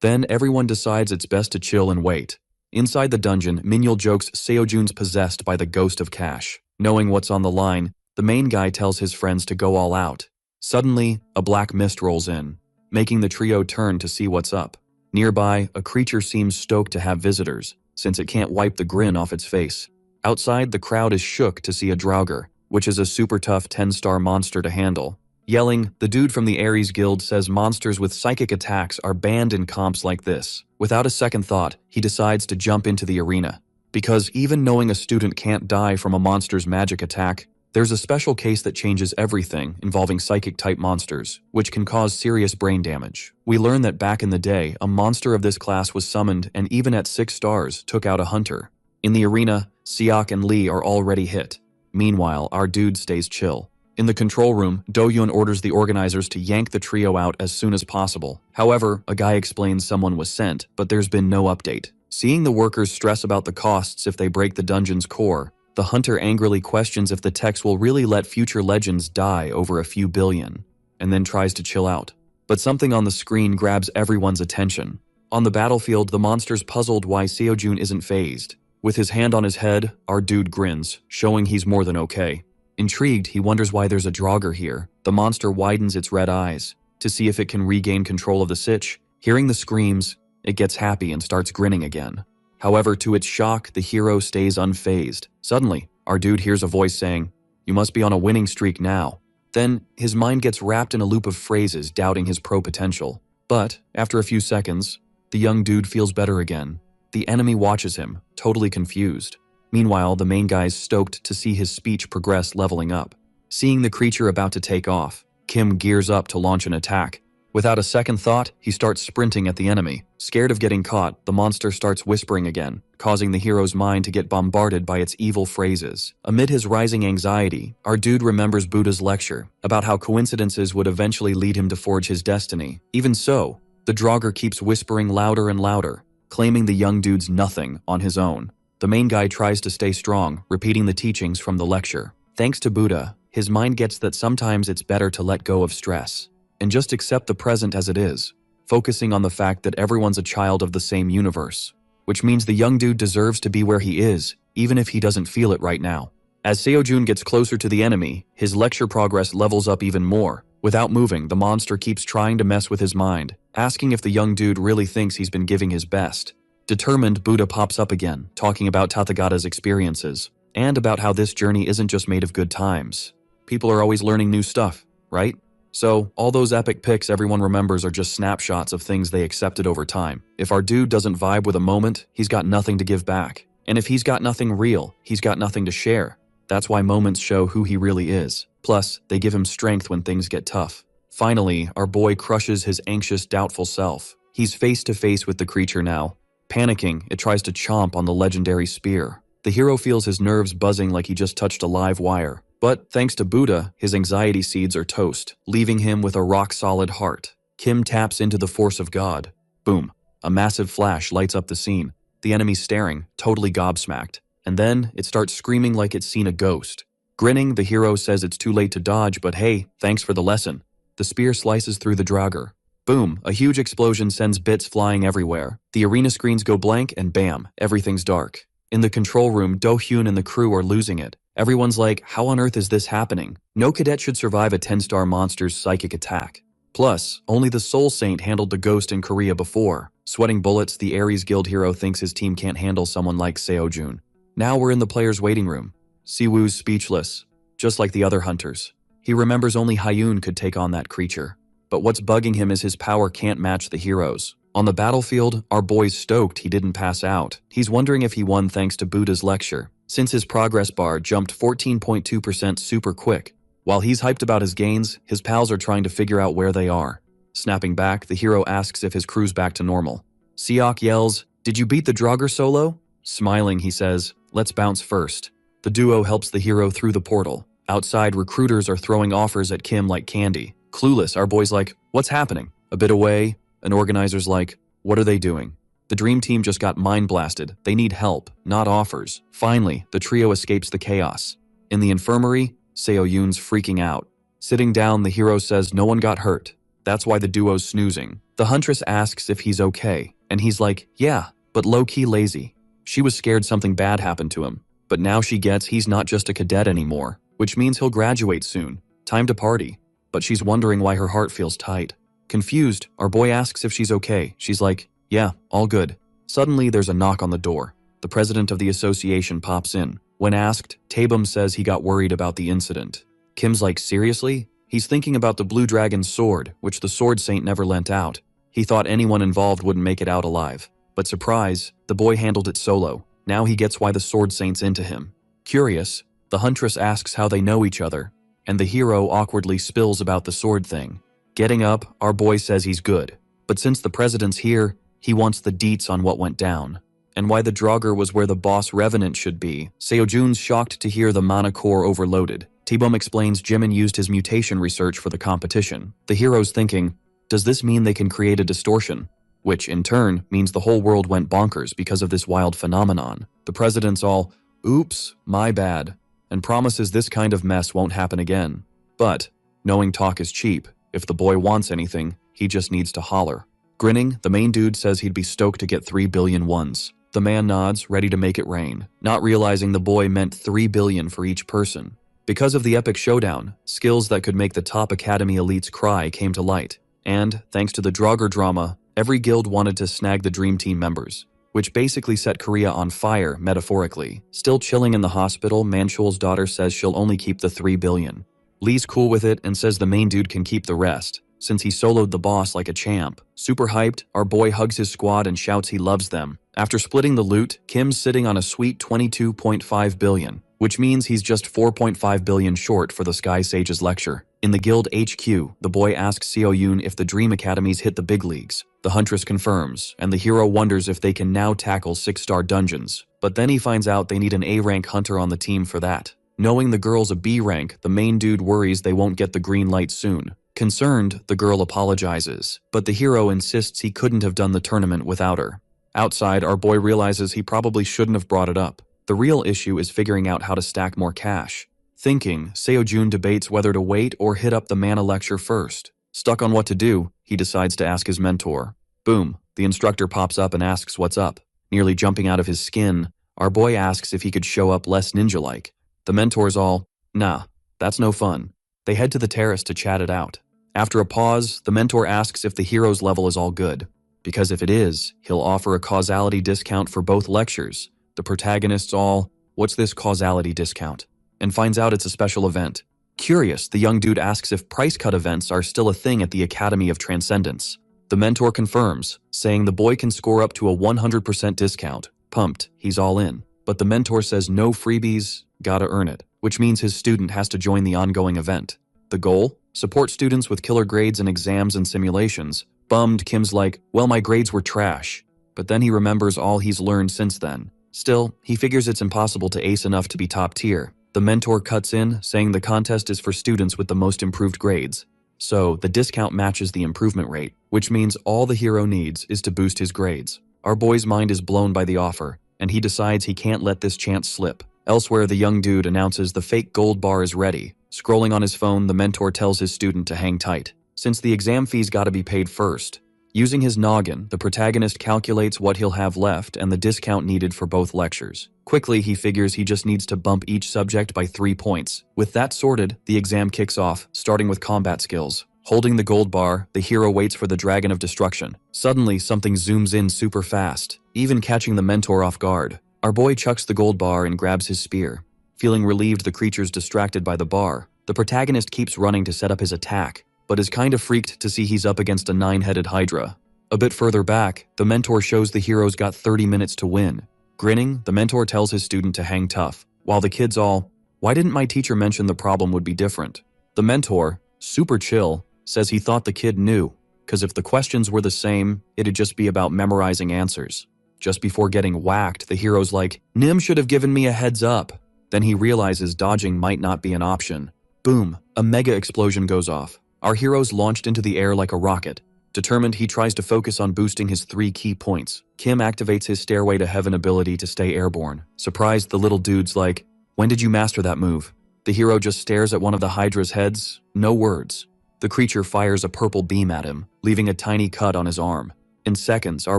Then everyone decides it's best to chill and wait. Inside the dungeon, Minyul jokes Seojun's possessed by the ghost of cash. Knowing what's on the line, the main guy tells his friends to go all out. Suddenly, a black mist rolls in, making the trio turn to see what's up. Nearby, a creature seems stoked to have visitors, since it can't wipe the grin off its face. Outside, the crowd is shook to see a Draugr, which is a super tough 10-star monster to handle. Yelling, the dude from the Ares Guild says monsters with psychic attacks are banned in comps like this. Without a second thought, he decides to jump into the arena. Because even knowing a student can't die from a monster's magic attack, there's a special case that changes everything involving psychic-type monsters, which can cause serious brain damage. We learn that back in the day, a monster of this class was summoned and even at 6 stars took out a hunter. In the arena, Seok and Lee are already hit. Meanwhile, our dude stays chill. In the control room, Do-hyun orders the organizers to yank the trio out as soon as possible. However, a guy explains someone was sent, but there's been no update. Seeing the workers stress about the costs if they break the dungeon's core, the hunter angrily questions if the techs will really let future legends die over a few billion, and then tries to chill out. But something on the screen grabs everyone's attention. On the battlefield, the monster's puzzled why Seojun isn't phased. With his hand on his head, our dude grins, showing he's more than okay. Intrigued, he wonders why there's a Draugr here. The monster widens its red eyes to see if it can regain control of the sitch. Hearing the screams, it gets happy and starts grinning again. However, to its shock, the hero stays unfazed. Suddenly, our dude hears a voice saying, "You must be on a winning streak now." Then, his mind gets wrapped in a loop of phrases doubting his pro potential. But, after a few seconds, the young dude feels better again. The enemy watches him, totally confused. Meanwhile, the main guy's stoked to see his speech progress, leveling up. Seeing the creature about to take off, Kim gears up to launch an attack. Without a second thought, he starts sprinting at the enemy. Scared of getting caught, the monster starts whispering again, causing the hero's mind to get bombarded by its evil phrases. Amid his rising anxiety, our dude remembers Buddha's lecture about how coincidences would eventually lead him to forge his destiny. Even so, the Draugr keeps whispering louder and louder, claiming the young dude's nothing on his own. The main guy tries to stay strong, repeating the teachings from the lecture. Thanks to Buddha, his mind gets that sometimes it's better to let go of stress and just accept the present as it is, focusing on the fact that everyone's a child of the same universe, which means the young dude deserves to be where he is, even if he doesn't feel it right now. As Seojun gets closer to the enemy, his lecture progress levels up even more. Without moving, the monster keeps trying to mess with his mind, asking if the young dude really thinks he's been giving his best. Determined, Buddha pops up again, talking about Tathagata's experiences, and about how this journey isn't just made of good times. People are always learning new stuff, right? So, all those epic pics everyone remembers are just snapshots of things they accepted over time. If our dude doesn't vibe with a moment, he's got nothing to give back. And if he's got nothing real, he's got nothing to share. That's why moments show who he really is. Plus, they give him strength when things get tough. Finally, our boy crushes his anxious, doubtful self. He's face to face with the creature now. Panicking, it tries to chomp on the legendary spear. The hero feels his nerves buzzing like he just touched a live wire. But thanks to Buddha, his anxiety seeds are toast, leaving him with a rock-solid heart. Kim taps into the force of God. Boom. A massive flash lights up the scene. The enemy staring, totally gobsmacked. And then, it starts screaming like it's seen a ghost. Grinning, the hero says it's too late to dodge, but hey, thanks for the lesson. The spear slices through the Draugr. Boom, a huge explosion sends bits flying everywhere. The arena screens go blank and bam, everything's dark. In the control room, Do-hyun and the crew are losing it. Everyone's like, how on earth is this happening? No cadet should survive a 10-star monster's psychic attack. Plus, only the Soul Saint handled the ghost in Korea before. Sweating bullets, the Ares Guild hero thinks his team can't handle someone like Seojun. Now we're in the players' waiting room. Siwoo's speechless, just like the other hunters. He remembers only Hyun could take on that creature. But what's bugging him is his power can't match the hero's. On the battlefield, our boy's stoked he didn't pass out. He's wondering if he won thanks to Buddha's lecture, since his progress bar jumped 14.2% super quick. While he's hyped about his gains, his pals are trying to figure out where they are. Snapping back, the hero asks if his crew's back to normal. Seok yells, "Did you beat the Draugr solo?" Smiling, he says, "Let's bounce first." The duo helps the hero through the portal. Outside, recruiters are throwing offers at Kim like candy. Clueless, our boy's like, "What's happening?" A bit away, An organizer's like, what are they doing? The dream team just got mind blasted. They need help, not offers. Finally, the trio escapes the chaos. In the infirmary, Seo-yoon's freaking out. Sitting down, the hero says no one got hurt. That's why the duo's snoozing. The huntress asks if he's okay, and he's like, yeah, but low-key lazy. She was scared something bad happened to him, but now she gets he's not just a cadet anymore, which means he'll graduate soon. Time to party. But she's wondering why her heart feels tight. Confused, our boy asks if she's okay. She's like, yeah, all good. Suddenly, there's a knock on the door. The president of the association pops in. When asked, Taebum says he got worried about the incident. Kim's like, seriously? He's thinking about the Blue Dragon's sword, which the Sword Saint never lent out. He thought anyone involved wouldn't make it out alive. But surprise, the boy handled it solo. Now he gets why the Sword Saint's into him. Curious, the huntress asks how they know each other, and the hero awkwardly spills about the sword thing. Getting up, our boy says he's good. But since the president's here, he wants the deets on what went down. And why the Dronzer was where the boss revenant should be. Seo-jun's shocked to hear the mana core overloaded. Taebum explains Jimin used his mutation research for the competition. The hero's thinking, does this mean they can create a distortion? Which, in turn, means the whole world went bonkers because of this wild phenomenon. The president's all, oops, my bad, and promises this kind of mess won't happen again. But, knowing talk is cheap, if the boy wants anything, he just needs to holler. Grinning, the main dude says he'd be stoked to get 3 billion ones. The man nods, ready to make it rain, not realizing the boy meant 3 billion for each person. Because of the epic showdown, skills that could make the top academy elites cry came to light. And, thanks to the Dronzer drama, every guild wanted to snag the dream team members, which basically set Korea on fire, metaphorically. Still chilling in the hospital, Manchul's daughter says she'll only keep the 3 billion. Lee's cool with it and says the main dude can keep the rest, since he soloed the boss like a champ. Super hyped, our boy hugs his squad and shouts he loves them. After splitting the loot, Kim's sitting on a sweet 22.5 billion, which means he's just 4.5 billion short for the Sky Sage's lecture. In the guild HQ, the boy asks Seo-yoon if the Dream Academies hit the big leagues. The huntress confirms, and the hero wonders if they can now tackle 6-star dungeons. But then he finds out they need an A-rank hunter on the team for that. Knowing the girl's a B rank, the main dude worries they won't get the green light soon. Concerned, the girl apologizes, but the hero insists he couldn't have done the tournament without her. Outside, our boy realizes he probably shouldn't have brought it up. The real issue is figuring out how to stack more cash. Thinking, Seo-jun debates whether to wait or hit up the mana lecture first. Stuck on what to do, he decides to ask his mentor. Boom, the instructor pops up and asks what's up. Nearly jumping out of his skin, our boy asks if he could show up less ninja-like. The mentor's all, nah, that's no fun. They head to the terrace to chat it out. After a pause, the mentor asks if the hero's level is all good. Because if it is, he'll offer a causality discount for both lectures. The protagonist's all, what's this causality discount? And finds out it's a special event. Curious, the young dude asks if price cut events are still a thing at the Academy of Transcendence. The mentor confirms, saying the boy can score up to a 100% discount. Pumped, he's all in. But the mentor says no freebies, gotta earn it, which means his student has to join the ongoing event. The goal? Support students with killer grades in exams and simulations. Bummed, Kim's like, well, my grades were trash. But then he remembers all he's learned since then. Still, he figures it's impossible to ace enough to be top tier. The mentor cuts in, saying the contest is for students with the most improved grades. So, the discount matches the improvement rate, which means all the hero needs is to boost his grades. Our boy's mind is blown by the offer, and he decides he can't let this chance slip. Elsewhere, the young dude announces the fake gold bar is ready. Scrolling on his phone, the mentor tells his student to hang tight, since the exam fees gotta be paid first. Using his noggin, the protagonist calculates what he'll have left and the discount needed for both lectures. Quickly, he figures he just needs to bump each subject by 3 points. With that sorted, the exam kicks off, starting with combat skills. Holding the gold bar, the hero waits for the Dragon of Destruction. Suddenly, something zooms in super fast, even catching the mentor off guard. Our boy chucks the gold bar and grabs his spear. Feeling relieved the creature's distracted by the bar, the protagonist keeps running to set up his attack, but is kinda freaked to see he's up against a 9-headed hydra. A bit further back, the mentor shows the hero's got 30 minutes to win. Grinning, the mentor tells his student to hang tough, while the kid's all, why didn't my teacher mention the problem would be different? The mentor, super chill, says he thought the kid knew, cause if the questions were the same, it'd just be about memorizing answers. Just before getting whacked, the hero's like, Nim should have given me a heads up. Then he realizes dodging might not be an option. Boom, a mega explosion goes off. Our hero's launched into the air like a rocket. Determined, he tries to focus on boosting his 3 key points. Kim activates his Stairway to Heaven ability to stay airborne. Surprised, the little dude's like, "When did you master that move?" The hero just stares at one of the Hydra's heads, no words. The creature fires a purple beam at him, leaving a tiny cut on his arm. In seconds, our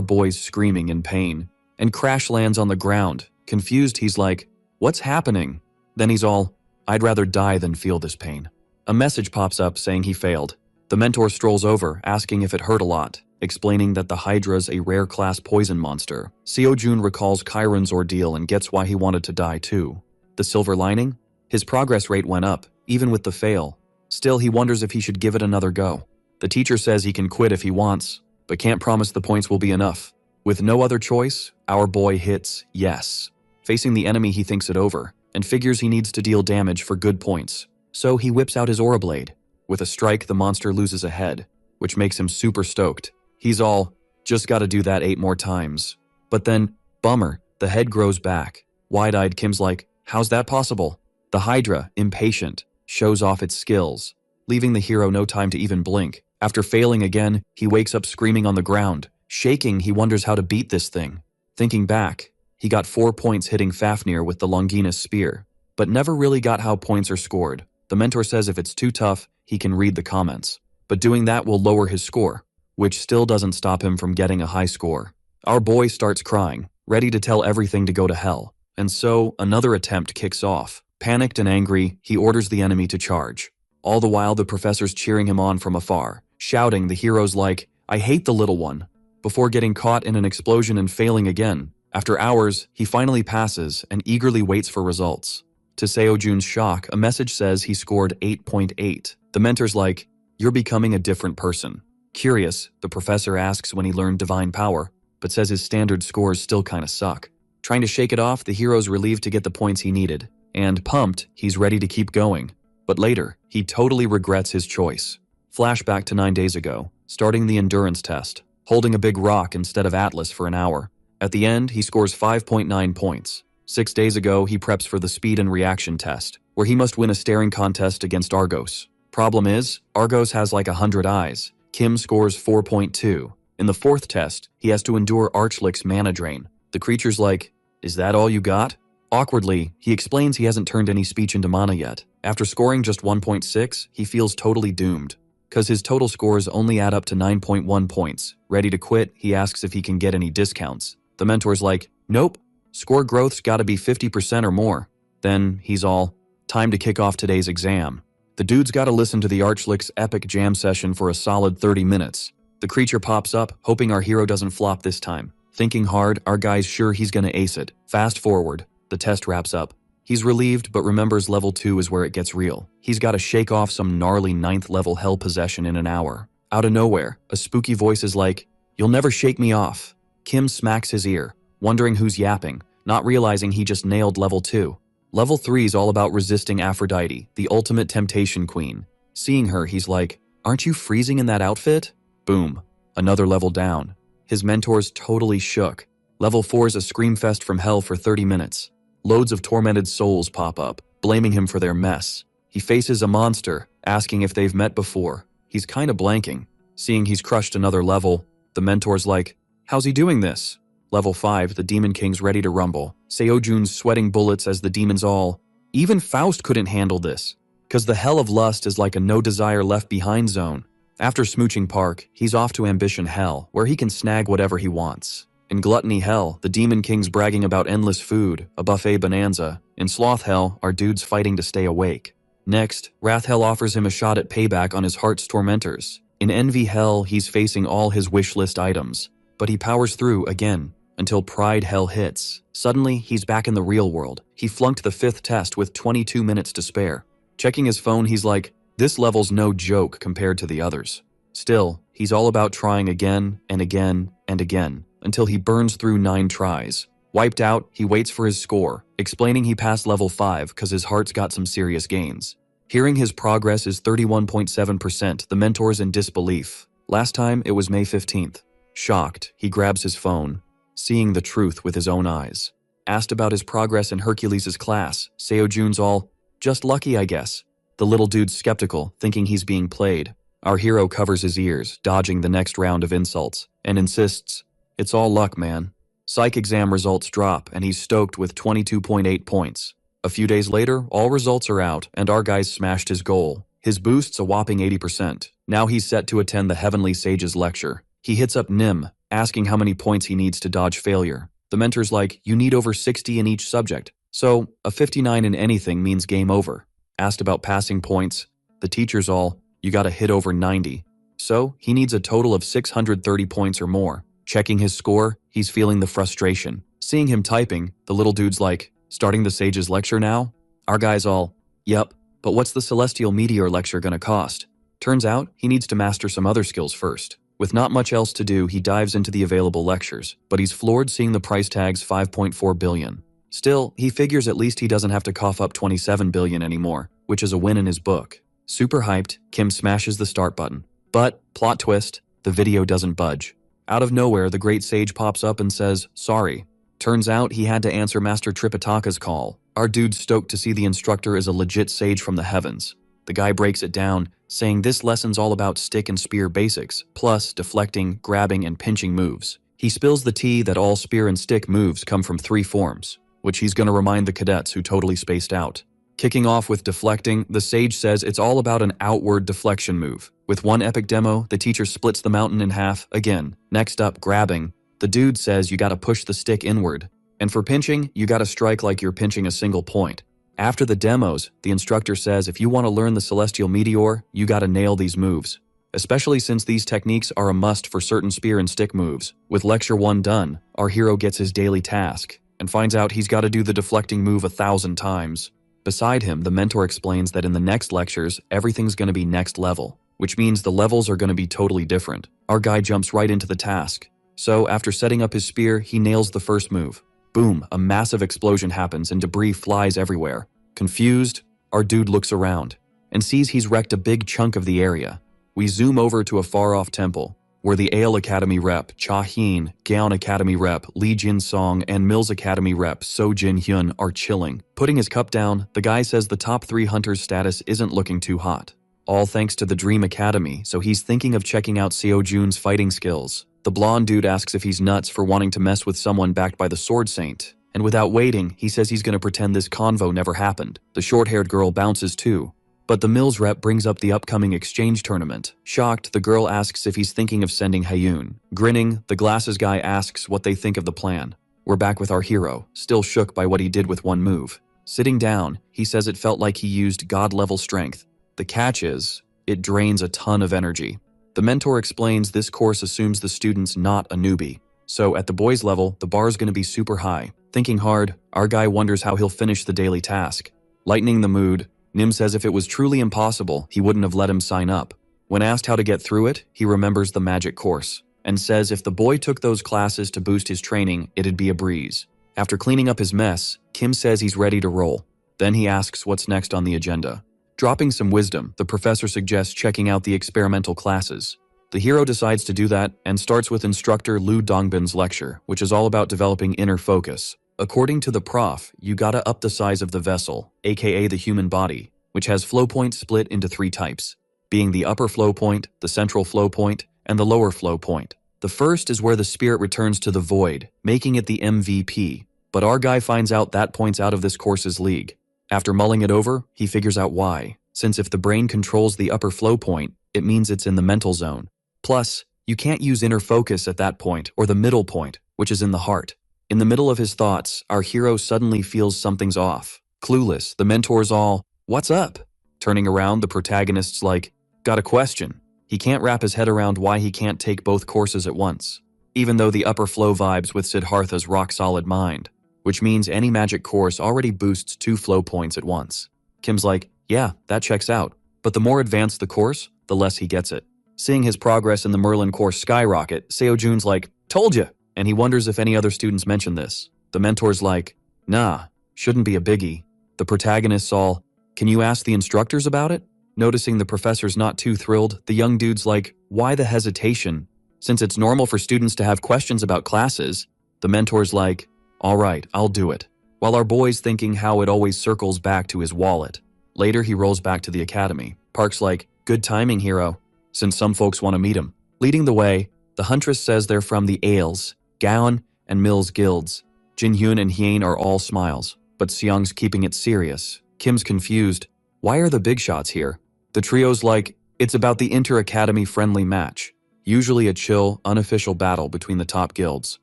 boy's screaming in pain, and crash lands on the ground. Confused, he's like, "What's happening?" Then he's all, "I'd rather die than feel this pain." A message pops up saying he failed. The mentor strolls over, asking if it hurt a lot, explaining that the Hydra's a rare class poison monster. Seo-jun recalls Chiron's ordeal and gets why he wanted to die too. The silver lining? His progress rate went up, even with the fail. Still, he wonders if he should give it another go. The teacher says he can quit if he wants, but can't promise the points will be enough. With no other choice, our boy hits yes. Facing the enemy, he thinks it over, and figures he needs to deal damage for good points. So he whips out his aura blade. With a strike, the monster loses a head, which makes him super stoked. He's all, "Just gotta do that 8 more times." But then, bummer, the head grows back. Wide-eyed, Kim's like, "How's that possible?" The Hydra, impatient, shows off its skills, leaving the hero no time to even blink. After failing again, he wakes up screaming on the ground. Shaking, he wonders how to beat this thing. Thinking back, he got 4 points hitting Fafnir with the Longinus spear, but never really got how points are scored. The mentor says if it's too tough, he can read the comments, but doing that will lower his score, which still doesn't stop him from getting a high score. Our boy starts crying, ready to tell everything to go to hell, and so another attempt kicks off. Panicked and angry, he orders the enemy to charge. All the while, the professor's cheering him on from afar, shouting, the hero's like, "I hate the little one," before getting caught in an explosion and failing again. After hours, he finally passes and eagerly waits for results. To Seo-jun's shock, a message says he scored 8.8. The mentor's like, "You're becoming a different person." Curious, the professor asks when he learned divine power, but says his standard scores still kinda suck. Trying to shake it off, the hero's relieved to get the points he needed. And pumped, he's ready to keep going. But later, he totally regrets his choice. Flashback to 9 days ago, starting the endurance test, holding a big rock instead of Atlas for an hour. At the end, he scores 5.9 points. 6 days ago, he preps for the speed and reaction test, where he must win a staring contest against Argos. Problem is, Argos has like 100 eyes. Kim scores 4.2. In the 4th test, he has to endure Archlick's mana drain. The creature's like, "Is that all you got?" Awkwardly, he explains he hasn't turned any speech into mana yet. After scoring just 1.6, he feels totally doomed, cause his total scores only add up to 9.1 points. Ready to quit, he asks if he can get any discounts. The mentor's like, "Nope. Score growth's gotta be 50% or more." Then, he's all, "Time to kick off today's exam." The dude's gotta listen to the Archlick's epic jam session for a solid 30 minutes. The creature pops up, hoping our hero doesn't flop this time. Thinking hard, our guy's sure he's gonna ace it. Fast forward, the test wraps up. He's relieved, but remembers level 2 is where it gets real. He's gotta shake off some gnarly 9th level hell possession in an hour. Out of nowhere, a spooky voice is like, "You'll never shake me off." Kim smacks his ear, wondering who's yapping, not realizing he just nailed level 2. Level 3 is all about resisting Aphrodite, the ultimate temptation queen. Seeing her, he's like, "Aren't you freezing in that outfit?" Boom. Another level down. His mentor's totally shook. Level 4 is a screamfest from hell for 30 minutes. Loads of tormented souls pop up, blaming him for their mess. He faces a monster, asking if they've met before. He's kinda blanking. Seeing he's crushed another level, the mentor's like, "How's he doing this?" Level 5, the Demon King's ready to rumble. Seo-jun's sweating bullets as the demons all, "Even Faust couldn't handle this," cause the hell of lust is like a no desire left behind zone. After smooching Park, he's off to Ambition Hell, where he can snag whatever he wants. In Gluttony Hell, the Demon King's bragging about endless food, a buffet bonanza. In Sloth Hell, our dude's fighting to stay awake. Next, Wrath Hell offers him a shot at payback on his heart's tormentors. In Envy Hell, he's facing all his wish list items, but he powers through again, until Pride Hell hits. Suddenly, he's back in the real world. He flunked the 5th test with 22 minutes to spare. Checking his phone, he's like, this level's no joke compared to the others. Still, he's all about trying again and again and again, until he burns through 9 tries. Wiped out, he waits for his score, explaining he passed level 5 cause his heart's got some serious gains. Hearing his progress is 31.7%, the mentor's in disbelief. Last time, it was May 15th. Shocked, he grabs his phone, seeing the truth with his own eyes. Asked about his progress in Hercules' class, Seo-jun's all, just lucky I guess. The little dude's skeptical, thinking he's being played. Our hero covers his ears, dodging the next round of insults, and insists, "It's all luck, man." Psych exam results drop, and he's stoked with 22.8 points. A few days later, all results are out, and our guy's smashed his goal. His boost's a whopping 80%. Now he's set to attend the Heavenly Sage's lecture. He hits up Nim, asking how many points he needs to dodge failure. The mentor's like, "You need over 60 in each subject. So, a 59 in anything means game over." Asked about passing points, the teacher's all, "You gotta hit over 90. So, he needs a total of 630 points or more. Checking his score, he's feeling the frustration. Seeing him typing, the little dude's like, "Starting the Sage's lecture now?" Our guy's all, "Yep, but what's the Celestial Meteor lecture gonna cost?" Turns out, he needs to master some other skills first. With not much else to do, he dives into the available lectures, but he's floored seeing the price tag's 5.4 billion. Still, he figures at least he doesn't have to cough up 27 billion anymore, which is a win in his book. Super hyped, Kim smashes the start button. But, plot twist, the video doesn't budge. Out of nowhere, the Great Sage pops up and says, "Sorry." Turns out he had to answer Master Tripitaka's call. Our dude's stoked to see the instructor is a legit sage from the heavens. The guy breaks it down, saying this lesson's all about stick and spear basics, plus deflecting, grabbing, and pinching moves. He spills the tea that all spear and stick moves come from 3 forms, which he's gonna remind the cadets who totally spaced out. Kicking off with deflecting, the sage says it's all about an outward deflection move. With one epic demo, the teacher splits the mountain in half again. Next up, grabbing. The dude says you gotta push the stick inward. And for pinching, you gotta strike like you're pinching a single point. After the demos, the instructor says if you want to learn the Celestial Meteor, you gotta nail these moves. Especially since these techniques are a must for certain spear and stick moves. With lecture 1 done, our hero gets his daily task, and finds out he's gotta do the deflecting move 1,000 times. Beside him, the mentor explains that in the next lectures, everything's gonna be next level, which means the levels are gonna be totally different. Our guy jumps right into the task. So after setting up his spear, he nails the first move. Boom, a massive explosion happens and debris flies everywhere. Confused, our dude looks around and sees he's wrecked a big chunk of the area. We zoom over to a far-off temple, where the Ale Academy rep, Cha Heen, Gaon Academy rep, Lee Jin Song, and Mills Academy rep, So Jin Hyun are chilling. Putting his cup down, the guy says the top 3 hunters' status isn't looking too hot. All thanks to the Dream Academy, so he's thinking of checking out Seo Jun's fighting skills. The blonde dude asks if he's nuts for wanting to mess with someone backed by the Sword Saint. And without waiting, he says he's gonna pretend this convo never happened. The short-haired girl bounces too. But the Mills rep brings up the upcoming exchange tournament. Shocked, the girl asks if he's thinking of sending Hayoon. Grinning, the glasses guy asks what they think of the plan. We're back with our hero, still shook by what he did with one move. Sitting down, he says it felt like he used god-level strength. The catch is, it drains a ton of energy. The mentor explains this course assumes the student's not a newbie. So at the boys level, the bar's gonna be super high. Thinking hard, our guy wonders how he'll finish the daily task. Lightening the mood, Nim says if it was truly impossible, he wouldn't have let him sign up. When asked how to get through it, he remembers the magic course, and says if the boy took those classes to boost his training, it'd be a breeze. After cleaning up his mess, Kim says he's ready to roll. Then he asks what's next on the agenda. Dropping some wisdom, the professor suggests checking out the experimental classes. The hero decides to do that and starts with instructor Lu Dongbin's lecture, which is all about developing inner focus. According to the prof, you gotta up the size of the vessel, aka the human body, which has flow points split into 3 types, being the upper flow point, the central flow point, and the lower flow point. The first is where the spirit returns to the void, making it the MVP, but our guy finds out that point's out of this course's league. After mulling it over, he figures out why, since if the brain controls the upper flow point, it means it's in the mental zone. Plus, you can't use inner focus at that point or the middle point, which is in the heart. In the middle of his thoughts, our hero suddenly feels something's off. Clueless, the mentor's all, "What's up?" Turning around, the protagonist's like, "Got a question." He can't wrap his head around why he can't take both courses at once, even though the upper flow vibes with Siddhartha's rock-solid mind, which means any magic course already boosts 2 flow points at once. Kim's like, "Yeah, that checks out." But the more advanced the course, the less he gets it. Seeing his progress in the Merlin course skyrocket, Seo Jun's like, "Told ya!" And he wonders if any other students mention this. The mentor's like, "Nah, shouldn't be a biggie." The protagonist's all, "Can you ask the instructors about it?" Noticing the professor's not too thrilled, the young dude's like, "Why the hesitation? Since it's normal for students to have questions about classes." The mentor's like, "All right, I'll do it." While our boy's thinking how it always circles back to his wallet. Later, he rolls back to the academy. Park's like, "Good timing, hero." since some folks want to meet him. Leading the way, the huntress says they're from the Ales, Gaon, and Mills guilds. Jin-hyun and Hyein are all smiles, but Seong's keeping it serious. Kim's confused. Why are the big shots here? The trio's like, it's about the inter-academy friendly match. Usually a chill, unofficial battle between the top guilds.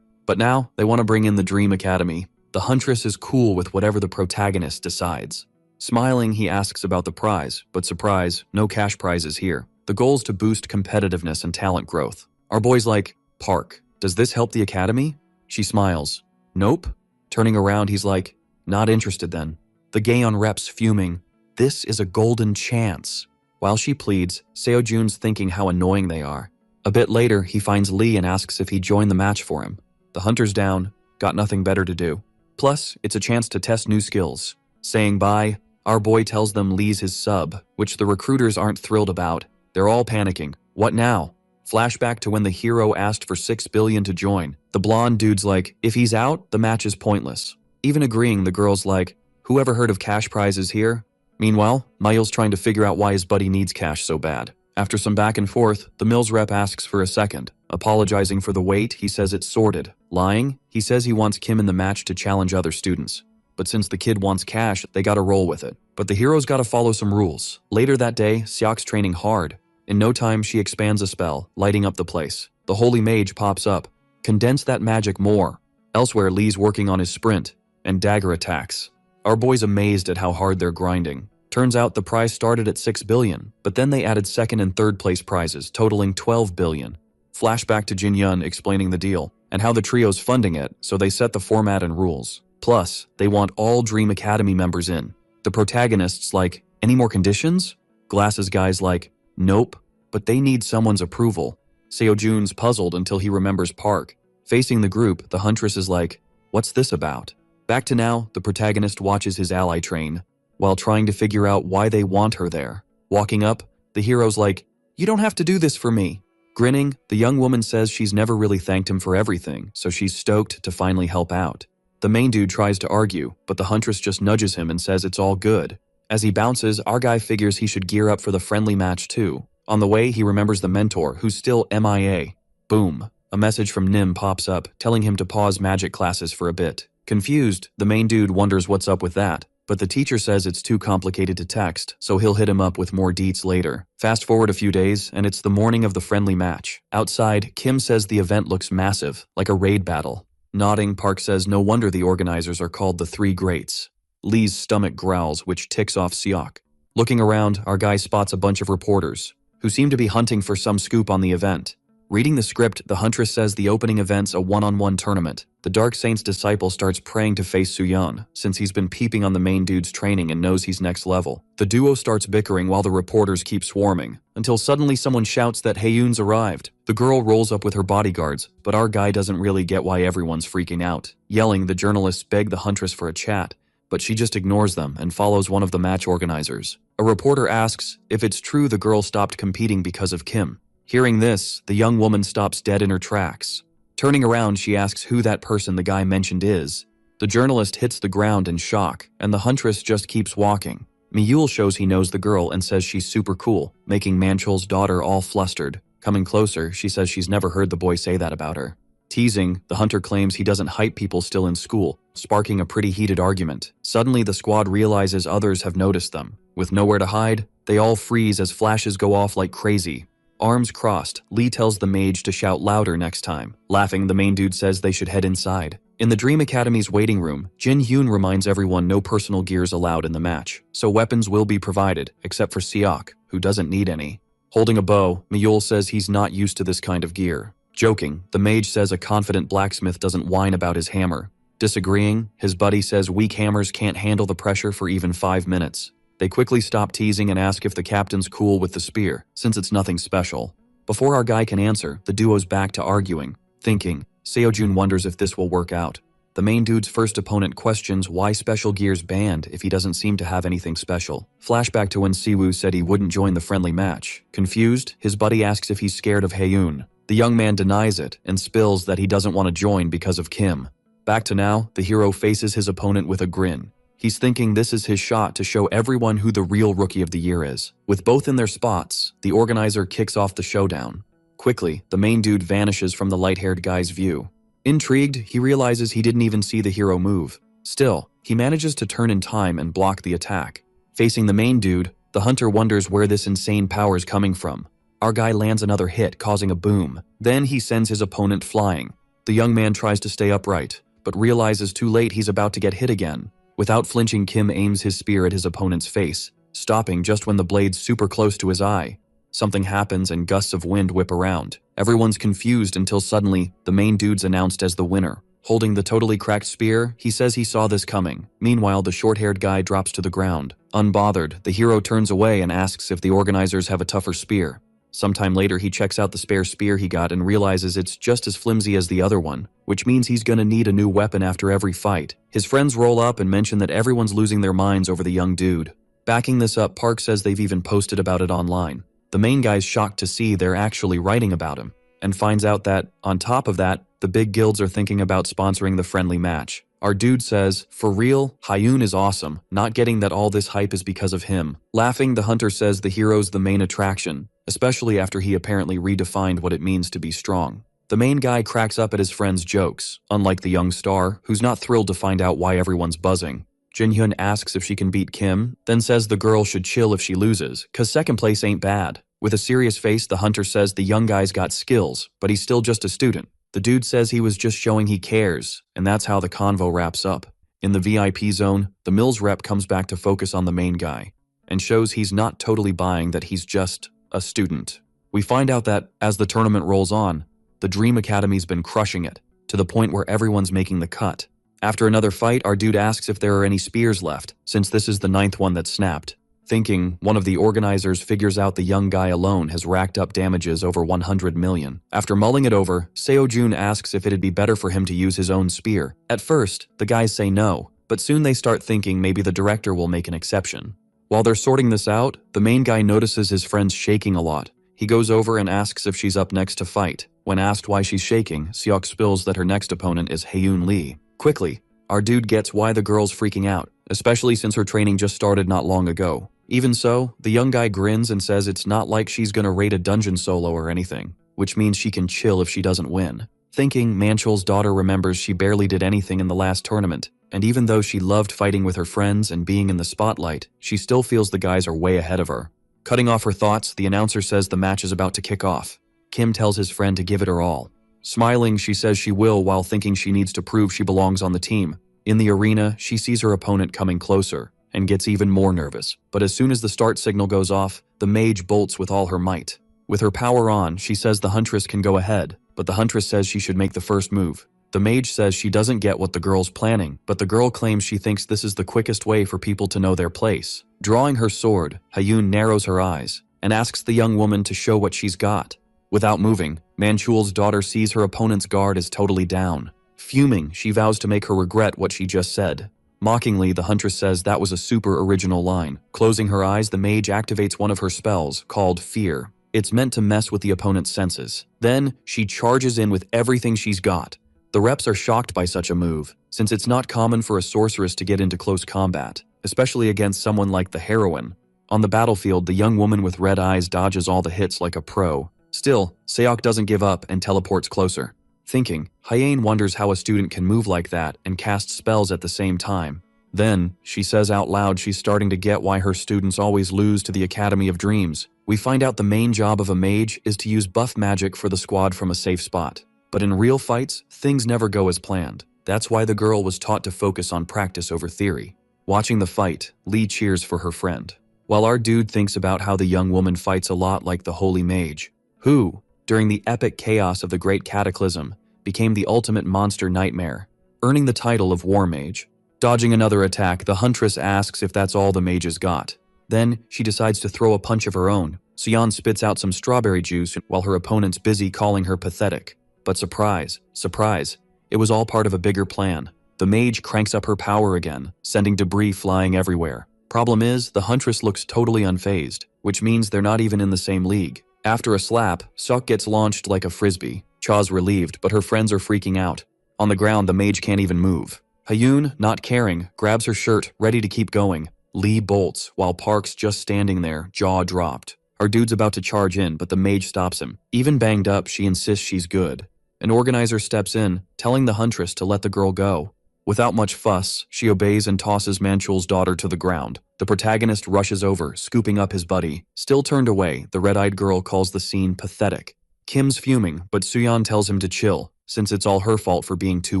But now, they want to bring in the Dream Academy. The huntress is cool with whatever the protagonist decides. Smiling, he asks about the prize, but surprise, no cash prizes here. The goal's to boost competitiveness and talent growth. Our boy's like, Park, does this help the academy? She smiles. Nope. Turning around, he's like, not interested then. The Gaon rep's fuming. This is a golden chance. While she pleads, Seo-jun's thinking how annoying they are. A bit later, he finds Lee and asks if he'd join the match for him. The hunter's down, got nothing better to do. Plus, it's a chance to test new skills. Saying bye, our boy tells them Lee's his sub, which the recruiters aren't thrilled about. They're all panicking. What now? Flashback to when the hero asked for $6 billion to join. The blonde dude's like, if he's out, the match is pointless. Even agreeing, the girl's like, who ever heard of cash prizes here? Meanwhile, Miles trying to figure out why his buddy needs cash so bad. After some back and forth, the Mills rep asks for a second. Apologizing for the wait, he says it's sorted. Lying, he says he wants Kim in the match to challenge other students. But since the kid wants cash, they gotta roll with it. But the hero's gotta follow some rules. Later that day, Seok's training hard. In no time, she expands a spell, lighting up the place. The holy mage pops up. Condense that magic more. Elsewhere, Lee's working on his sprint, and dagger attacks. Our boy's amazed at how hard they're grinding. Turns out the prize started at $6 billion, but then they added second and third place prizes, totaling $12 billion. Flashback to Jin-hyun explaining the deal, and how the trio's funding it, so they set the format and rules. Plus, they want all Dream Academy members in. The protagonist's like, any more conditions? Glasses guy's like, nope, but they need someone's approval. Seo-jun's puzzled until he remembers Park. Facing the group, the huntress is like, what's this about? Back to now, the protagonist watches his ally train, while trying to figure out why they want her there. Walking up, the hero's like, you don't have to do this for me. Grinning, the young woman says she's never really thanked him for everything, so she's stoked to finally help out. The main dude tries to argue, but the huntress just nudges him and says it's all good. As he bounces, our guy figures he should gear up for the friendly match too. On the way, he remembers the mentor, who's still MIA. Boom. A message from Nim pops up, telling him to pause magic classes for a bit. Confused, the main dude wonders what's up with that, but the teacher says it's too complicated to text, so he'll hit him up with more deets later. Fast forward a few days, and it's the morning of the friendly match. Outside, Kim says the event looks massive, like a raid battle. Nodding, Park says no wonder the organizers are called the Three Greats. Lee's stomach growls, which ticks off Seok. Looking around, our guy spots a bunch of reporters, who seem to be hunting for some scoop on the event. Reading the script, the huntress says the opening event's a one-on-one tournament. The Dark Saint's disciple starts praying to face Suyeon, since he's been peeping on the main dude's training and knows he's next level. The duo starts bickering while the reporters keep swarming, until suddenly someone shouts that Haeyoon's arrived. The girl rolls up with her bodyguards, but our guy doesn't really get why everyone's freaking out. Yelling, the journalists beg the huntress for a chat, but she just ignores them and follows one of the match organizers. A reporter asks if it's true the girl stopped competing because of Kim. Hearing this, the young woman stops dead in her tracks. Turning around, she asks who that person the guy mentioned is. The journalist hits the ground in shock, and the huntress just keeps walking. Miyul shows he knows the girl and says she's super cool, making Manchol's daughter all flustered. Coming closer, she says she's never heard the boy say that about her. Teasing, the hunter claims he doesn't hype people still in school, sparking a pretty heated argument. Suddenly, the squad realizes others have noticed them. With nowhere to hide, they all freeze as flashes go off like crazy. Arms crossed, Lee tells the mage to shout louder next time. Laughing, the main dude says they should head inside. In the Dream Academy's waiting room, Jin-hyun reminds everyone no personal gears allowed in the match, so weapons will be provided, except for Seok, who doesn't need any. Holding a bow, Miyul says he's not used to this kind of gear. Joking, the mage says a confident blacksmith doesn't whine about his hammer. Disagreeing, his buddy says weak hammers can't handle the pressure for even 5 minutes. They quickly stop teasing and ask if the captain's cool with the spear, since it's nothing special. Before our guy can answer, the duo's back to arguing. Thinking, Seo-jun wonders if this will work out. The main dude's first opponent questions why special gear's banned if he doesn't seem to have anything special. Flashback to when Siwoo said he wouldn't join the friendly match. Confused, his buddy asks if he's scared of Haeyoon. The young man denies it and spills that he doesn't want to join because of Kim. Back to now, the hero faces his opponent with a grin. He's thinking this is his shot to show everyone who the real Rookie of the Year is. With both in their spots, the organizer kicks off the showdown. Quickly, the main dude vanishes from the light-haired guy's view. Intrigued, he realizes he didn't even see the hero move. Still, he manages to turn in time and block the attack. Facing the main dude, the hunter wonders where this insane power is coming from. Our guy lands another hit, causing a boom. Then he sends his opponent flying. The young man tries to stay upright, but realizes too late he's about to get hit again. Without flinching, Kim aims his spear at his opponent's face, stopping just when the blade's super close to his eye. Something happens and gusts of wind whip around. Everyone's confused until suddenly, the main dude's announced as the winner. Holding the totally cracked spear, he says he saw this coming. Meanwhile, the short-haired guy drops to the ground. Unbothered, the hero turns away and asks if the organizers have a tougher spear. Sometime later, he checks out the spare spear he got and realizes it's just as flimsy as the other one, which means he's gonna need a new weapon after every fight. His friends roll up and mention that everyone's losing their minds over the young dude. Backing this up, Park says they've even posted about it online. The main guy's shocked to see they're actually writing about him, and finds out that, on top of that, the big guilds are thinking about sponsoring the friendly match. Our dude says, "For real, Hyun is awesome, not getting that all this hype is because of him." Laughing, the hunter says the hero's the main attraction, especially after he apparently redefined what it means to be strong. The main guy cracks up at his friend's jokes, unlike the young star, who's not thrilled to find out why everyone's buzzing. Jinhyun asks if she can beat Kim, then says the girl should chill if she loses, cause second place ain't bad. With a serious face, the hunter says the young guy's got skills, but he's still just a student. The dude says he was just showing he cares, and that's how the convo wraps up. In the VIP zone, the Mills rep comes back to focus on the main guy, and shows he's not totally buying that he's just a student. We find out that, as the tournament rolls on, the Dream Academy's been crushing it, to the point where everyone's making the cut. After another fight, our dude asks if there are any spears left, since this is the 9th one that snapped. Thinking, one of the organizers figures out the young guy alone has racked up damages over 100 million. After mulling it over, Seo-jun asks if it'd be better for him to use his own spear. At first, the guys say no, but soon they start thinking maybe the director will make an exception. While they're sorting this out, the main guy notices his friend's shaking a lot. He goes over and asks if she's up next to fight. When asked why she's shaking, Seok spills that her next opponent is Haeun Lee. Quickly, our dude gets why the girl's freaking out, especially since her training just started not long ago. Even so, the young guy grins and says it's not like she's gonna raid a dungeon solo or anything, which means she can chill if she doesn't win. Thinking, Manchul's daughter remembers she barely did anything in the last tournament, and even though she loved fighting with her friends and being in the spotlight, she still feels the guys are way ahead of her. Cutting off her thoughts, the announcer says the match is about to kick off. Kim tells his friend to give it her all. Smiling, she says she will while thinking she needs to prove she belongs on the team. In the arena, she sees her opponent coming closer, and gets even more nervous. But as soon as the start signal goes off, the mage bolts with all her might. With her power on, she says the huntress can go ahead, but the huntress says she should make the first move. The mage says she doesn't get what the girl's planning, but the girl claims she thinks this is the quickest way for people to know their place. Drawing her sword, Hyun narrows her eyes, and asks the young woman to show what she's got. Without moving, Manchul's daughter sees her opponent's guard is totally down. Fuming, she vows to make her regret what she just said. Mockingly, the huntress says that was a super original line. Closing her eyes, the mage activates one of her spells, called Fear. It's meant to mess with the opponent's senses. Then, she charges in with everything she's got. The reps are shocked by such a move, since it's not common for a sorceress to get into close combat, especially against someone like the heroine. On the battlefield, the young woman with red eyes dodges all the hits like a pro. Still, Seok doesn't give up and teleports closer. Thinking, Hyun wonders how a student can move like that and cast spells at the same time. Then, she says out loud she's starting to get why her students always lose to the Academy of Dreams. We find out the main job of a mage is to use buff magic for the squad from a safe spot. But in real fights, things never go as planned. That's why the girl was taught to focus on practice over theory. Watching the fight, Lee cheers for her friend, while our dude thinks about how the young woman fights a lot like the Holy Mage, who, during the epic chaos of the Great Cataclysm, became the ultimate monster nightmare, earning the title of War Mage. Dodging another attack, the huntress asks if that's all the mages got. Then, she decides to throw a punch of her own. Seon spits out some strawberry juice while her opponent's busy calling her pathetic. But surprise, surprise, it was all part of a bigger plan. The mage cranks up her power again, sending debris flying everywhere. Problem is, the huntress looks totally unfazed, which means they're not even in the same league. After a slap, Seok gets launched like a frisbee. Cha's relieved, but her friends are freaking out. On the ground, the mage can't even move. Hyun, not caring, grabs her shirt, ready to keep going. Lee bolts, while Park's just standing there, jaw dropped. Our dude's about to charge in, but the mage stops him. Even banged up, she insists she's good. An organizer steps in, telling the huntress to let the girl go. Without much fuss, she obeys and tosses Manchul's daughter to the ground. The protagonist rushes over, scooping up his buddy. Still turned away, the red-eyed girl calls the scene pathetic. Kim's fuming, but Suyeon tells him to chill, since it's all her fault for being too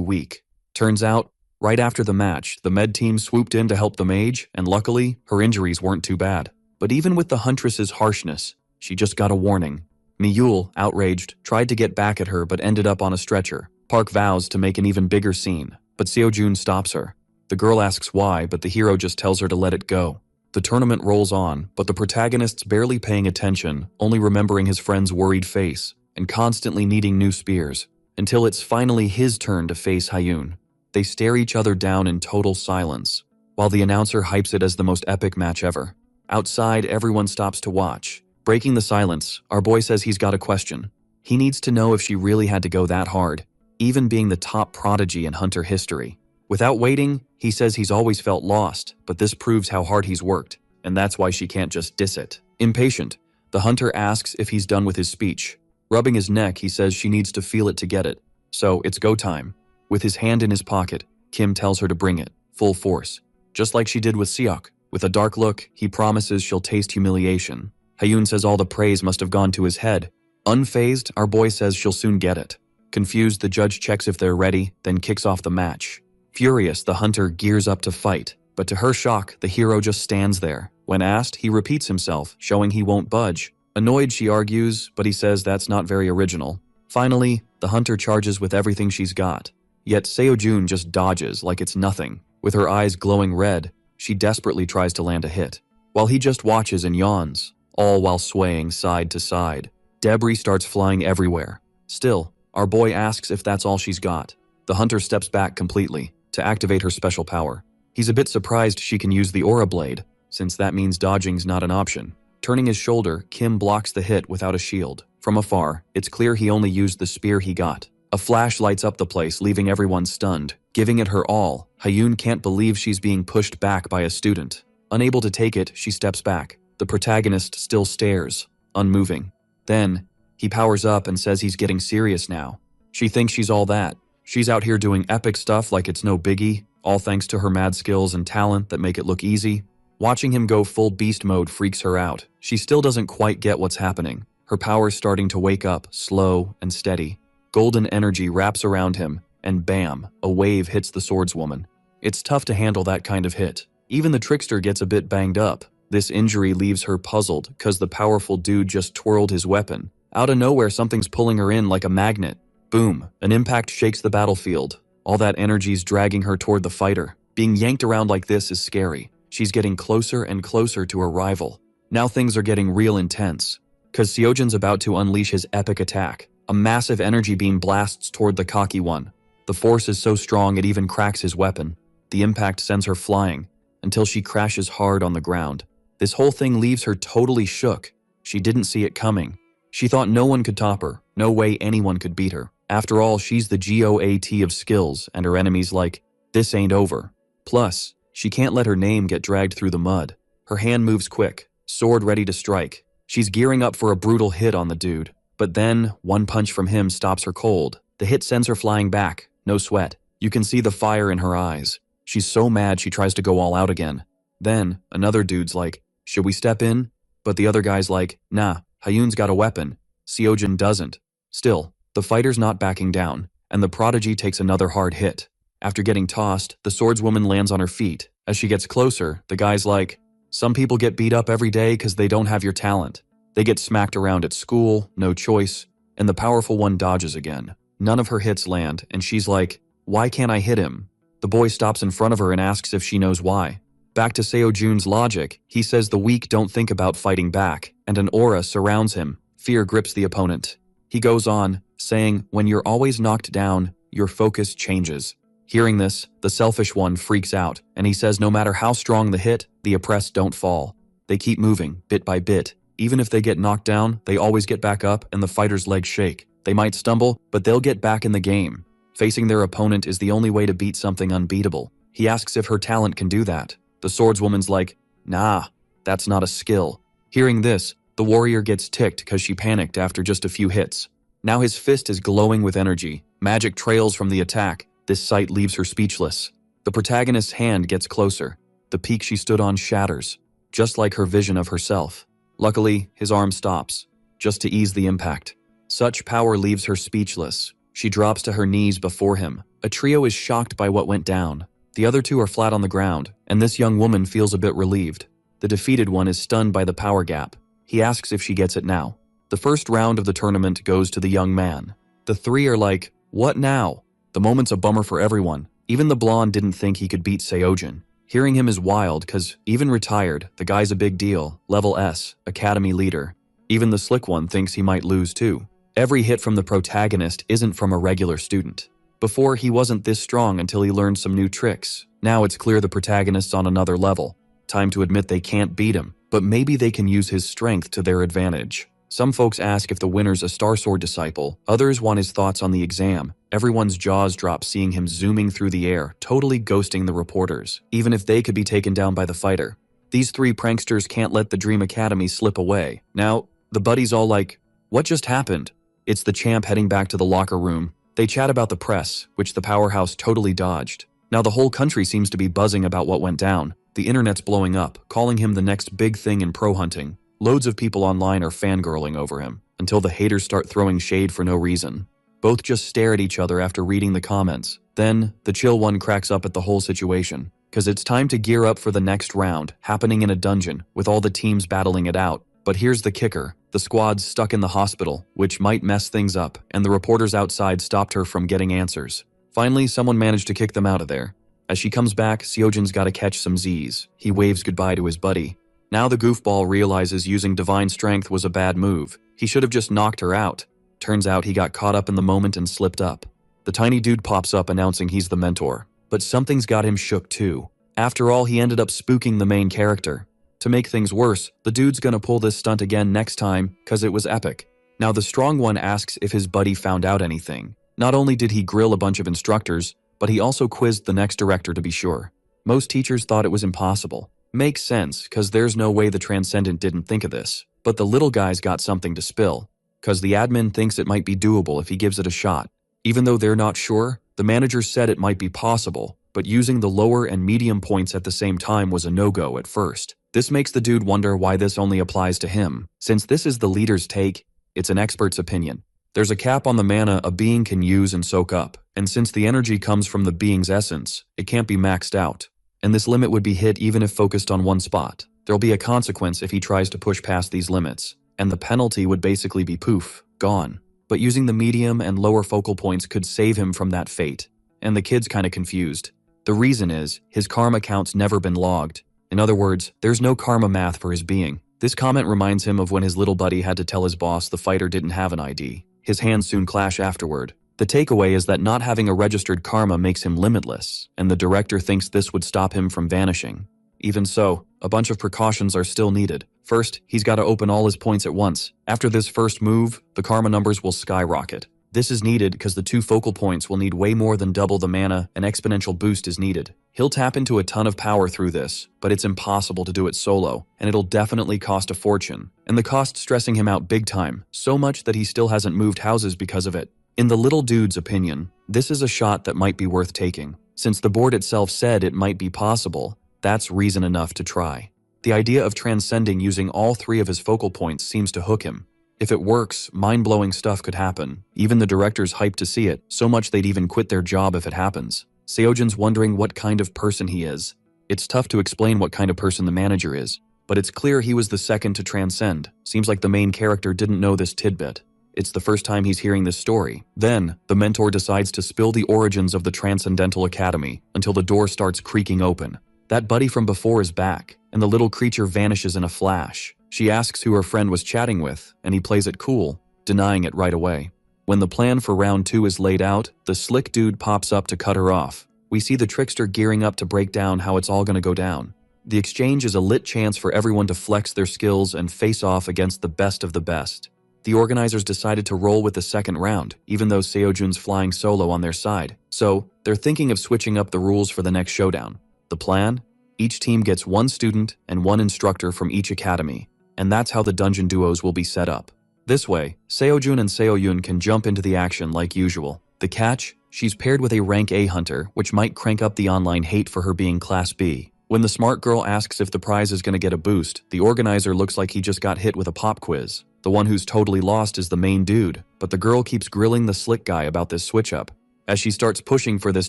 weak. Turns out, right after the match, the med team swooped in to help the mage, and luckily, her injuries weren't too bad. But even with the huntress's harshness, she just got a warning. Miyul, outraged, tried to get back at her but ended up on a stretcher. Park vows to make an even bigger scene, but Seojun stops her. The girl asks why, but the hero just tells her to let it go. The tournament rolls on, but the protagonist's barely paying attention, only remembering his friend's worried face, and constantly needing new spears, until it's finally his turn to face Hyun. They stare each other down in total silence, while the announcer hypes it as the most epic match ever. Outside, everyone stops to watch. Breaking the silence, our boy says he's got a question. He needs to know if she really had to go that hard, even being the top prodigy in hunter history. Without waiting, he says he's always felt lost, but this proves how hard he's worked, and that's why she can't just diss it. Impatient, the hunter asks if he's done with his speech. Rubbing his neck, he says she needs to feel it to get it. So, it's go time. With his hand in his pocket, Kim tells her to bring it, full force. Just like she did with Seok. With a dark look, he promises she'll taste humiliation. Hyun says all the praise must have gone to his head. Unfazed, our boy says she'll soon get it. Confused, the judge checks if they're ready, then kicks off the match. Furious, the hunter gears up to fight, but to her shock, the hero just stands there. When asked, he repeats himself, showing he won't budge. Annoyed, she argues, but he says that's not very original. Finally, the hunter charges with everything she's got. Yet Seojun just dodges like it's nothing. With her eyes glowing red, she desperately tries to land a hit, while he just watches and yawns, all while swaying side to side. Debris starts flying everywhere. Still, our boy asks if that's all she's got. The hunter steps back completely to activate her special power. He's a bit surprised she can use the aura blade, since that means dodging's not an option. Turning his shoulder, Kim blocks the hit without a shield. From afar, it's clear he only used the spear he got. A flash lights up the place, leaving everyone stunned. Giving it her all, Hyun can't believe she's being pushed back by a student. Unable to take it, she steps back. The protagonist still stares, unmoving. Then, he powers up and says he's getting serious now. She thinks she's all that. She's out here doing epic stuff like it's no biggie, all thanks to her mad skills and talent that make it look easy. Watching him go full beast mode freaks her out. She still doesn't quite get what's happening. Her power's starting to wake up, slow and steady. Golden energy wraps around him, and bam, a wave hits the swordswoman. It's tough to handle that kind of hit. Even the trickster gets a bit banged up. This injury leaves her puzzled, cause the powerful dude just twirled his weapon. Out of nowhere, something's pulling her in like a magnet. Boom, an impact shakes the battlefield. All that energy's dragging her toward the fighter. Being yanked around like this is scary. She's getting closer and closer to her rival. Now things are getting real intense, cause Seojun's about to unleash his epic attack. A massive energy beam blasts toward the cocky one. The force is so strong it even cracks his weapon. The impact sends her flying, until she crashes hard on the ground. This whole thing leaves her totally shook. She didn't see it coming. She thought no one could top her, no way anyone could beat her. After all, she's the GOAT of skills, and her enemy's like, this ain't over. Plus, she can't let her name get dragged through the mud. Her hand moves quick, sword ready to strike. She's gearing up for a brutal hit on the dude. But then, one punch from him stops her cold. The hit sends her flying back, no sweat. You can see the fire in her eyes. She's so mad she tries to go all out again. Then, another dude's like, should we step in? But the other guy's like, nah, Hyun's got a weapon. Seojun doesn't. Still, the fighter's not backing down, and the prodigy takes another hard hit. After getting tossed, the swordswoman lands on her feet. As she gets closer, the guy's like, some people get beat up every day because they don't have your talent. They get smacked around at school, no choice, and the powerful one dodges again. None of her hits land, and she's like, why can't I hit him? The boy stops in front of her and asks if she knows why. Back to Seojun's logic, he says the weak don't think about fighting back, and an aura surrounds him. Fear grips the opponent. He goes on, saying, when you're always knocked down, your focus changes. Hearing this, the selfish one freaks out, and he says no matter how strong the hit, the oppressed don't fall. They keep moving, bit by bit. Even if they get knocked down, they always get back up and the fighter's legs shake. They might stumble, but they'll get back in the game. Facing their opponent is the only way to beat something unbeatable. He asks if her talent can do that. The swordswoman's like, nah, that's not a skill. Hearing this, the warrior gets ticked because she panicked after just a few hits. Now his fist is glowing with energy. Magic trails from the attack. This sight leaves her speechless. The protagonist's hand gets closer. The peak she stood on shatters, just like her vision of herself. Luckily, his arm stops, just to ease the impact. Such power leaves her speechless. She drops to her knees before him. A trio is shocked by what went down. The other two are flat on the ground, and this young woman feels a bit relieved. The defeated one is stunned by the power gap. He asks if she gets it now. The first round of the tournament goes to the young man. The three are like, what now? The moment's a bummer for everyone. Even the blonde didn't think he could beat Seojin. Hearing him is wild cause even retired, the guy's a big deal, level S, academy leader. Even the slick one thinks he might lose too. Every hit from the protagonist isn't from a regular student. Before, he wasn't this strong until he learned some new tricks. Now it's clear the protagonist's on another level. Time to admit they can't beat him, but maybe they can use his strength to their advantage. Some folks ask if the winner's a Star Sword disciple, others want his thoughts on the exam. Everyone's jaws drop seeing him zooming through the air, totally ghosting the reporters, even if they could be taken down by the fighter. These three pranksters can't let the Dream Academy slip away. Now, the buddies all like, what just happened? It's the champ heading back to the locker room. They chat about the press, which the powerhouse totally dodged. Now the whole country seems to be buzzing about what went down. The internet's blowing up, calling him the next big thing in pro hunting. Loads of people online are fangirling over him, until the haters start throwing shade for no reason. Both just stare at each other after reading the comments. Then, the chill one cracks up at the whole situation, cause it's time to gear up for the next round, happening in a dungeon, with all the teams battling it out. But here's the kicker. The squad's stuck in the hospital, which might mess things up, and the reporters outside stopped her from getting answers. Finally, someone managed to kick them out of there. As she comes back, Seojin's gotta catch some Z's. He waves goodbye to his buddy. Now the goofball realizes using divine strength was a bad move. He should have just knocked her out. Turns out he got caught up in the moment and slipped up. The tiny dude pops up announcing he's the mentor. But something's got him shook too. After all, he ended up spooking the main character. To make things worse, the dude's gonna pull this stunt again next time, cause it was epic. Now the strong one asks if his buddy found out anything. Not only did he grill a bunch of instructors, but he also quizzed the next director to be sure. Most teachers thought it was impossible. Makes sense, cause there's no way the Transcendent didn't think of this. But the little guy's got something to spill, cause the admin thinks it might be doable if he gives it a shot. Even though they're not sure, the manager said it might be possible, but using the lower and medium points at the same time was a no-go at first. This makes the dude wonder why this only applies to him. Since this is the leader's take, it's an expert's opinion. There's a cap on the mana a being can use and soak up, and since the energy comes from the being's essence, it can't be maxed out. And this limit would be hit even if focused on one spot. There'll be a consequence if he tries to push past these limits, and the penalty would basically be poof, gone. But using the medium and lower focal points could save him from that fate. And the kid's kinda confused. The reason is, his karma count's never been logged. In other words, there's no karma math for his being. This comment reminds him of when his little buddy had to tell his boss the fighter didn't have an ID. His hands soon clash afterward. The takeaway is that not having a registered karma makes him limitless, and the director thinks this would stop him from vanishing. Even so, a bunch of precautions are still needed. First, he's got to open all his points at once. After this first move, the karma numbers will skyrocket. This is needed because the 2 focal points will need way more than double the mana. An exponential boost is needed. He'll tap into a ton of power through this, but it's impossible to do it solo, and it'll definitely cost a fortune. And the cost stressing him out big time, so much that he still hasn't moved houses because of it. In the little dude's opinion, this is a shot that might be worth taking. Since the board itself said it might be possible, that's reason enough to try. The idea of transcending using all 3 of his focal points seems to hook him. If it works, mind-blowing stuff could happen. Even the director's hyped to see it, so much they'd even quit their job if it happens. Seojin's wondering what kind of person he is. It's tough to explain what kind of person the manager is, but it's clear he was the second to transcend. Seems like the main character didn't know this tidbit. It's the first time he's hearing this story. Then, the mentor decides to spill the origins of the Transcendental Academy until the door starts creaking open. That buddy from before is back, and the little creature vanishes in a flash. She asks who her friend was chatting with, and he plays it cool, denying it right away. When the plan for round 2 is laid out, the slick dude pops up to cut her off. We see the trickster gearing up to break down how it's all gonna go down. The exchange is a lit chance for everyone to flex their skills and face off against the best of the best. The organizers decided to roll with the second round, even though Seojun's flying solo on their side. So, they're thinking of switching up the rules for the next showdown. The plan? Each team gets one student and one instructor from each academy, and that's how the dungeon duos will be set up. This way, Seojun and Seoyun can jump into the action like usual. The catch? She's paired with a rank A hunter, which might crank up the online hate for her being class B. When the smart girl asks if the prize is going to get a boost, the organizer looks like he just got hit with a pop quiz. The one who's totally lost is the main dude, but the girl keeps grilling the slick guy about this switch up. As she starts pushing for this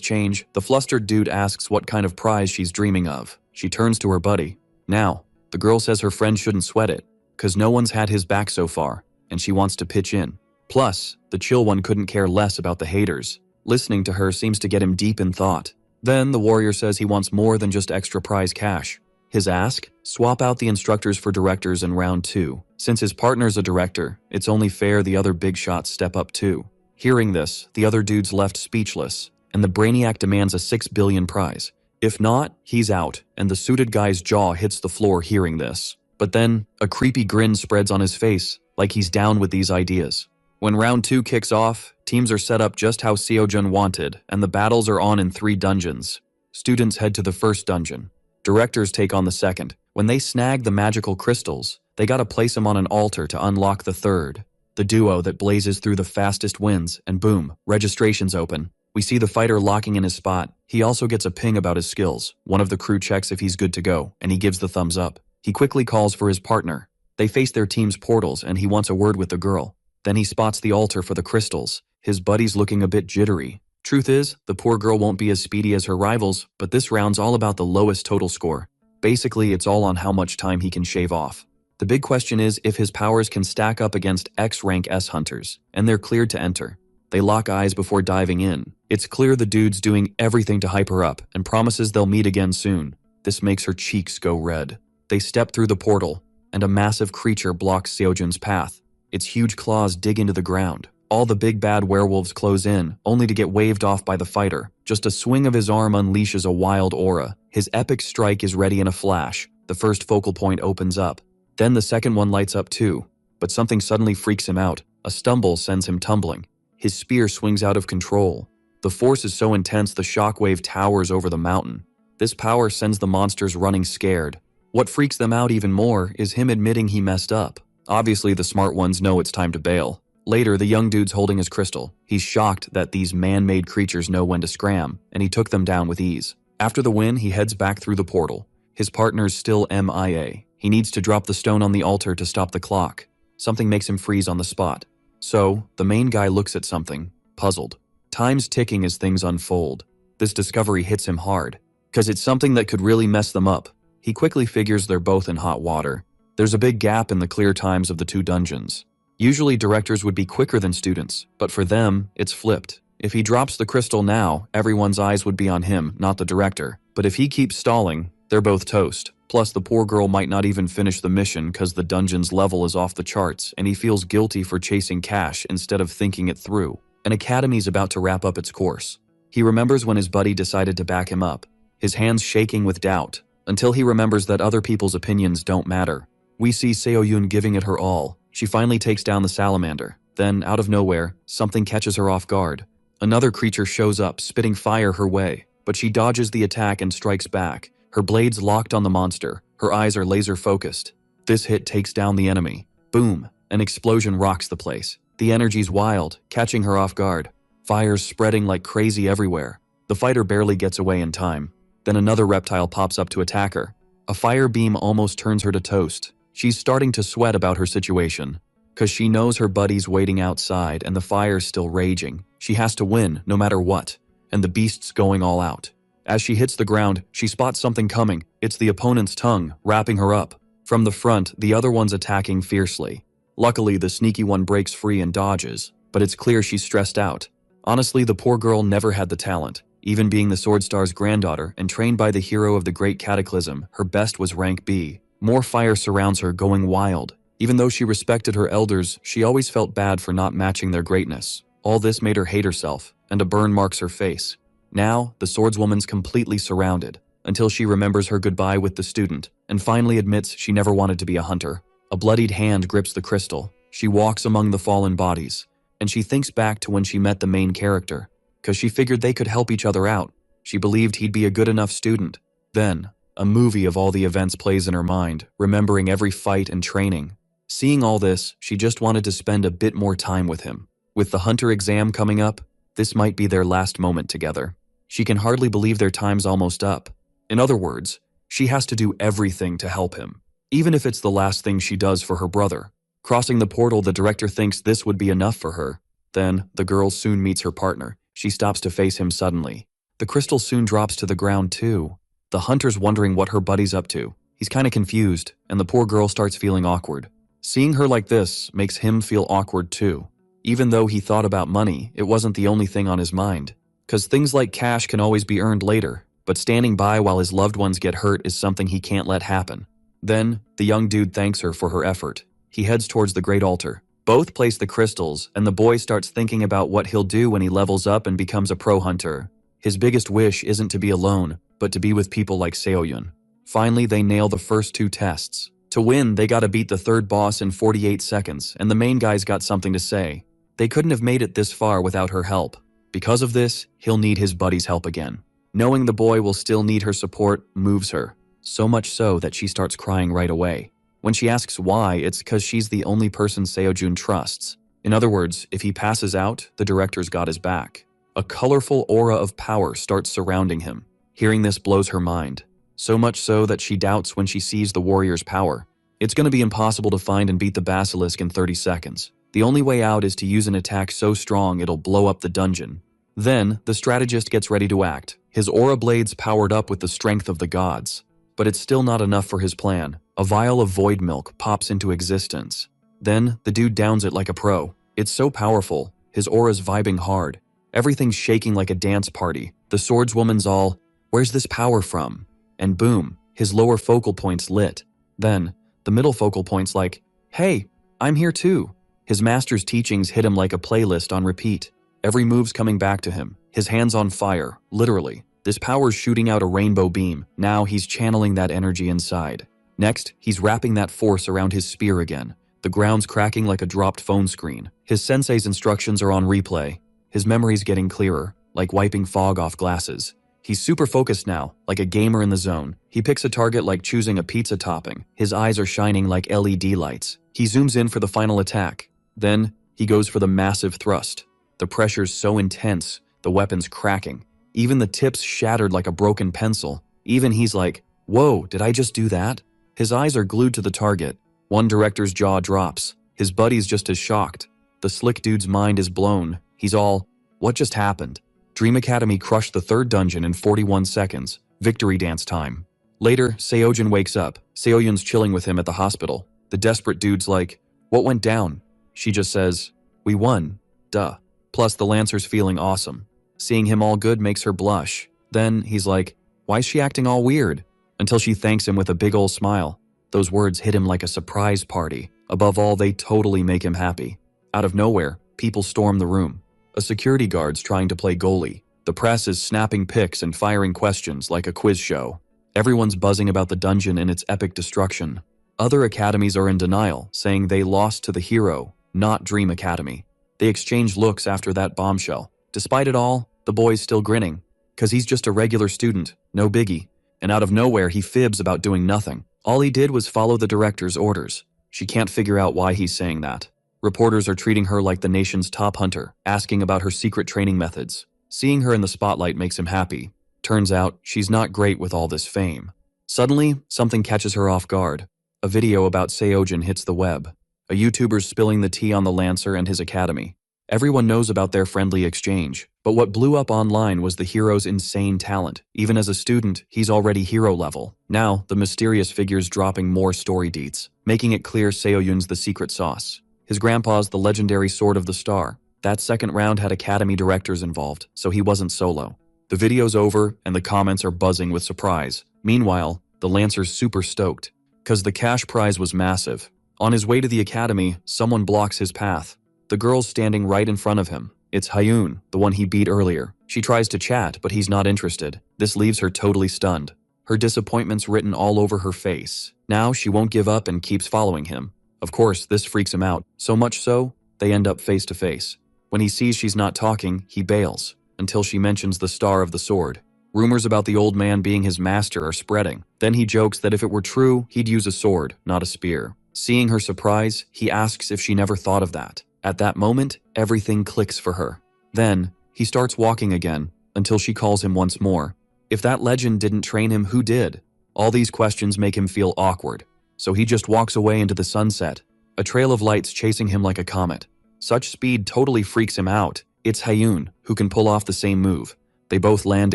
change, the flustered dude asks what kind of prize she's dreaming of. She turns to her buddy. Now, the girl says her friend shouldn't sweat it, cause no one's had his back so far, and she wants to pitch in. Plus, the chill one couldn't care less about the haters. Listening to her seems to get him deep in thought. Then the warrior says he wants more than just extra prize cash. His ask? Swap out the instructors for directors in round 2. Since his partner's a director, it's only fair the other big shots step up too. Hearing this, the other dude's left speechless, and the brainiac demands a 6 billion prize. If not, he's out, and the suited guy's jaw hits the floor hearing this. But then, a creepy grin spreads on his face, like he's down with these ideas. When round 2 kicks off, teams are set up just how Seojun wanted, and the battles are on in 3 dungeons. Students head to the first dungeon. Directors take on the second. When they snag the magical crystals, they gotta place them on an altar to unlock the third. The duo that blazes through the fastest wins, and boom, registration's open. We see the fighter locking in his spot. He also gets a ping about his skills. One of the crew checks if he's good to go, and he gives the thumbs up. He quickly calls for his partner. They face their team's portals, and he wants a word with the girl. Then he spots the altar for the crystals. His buddy's looking a bit jittery. Truth is, the poor girl won't be as speedy as her rivals, but this round's all about the lowest total score. Basically, it's all on how much time he can shave off. The big question is if his powers can stack up against X-rank S hunters, and they're cleared to enter. They lock eyes before diving in. It's clear the dude's doing everything to hype her up, and promises they'll meet again soon. This makes her cheeks go red. They step through the portal, and a massive creature blocks Seojun's path. Its huge claws dig into the ground. All the big bad werewolves close in, only to get waved off by the fighter. Just a swing of his arm unleashes a wild aura. His epic strike is ready in a flash. The first focal point opens up. Then the second one lights up too. But something suddenly freaks him out. A stumble sends him tumbling. His spear swings out of control. The force is so intense the shockwave towers over the mountain. This power sends the monsters running scared. What freaks them out even more is him admitting he messed up. Obviously, the smart ones know it's time to bail. Later, the young dude's holding his crystal. He's shocked that these man-made creatures know when to scram, and he took them down with ease. After the win, he heads back through the portal. His partner's still MIA. He needs to drop the stone on the altar to stop the clock. Something makes him freeze on the spot. So, the main guy looks at something, puzzled. Time's ticking as things unfold. This discovery hits him hard, because it's something that could really mess them up. He quickly figures they're both in hot water. There's a big gap in the clear times of the 2 dungeons. Usually directors would be quicker than students, but for them, it's flipped. If he drops the crystal now, everyone's eyes would be on him, not the director. But if he keeps stalling, they're both toast. Plus, the poor girl might not even finish the mission because the dungeon's level is off the charts, and he feels guilty for chasing cash instead of thinking it through. An academy's about to wrap up its course. He remembers when his buddy decided to back him up, his hands shaking with doubt, until he remembers that other people's opinions don't matter. We see Seoyun giving it her all. She finally takes down the salamander. Then, out of nowhere, something catches her off guard. Another creature shows up, spitting fire her way, but she dodges the attack and strikes back. Her blades locked on the monster. Her eyes are laser-focused. This hit takes down the enemy. Boom! An explosion rocks the place. The energy's wild, catching her off guard. Fire's spreading like crazy everywhere. The fighter barely gets away in time. Then another reptile pops up to attack her. A fire beam almost turns her to toast. She's starting to sweat about her situation, because she knows her buddy's waiting outside and the fire's still raging. She has to win, no matter what, and the beast's going all out. As she hits the ground, she spots something coming. It's the opponent's tongue, wrapping her up. From the front, the other one's attacking fiercely. Luckily, the sneaky one breaks free and dodges, but it's clear she's stressed out. Honestly, the poor girl never had the talent. Even being the Sword Star's granddaughter and trained by the hero of the Great Cataclysm, her best was rank B. More fire surrounds her, going wild. Even though she respected her elders, she always felt bad for not matching their greatness. All this made her hate herself, and a burn marks her face. Now, the swordswoman's completely surrounded, until she remembers her goodbye with the student, and finally admits she never wanted to be a hunter. A bloodied hand grips the crystal. She walks among the fallen bodies, and she thinks back to when she met the main character, because she figured they could help each other out. She believed he'd be a good enough student. Then, a movie of all the events plays in her mind, remembering every fight and training. Seeing all this, she just wanted to spend a bit more time with him. With the hunter exam coming up, this might be their last moment together. She can hardly believe their time's almost up. In other words, she has to do everything to help him, even if it's the last thing she does for her brother. Crossing the portal, the director thinks this would be enough for her. Then, the girl soon meets her partner. She stops to face him suddenly. The crystal soon drops to the ground too. The hunter's wondering what her buddy's up to. He's kinda confused, and the poor girl starts feeling awkward. Seeing her like this makes him feel awkward too. Even though he thought about money, it wasn't the only thing on his mind. 'Cause things like cash can always be earned later, but standing by while his loved ones get hurt is something he can't let happen. Then, the young dude thanks her for her effort. He heads towards the Great Altar. Both place the crystals, and the boy starts thinking about what he'll do when he levels up and becomes a pro hunter. His biggest wish isn't to be alone, but to be with people like Seoyun. Finally, they nail the first 2 tests. To win, they gotta beat the 3rd boss in 48 seconds, and the main guy's got something to say. They couldn't have made it this far without her help. Because of this, he'll need his buddy's help again. Knowing the boy will still need her support moves her, so much so that she starts crying right away. When she asks why, it's because she's the only person Seojun trusts. In other words, if he passes out, the director's got his back. A colorful aura of power starts surrounding him. Hearing this blows her mind. So much so that she doubts when she sees the warrior's power. It's going to be impossible to find and beat the basilisk in 30 seconds. The only way out is to use an attack so strong it'll blow up the dungeon. Then, the strategist gets ready to act. His aura blades powered up with the strength of the gods. But it's still not enough for his plan. A vial of void milk pops into existence. Then, the dude downs it like a pro. It's so powerful, his aura's vibing hard. Everything's shaking like a dance party. The swordswoman's all, "Where's this power from?" And boom, his lower focal point's lit. Then, the middle focal point's like, "Hey, I'm here too." His master's teachings hit him like a playlist on repeat. Every move's coming back to him. His hand's on fire, literally. This power's shooting out a rainbow beam. Now he's channeling that energy inside. Next, he's wrapping that force around his spear again. The ground's cracking like a dropped phone screen. His sensei's instructions are on replay. His memory's getting clearer, like wiping fog off glasses. He's super focused now, like a gamer in the zone. He picks a target like choosing a pizza topping. His eyes are shining like LED lights. He zooms in for the final attack. Then, he goes for the massive thrust. The pressure's so intense, the weapon's cracking. Even the tip's shattered like a broken pencil. Even he's like, "Whoa, did I just do that?" His eyes are glued to the target. One director's jaw drops. His buddy's just as shocked. The slick dude's mind is blown. He's all, "What just happened?" Dream Academy crushed the 3rd dungeon in 41 seconds. Victory dance time. Later, Seojun wakes up. Seoyun's chilling with him at the hospital. The desperate dude's like, "What went down?" She just says, "We won. Duh." Plus, the Lancer's feeling awesome. Seeing him all good makes her blush. Then, he's like, "Why's she acting all weird?" Until she thanks him with a big ol' smile. Those words hit him like a surprise party. Above all, they totally make him happy. Out of nowhere, people storm the room. A security guard's trying to play goalie. The press is snapping pics and firing questions like a quiz show. Everyone's buzzing about the dungeon and its epic destruction. Other academies are in denial, saying they lost to the hero, not Dream Academy. They exchange looks after that bombshell. Despite it all, the boy's still grinning. 'Cause he's just a regular student, no biggie. And out of nowhere, he fibs about doing nothing. All he did was follow the director's orders. She can't figure out why he's saying that. Reporters are treating her like the nation's top hunter, asking about her secret training methods. Seeing her in the spotlight makes him happy. Turns out, she's not great with all this fame. Suddenly, something catches her off guard. A video about Seojun hits the web. A YouTuber's spilling the tea on the Lancer and his academy. Everyone knows about their friendly exchange, but what blew up online was the hero's insane talent. Even as a student, he's already hero level. Now, the mysterious figure's dropping more story deets, making it clear Seoyun's the secret sauce. His grandpa's the legendary Sword of the Star. That second round had academy directors involved, so he wasn't solo. The video's over, and the comments are buzzing with surprise. Meanwhile, the Lancer's super stoked, 'cause the cash prize was massive. On his way to the academy, someone blocks his path. The girl's standing right in front of him. It's Hyun, the one he beat earlier. She tries to chat, but he's not interested. This leaves her totally stunned. Her disappointment's written all over her face. Now she won't give up and keeps following him. Of course, this freaks him out, so much so, they end up face to face. When he sees she's not talking, he bails, until she mentions the star of the sword. Rumors about the old man being his master are spreading. Then he jokes that if it were true, he'd use a sword, not a spear. Seeing her surprise, he asks if she never thought of that. At that moment, everything clicks for her. Then, he starts walking again, until she calls him once more. If that legend didn't train him, who did? All these questions make him feel awkward. So he just walks away into the sunset, a trail of lights chasing him like a comet. Such speed totally freaks him out. It's Hyun, who can pull off the same move. They both land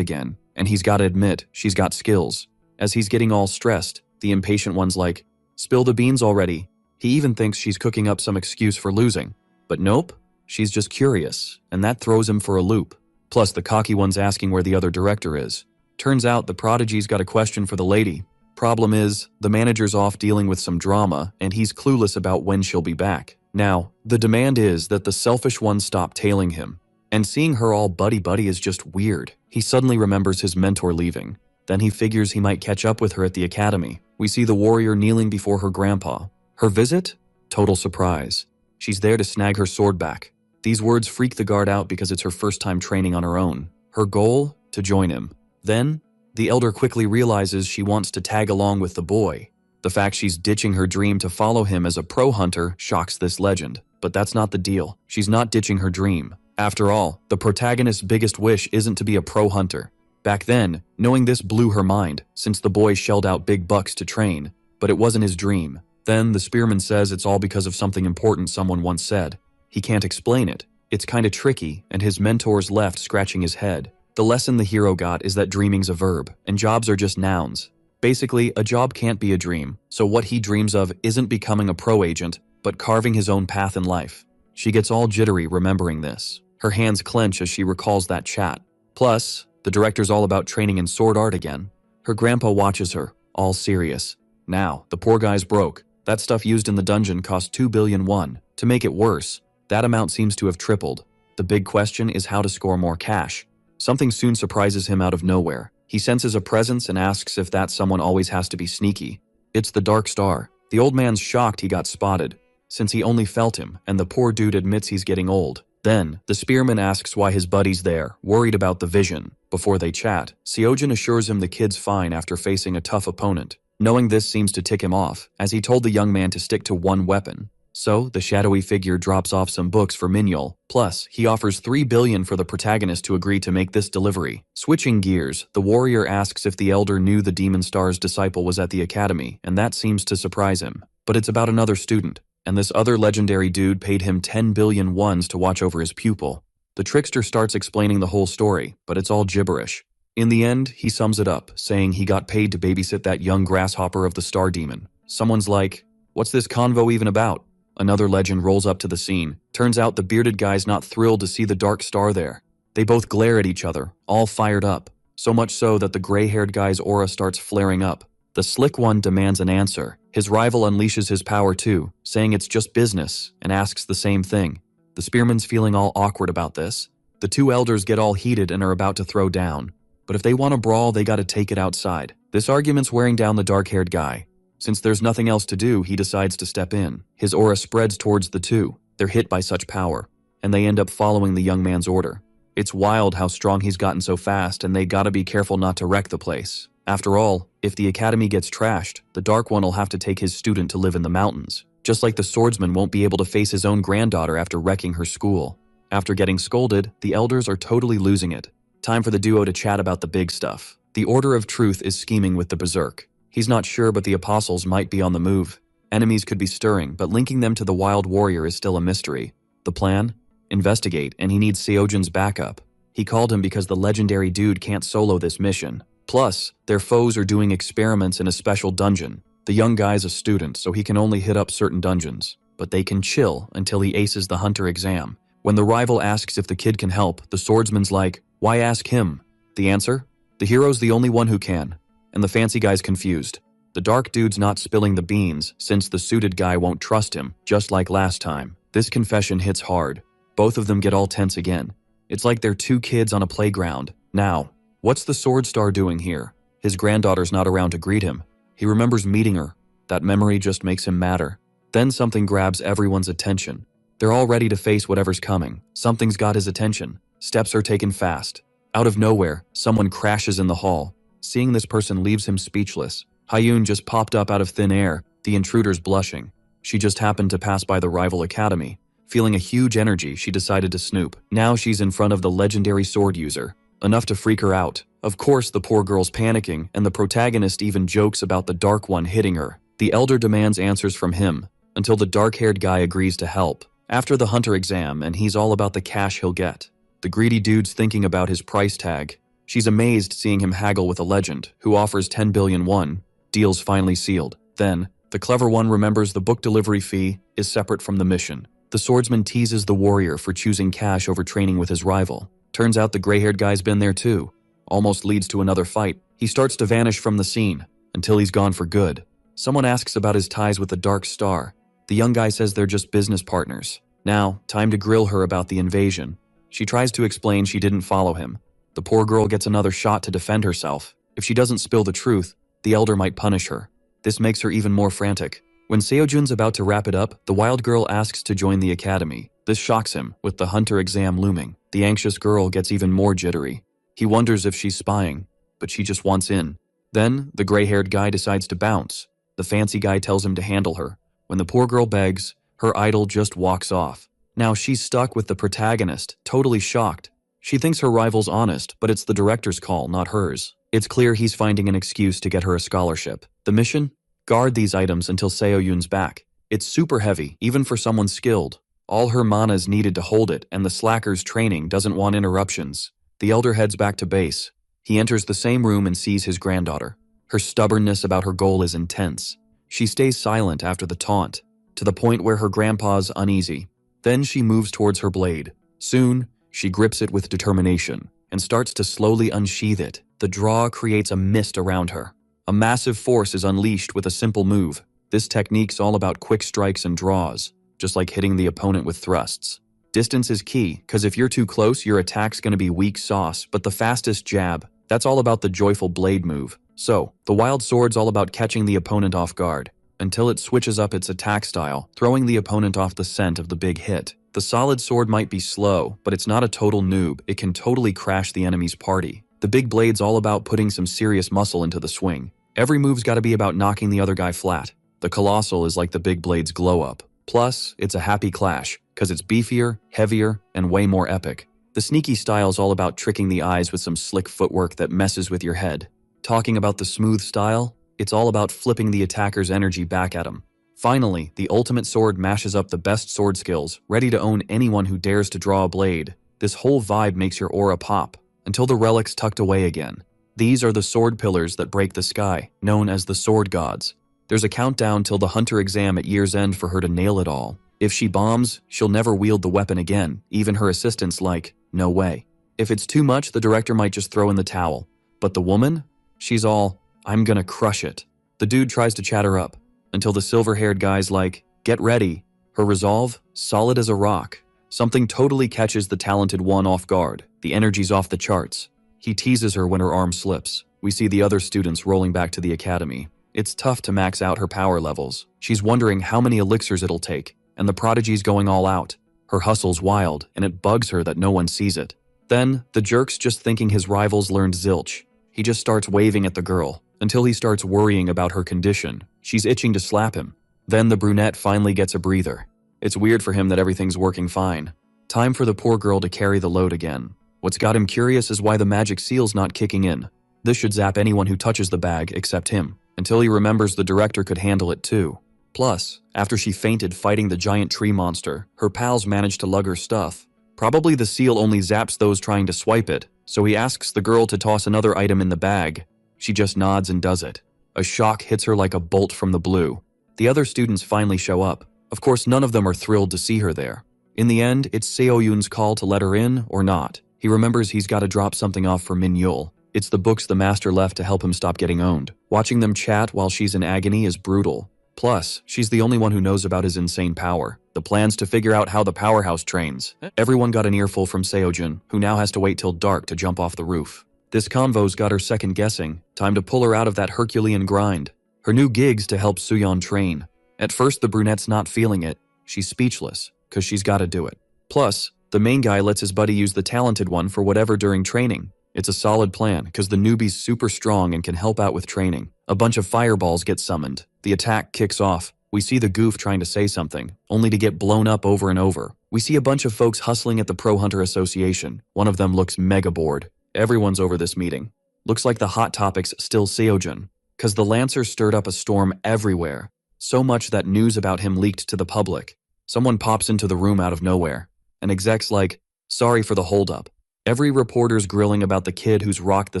again, and he's gotta admit, she's got skills. As he's getting all stressed, the impatient one's like, "Spill the beans already." He even thinks she's cooking up some excuse for losing. But nope, she's just curious, and that throws him for a loop. Plus, the cocky one's asking where the other director is. Turns out the prodigy's got a question for the lady. Problem is, the manager's off dealing with some drama, and he's clueless about when she'll be back. Now, the demand is that the selfish one stop tailing him. And seeing her all buddy-buddy is just weird. He suddenly remembers his mentor leaving. Then he figures he might catch up with her at the academy. We see the warrior kneeling before her grandpa. Her visit? Total surprise. She's there to snag her sword back. These words freak the guard out because it's her first time training on her own. Her goal? To join him. Then, the elder quickly realizes she wants to tag along with the boy. The fact she's ditching her dream to follow him as a pro hunter shocks this legend. But that's not the deal. She's not ditching her dream. After all, the protagonist's biggest wish isn't to be a pro hunter. Back then, knowing this blew her mind, since the boy shelled out big bucks to train. But it wasn't his dream. Then, the spearman says it's all because of something important someone once said. He can't explain it. It's kinda tricky, and his mentor's left scratching his head. The lesson the hero got is that dreaming's a verb, and jobs are just nouns. Basically, a job can't be a dream, so what he dreams of isn't becoming a pro agent, but carving his own path in life. She gets all jittery remembering this. Her hands clench as she recalls that chat. Plus, the director's all about training in sword art again. Her grandpa watches her, all serious. Now, the poor guy's broke. That stuff used in the dungeon cost 2 billion won. To make it worse, that amount seems to have tripled. The big question is how to score more cash. Something soon surprises him out of nowhere. He senses a presence and asks if that someone always has to be sneaky. It's the Dark Star. The old man's shocked he got spotted, since he only felt him, and the poor dude admits he's getting old. Then, the spearman asks why his buddy's there, worried about the vision. Before they chat, Seojin assures him the kid's fine after facing a tough opponent. Knowing this seems to tick him off, as he told the young man to stick to one weapon. So, the shadowy figure drops off some books for Minyol. Plus, he offers 3 billion for the protagonist to agree to make this delivery. Switching gears, the warrior asks if the elder knew the Demon Star's disciple was at the academy, and that seems to surprise him. But it's about another student, and this other legendary dude paid him 10 billion wons to watch over his pupil. The trickster starts explaining the whole story, but it's all gibberish. In the end, he sums it up, saying he got paid to babysit that young grasshopper of the Star Demon. Someone's like, "What's this convo even about?" Another legend rolls up to the scene. Turns out the bearded guy's not thrilled to see the Dark Star there. They both glare at each other, all fired up. So much so that the gray-haired guy's aura starts flaring up. The slick one demands an answer. His rival unleashes his power too, saying it's just business, and asks the same thing. The spearman's feeling all awkward about this. The two elders get all heated and are about to throw down. But if they want to brawl, they gotta take it outside. This argument's wearing down the dark-haired guy. Since there's nothing else to do, he decides to step in. His aura spreads towards the two. They're hit by such power, and they end up following the young man's order. It's wild how strong he's gotten so fast, and they gotta be careful not to wreck the place. After all, if the academy gets trashed, the Dark One will have to take his student to live in the mountains. Just like the swordsman won't be able to face his own granddaughter after wrecking her school. After getting scolded, the elders are totally losing it. Time for the duo to chat about the big stuff. The Order of Truth is scheming with the Berserk. He's not sure, but the apostles might be on the move. Enemies could be stirring, but linking them to the wild warrior is still a mystery. The plan? Investigate, and he needs Seojin's backup. He called him because the legendary dude can't solo this mission. Plus, their foes are doing experiments in a special dungeon. The young guy's a student, so he can only hit up certain dungeons. But they can chill until he aces the hunter exam. When the rival asks if the kid can help, the swordsman's like, "Why ask him?" The answer? The hero's the only one who can. And the fancy guy's confused. The dark dude's not spilling the beans, since the suited guy won't trust him, just like last time. This confession hits hard. Both of them get all tense again. It's like they're two kids on a playground. Now, what's the Sword Star doing here? His granddaughter's not around to greet him. He remembers meeting her. That memory just makes him madder. Then something grabs everyone's attention. They're all ready to face whatever's coming. Something's got his attention. Steps are taken fast. Out of nowhere, someone crashes in the hall. Seeing this person leaves him speechless. Hyun just popped up out of thin air, the intruder's blushing. She just happened to pass by the rival academy. Feeling a huge energy, she decided to snoop. Now she's in front of the legendary sword user. Enough to freak her out. Of course, the poor girl's panicking, and the protagonist even jokes about the dark one hitting her. The elder demands answers from him, until the dark-haired guy agrees to help. After the hunter exam, and he's all about the cash he'll get. The greedy dude's thinking about his price tag. She's amazed seeing him haggle with a legend, who offers 10 billion won. Deal's finally sealed. Then, the clever one remembers the book delivery fee is separate from the mission. The swordsman teases the warrior for choosing cash over training with his rival. Turns out the gray-haired guy's been there too. Almost leads to another fight. He starts to vanish from the scene, until he's gone for good. Someone asks about his ties with the Dark Star. The young guy says they're just business partners. Now, time to grill her about the invasion. She tries to explain she didn't follow him. The poor girl gets another shot to defend herself. If she doesn't spill the truth, the elder might punish her. This makes her even more frantic. When Seojun's about to wrap it up, the wild girl asks to join the academy. This shocks him, with the hunter exam looming. The anxious girl gets even more jittery. He wonders if she's spying, but she just wants in. Then, the gray-haired guy decides to bounce. The fancy guy tells him to handle her. When the poor girl begs, her idol just walks off. Now she's stuck with the protagonist, totally shocked. She thinks her rival's honest, but it's the director's call, not hers. It's clear he's finding an excuse to get her a scholarship. The mission? Guard these items until Seoyun's back. It's super heavy, even for someone skilled. All her mana's needed to hold it, and the slacker's training doesn't want interruptions. The elder heads back to base. He enters the same room and sees his granddaughter. Her stubbornness about her goal is intense. She stays silent after the taunt, to the point where her grandpa's uneasy. Then she moves towards her blade. Soon, she grips it with determination and starts to slowly unsheath it. The draw creates a mist around her. A massive force is unleashed with a simple move. This technique's all about quick strikes and draws, just like hitting the opponent with thrusts. Distance is key, because if you're too close, your attack's gonna be weak sauce, but the fastest jab, that's all about the joyful blade move. So, the wild sword's all about catching the opponent off guard, until it switches up its attack style, throwing the opponent off the scent of the big hit. The solid sword might be slow, but it's not a total noob. It can totally crash the enemy's party. The big blade's all about putting some serious muscle into the swing. Every move's gotta be about knocking the other guy flat. The colossal is like the big blade's glow-up. Plus, it's a happy clash, because it's beefier, heavier, and way more epic. The sneaky style's all about tricking the eyes with some slick footwork that messes with your head. Talking about the smooth style, it's all about flipping the attacker's energy back at him. Finally, the ultimate sword mashes up the best sword skills, ready to own anyone who dares to draw a blade. This whole vibe makes your aura pop, until the relic's tucked away again. These are the sword pillars that break the sky, known as the sword gods. There's a countdown till the hunter exam at year's end for her to nail it all. If she bombs, she'll never wield the weapon again. Even her assistant's like, no way. If it's too much, the director might just throw in the towel. But the woman? She's all, I'm gonna crush it. The dude tries to chat her up, until the silver-haired guy's like, get ready. Her resolve? Solid as a rock. Something totally catches the talented one off guard. The energy's off the charts. He teases her when her arm slips. We see the other students rolling back to the academy. It's tough to max out her power levels. She's wondering how many elixirs it'll take, and the prodigy's going all out. Her hustle's wild, and it bugs her that no one sees it. Then, the jerk's just thinking his rivals learned zilch. He just starts waving at the girl, until he starts worrying about her condition. She's itching to slap him. Then the brunette finally gets a breather. It's weird for him that everything's working fine. Time for the poor girl to carry the load again. What's got him curious is why the magic seal's not kicking in. This should zap anyone who touches the bag except him, until he remembers the director could handle it too. Plus, after she fainted fighting the giant tree monster, her pals managed to lug her stuff. Probably the seal only zaps those trying to swipe it, so he asks the girl to toss another item in the bag. She just nods and does it. A shock hits her like a bolt from the blue. The other students finally show up. Of course, none of them are thrilled to see her there. In the end, it's Seoyun's call to let her in or not. He remembers he's got to drop something off for Min Yul. It's the books the master left to help him stop getting owned. Watching them chat while she's in agony is brutal. Plus, she's the only one who knows about his insane power. The plans to figure out how the powerhouse trains. Everyone got an earful from Seojun, who now has to wait till dark to jump off the roof. This convo's got her second guessing. Time to pull her out of that Herculean grind. Her new gig's to help Suyeon train. At first, the brunette's not feeling it. She's speechless, cause she's gotta do it. Plus, the main guy lets his buddy use the talented one for whatever during training. It's a solid plan, cause the newbie's super strong and can help out with training. A bunch of fireballs get summoned. The attack kicks off. We see the goof trying to say something, only to get blown up over and over. We see a bunch of folks hustling at the Pro Hunter Association. One of them looks mega bored. Everyone's over this meeting. Looks like the hot topic's still Seojun, cause the Lancer stirred up a storm everywhere. So much that news about him leaked to the public. Someone pops into the room out of nowhere. An exec's like, sorry for the holdup. Every reporter's grilling about the kid who's rocked the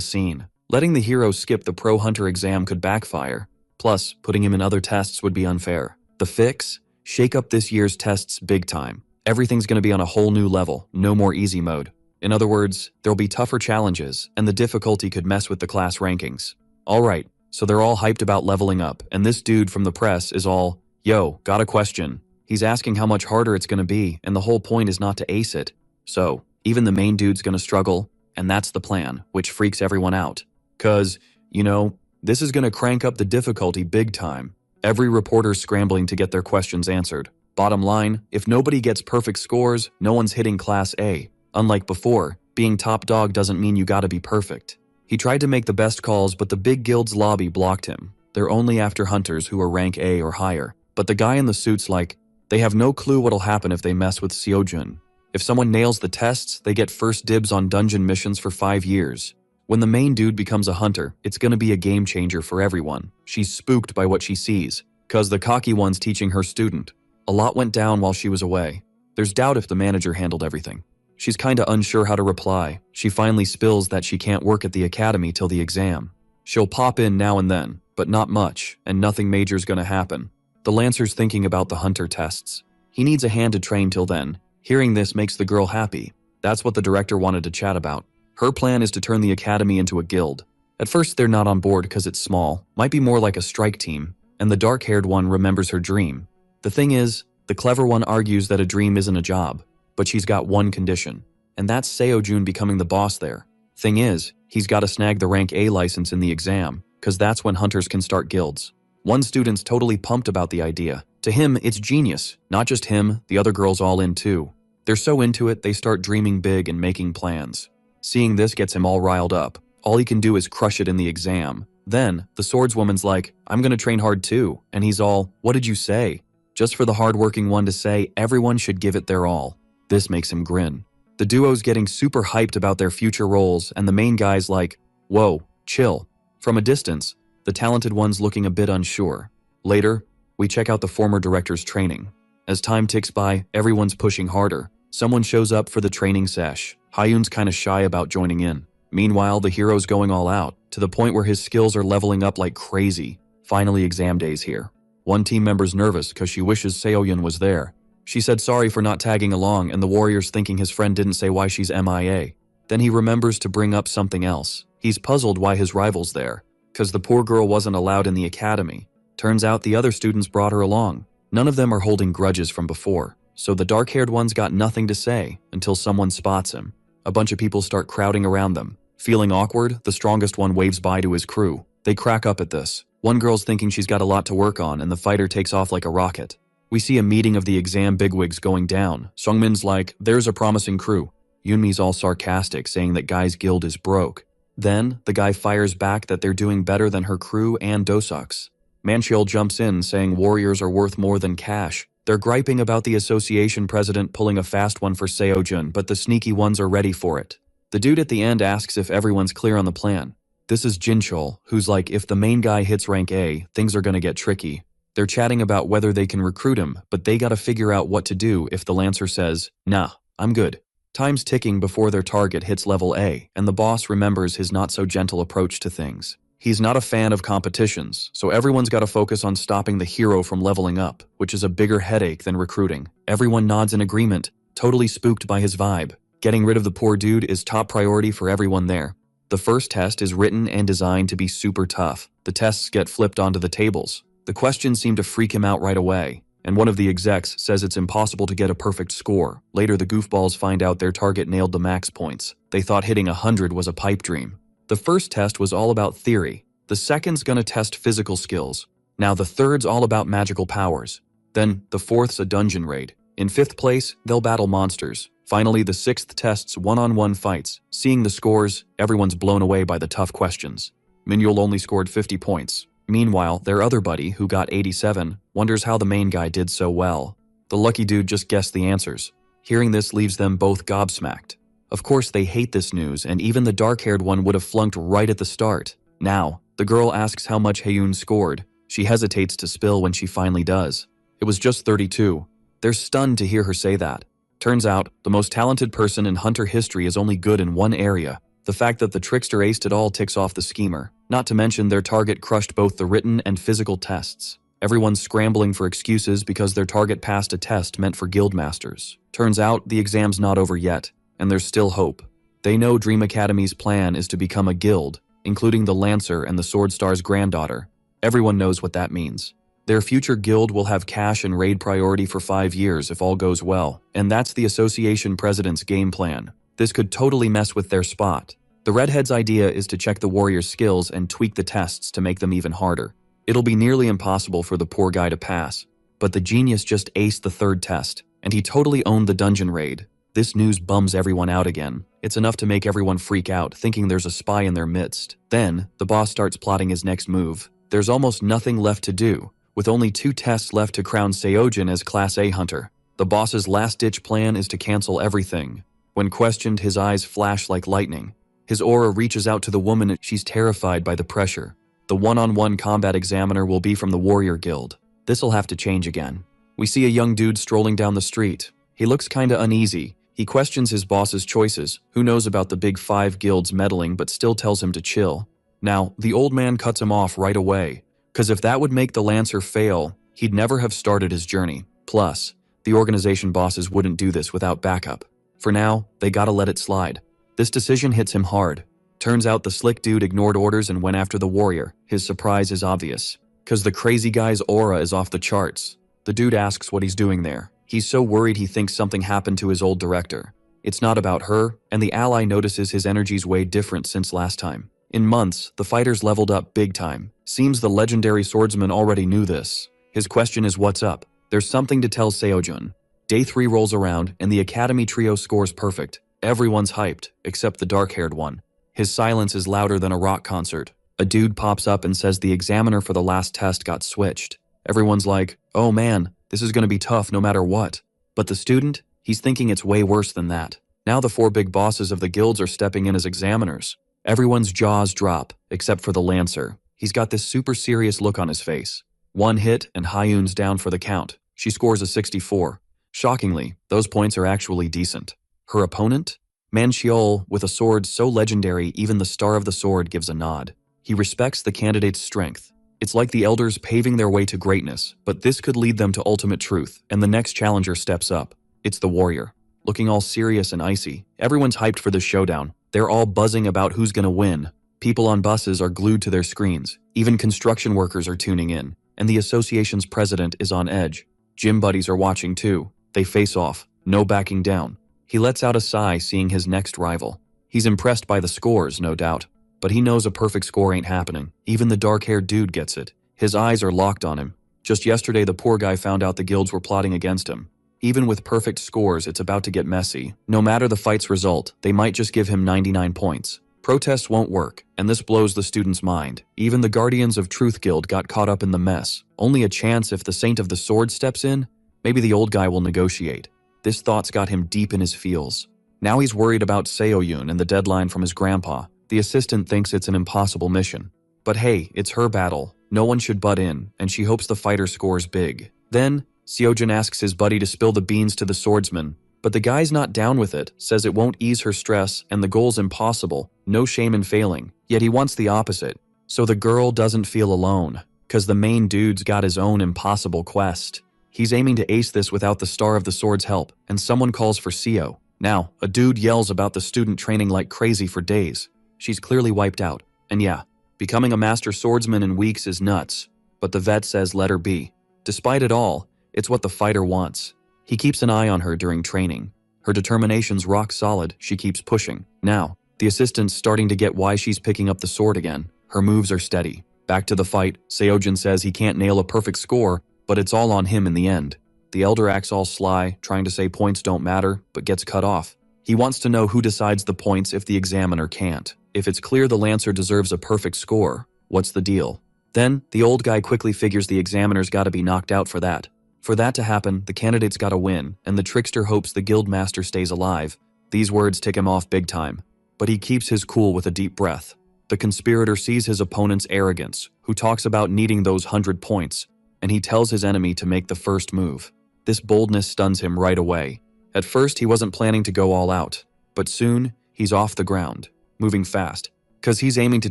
scene. Letting the hero skip the Pro Hunter exam could backfire. Plus, putting him in other tests would be unfair. The fix? Shake up this year's tests big time. Everything's gonna be on a whole new level, no more easy mode. In other words, there'll be tougher challenges, and the difficulty could mess with the class rankings. Alright, so they're all hyped about leveling up, and this dude from the press is all, yo, got a question. He's asking how much harder it's gonna be, and the whole point is not to ace it. So, even the main dude's gonna struggle, and that's the plan, which freaks everyone out. Cause, you know, this is gonna crank up the difficulty big time. Every reporter's scrambling to get their questions answered. Bottom line, if nobody gets perfect scores, no one's hitting Class A. Unlike before, being top dog doesn't mean you gotta be perfect. He tried to make the best calls, but the big guild's lobby blocked him. They're only after hunters who are rank A or higher. But the guy in the suit's like, they have no clue what'll happen if they mess with Seojun. If someone nails the tests, they get first dibs on dungeon missions for 5 years. When the main dude becomes a hunter, it's gonna be a game changer for everyone. She's spooked by what she sees, cause the cocky one's teaching her student. A lot went down while she was away. There's doubt if the manager handled everything. She's kinda unsure how to reply. She finally spills that she can't work at the academy till the exam. She'll pop in now and then, but not much, and nothing major's gonna happen. The Lancer's thinking about the hunter tests. He needs a hand to train till then. Hearing this makes the girl happy. That's what the director wanted to chat about. Her plan is to turn the academy into a guild. At first they're not on board because it's small, might be more like a strike team, and the dark-haired one remembers her dream. The thing is, the clever one argues that a dream isn't a job, but she's got one condition, and that's Seojun becoming the boss there. Thing is, he's gotta snag the rank A license in the exam, cause that's when hunters can start guilds. One student's totally pumped about the idea. To him, it's genius. Not just him, the other girls all in too. They're so into it, they start dreaming big and making plans. Seeing this gets him all riled up. All he can do is crush it in the exam. Then, the swordswoman's like, I'm gonna train hard too. And he's all, what did you say? Just for the hardworking one to say, everyone should give it their all. This makes him grin. The duo's getting super hyped about their future roles, and the main guy's like, whoa, chill. From a distance, the talented one's looking a bit unsure. Later, we check out the former director's training. As time ticks by, everyone's pushing harder. Someone shows up for the training sesh. Hyun's kinda shy about joining in. Meanwhile, the hero's going all out, to the point where his skills are leveling up like crazy. Finally, exam day's here. One team member's nervous cause she wishes Seoyun was there. She said sorry for not tagging along, and the warrior's thinking his friend didn't say why she's MIA. Then he remembers to bring up something else. He's puzzled why his rival's there, cause the poor girl wasn't allowed in the academy. Turns out the other students brought her along. None of them are holding grudges from before, so the dark-haired one's got nothing to say until someone spots him. A bunch of people start crowding around them. Feeling awkward, the strongest one waves by to his crew. They crack up at this. One girl's thinking she's got a lot to work on, and the fighter takes off like a rocket. We see a meeting of the exam bigwigs going down. Sungmin's like, there's a promising crew. Yunmi's all sarcastic, saying that Guy's guild is broke. Then, the guy fires back that they're doing better than her crew and Dosuk's. Mancheol jumps in, saying warriors are worth more than cash. They're griping about the association president pulling a fast one for Seojun, but the sneaky ones are ready for it. The dude at the end asks if everyone's clear on the plan. This is Jinchol, who's like, if the main guy hits rank A, things are gonna get tricky. They're chatting about whether they can recruit him, but they gotta figure out what to do if the Lancer says, nah, I'm good. Time's ticking before their target hits level A, and the boss remembers his not-so-gentle approach to things. He's not a fan of competitions, so everyone's gotta focus on stopping the hero from leveling up, which is a bigger headache than recruiting. Everyone nods in agreement, totally spooked by his vibe. Getting rid of the poor dude is top priority for everyone there. The first test is written and designed to be super tough. The tests get flipped onto the tables. The questions seem to freak him out right away, and one of the execs says it's impossible to get a perfect score. Later, the goofballs find out their target nailed the max points. They thought hitting 100 was a pipe dream. The first test was all about theory. The second's gonna test physical skills. Now the third's all about magical powers. Then the fourth's a dungeon raid. In fifth place, they'll battle monsters. Finally, the sixth tests one-on-one fights. Seeing the scores, everyone's blown away by the tough questions. Minhyul only scored 50 points. Meanwhile, their other buddy, who got 87, wonders how the main guy did so well. The lucky dude just guessed the answers. Hearing this leaves them both gobsmacked. Of course, they hate this news, and even the dark-haired one would have flunked right at the start. Now, the girl asks how much Haeun scored. She hesitates to spill when she finally does. It was just 32. They're stunned to hear her say that. Turns out, the most talented person in Hunter history is only good in one area. The fact that the trickster aced it all ticks off the schemer. Not to mention their target crushed both the written and physical tests. Everyone's scrambling for excuses because their target passed a test meant for guildmasters. Turns out, the exam's not over yet, and there's still hope. They know Dream Academy's plan is to become a guild, including the Lancer and the Sword Star's granddaughter. Everyone knows what that means. Their future guild will have cash and raid priority for 5 years if all goes well, and that's the association president's game plan. This could totally mess with their spot. The redhead's idea is to check the warrior's skills and tweak the tests to make them even harder. It'll be nearly impossible for the poor guy to pass, but the genius just aced the third test, and he totally owned the dungeon raid. This news bums everyone out again. It's enough to make everyone freak out, thinking there's a spy in their midst. Then, the boss starts plotting his next move. There's almost nothing left to do, with only 2 tests left to crown Seojin as Class A hunter. The boss's last-ditch plan is to cancel everything. When questioned, his eyes flash like lightning. His aura reaches out to the woman. She's terrified by the pressure. The one-on-one combat examiner will be from the warrior guild. This'll have to change again. We see a young dude strolling down the street. He looks kinda uneasy. He questions his boss's choices, who knows about the big 5 guilds meddling but still tells him to chill. Now, the old man cuts him off right away, cause if that would make the Lancer fail, he'd never have started his journey. Plus, the organization bosses wouldn't do this without backup. For now, they gotta let it slide. This decision hits him hard. Turns out the slick dude ignored orders and went after the warrior. His surprise is obvious, cause the crazy guy's aura is off the charts. The dude asks what he's doing there. He's so worried he thinks something happened to his old director. It's not about her, and the ally notices his energy's way different since last time. In months, the fighters leveled up big time. Seems the legendary swordsman already knew this. His question is what's up? There's something to tell Seojun. Day 3 rolls around, and the Academy trio scores perfect. Everyone's hyped, except the dark-haired one. His silence is louder than a rock concert. A dude pops up and says the examiner for the last test got switched. Everyone's like, oh man, this is gonna be tough no matter what. But the student, he's thinking it's way worse than that. Now the 4 big bosses of the guilds are stepping in as examiners. Everyone's jaws drop, except for the Lancer. He's got this super serious look on his face. 1 hit and Haeun's down for the count. She scores a 64. Shockingly, those points are actually decent. Her opponent? Manhwa, with a sword so legendary even the Star of the Sword gives a nod. He respects the candidate's strength. It's like the elders paving their way to greatness, but this could lead them to ultimate truth, and the next challenger steps up. It's the warrior. Looking all serious and icy, everyone's hyped for the showdown. They're all buzzing about who's gonna win. People on buses are glued to their screens. Even construction workers are tuning in, and the association's president is on edge. Gym buddies are watching too. They face off, no backing down. He lets out a sigh seeing his next rival. He's impressed by the scores, no doubt, but he knows a perfect score ain't happening. Even the dark-haired dude gets it. His eyes are locked on him. Just yesterday, the poor guy found out the guilds were plotting against him. Even with perfect scores, it's about to get messy. No matter the fight's result, they might just give him 99 points. Protests won't work, and this blows the student's mind. Even the Guardians of Truth Guild got caught up in the mess. Only a chance if the Saint of the Sword steps in? Maybe the old guy will negotiate. This thought's got him deep in his feels. Now he's worried about Seoyun and the deadline from his grandpa. The assistant thinks it's an impossible mission. But hey, it's her battle. No one should butt in, and she hopes the fighter scores big. Then, Seojun asks his buddy to spill the beans to the swordsman, but the guy's not down with it, says it won't ease her stress and the goal's impossible, no shame in failing, yet he wants the opposite. So the girl doesn't feel alone, cause the main dude's got his own impossible quest. He's aiming to ace this without the Star of the Sword's help, and someone calls for Seo. Now, a dude yells about the student training like crazy for days. She's clearly wiped out, and yeah, becoming a master swordsman in weeks is nuts, but the vet says let her be. Despite it all, it's what the fighter wants. He keeps an eye on her during training. Her determination's rock solid, she keeps pushing. Now, the assistant's starting to get why she's picking up the sword again. Her moves are steady. Back to the fight, Seojin says he can't nail a perfect score, but it's all on him in the end. The elder acts all sly, trying to say points don't matter, but gets cut off. He wants to know who decides the points if the examiner can't. If it's clear the Lancer deserves a perfect score, what's the deal? Then, the old guy quickly figures the examiner's gotta be knocked out for that. For that to happen, the candidate's gotta win, and the trickster hopes the guildmaster stays alive. These words tick him off big time. But he keeps his cool with a deep breath. The conspirator sees his opponent's arrogance, who talks about needing those 100 points, and he tells his enemy to make the first move. This boldness stuns him right away. At first, he wasn't planning to go all out, but soon, he's off the ground, moving fast, because he's aiming to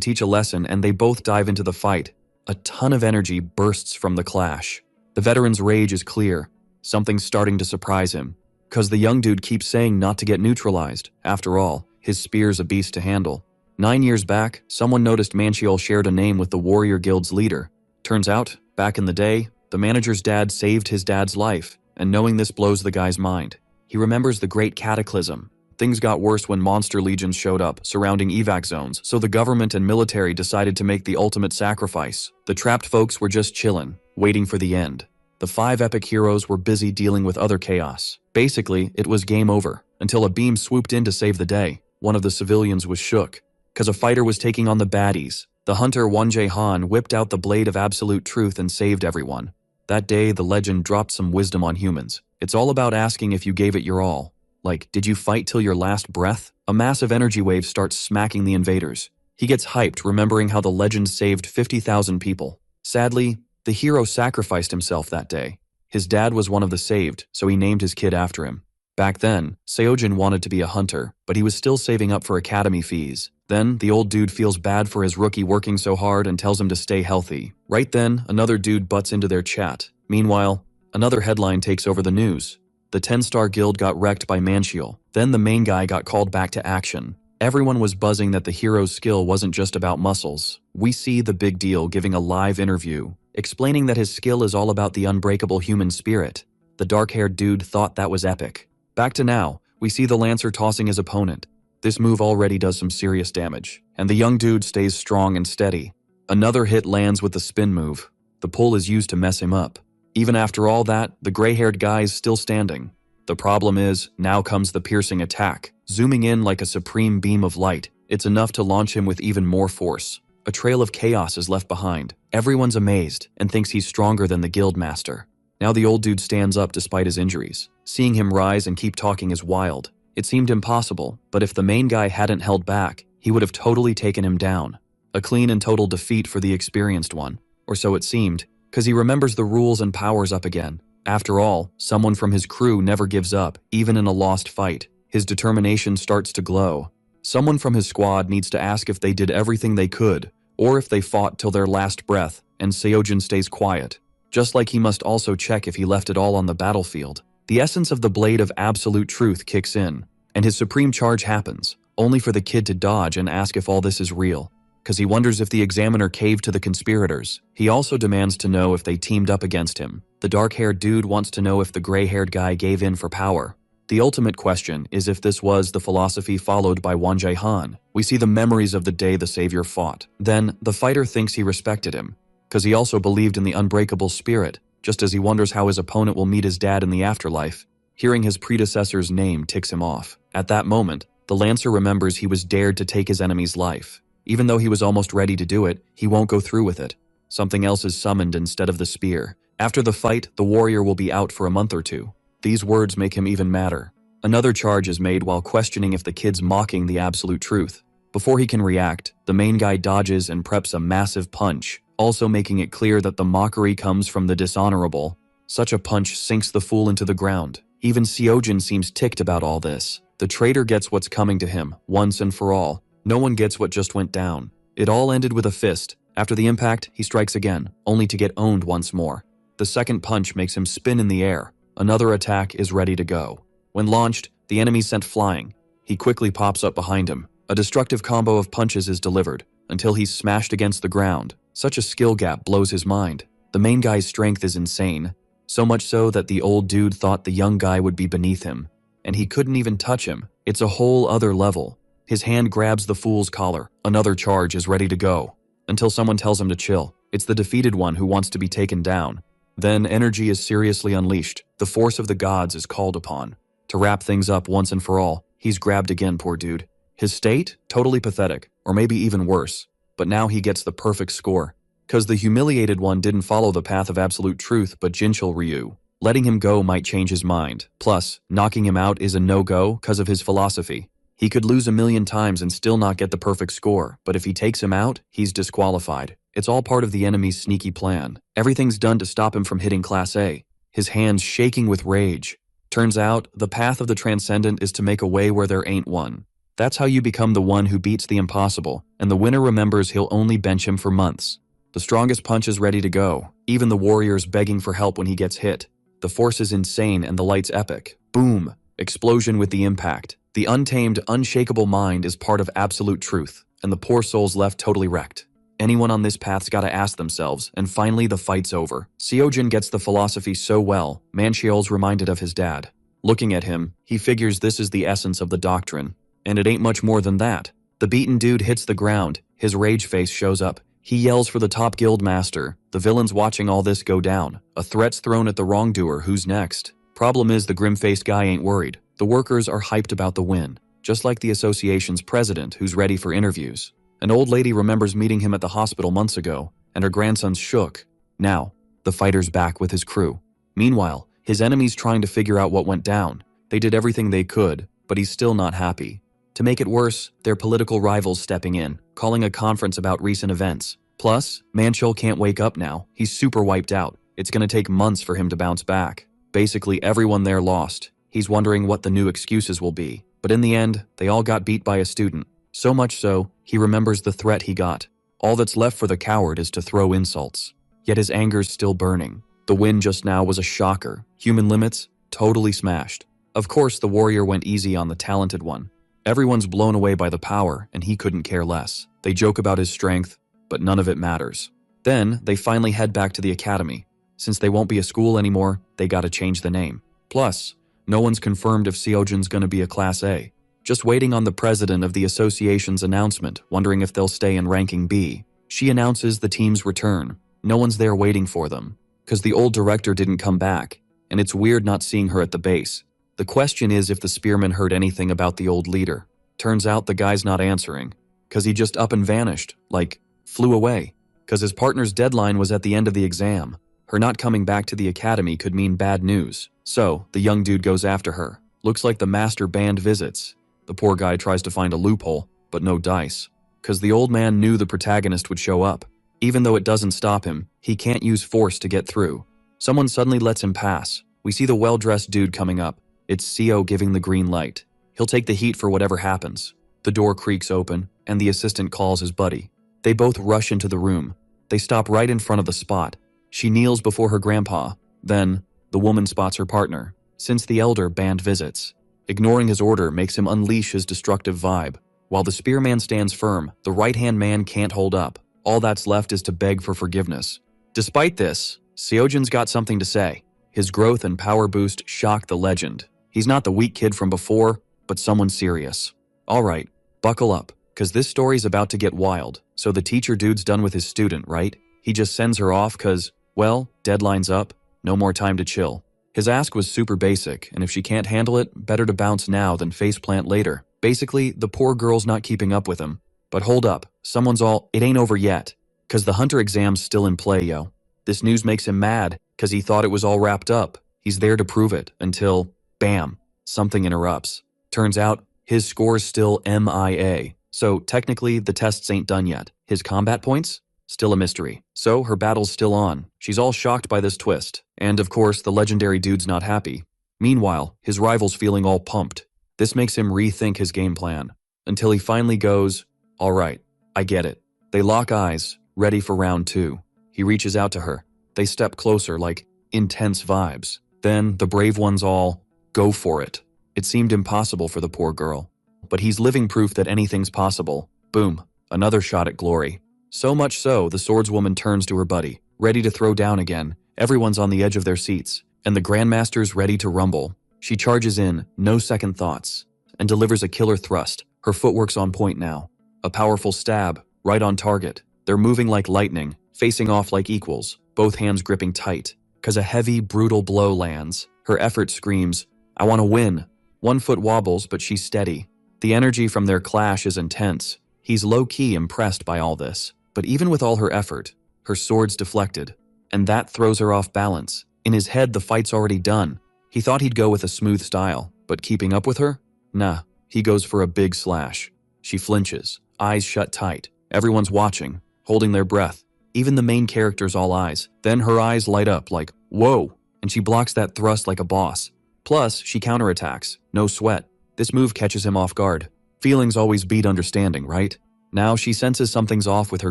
teach a lesson, and they both dive into the fight. A ton of energy bursts from the clash. The veteran's rage is clear. Something's starting to surprise him, because the young dude keeps saying not to get neutralized. After all, his spear's a beast to handle. 9 years back, someone noticed Manchiol shared a name with the Warrior Guild's leader. Turns out, back in the day, the manager's dad saved his dad's life, and knowing this blows the guy's mind. He remembers the Great Cataclysm. Things got worse when monster legions showed up, surrounding evac zones, so the government and military decided to make the ultimate sacrifice. The trapped folks were just chillin', waiting for the end. The 5 epic heroes were busy dealing with other chaos. Basically, it was game over, until a beam swooped in to save the day. One of the civilians was shook, because a fighter was taking on the baddies. The hunter Wonjae Han whipped out the blade of absolute truth and saved everyone. That day, the legend dropped some wisdom on humans. It's all about asking if you gave it your all. Like, did you fight till your last breath? A massive energy wave starts smacking the invaders. He gets hyped, remembering how the legend saved 50,000 people. Sadly, the hero sacrificed himself that day. His dad was one of the saved, so he named his kid after him. Back then, Seojin wanted to be a hunter, but he was still saving up for academy fees. Then, the old dude feels bad for his rookie working so hard and tells him to stay healthy. Right then, another dude butts into their chat. Meanwhile, another headline takes over the news. The 10-star guild got wrecked by Manchiol. Then the main guy got called back to action. Everyone was buzzing that the hero's skill wasn't just about muscles. We see the big deal giving a live interview, explaining that his skill is all about the unbreakable human spirit. The dark-haired dude thought that was epic. Back to now, we see the Lancer tossing his opponent. This move already does some serious damage, and the young dude stays strong and steady. Another hit lands with the spin move. The pull is used to mess him up. Even after all that, the gray-haired guy is still standing. The problem is, now comes the piercing attack. Zooming in like a supreme beam of light, it's enough to launch him with even more force. A trail of chaos is left behind. Everyone's amazed and thinks he's stronger than the guildmaster. Now the old dude stands up despite his injuries. Seeing him rise and keep talking is wild. It seemed impossible, but if the main guy hadn't held back, he would have totally taken him down. A clean and total defeat for the experienced one. Or so it seemed, because he remembers the rules and powers up again. After all, someone from his crew never gives up, even in a lost fight. His determination starts to glow. Someone from his squad needs to ask if they did everything they could, or if they fought till their last breath, and Seojin stays quiet. Just like he must also check if he left it all on the battlefield. The essence of the blade of absolute truth kicks in, and his supreme charge happens, only for the kid to dodge and ask if all this is real. Because he wonders if the examiner caved to the conspirators. He also demands to know if they teamed up against him. The dark-haired dude wants to know if the gray-haired guy gave in for power. The ultimate question is if this was the philosophy followed by Wonjae Han. We see the memories of the day the savior fought. Then, the fighter thinks he respected him, because he also believed in the unbreakable spirit, just as he wonders how his opponent will meet his dad in the afterlife. Hearing his predecessor's name ticks him off. At that moment, the Lancer remembers he was dared to take his enemy's life. Even though he was almost ready to do it, he won't go through with it. Something else is summoned instead of the spear. After the fight, the warrior will be out for a month or two. These words make him even madder. Another charge is made while questioning if the kid's mocking the absolute truth. Before he can react, the main guy dodges and preps a massive punch, also making it clear that the mockery comes from the dishonorable. Such a punch sinks the fool into the ground. Even Seojin seems ticked about all this. The traitor gets what's coming to him, once and for all. No one gets what just went down. It all ended with a fist. After the impact, he strikes again, only to get owned once more. The second punch makes him spin in the air. Another attack is ready to go. When launched, the enemy's sent flying. He quickly pops up behind him. A destructive combo of punches is delivered, until he's smashed against the ground. Such a skill gap blows his mind. The main guy's strength is insane. So much so that the old dude thought the young guy would be beneath him. And he couldn't even touch him. It's a whole other level. His hand grabs the fool's collar. Another charge is ready to go. until someone tells him to chill. It's the defeated one who wants to be taken down. Then energy is seriously unleashed. The force of the gods is called upon. To wrap things up once and for all, he's grabbed again, poor dude. His state? Totally pathetic, or maybe even worse. But now he gets the perfect score. Cause the humiliated one didn't follow the path of absolute truth but Jinchul Ryu. Letting him go might change his mind. Plus, knocking him out is a no-go cause of his philosophy. He could lose 1,000,000 times and still not get the perfect score, but if he takes him out, he's disqualified. It's all part of the enemy's sneaky plan. Everything's done to stop him from hitting Class A. His hands shaking with rage. Turns out, the path of the transcendent is to make a way where there ain't one. That's how you become the one who beats the impossible, and the winner remembers he'll only bench him for months. The strongest punch is ready to go, even the warrior's begging for help when he gets hit. The force is insane and the light's epic. Boom! Explosion with the impact. The untamed, unshakable mind is part of absolute truth, and the poor soul's left totally wrecked. Anyone on this path's gotta ask themselves, and finally the fight's over. Seojin gets the philosophy so well, Mancheol's reminded of his dad. Looking at him, he figures this is the essence of the doctrine. And it ain't much more than that. The beaten dude hits the ground, his rage face shows up. He yells for the top guild master. The villain's watching all this go down. A threat's thrown at the wrongdoer, who's next? Problem is the grim-faced guy ain't worried. The workers are hyped about the win, just like the association's president who's ready for interviews. An old lady remembers meeting him at the hospital months ago, and her grandson's shook. Now, the fighter's back with his crew. Meanwhile, his enemy's trying to figure out what went down. They did everything they could, but he's still not happy. To make it worse, their political rival's stepping in, calling a conference about recent events. Plus, Manchol can't wake up now. He's super wiped out. It's gonna take months for him to bounce back. Basically, everyone there lost. He's wondering what the new excuses will be. But in the end, they all got beat by a student. So much so, he remembers the threat he got. All that's left for the coward is to throw insults. Yet his anger's still burning. The win just now was a shocker. Human limits? Totally smashed. Of course, the warrior went easy on the talented one. Everyone's blown away by the power, and he couldn't care less. They joke about his strength, but none of it matters. Then, they finally head back to the academy. Since they won't be a school anymore, they gotta change the name. Plus, no one's confirmed if Seojin's gonna be a Class A. Just waiting on the president of the association's announcement, wondering if they'll stay in ranking B. She announces the team's return. No one's there waiting for them, cause the old director didn't come back, and it's weird not seeing her at the base. The question is if the Spearman heard anything about the old leader. Turns out the guy's not answering, cause he just up and vanished, like, flew away. Cause his partner's deadline was at the end of the exam. Her not coming back to the academy could mean bad news. So, the young dude goes after her. Looks like the master band visits. The poor guy tries to find a loophole, but no dice. Cause the old man knew the protagonist would show up. Even though it doesn't stop him, he can't use force to get through. Someone suddenly lets him pass. We see the well-dressed dude coming up. It's Seo giving the green light. He'll take the heat for whatever happens. The door creaks open, and the assistant calls his buddy. They both rush into the room. They stop right in front of the spot. She kneels before her grandpa. Then, the woman spots her partner. Since the elder band visits, ignoring his order makes him unleash his destructive vibe. While the spearman stands firm, the right-hand man can't hold up. All that's left is to beg for forgiveness. Despite this, Seojin's got something to say. His growth and power boost shock the legend. He's not the weak kid from before, but someone serious. Alright, buckle up, cause this story's about to get wild. So the teacher dude's done with his student, right? He just sends her off cause, well, deadline's up, no more time to chill. His ask was super basic, and if she can't handle it, better to bounce now than faceplant later. Basically, the poor girl's not keeping up with him. But hold up, someone's all, it ain't over yet. Cause the hunter exam's still in play, yo. This news makes him mad, cause he thought it was all wrapped up. He's there to prove it, until, bam, something interrupts. Turns out, his score's still MIA. So technically, the tests ain't done yet. His combat points? Still a mystery. So her battle's still on. She's all shocked by this twist. And of course, the legendary dude's not happy. Meanwhile, his rival's feeling all pumped. This makes him rethink his game plan. Until he finally goes, alright, I get it. They lock eyes, ready for round 2. He reaches out to her. They step closer like intense vibes. Then the brave ones all go for it. It seemed impossible for the poor girl. But he's living proof that anything's possible. Boom, another shot at glory. So much so, the swordswoman turns to her buddy, ready to throw down again. Everyone's on the edge of their seats, and the Grandmaster's ready to rumble. She charges in, no second thoughts, and delivers a killer thrust. Her footwork's on point now. A powerful stab, right on target. They're moving like lightning, facing off like equals, both hands gripping tight. Cause a heavy, brutal blow lands. Her effort screams, "I want to win." One foot wobbles, but she's steady. The energy from their clash is intense. He's low-key impressed by all this. But even with all her effort, her sword's deflected. And that throws her off balance. In his head, the fight's already done. He thought he'd go with a smooth style, but keeping up with her? Nah, he goes for a big slash. She flinches, eyes shut tight. Everyone's watching, holding their breath. Even the main character's all eyes. Then her eyes light up like, whoa, and she blocks that thrust like a boss. Plus, she counterattacks, no sweat. This move catches him off guard. Feelings always beat understanding, right? Now she senses something's off with her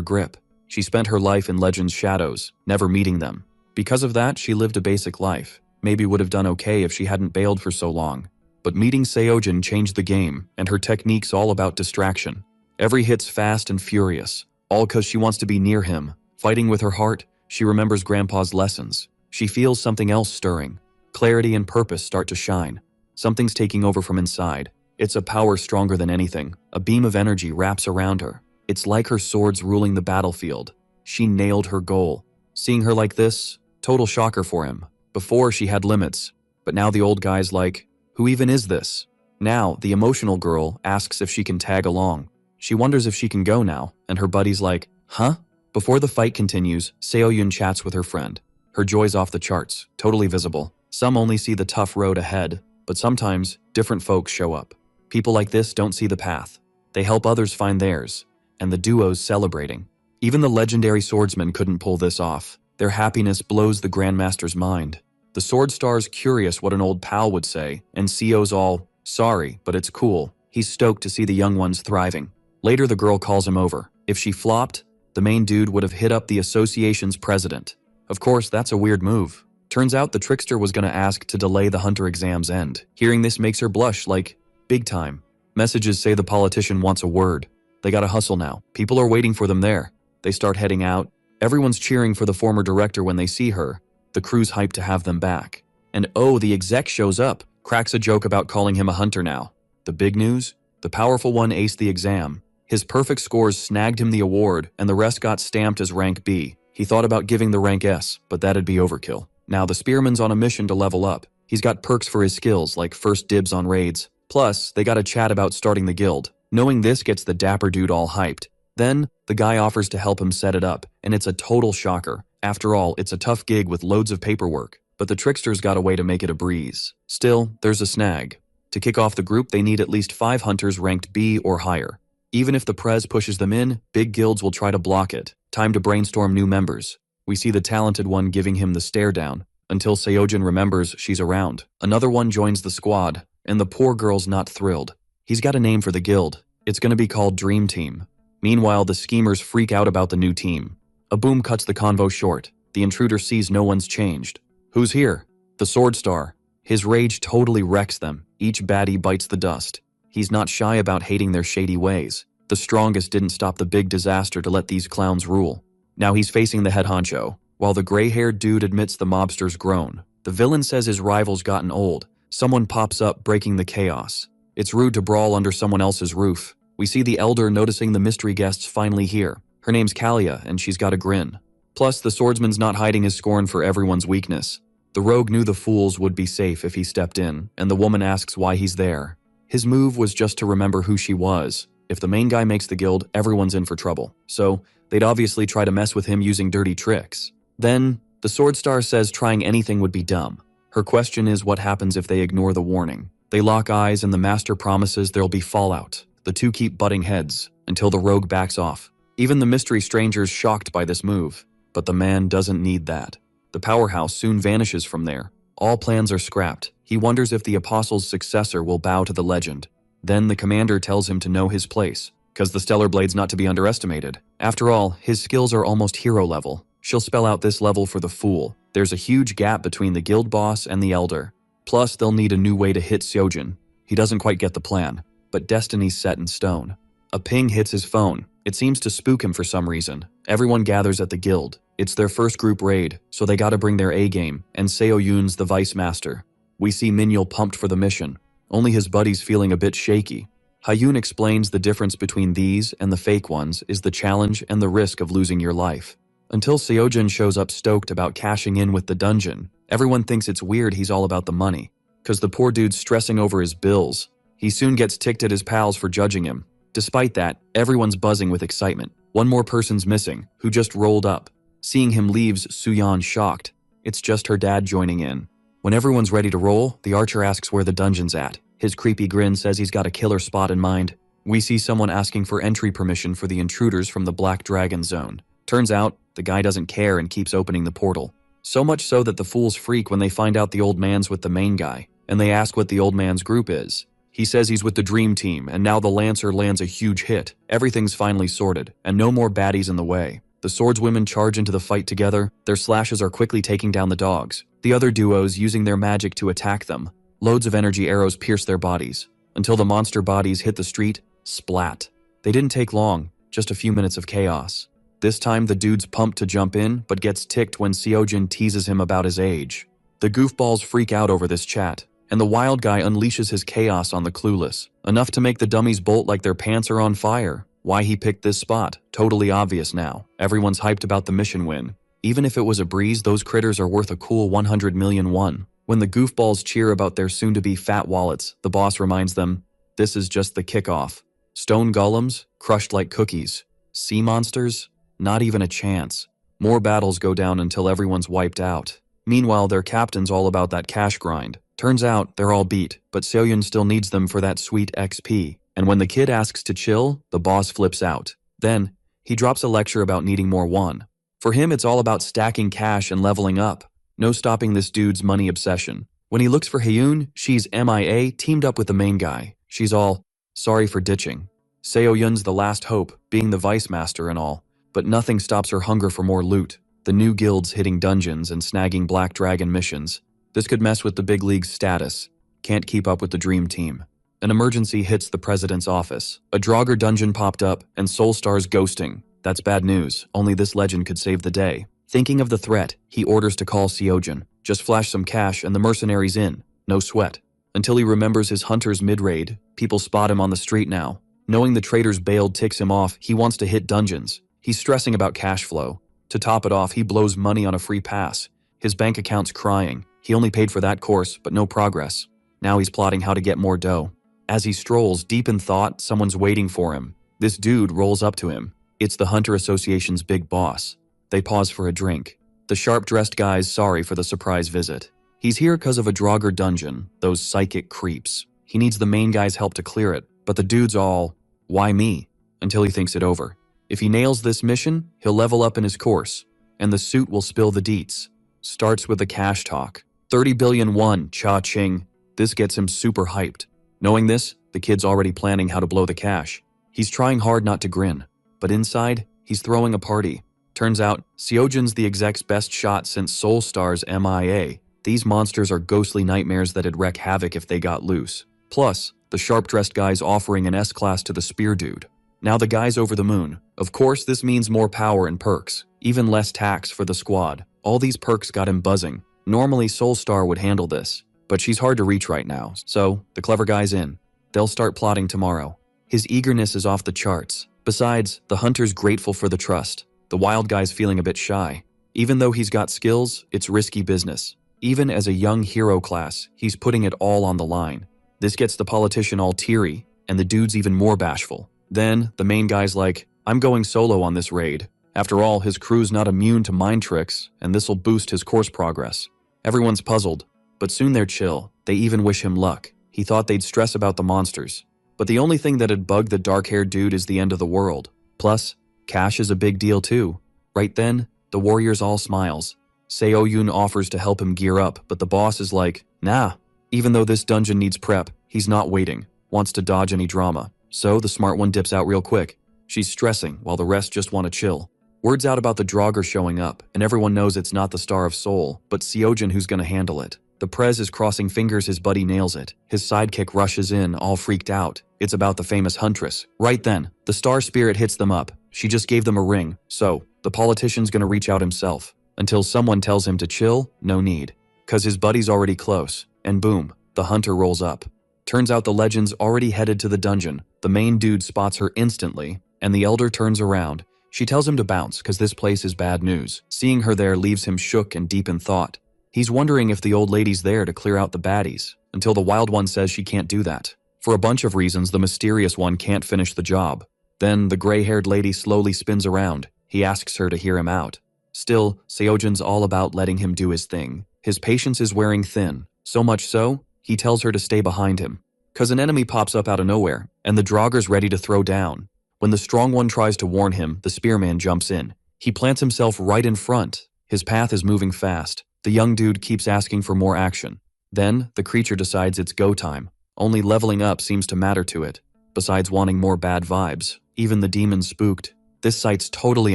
grip. She spent her life in Legend's shadows, never meeting them. Because of that, she lived a basic life. Maybe would have done okay if she hadn't bailed for so long. But meeting Seojin changed the game, and her technique's all about distraction. Every hit's fast and furious, all cause she wants to be near him. Fighting with her heart, she remembers Grandpa's lessons. She feels something else stirring. Clarity and purpose start to shine. Something's taking over from inside. It's a power stronger than anything. A beam of energy wraps around her. It's like her sword's ruling the battlefield. She nailed her goal. Seeing her like this, total shocker for him. Before, she had limits, but now the old guy's like, who even is this? Now, the emotional girl asks if she can tag along. She wonders if she can go now, and her buddy's like, huh? Before the fight continues, Seoyun chats with her friend. Her joy's off the charts, totally visible. Some only see the tough road ahead, but sometimes different folks show up. People like this don't see the path. They help others find theirs, and the duo's celebrating. Even the legendary swordsman couldn't pull this off. Their happiness blows the Grandmaster's mind. The sword star's curious what an old pal would say, and Seo's all, sorry, but it's cool. He's stoked to see the young ones thriving. Later, the girl calls him over. If she flopped, the main dude would have hit up the association's president. Of course, that's a weird move. Turns out the trickster was gonna ask to delay the hunter exam's end. Hearing this makes her blush like, big time. Messages say the politician wants a word. They gotta hustle now. People are waiting for them there. They start heading out. Everyone's cheering for the former director when they see her. The crew's hyped to have them back. And oh, the exec shows up, cracks a joke about calling him a hunter now. The big news? The powerful one aced the exam. His perfect scores snagged him the award, and the rest got stamped as rank B. He thought about giving the rank S, but that'd be overkill. Now the Spearman's on a mission to level up. He's got perks for his skills, like first dibs on raids. Plus, they got a chat about starting the guild. Knowing this gets the dapper dude all hyped. Then, the guy offers to help him set it up, and it's a total shocker. After all, it's a tough gig with loads of paperwork, but the trickster's got a way to make it a breeze. Still, there's a snag. To kick off the group, they need at least 5 hunters ranked B or higher. Even if the prez pushes them in, big guilds will try to block it. Time to brainstorm new members. We see the talented one giving him the stare down, until Seojin remembers she's around. Another one joins the squad, and the poor girl's not thrilled. He's got a name for the guild. It's gonna be called Dream Team. Meanwhile, the schemers freak out about the new team. A boom cuts the convo short. The intruder sees no one's changed. Who's here? The Sword Star. His rage totally wrecks them. Each baddie bites the dust. He's not shy about hating their shady ways. The strongest didn't stop the big disaster to let these clowns rule. Now he's facing the head honcho, while the gray-haired dude admits the mobster's grown. The villain says his rival's gotten old. Someone pops up, breaking the chaos. It's rude to brawl under someone else's roof. We see the elder noticing the mystery guest's finally here. Her name's Kalia, and she's got a grin. Plus, the swordsman's not hiding his scorn for everyone's weakness. The rogue knew the fools would be safe if he stepped in, and the woman asks why he's there. His move was just to remember who she was. If the main guy makes the guild, everyone's in for trouble. So, they'd obviously try to mess with him using dirty tricks. Then, the Sword Star says trying anything would be dumb. Her question is what happens if they ignore the warning. They lock eyes and the master promises there'll be fallout. The two keep butting heads, until the rogue backs off. Even the mystery stranger's shocked by this move. But the man doesn't need that. The powerhouse soon vanishes from there. All plans are scrapped. He wonders if the apostle's successor will bow to the legend. Then the commander tells him to know his place, cause the Stellar Blade's not to be underestimated. After all, his skills are almost hero level. She'll spell out this level for the fool. There's a huge gap between the guild boss and the elder. Plus, they'll need a new way to hit Seojin. He doesn't quite get the plan, but destiny's set in stone. A ping hits his phone. It seems to spook him for some reason. Everyone gathers at the guild. It's their first group raid, so they gotta bring their A-game, and Seoyun's the vice master. We see Minyul pumped for the mission. Only his buddy's feeling a bit shaky. Hyun explains the difference between these and the fake ones is the challenge and the risk of losing your life. Until Seojin shows up stoked about cashing in with the dungeon, everyone thinks it's weird he's all about the money. Cause the poor dude's stressing over his bills. He soon gets ticked at his pals for judging him. Despite that, everyone's buzzing with excitement. One more person's missing, who just rolled up. Seeing him leaves Suyeon shocked. It's just her dad joining in. When everyone's ready to roll, the archer asks where the dungeon's at. His creepy grin says he's got a killer spot in mind. We see someone asking for entry permission for the intruders from the Black Dragon Zone. Turns out, the guy doesn't care and keeps opening the portal. So much so that the fools freak when they find out the old man's with the main guy, and they ask what the old man's group is. He says he's with the Dream Team, and now the Lancer lands a huge hit. Everything's finally sorted, and no more baddies in the way. The swordswomen charge into the fight together. Their slashes are quickly taking down the dogs. The other duos using their magic to attack them. Loads of energy arrows pierce their bodies. Until the monster bodies hit the street, splat. They didn't take long, just a few minutes of chaos. This time the dude's pumped to jump in, but gets ticked when Seojin teases him about his age. The goofballs freak out over this chat, and the wild guy unleashes his chaos on the clueless, enough to make the dummies bolt like their pants are on fire. Why he picked this spot, totally obvious now. Everyone's hyped about the mission win. Even if it was a breeze, those critters are worth a cool 100 million won. When the goofballs cheer about their soon-to-be fat wallets, the boss reminds them, this is just the kickoff. Stone golems, crushed like cookies. Sea monsters, not even a chance. More battles go down until everyone's wiped out. Meanwhile, their captain's all about that cash grind. Turns out, they're all beat, but Seoyun still needs them for that sweet XP. And when the kid asks to chill, the boss flips out. Then, he drops a lecture about needing more won. For him, it's all about stacking cash and leveling up. No stopping this dude's money obsession. When he looks for Hyun, she's MIA, teamed up with the main guy. She's all, sorry for ditching. Seoyun's the last hope, being the vice master and all. But nothing stops her hunger for more loot. The new guilds hitting dungeons and snagging Black Dragon missions. This could mess with the big league's status. Can't keep up with the Dream Team. An emergency hits the president's office. A Draugr dungeon popped up, and Soulstar's ghosting. That's bad news. Only this legend could save the day. Thinking of the threat, he orders to call Seojin. Just flash some cash and the mercenary's in. No sweat. Until he remembers his hunter's mid-raid, people spot him on the street now. Knowing the trader's bailed ticks him off, he wants to hit dungeons. He's stressing about cash flow. To top it off, he blows money on a free pass. His bank account's crying. He only paid for that course, but no progress. Now he's plotting how to get more dough. As he strolls, deep in thought, someone's waiting for him. This dude rolls up to him. It's the Hunter Association's big boss. They pause for a drink. The sharp-dressed guy's sorry for the surprise visit. He's here because of a Draugr dungeon, those psychic creeps. He needs the main guy's help to clear it, but the dude's all, why me? Until he thinks it over. If he nails this mission, he'll level up in his course, and the suit will spill the deets. Starts with the cash talk. 30 billion won, cha-ching. This gets him super hyped. Knowing this, the kid's already planning how to blow the cash. He's trying hard not to grin, but inside, he's throwing a party. Turns out, Seojin's the exec's best shot since Soulstar's MIA. These monsters are ghostly nightmares that'd wreak havoc if they got loose. Plus, the sharp-dressed guy's offering an S-class to the spear dude. Now the guy's over the moon. Of course, this means more power and perks, even less tax for the squad. All these perks got him buzzing. Normally, Soulstar would handle this, but she's hard to reach right now, so the clever guy's in. They'll start plotting tomorrow. His eagerness is off the charts. Besides, the hunter's grateful for the trust. The wild guy's feeling a bit shy. Even though he's got skills, it's risky business. Even as a young hero class, he's putting it all on the line. This gets the politician all teary, and the dude's even more bashful. Then, the main guy's like, I'm going solo on this raid. After all, his crew's not immune to mind tricks, and this'll boost his course progress. Everyone's puzzled, but soon they're chill. They even wish him luck. He thought they'd stress about the monsters. But the only thing that'd bug the dark-haired dude is the end of the world. Plus, cash is a big deal too. Right then, the warrior's all smiles. Seoyun offers to help him gear up, but the boss is like, nah. Even though this dungeon needs prep, he's not waiting, wants to dodge any drama. So the smart one dips out real quick. She's stressing, while the rest just want to chill. Word's out about the Draugr showing up, and everyone knows it's not the Star of Soul, but Seojin who's gonna handle it. The Prez is crossing fingers his buddy nails it. His sidekick rushes in, all freaked out. It's about the famous Huntress. Right then, the Star Spirit hits them up. She just gave them a ring, so the politician's gonna reach out himself. Until someone tells him to chill, no need. Cause his buddy's already close, and boom, the Hunter rolls up. Turns out the legend's already headed to the dungeon. The main dude spots her instantly, and the elder turns around. She tells him to bounce, cause this place is bad news. Seeing her there leaves him shook and deep in thought. He's wondering if the old lady's there to clear out the baddies, until the wild one says she can't do that. For a bunch of reasons, the mysterious one can't finish the job. Then the gray-haired lady slowly spins around. He asks her to hear him out. Still, Seojin's all about letting him do his thing. His patience is wearing thin, so much so, he tells her to stay behind him. Cause an enemy pops up out of nowhere, and the Dronzer's ready to throw down. When the strong one tries to warn him, the Spearman jumps in. He plants himself right in front. His path is moving fast. The young dude keeps asking for more action. Then, the creature decides it's go time. Only leveling up seems to matter to it. Besides wanting more bad vibes, even the demon's spooked. This sight's totally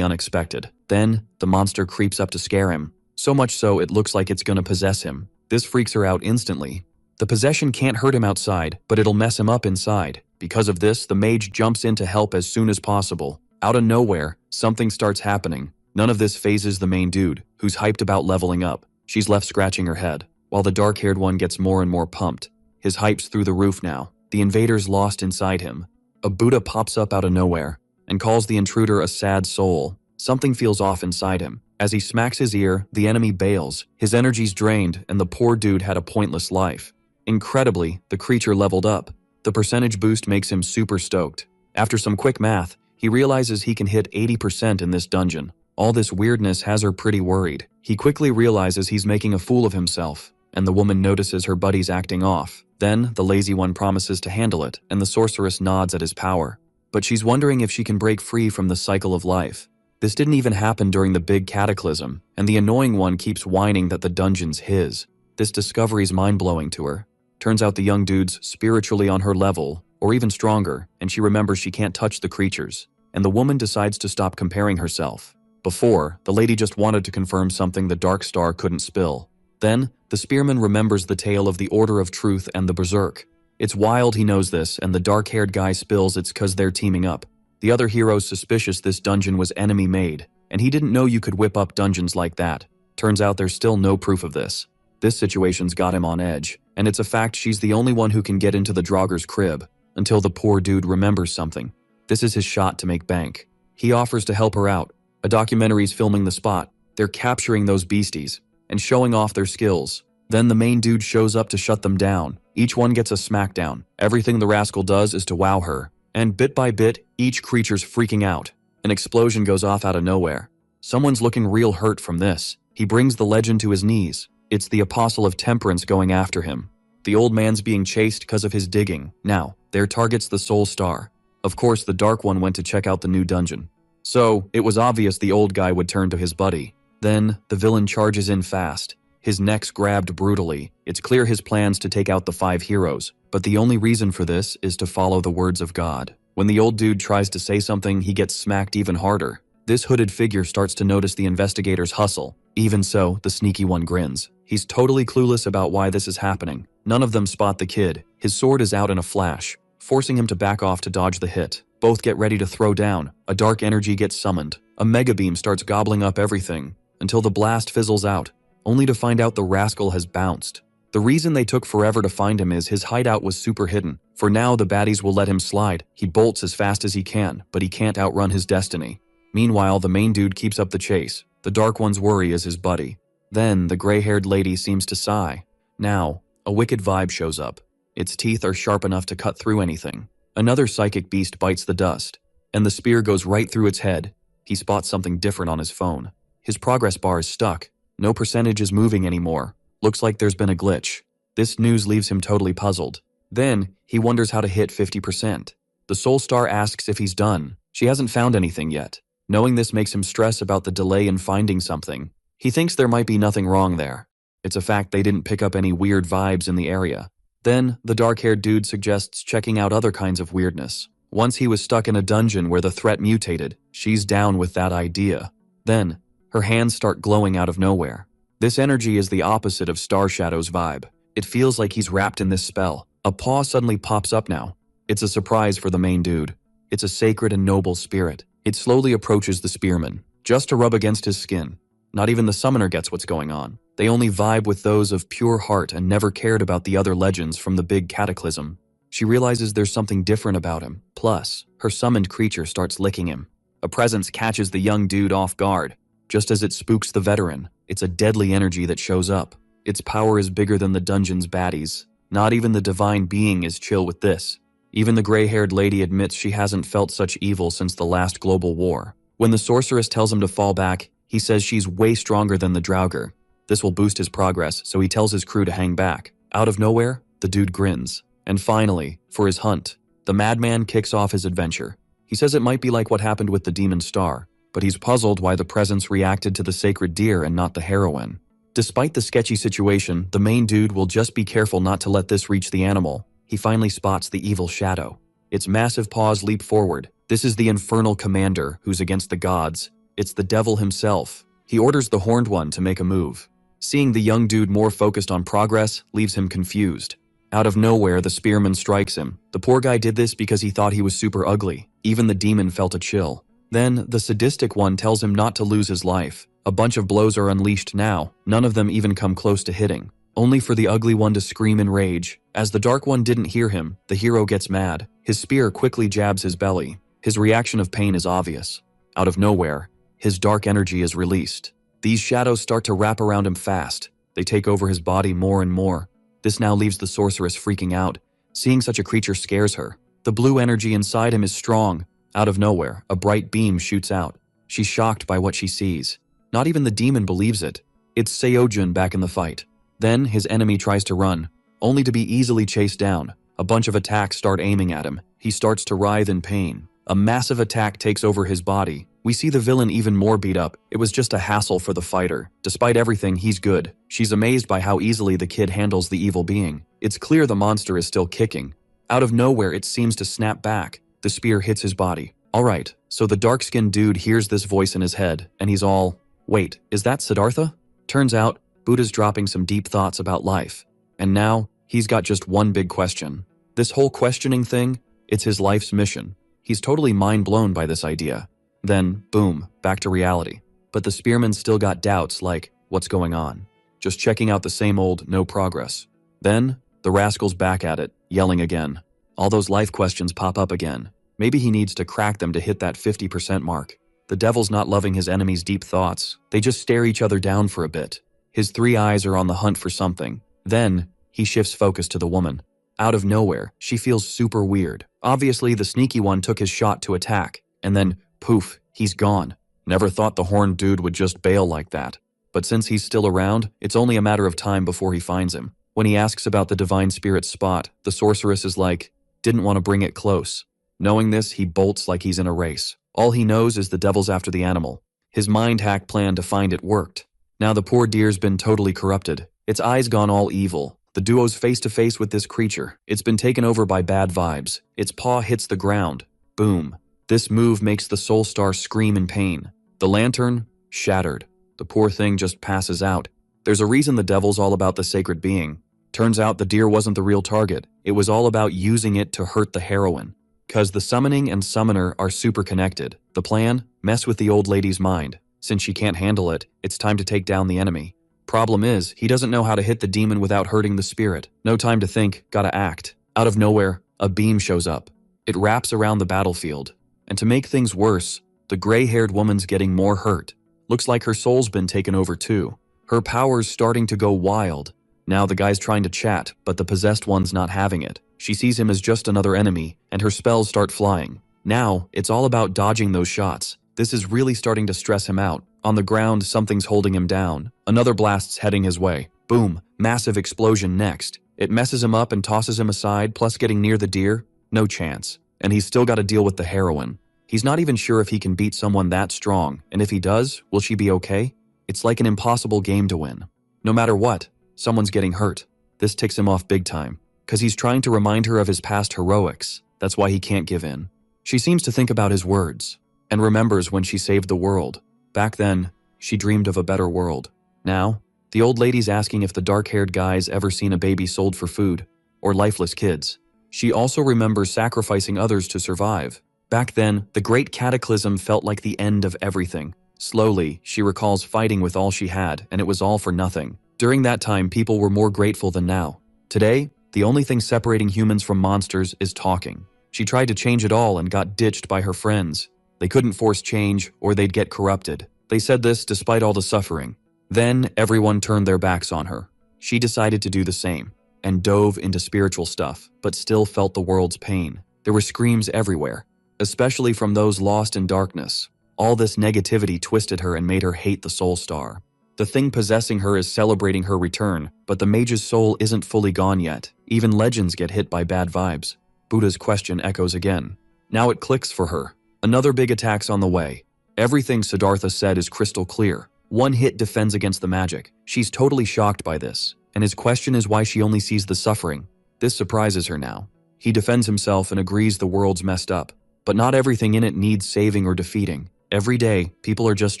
unexpected. Then, the monster creeps up to scare him. So much so it looks like it's gonna possess him. This freaks her out instantly. The possession can't hurt him outside, but it'll mess him up inside. Because of this, the mage jumps in to help as soon as possible. Out of nowhere, something starts happening. None of this phases the main dude, who's hyped about leveling up. She's left scratching her head, while the dark-haired one gets more and more pumped. His hype's through the roof now. The invader's lost inside him. A Buddha pops up out of nowhere, and calls the intruder a sad soul. Something feels off inside him. As he smacks his ear, the enemy bails. His energy's drained, and the poor dude had a pointless life. Incredibly, the creature leveled up. The percentage boost makes him super stoked. After some quick math, he realizes he can hit 80% in this dungeon. All this weirdness has her pretty worried. He quickly realizes he's making a fool of himself, and the woman notices her buddy's acting off. Then, the lazy one promises to handle it, and the sorceress nods at his power. But she's wondering if she can break free from the cycle of life. This didn't even happen during the big cataclysm, and the annoying one keeps whining that the dungeon's his. This discovery's mind-blowing to her. Turns out the young dude's spiritually on her level, or even stronger, and she remembers she can't touch the creatures. And the woman decides to stop comparing herself. Before, the lady just wanted to confirm something the Dark Star couldn't spill. Then, the Spearman remembers the tale of the Order of Truth and the Berserk. It's wild he knows this, and the dark-haired guy spills it's cause they're teaming up. The other hero's suspicious this dungeon was enemy-made, and he didn't know you could whip up dungeons like that. Turns out there's still no proof of this. This situation's got him on edge, and it's a fact she's the only one who can get into the Dronzer's crib, until the poor dude remembers something. This is his shot to make bank. He offers to help her out. A documentary's filming the spot. They're capturing those beasties, and showing off their skills. Then the main dude shows up to shut them down. Each one gets a smackdown. Everything the rascal does is to wow her. And bit by bit, each creature's freaking out. An explosion goes off out of nowhere. Someone's looking real hurt from this. He brings the legend to his knees. It's the Apostle of Temperance going after him. The old man's being chased because of his digging. Now, their target's the Soul Star. Of course, the Dark One went to check out the new dungeon. So, it was obvious the old guy would turn to his buddy. Then, the villain charges in fast. His neck's grabbed brutally. It's clear his plans to take out the 5 heroes. But the only reason for this is to follow the words of God. When the old dude tries to say something, he gets smacked even harder. This hooded figure starts to notice the investigators hustle. Even so, the sneaky one grins. He's totally clueless about why this is happening. None of them spot the kid. His sword is out in a flash, forcing him to back off to dodge the hit. Both get ready to throw down. A dark energy gets summoned. A mega beam starts gobbling up everything, until the blast fizzles out, only to find out the rascal has bounced. The reason they took forever to find him is his hideout was super hidden. For now, the baddies will let him slide. He bolts as fast as he can, but he can't outrun his destiny. Meanwhile, the main dude keeps up the chase. The Dark One's worry is his buddy. Then, the gray-haired lady seems to sigh. Now, a wicked vibe shows up. Its teeth are sharp enough to cut through anything. Another psychic beast bites the dust, and the spear goes right through its head. He spots something different on his phone. His progress bar is stuck. No percentage is moving anymore. Looks like there's been a glitch. This news leaves him totally puzzled. Then, he wonders how to hit 50%. The Soul Star asks if he's done. She hasn't found anything yet. Knowing this makes him stress about the delay in finding something. He thinks there might be nothing wrong there. It's a fact they didn't pick up any weird vibes in the area. Then, the dark-haired dude suggests checking out other kinds of weirdness. Once he was stuck in a dungeon where the threat mutated. She's down with that idea. Then, her hands start glowing out of nowhere. This energy is the opposite of Star Shadow's vibe. It feels like he's wrapped in this spell. A paw suddenly pops up now. It's a surprise for the main dude. It's a sacred and noble spirit. It slowly approaches the Spearman, just to rub against his skin. Not even the summoner gets what's going on. They only vibe with those of pure heart and never cared about the other legends from the big cataclysm. She realizes there's something different about him. Plus, her summoned creature starts licking him. A presence catches the young dude off guard. Just as it spooks the veteran, it's a deadly energy that shows up. Its power is bigger than the dungeon's baddies. Not even the divine being is chill with this. Even the gray-haired lady admits she hasn't felt such evil since the last global war. When the sorceress tells him to fall back, he says she's way stronger than the Draugr. This will boost his progress, so he tells his crew to hang back. Out of nowhere, the dude grins. And finally, for his hunt, the madman kicks off his adventure. He says it might be like what happened with the demon star, but he's puzzled why the presence reacted to the sacred deer and not the heroine. Despite the sketchy situation, the main dude will just be careful not to let this reach the animal. He finally spots the evil shadow. Its massive paws leap forward. This is the infernal commander who's against the gods. It's the devil himself. He orders the horned one to make a move. Seeing the young dude more focused on progress leaves him confused. Out of nowhere, the spearman strikes him. The poor guy did this because he thought he was super ugly. Even the demon felt a chill. Then, the sadistic one tells him not to lose his life. A bunch of blows are unleashed now. None of them even come close to hitting. Only for the ugly one to scream in rage. As the dark one didn't hear him, the hero gets mad. His spear quickly jabs his belly. His reaction of pain is obvious. Out of nowhere, his dark energy is released. These shadows start to wrap around him fast. They take over his body more and more. This now leaves the sorceress freaking out. Seeing such a creature scares her. The blue energy inside him is strong. Out of nowhere, a bright beam shoots out. She's shocked by what she sees. Not even the demon believes it. It's Seojun back in the fight. Then his enemy tries to run, only to be easily chased down. A bunch of attacks start aiming at him. He starts to writhe in pain. A massive attack takes over his body. We see the villain even more beat up. It was just a hassle for the fighter. Despite everything, he's good. She's amazed by how easily the kid handles the evil being. It's clear the monster is still kicking. Out of nowhere, it seems to snap back. The spear hits his body. Alright, so the dark-skinned dude hears this voice in his head, and he's all, wait, is that Siddhartha? Turns out, Buddha's dropping some deep thoughts about life. And now, he's got just one big question. This whole questioning thing, it's his life's mission. He's totally mind-blown by this idea. Then, boom, back to reality. But the spearman still got doubts like, what's going on? Just checking out the same old, no progress. Then, the rascal's back at it, yelling again. All those life questions pop up again. Maybe he needs to crack them to hit that 50% mark. The devil's not loving his enemy's deep thoughts. They just stare each other down for a bit. His three eyes are on the hunt for something. Then, he shifts focus to the woman. Out of nowhere, she feels super weird. Obviously, the sneaky one took his shot to attack. And then, poof, he's gone. Never thought the horned dude would just bail like that. But since he's still around, it's only a matter of time before he finds him. When he asks about the divine spirit's spot, the sorceress is like, didn't want to bring it close. Knowing this, he bolts like he's in a race. All he knows is the devil's after the animal. His mind hack plan to find it worked. Now the poor deer's been totally corrupted. Its eyes gone all evil. The duo's face to face with this creature. It's been taken over by bad vibes. Its paw hits the ground. Boom. This move makes the soul star scream in pain. The lantern, shattered. The poor thing just passes out. There's a reason the devil's all about the sacred being. Turns out the deer wasn't the real target. It was all about using it to hurt the heroine. 'Cause the summoning and summoner are super connected. The plan? Mess with the old lady's mind. Since she can't handle it, it's time to take down the enemy. Problem is, he doesn't know how to hit the demon without hurting the spirit. No time to think, gotta act. Out of nowhere, a beam shows up. It wraps around the battlefield. And to make things worse, the gray-haired woman's getting more hurt. Looks like her soul's been taken over too. Her power's starting to go wild. Now the guy's trying to chat, but the possessed one's not having it. She sees him as just another enemy, and her spells start flying. Now, it's all about dodging those shots. This is really starting to stress him out. On the ground, something's holding him down. Another blast's heading his way. Boom, massive explosion next. It messes him up and tosses him aside, plus getting near the deer, no chance. And he's still got to deal with the heroine. He's not even sure if he can beat someone that strong, and if he does, will she be okay? It's like an impossible game to win. No matter what, someone's getting hurt. This ticks him off big time, because he's trying to remind her of his past heroics. That's why he can't give in. She seems to think about his words, and remembers when she saved the world. Back then, she dreamed of a better world. Now, the old lady's asking if the dark-haired guy's ever seen a baby sold for food, or lifeless kids. She also remembers sacrificing others to survive. Back then, the great cataclysm felt like the end of everything. Slowly, she recalls fighting with all she had, and it was all for nothing. During that time, people were more grateful than now. Today, The only thing separating humans from monsters is talking. She tried to change it all and got ditched by her friends. They couldn't force change or they'd get corrupted. They said this despite all the suffering. Then everyone turned their backs on her. She decided to do the same and dove into spiritual stuff, but still felt the world's pain. There were screams everywhere, especially from those lost in darkness. All this negativity twisted her and made her hate the Soul Star. The thing possessing her is celebrating her return, but the mage's soul isn't fully gone yet. Even legends get hit by bad vibes. Buddha's question echoes again. Now it clicks for her. Another big attack's on the way. Everything Siddhartha said is crystal clear. One hit defends against the magic. She's totally shocked by this, and his question is why she only sees the suffering. This surprises her now. He defends himself and agrees the world's messed up, but not everything in it needs saving or defeating. Every day, people are just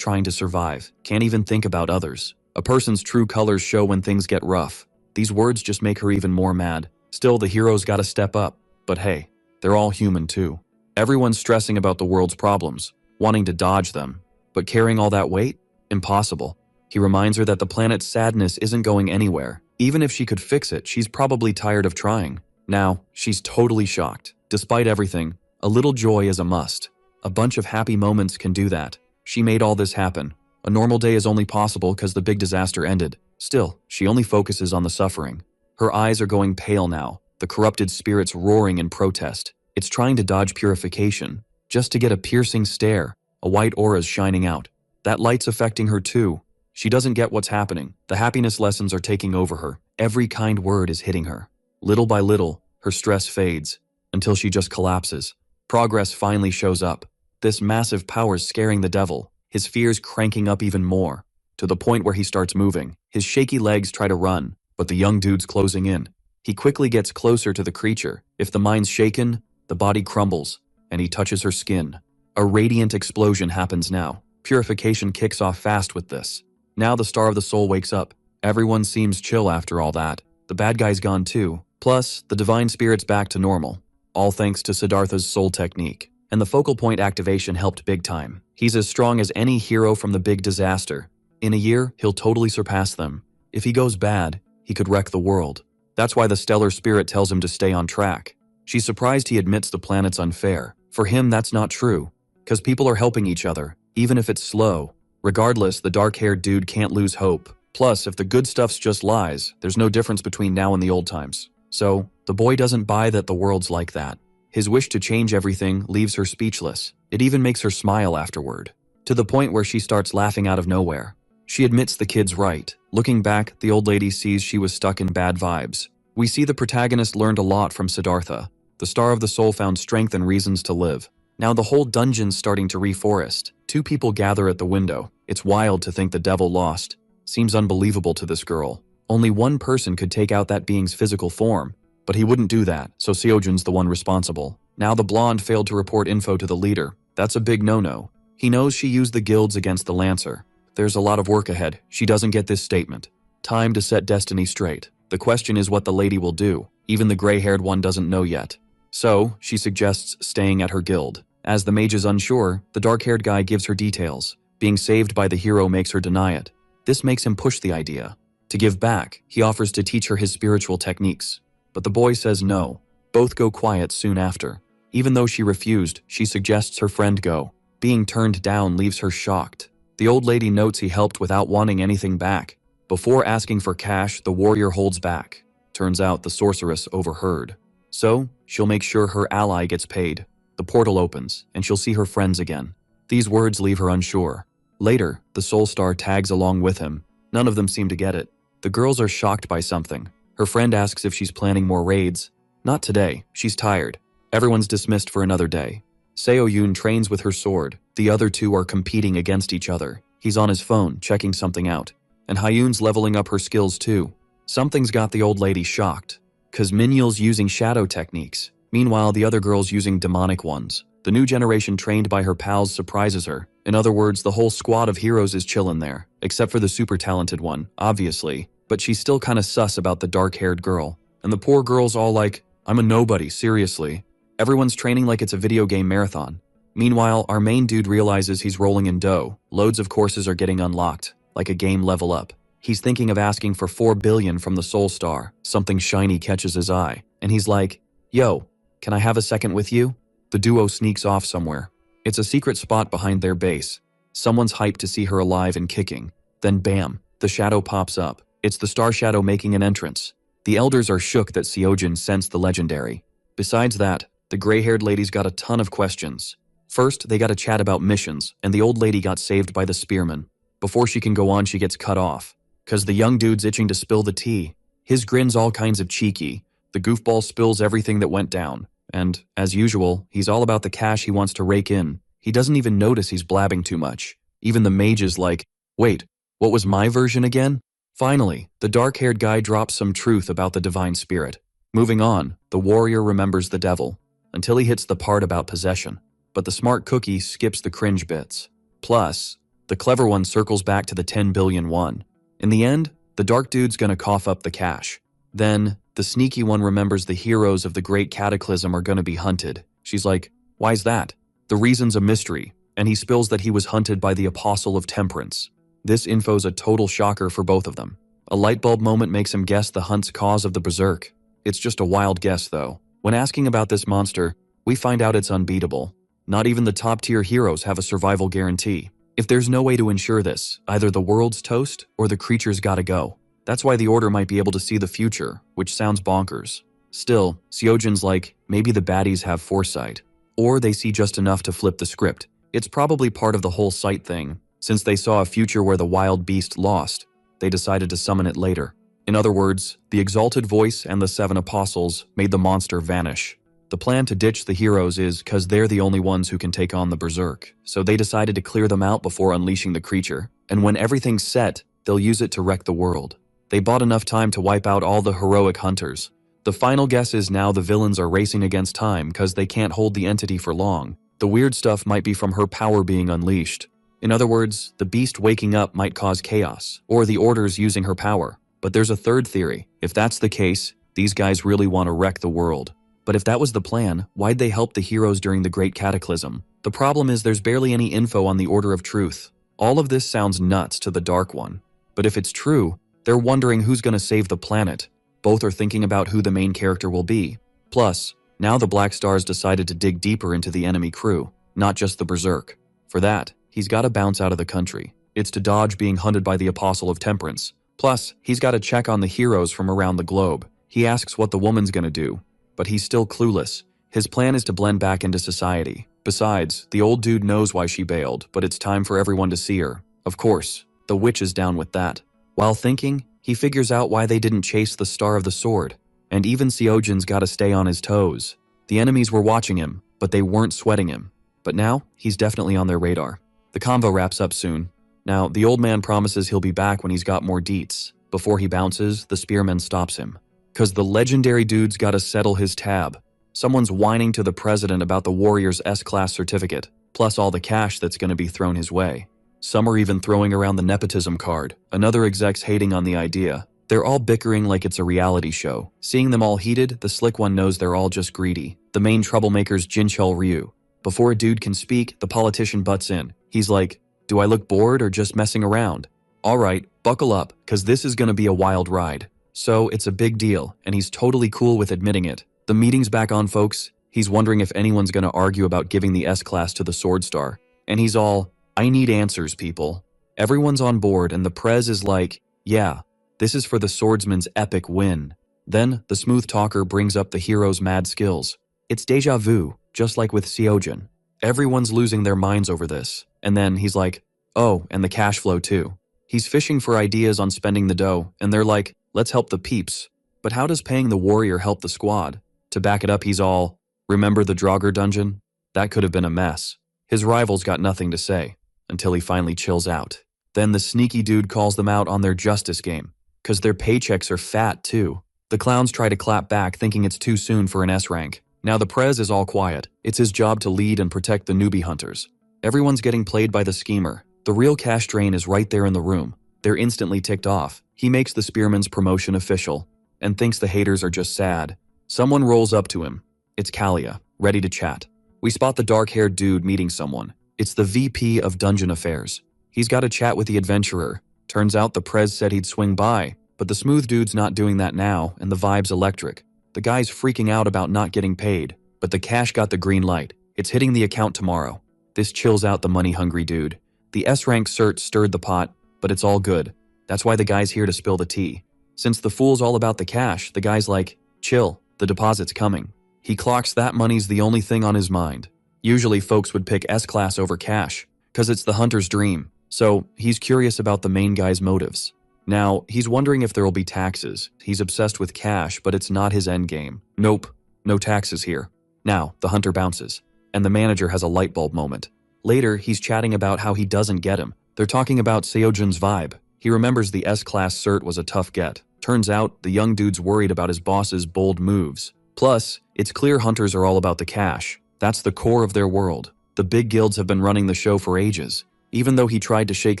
trying to survive, can't even think about others. A person's true colors show when things get rough. These words just make her even more mad. Still, the hero's gotta step up. But hey, they're all human too. Everyone's stressing about the world's problems, wanting to dodge them. But carrying all that weight? Impossible. He reminds her that the planet's sadness isn't going anywhere. Even if she could fix it, she's probably tired of trying. Now, she's totally shocked. Despite everything, a little joy is a must. A bunch of happy moments can do that. She made all this happen. A normal day is only possible because the big disaster ended. Still, she only focuses on the suffering. Her eyes are going pale now, the corrupted spirit's roaring in protest. It's trying to dodge purification, just to get a piercing stare. A white aura's shining out. That light's affecting her too. She doesn't get what's happening. The happiness lessons are taking over her. Every kind word is hitting her. Little by little, her stress fades, until she just collapses. Progress finally shows up. This massive power's scaring the devil, his fears cranking up even more, to the point where he starts moving. His shaky legs try to run, but the young dude's closing in. He quickly gets closer to the creature. If the mind's shaken, the body crumbles, and he touches her skin. A radiant explosion happens now. Purification kicks off fast with this. Now the Star of the Soul wakes up. Everyone seems chill after all that. The bad guy's gone too. Plus, the divine spirit's back to normal. All thanks to Siddhartha's soul technique. And the focal point activation helped big time. He's as strong as any hero from the big disaster. In a year, he'll totally surpass them. If he goes bad, he could wreck the world. That's why the stellar spirit tells him to stay on track. She's surprised he admits the planet's unfair. For him, that's not true. Because people are helping each other, even if it's slow. Regardless, the dark-haired dude can't lose hope. Plus, if the good stuff's just lies, there's no difference between now and the old times. So, the boy doesn't buy that the world's like that. His wish to change everything leaves her speechless. It even makes her smile afterward, to the point where she starts laughing out of nowhere. She admits the kid's right. Looking back, the old lady sees she was stuck in bad vibes. We see the protagonist learned a lot from Siddhartha. The Star of the Soul found strength and reasons to live. Now the whole dungeon's starting to reforest. Two people gather at the window. It's wild to think the devil lost. Seems unbelievable to this girl. Only one person could take out that being's physical form. But he wouldn't do that, so Seojun's the one responsible. Now the blonde failed to report info to the leader. That's a big no-no. He knows she used the guilds against the Lancer. There's a lot of work ahead. She doesn't get this statement. Time to set destiny straight. The question is what the lady will do. Even the gray-haired one doesn't know yet. So, she suggests staying at her guild. As the mage is unsure, the dark-haired guy gives her details. Being saved by the hero makes her deny it. This makes him push the idea. To give back, he offers to teach her his spiritual techniques. But the boy says no. Both go quiet soon after. Even though she refused, she suggests her friend go. Being turned down leaves her shocked. The old lady notes he helped without wanting anything back. Before asking for cash, the warrior holds back. Turns out the sorceress overheard. So, she'll make sure her ally gets paid. The portal opens, and she'll see her friends again. These words leave her unsure. Later, the Soul Star tags along with him. None of them seem to get it. The girls are shocked by something. Her friend asks if she's planning more raids. Not today, she's tired. Everyone's dismissed for another day. Seo-yoon trains with her sword. The other two are competing against each other. He's on his phone, checking something out. And Hyun's leveling up her skills too. Something's got the old lady shocked. Cause Minyul's using shadow techniques. Meanwhile, the other girl's using demonic ones. The new generation trained by her pals surprises her. In other words, the whole squad of heroes is chillin' there. Except for the super talented one, obviously. But she's still kinda sus about the dark-haired girl. And the poor girl's all like, I'm a nobody, seriously. Everyone's training like it's a video game marathon. Meanwhile, our main dude realizes he's rolling in dough. Loads of courses are getting unlocked, like a game level up. He's thinking of asking for 4 billion from the Soul Star. Something shiny catches his eye, and he's like, "Yo, can I have a second with you?" The duo sneaks off somewhere. It's a secret spot behind their base. Someone's hyped to see her alive and kicking. Then bam, the shadow pops up. It's the Star Shadow making an entrance. The elders are shook that Seojin sensed the legendary. Besides that, the gray-haired lady's got a ton of questions. First, they got a chat about missions, and the old lady got saved by the Spearman. Before she can go on, she gets cut off. 'Cause the young dude's itching to spill the tea. His grin's all kinds of cheeky. The goofball spills everything that went down. And, as usual, he's all about the cash he wants to rake in. He doesn't even notice he's blabbing too much. Even the mage is like, "Wait, what was my version again?" Finally, the dark-haired guy drops some truth about the divine spirit. Moving on, the warrior remembers the devil, until he hits the part about possession. But the smart cookie skips the cringe bits. Plus, the clever one circles back to the 10 billion won. In the end, the dark dude's gonna cough up the cash. Then, the sneaky one remembers the heroes of the Great Cataclysm are gonna be hunted. She's like, "Why's that?" The reason's a mystery, and he spills that he was hunted by the Apostle of Temperance. This info's a total shocker for both of them. A lightbulb moment makes him guess the hunt's cause of the berserk. It's just a wild guess, though. When asking about this monster, we find out it's unbeatable. Not even the top-tier heroes have a survival guarantee. If there's no way to ensure this, either the world's toast or the creature's gotta go. That's why the Order might be able to see the future, which sounds bonkers. Still, Seojin's like, maybe the baddies have foresight. Or they see just enough to flip the script. It's probably part of the whole sight thing. Since they saw a future where the wild beast lost, they decided to summon it later. In other words, the exalted voice and the 7 apostles made the monster vanish. The plan to ditch the heroes is because they're the only ones who can take on the berserk, so they decided to clear them out before unleashing the creature, and when everything's set, they'll use it to wreck the world. They bought enough time to wipe out all the heroic hunters. The final guess is now the villains are racing against time because they can't hold the entity for long. The weird stuff might be from her power being unleashed. In other words, the beast waking up might cause chaos, or the Order's using her power. But there's a third theory. If that's the case, these guys really want to wreck the world. But if that was the plan, why'd they help the heroes during the Great Cataclysm? The problem is there's barely any info on the Order of Truth. All of this sounds nuts to the Dark One. But if it's true, they're wondering who's going to save the planet. Both are thinking about who the main character will be. Plus, now the Black Star's decided to dig deeper into the enemy crew, not just the Berserk. For that, he's got to bounce out of the country. It's to dodge being hunted by the Apostle of Temperance. Plus, he's got to check on the heroes from around the globe. He asks what the woman's going to do, but he's still clueless. His plan is to blend back into society. Besides, the old dude knows why she bailed, but it's time for everyone to see her. Of course, the witch is down with that. While thinking, he figures out why they didn't chase the Star of the Sword. And even Seojin's got to stay on his toes. The enemies were watching him, but they weren't sweating him. But now, he's definitely on their radar. The convo wraps up soon. Now, the old man promises he'll be back when he's got more deets. Before he bounces, the Spearman stops him. 'Cause the legendary dude's gotta settle his tab. Someone's whining to the president about the Warrior's S-Class certificate, plus all the cash that's gonna be thrown his way. Some are even throwing around the nepotism card. Another exec's hating on the idea. They're all bickering like it's a reality show. Seeing them all heated, the slick one knows they're all just greedy. The main troublemaker's Jinchul Ryu. Before a dude can speak, the politician butts in. He's like, "Do I look bored or just messing around?" Alright, buckle up, 'cause this is gonna be a wild ride. So, it's a big deal, and he's totally cool with admitting it. The meeting's back on, folks. He's wondering if anyone's gonna argue about giving the S-Class to the Sword Star. And he's all, "I need answers, people." Everyone's on board, and the Prez is like, "Yeah, this is for the swordsman's epic win." Then, the smooth talker brings up the hero's mad skills. It's deja vu, just like with Seojin. Everyone's losing their minds over this. And then he's like, "Oh, and the cash flow too." He's fishing for ideas on spending the dough, and they're like, "Let's help the peeps." But how does paying the warrior help the squad? To back it up, he's all, "Remember the Draugr dungeon? That could have been a mess." His rivals got nothing to say, until he finally chills out. Then the sneaky dude calls them out on their justice game, 'cause their paychecks are fat too. The clowns try to clap back, thinking it's too soon for an S rank. Now the Prez is all quiet. It's his job to lead and protect the newbie hunters. Everyone's getting played by the schemer. The real cash drain is right there in the room. They're instantly ticked off. He makes the Spearman's promotion official, and thinks the haters are just sad. Someone rolls up to him. It's Kalia, ready to chat. We spot the dark-haired dude meeting someone. It's the VP of Dungeon Affairs. He's got a chat with the adventurer, Turns out the prez said he'd swing by, but the smooth dude's not doing that now, and the vibe's electric. The guy's freaking out about not getting paid, but the cash got the green light. It's hitting the account tomorrow. This chills out the money-hungry dude. The S-rank cert stirred the pot, but it's all good. That's why the guy's here to spill the tea. Since the fool's all about the cash, the guy's like, chill, the deposit's coming. He clocks that money's the only thing on his mind. Usually folks would pick S-class over cash, cause it's the hunter's dream. So he's curious about the main guy's motives. Now, he's wondering if there'll be taxes. He's obsessed with cash, but it's not his endgame. Nope, no taxes here. Now, the hunter bounces, and the manager has a light bulb moment. Later, he's chatting about how he doesn't get him. They're talking about Seojun's vibe. He remembers the S-class cert was a tough get. Turns out, the young dude's worried about his boss's bold moves. Plus, it's clear hunters are all about the cash. That's the core of their world. The big guilds have been running the show for ages. Even though he tried to shake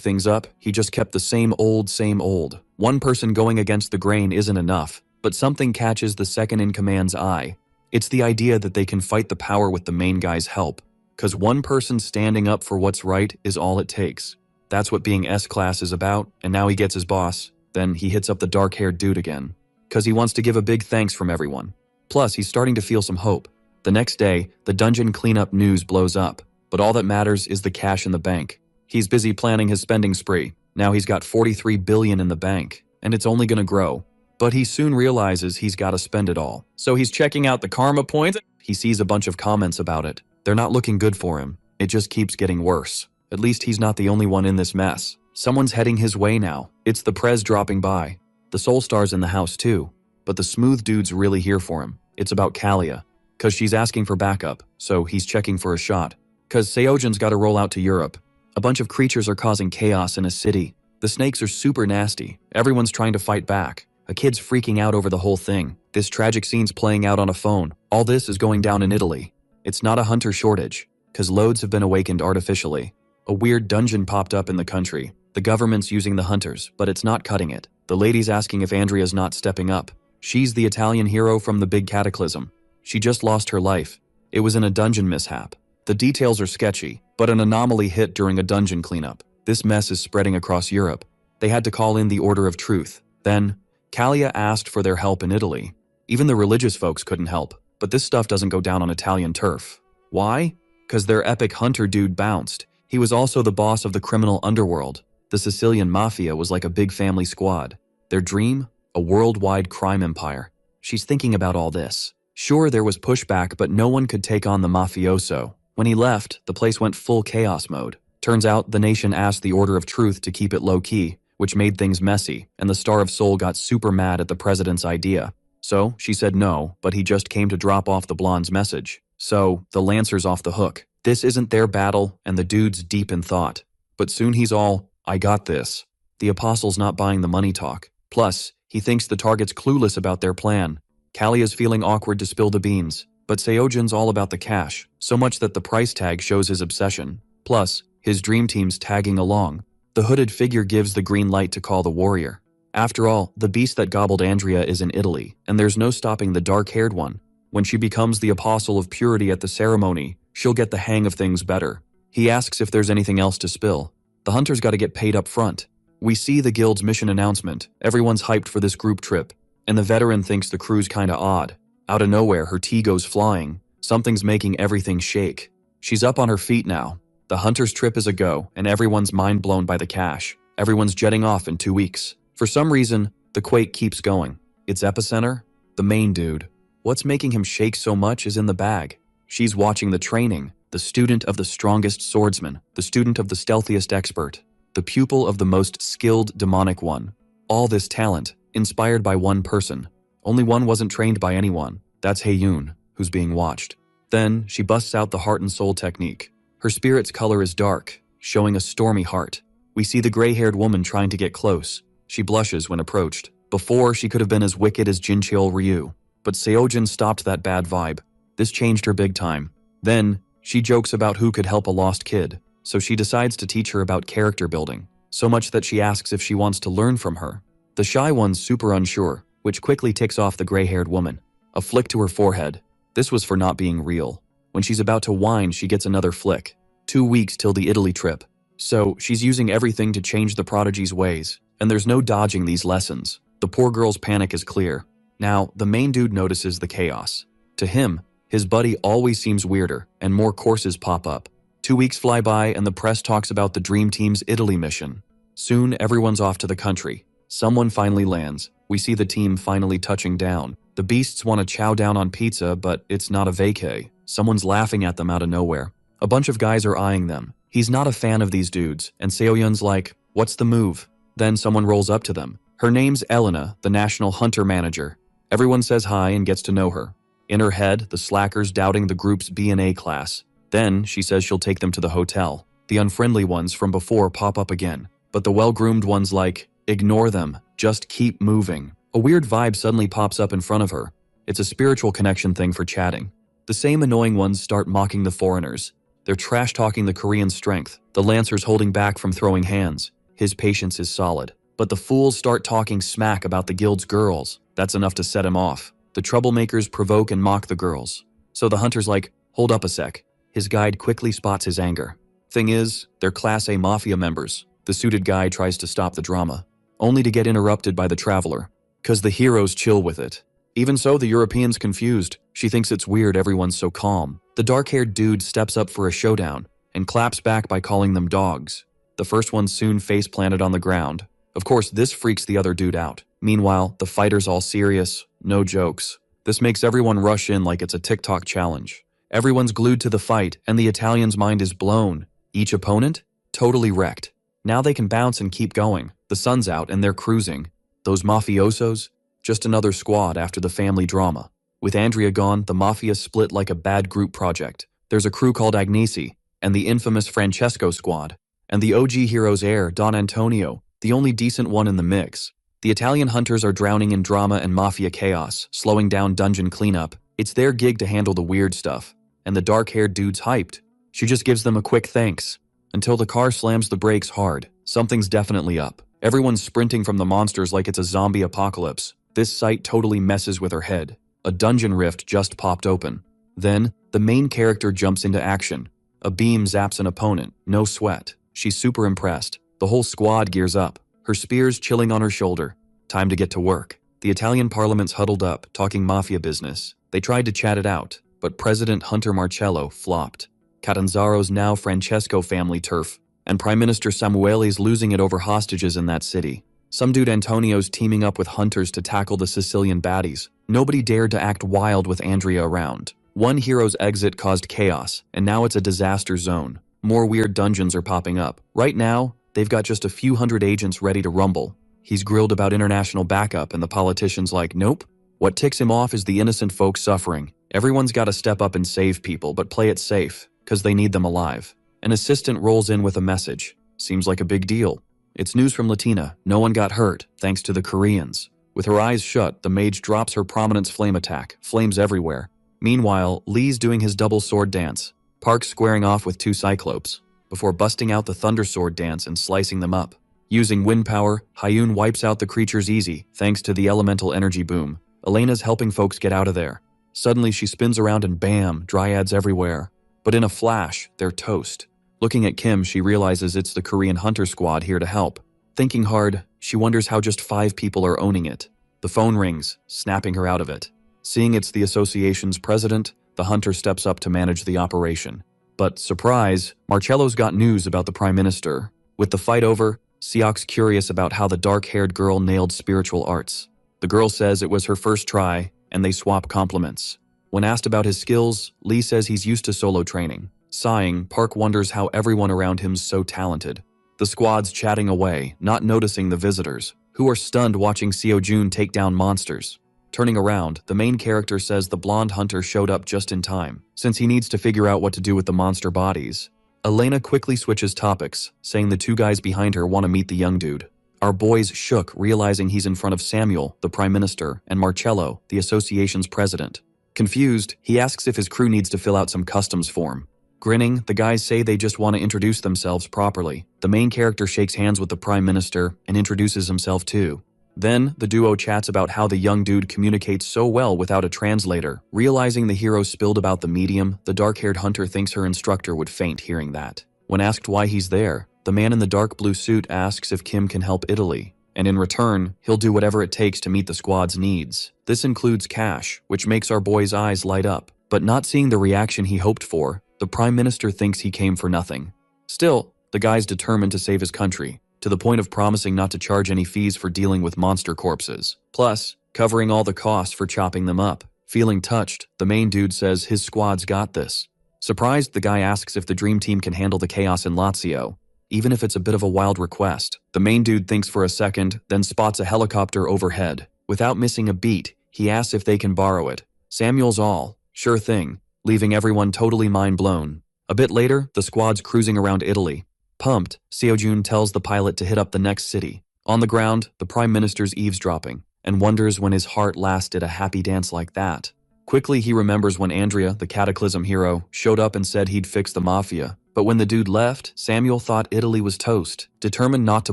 things up, he just kept the same old, same old. One person going against the grain isn't enough, but something catches the second-in-command's eye. It's the idea that they can fight the power with the main guy's help. Cause one person standing up for what's right is all it takes. That's what being S-class is about, and now he gets his boss. Then he hits up the dark-haired dude again. Cause he wants to give a big thanks from everyone. Plus, he's starting to feel some hope. The next day, the dungeon cleanup news blows up, but all that matters is the cash in the bank. He's busy planning his spending spree. Now he's got 43 billion in the bank, and it's only gonna grow. But he soon realizes he's gotta spend it all. So he's checking out the karma points. He sees a bunch of comments about it. They're not looking good for him. It just keeps getting worse. At least he's not the only one in this mess. Someone's heading his way now. It's the prez dropping by. The soul star's in the house too, but the smooth dude's really here for him. It's about Kalia, cause she's asking for backup, so he's checking for a shot. Cause Seojun's gotta roll out to Europe. A bunch of creatures are causing chaos in a city. The snakes are super nasty. Everyone's trying to fight back. A kid's freaking out over the whole thing. This tragic scene's playing out on a phone. All this is going down in Italy. It's not a hunter shortage, cause loads have been awakened artificially. A weird dungeon popped up in the country. The government's using the hunters, but it's not cutting it. The lady's asking if Andrea's not stepping up. She's the Italian hero from the big cataclysm. She just lost her life. It was in a dungeon mishap. The details are sketchy, but an anomaly hit during a dungeon cleanup. This mess is spreading across Europe. They had to call in the Order of Truth. Then, Kalia asked for their help in Italy. Even the religious folks couldn't help, but this stuff doesn't go down on Italian turf. Why? Cause their epic hunter dude bounced. He was also the boss of the criminal underworld. The Sicilian mafia was like a big family squad. Their dream? A worldwide crime empire. She's thinking about all this. Sure, there was pushback, but no one could take on the mafioso. When he left, the place went full chaos mode. Turns out, the nation asked the Order of Truth to keep it low-key, which made things messy, and the Star of Soul got super mad at the president's idea. So, she said no, but he just came to drop off the blonde's message. So, the Lancer's off the hook. This isn't their battle, and the dude's deep in thought. But soon he's all, I got this. The Apostle's not buying the money talk. Plus, he thinks the target's clueless about their plan. Kalia's feeling awkward to spill the beans, but Seojun's all about the cash, so much that the price tag shows his obsession. Plus, his dream team's tagging along. The hooded figure gives the green light to call the warrior. After all, the beast that gobbled Andrea is in Italy, and there's no stopping the dark-haired one. When she becomes the apostle of purity at the ceremony, she'll get the hang of things better. He asks if there's anything else to spill. The hunter's gotta get paid up front. We see the guild's mission announcement. Everyone's hyped for this group trip, and the veteran thinks the crew's kinda odd. Out of nowhere, her tea goes flying. Something's making everything shake. She's up on her feet now. The hunter's trip is a go, and everyone's mind blown by the cash. Everyone's jetting off in 2 weeks. For some reason, the quake keeps going. Its epicenter? The main dude. What's making him shake so much is in the bag. She's watching the training, the student of the strongest swordsman, the student of the stealthiest expert, the pupil of the most skilled demonic one. All this talent, inspired by one person. Only one wasn't trained by anyone. That's Haeyoon, who's being watched. Then, she busts out the heart and soul technique. Her spirit's color is dark, showing a stormy heart. We see the gray-haired woman trying to get close. She blushes when approached. Before, she could have been as wicked as Jincheol Ryu, but Seojun stopped that bad vibe. This changed her big time. Then, she jokes about who could help a lost kid, so she decides to teach her about character building, so much that she asks if she wants to learn from her. The shy one's super unsure, which quickly ticks off the gray-haired woman. A flick to her forehead. This was for not being real. When she's about to whine, she gets another flick. 2 weeks till the Italy trip. So she's using everything to change the prodigy's ways, and there's no dodging these lessons. The poor girl's panic is clear. Now, the main dude notices the chaos. To him, his buddy always seems weirder, and more courses pop up. 2 weeks fly by and the press talks about the Dream Team's Italy mission. Soon, everyone's off to the country. Someone finally lands. We see the team finally touching down. The beasts want to chow down on pizza, but it's not a vacay. Someone's laughing at them out of nowhere. A bunch of guys are eyeing them. He's not a fan of these dudes, and Seoyun's like, "What's the move?" Then someone rolls up to them. Her name's Elena, the national hunter manager. Everyone says hi and gets to know her. In her head, the slackers doubting the group's B&A class. Then, she says she'll take them to the hotel. The unfriendly ones from before pop up again. But the well-groomed ones like, "Ignore them, just keep moving." A weird vibe suddenly pops up in front of her. It's a spiritual connection thing for chatting. The same annoying ones start mocking the foreigners. They're trash-talking the Korean strength. The Lancer's holding back from throwing hands. His patience is solid. But the fools start talking smack about the guild's girls. That's enough to set him off. The troublemakers provoke and mock the girls. So the hunter's like, "Hold up a sec." His guide quickly spots his anger. Thing is, they're Class A mafia members. The suited guy tries to stop the drama, only to get interrupted by the traveler. 'Cause the heroes chill with it. Even so, the European's confused. She thinks it's weird everyone's so calm. The dark-haired dude steps up for a showdown and claps back by calling them dogs. The first one soon face-planted on the ground. Of course, this freaks the other dude out. Meanwhile, the fighter's all serious, no jokes. This makes everyone rush in like it's a TikTok challenge. Everyone's glued to the fight, and the Italian's mind is blown. Each opponent? Totally wrecked. Now they can bounce and keep going. The sun's out and they're cruising. Those mafiosos? Just another squad after the family drama. With Andrea gone, the mafia split like a bad group project. There's a crew called Agnesi, and the infamous Francesco squad. And the OG hero's heir, Don Antonio, the only decent one in the mix. The Italian hunters are drowning in drama and mafia chaos, slowing down dungeon cleanup. It's their gig to handle the weird stuff. And the dark-haired dude's hyped. She just gives them a quick thanks. Until the car slams the brakes hard. Something's definitely up. Everyone's sprinting from the monsters like it's a zombie apocalypse. This sight totally messes with her head. A dungeon rift just popped open. Then, the main character jumps into action. A beam zaps an opponent, no sweat. She's super impressed. The whole squad gears up. Her spear's chilling on her shoulder. Time to get to work. The Italian parliament's huddled up, talking mafia business. They tried to chat it out, but President Hunter Marcello flopped. Catanzaro's now Francesco family turf, and Prime Minister Samuele's losing it over hostages in that city. Some dude Antonio's teaming up with hunters to tackle the Sicilian baddies. Nobody dared to act wild with Andrea around. One hero's exit caused chaos, and now it's a disaster zone. More weird dungeons are popping up. Right now, they've got just a few hundred agents ready to rumble. He's grilled about international backup, and the politician's like, nope. What ticks him off is the innocent folks suffering. Everyone's got to step up and save people, but play it safe, because they need them alive. An assistant rolls in with a message. Seems like a big deal. It's news from Latina. No one got hurt, thanks to the Koreans. With her eyes shut, the mage drops her prominence flame attack. Flames everywhere. Meanwhile, Lee's doing his double sword dance. Park's squaring off with two cyclopes, before busting out the thunder sword dance and slicing them up. Using wind power, Hyun wipes out the creatures easy, thanks to the elemental energy boom. Elena's helping folks get out of there. Suddenly she spins around and bam, dryads everywhere. But in a flash, they're toast. Looking at Kim, she realizes it's the Korean hunter squad here to help. Thinking hard, she wonders how just 5 people are owning it. The phone rings, snapping her out of it. Seeing it's the association's president, the hunter steps up to manage the operation. But, surprise, Marcello's got news about the prime minister. With the fight over, Siok's curious about how the dark-haired girl nailed spiritual arts. The girl says it was her first try, and they swap compliments. When asked about his skills, Lee says he's used to solo training. Sighing, Park wonders how everyone around him's so talented. The squad's chatting away, not noticing the visitors, who are stunned watching Seo-jun take down monsters. Turning around, the main character says the blonde hunter showed up just in time, since he needs to figure out what to do with the monster bodies. Elena quickly switches topics, saying the 2 guys behind her want to meet the young dude. Our boys shook, realizing he's in front of Samuel, the prime minister, and Marcello, the association's president. Confused, he asks if his crew needs to fill out some customs form. Grinning, the guys say they just want to introduce themselves properly. The main character shakes hands with the prime minister and introduces himself too. Then, the duo chats about how the young dude communicates so well without a translator. Realizing the hero spilled about the medium, the dark-haired hunter thinks her instructor would faint hearing that. When asked why he's there, the man in the dark blue suit asks if Kim can help Italy, and in return, he'll do whatever it takes to meet the squad's needs. This includes cash, which makes our boy's eyes light up. But not seeing the reaction he hoped for, the Prime Minister thinks he came for nothing. Still, the guy's determined to save his country, to the point of promising not to charge any fees for dealing with monster corpses. Plus, covering all the costs for chopping them up. Feeling touched, the main dude says his squad's got this. Surprised, the guy asks if the dream team can handle the chaos in Lazio, even if it's a bit of a wild request. The main dude thinks for a second, then spots a helicopter overhead. Without missing a beat, he asks if they can borrow it. Samuel's all, sure thing, leaving everyone totally mind blown. A bit later, the squad's cruising around Italy. Pumped, Seojun tells the pilot to hit up the next city. On the ground, the Prime Minister's eavesdropping, and wonders when his heart last did a happy dance like that. Quickly, he remembers when Andrea, the Cataclysm hero, showed up and said he'd fix the mafia. But when the dude left, Samuel thought Italy was toast. Determined not to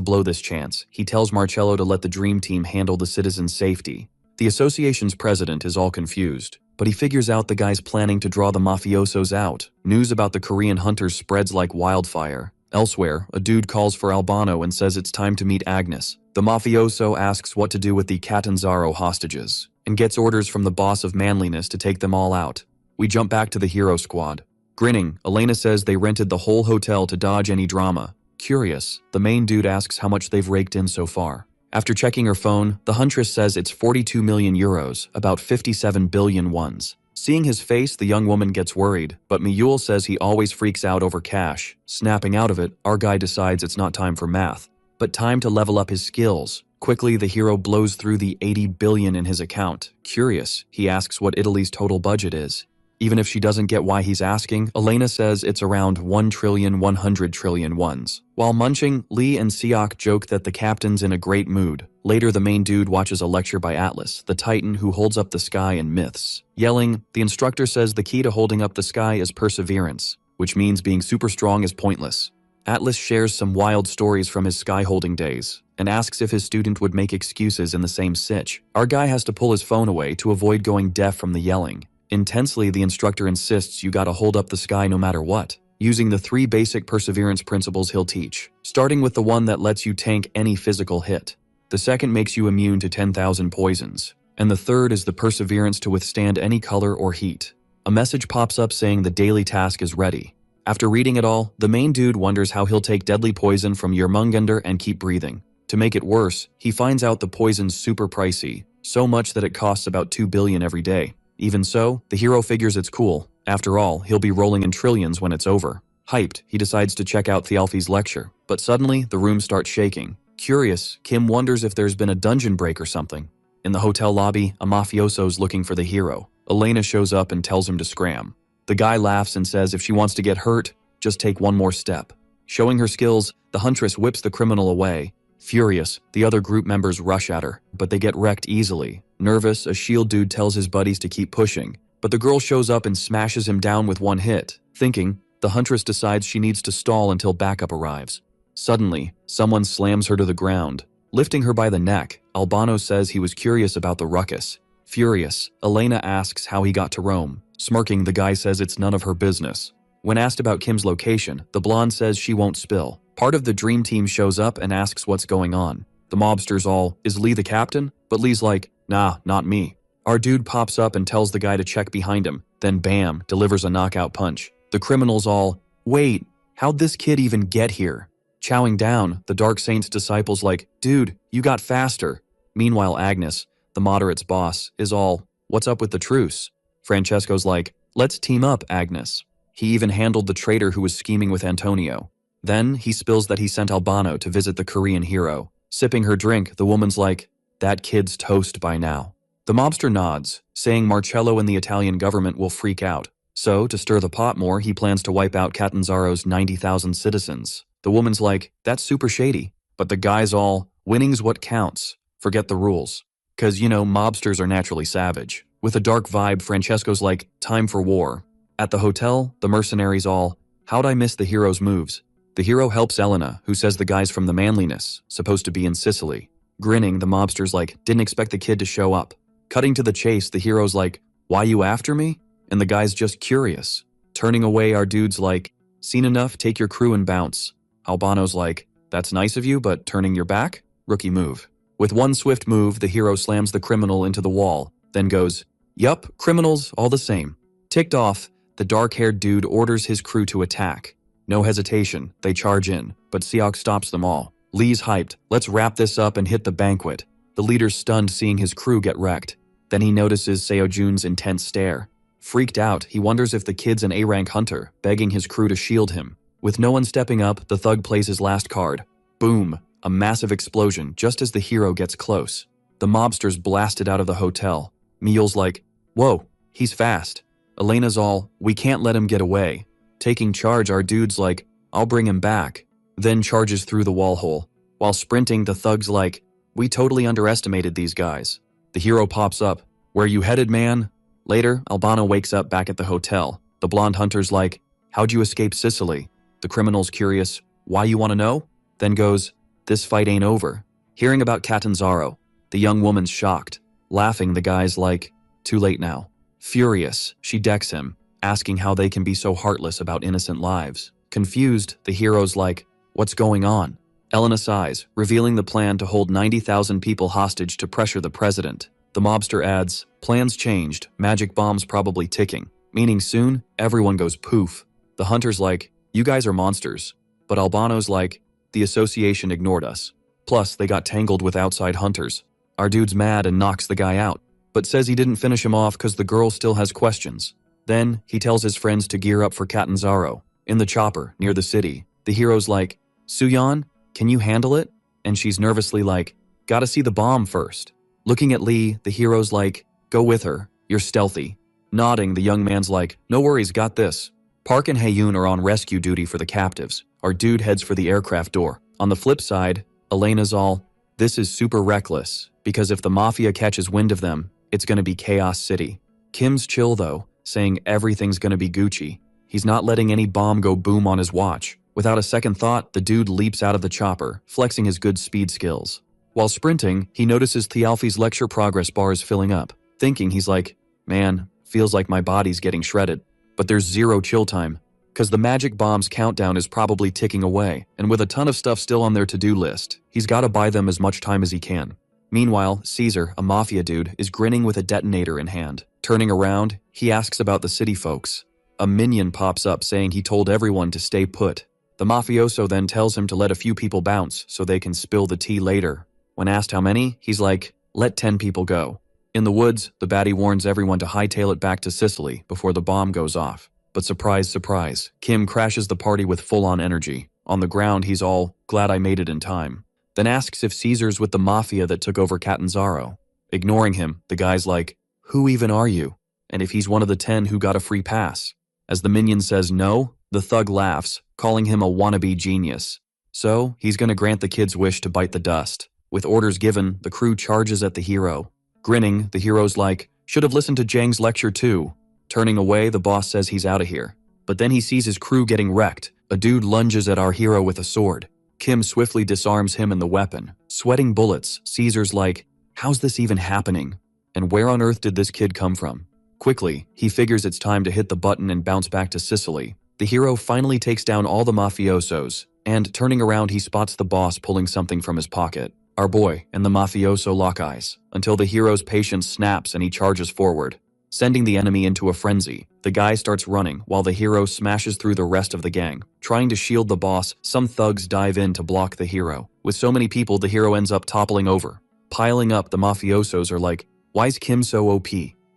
blow this chance, he tells Marcello to let the dream team handle the citizens' safety. The association's president is all confused, but he figures out the guy's planning to draw the mafiosos out. News about the Korean hunters spreads like wildfire. Elsewhere, a dude calls for Albano and says it's time to meet Agnes. The mafioso asks what to do with the Catanzaro hostages, and gets orders from the boss of Manliness to take them all out. We jump back to the hero squad. Grinning, Elena says they rented the whole hotel to dodge any drama. Curious, the main dude asks how much they've raked in so far. After checking her phone, the huntress says it's 42 million euros, about 57 billion ones. Seeing his face, the young woman gets worried, but Miyul says he always freaks out over cash. Snapping out of it, our guy decides it's not time for math, but time to level up his skills. Quickly, the hero blows through the 80 billion in his account. Curious, he asks what Italy's total budget is. Even if she doesn't get why he's asking, Elena says it's around 1,100 trillion ones. While munching, Lee and Siak joke that the captain's in a great mood. Later, the main dude watches a lecture by Atlas, the titan who holds up the sky in myths. Yelling, the instructor says the key to holding up the sky is perseverance, which means being super strong is pointless. Atlas shares some wild stories from his sky-holding days, and asks if his student would make excuses in the same sitch. Our guy has to pull his phone away to avoid going deaf from the yelling. Intensely, the instructor insists you gotta hold up the sky no matter what, using the 3 basic perseverance principles he'll teach, starting with the one that lets you tank any physical hit. The second makes you immune to 10,000 poisons, and the third is the perseverance to withstand any color or heat. A message pops up saying the daily task is ready. After reading it all, the main dude wonders how he'll take deadly poison from Yermungunder and keep breathing. To make it worse, he finds out the poison's super pricey, so much that it costs about 2 billion every day. Even so, the hero figures it's cool. After all, he'll be rolling in trillions when it's over. Hyped, he decides to check out Thialfi's lecture, but suddenly, the room starts shaking. Curious, Kim wonders if there's been a dungeon break or something. In the hotel lobby, a mafioso's looking for the hero. Elena shows up and tells him to scram. The guy laughs and says if she wants to get hurt, just take one more step. Showing her skills, the huntress whips the criminal away. Furious, the other group members rush at her, but they get wrecked easily. Nervous, a shield dude tells his buddies to keep pushing, but the girl shows up and smashes him down with one hit. Thinking, the huntress decides she needs to stall until backup arrives. Suddenly, someone slams her to the ground. Lifting her by the neck, Albano says he was curious about the ruckus. Furious, Elena asks how he got to Rome. Smirking, the guy says it's none of her business. When asked about Kim's location, the blonde says she won't spill. Part of the dream team shows up and asks what's going on. The mobsters all, is Lee the captain? But Lee's like, nah, not me. Our dude pops up and tells the guy to check behind him, then bam, delivers a knockout punch. The criminals all, wait, how'd this kid even get here? Chowing down, the Dark Saint's disciples like, dude, you got faster. Meanwhile, Agnes, the moderate's boss, is all, what's up with the truce? Francesco's like, let's team up, Agnes. He even handled the traitor who was scheming with Antonio. Then, he spills that he sent Albano to visit the Korean hero. Sipping her drink, the woman's like, that kid's toast by now. The mobster nods, saying Marcello and the Italian government will freak out. So, to stir the pot more, he plans to wipe out Catanzaro's 90,000 citizens. The woman's like, that's super shady. But the guy's all, winning's what counts. Forget the rules. 'Cause, you know, mobsters are naturally savage. With a dark vibe, Francesco's like, time for war. At the hotel, the mercenaries all, how'd I miss the hero's moves? The hero helps Elena, who says the guy's from the Manliness, supposed to be in Sicily. Grinning, the mobster's like, didn't expect the kid to show up. Cutting to the chase, the hero's like, why you after me? And the guy's just curious. Turning away, our dude's like, seen enough, take your crew and bounce. Albano's like, that's nice of you, but turning your back? Rookie move. With one swift move, the hero slams the criminal into the wall, then goes, yup, criminals, all the same. Ticked off, the dark-haired dude orders his crew to attack. No hesitation, they charge in, but Seok stops them all. Lee's hyped, let's wrap this up and hit the banquet. The leader's stunned seeing his crew get wrecked. Then he notices Seojun's intense stare. Freaked out, he wonders if the kid's an A-rank hunter, begging his crew to shield him. With no one stepping up, the thug plays his last card. Boom! A massive explosion just as the hero gets close. The mobster's blasted out of the hotel. Miul's like, whoa, he's fast. Elena's all, we can't let him get away. Taking charge, our dude's like, I'll bring him back. Then charges through the wall hole. While sprinting, the thug's like, we totally underestimated these guys. The hero pops up, where you headed, man? Later, Albano wakes up back at the hotel. The blonde hunter's like, how'd you escape Sicily? The criminal's curious, why you wanna know? Then goes, this fight ain't over. Hearing about Catanzaro, the young woman's shocked. Laughing, the guy's like, too late now. Furious, she decks him, asking how they can be so heartless about innocent lives. Confused, the hero's like, what's going on? Elena sighs, revealing the plan to hold 90,000 people hostage to pressure the president. The mobster adds, plans changed, magic bombs probably ticking, meaning soon, everyone goes poof. The hunter's like, you guys are monsters. But Albano's like, the association ignored us. Plus, they got tangled with outside hunters. Our dude's mad and knocks the guy out, but says he didn't finish him off because the girl still has questions. Then, he tells his friends to gear up for Catanzaro. In the chopper, near the city, the hero's like, Suyeon, can you handle it? And she's nervously like, gotta see the bomb first. Looking at Lee, the hero's like, go with her, you're stealthy. Nodding, the young man's like, no worries, got this. Park and Haeyoon are on rescue duty for the captives. Our dude heads for the aircraft door. On the flip side, Elena's all, this is super reckless, because if the mafia catches wind of them, it's gonna be Chaos City. Kim's chill though, saying everything's gonna be Gucci. He's not letting any bomb go boom on his watch. Without a second thought, the dude leaps out of the chopper, flexing his good speed skills. While sprinting, he notices Thialfi's lecture progress bar is filling up. Thinking, he's like, man, feels like my body's getting shredded. But there's zero chill time, cause the magic bomb's countdown is probably ticking away, and with a ton of stuff still on their to-do list, he's gotta buy them as much time as he can. Meanwhile, Caesar, a mafia dude, is grinning with a detonator in hand. Turning around, he asks about the city folks. A minion pops up saying he told everyone to stay put. The mafioso then tells him to let a few people bounce so they can spill the tea later. When asked how many, he's like, let 10 people go. In the woods, the baddie warns everyone to hightail it back to Sicily before the bomb goes off. But surprise, surprise, Kim crashes the party with full-on energy. On the ground, he's all, glad I made it in time. Then asks if Caesar's with the mafia that took over Catanzaro. Ignoring him, the guy's like, who even are you? And if he's one of the 10 who got a free pass. As the minion says no, the thug laughs, calling him a wannabe genius. So, he's gonna grant the kid's wish to bite the dust. With orders given, the crew charges at the hero. Grinning, the hero's like, should have listened to Jang's lecture too. Turning away, the boss says he's out of here. But then he sees his crew getting wrecked. A dude lunges at our hero with a sword. Kim swiftly disarms him and the weapon. Sweating bullets, Caesar's like, how's this even happening? And where on earth did this kid come from? Quickly, he figures it's time to hit the button and bounce back to Sicily. The hero finally takes down all the mafiosos, and turning around he spots the boss pulling something from his pocket. Our boy and the mafioso lock eyes, until the hero's patience snaps and he charges forward. Sending the enemy into a frenzy, the guy starts running while the hero smashes through the rest of the gang. Trying to shield the boss, some thugs dive in to block the hero. With so many people, the hero ends up toppling over. Piling up, the mafiosos are like, why's Kim so OP?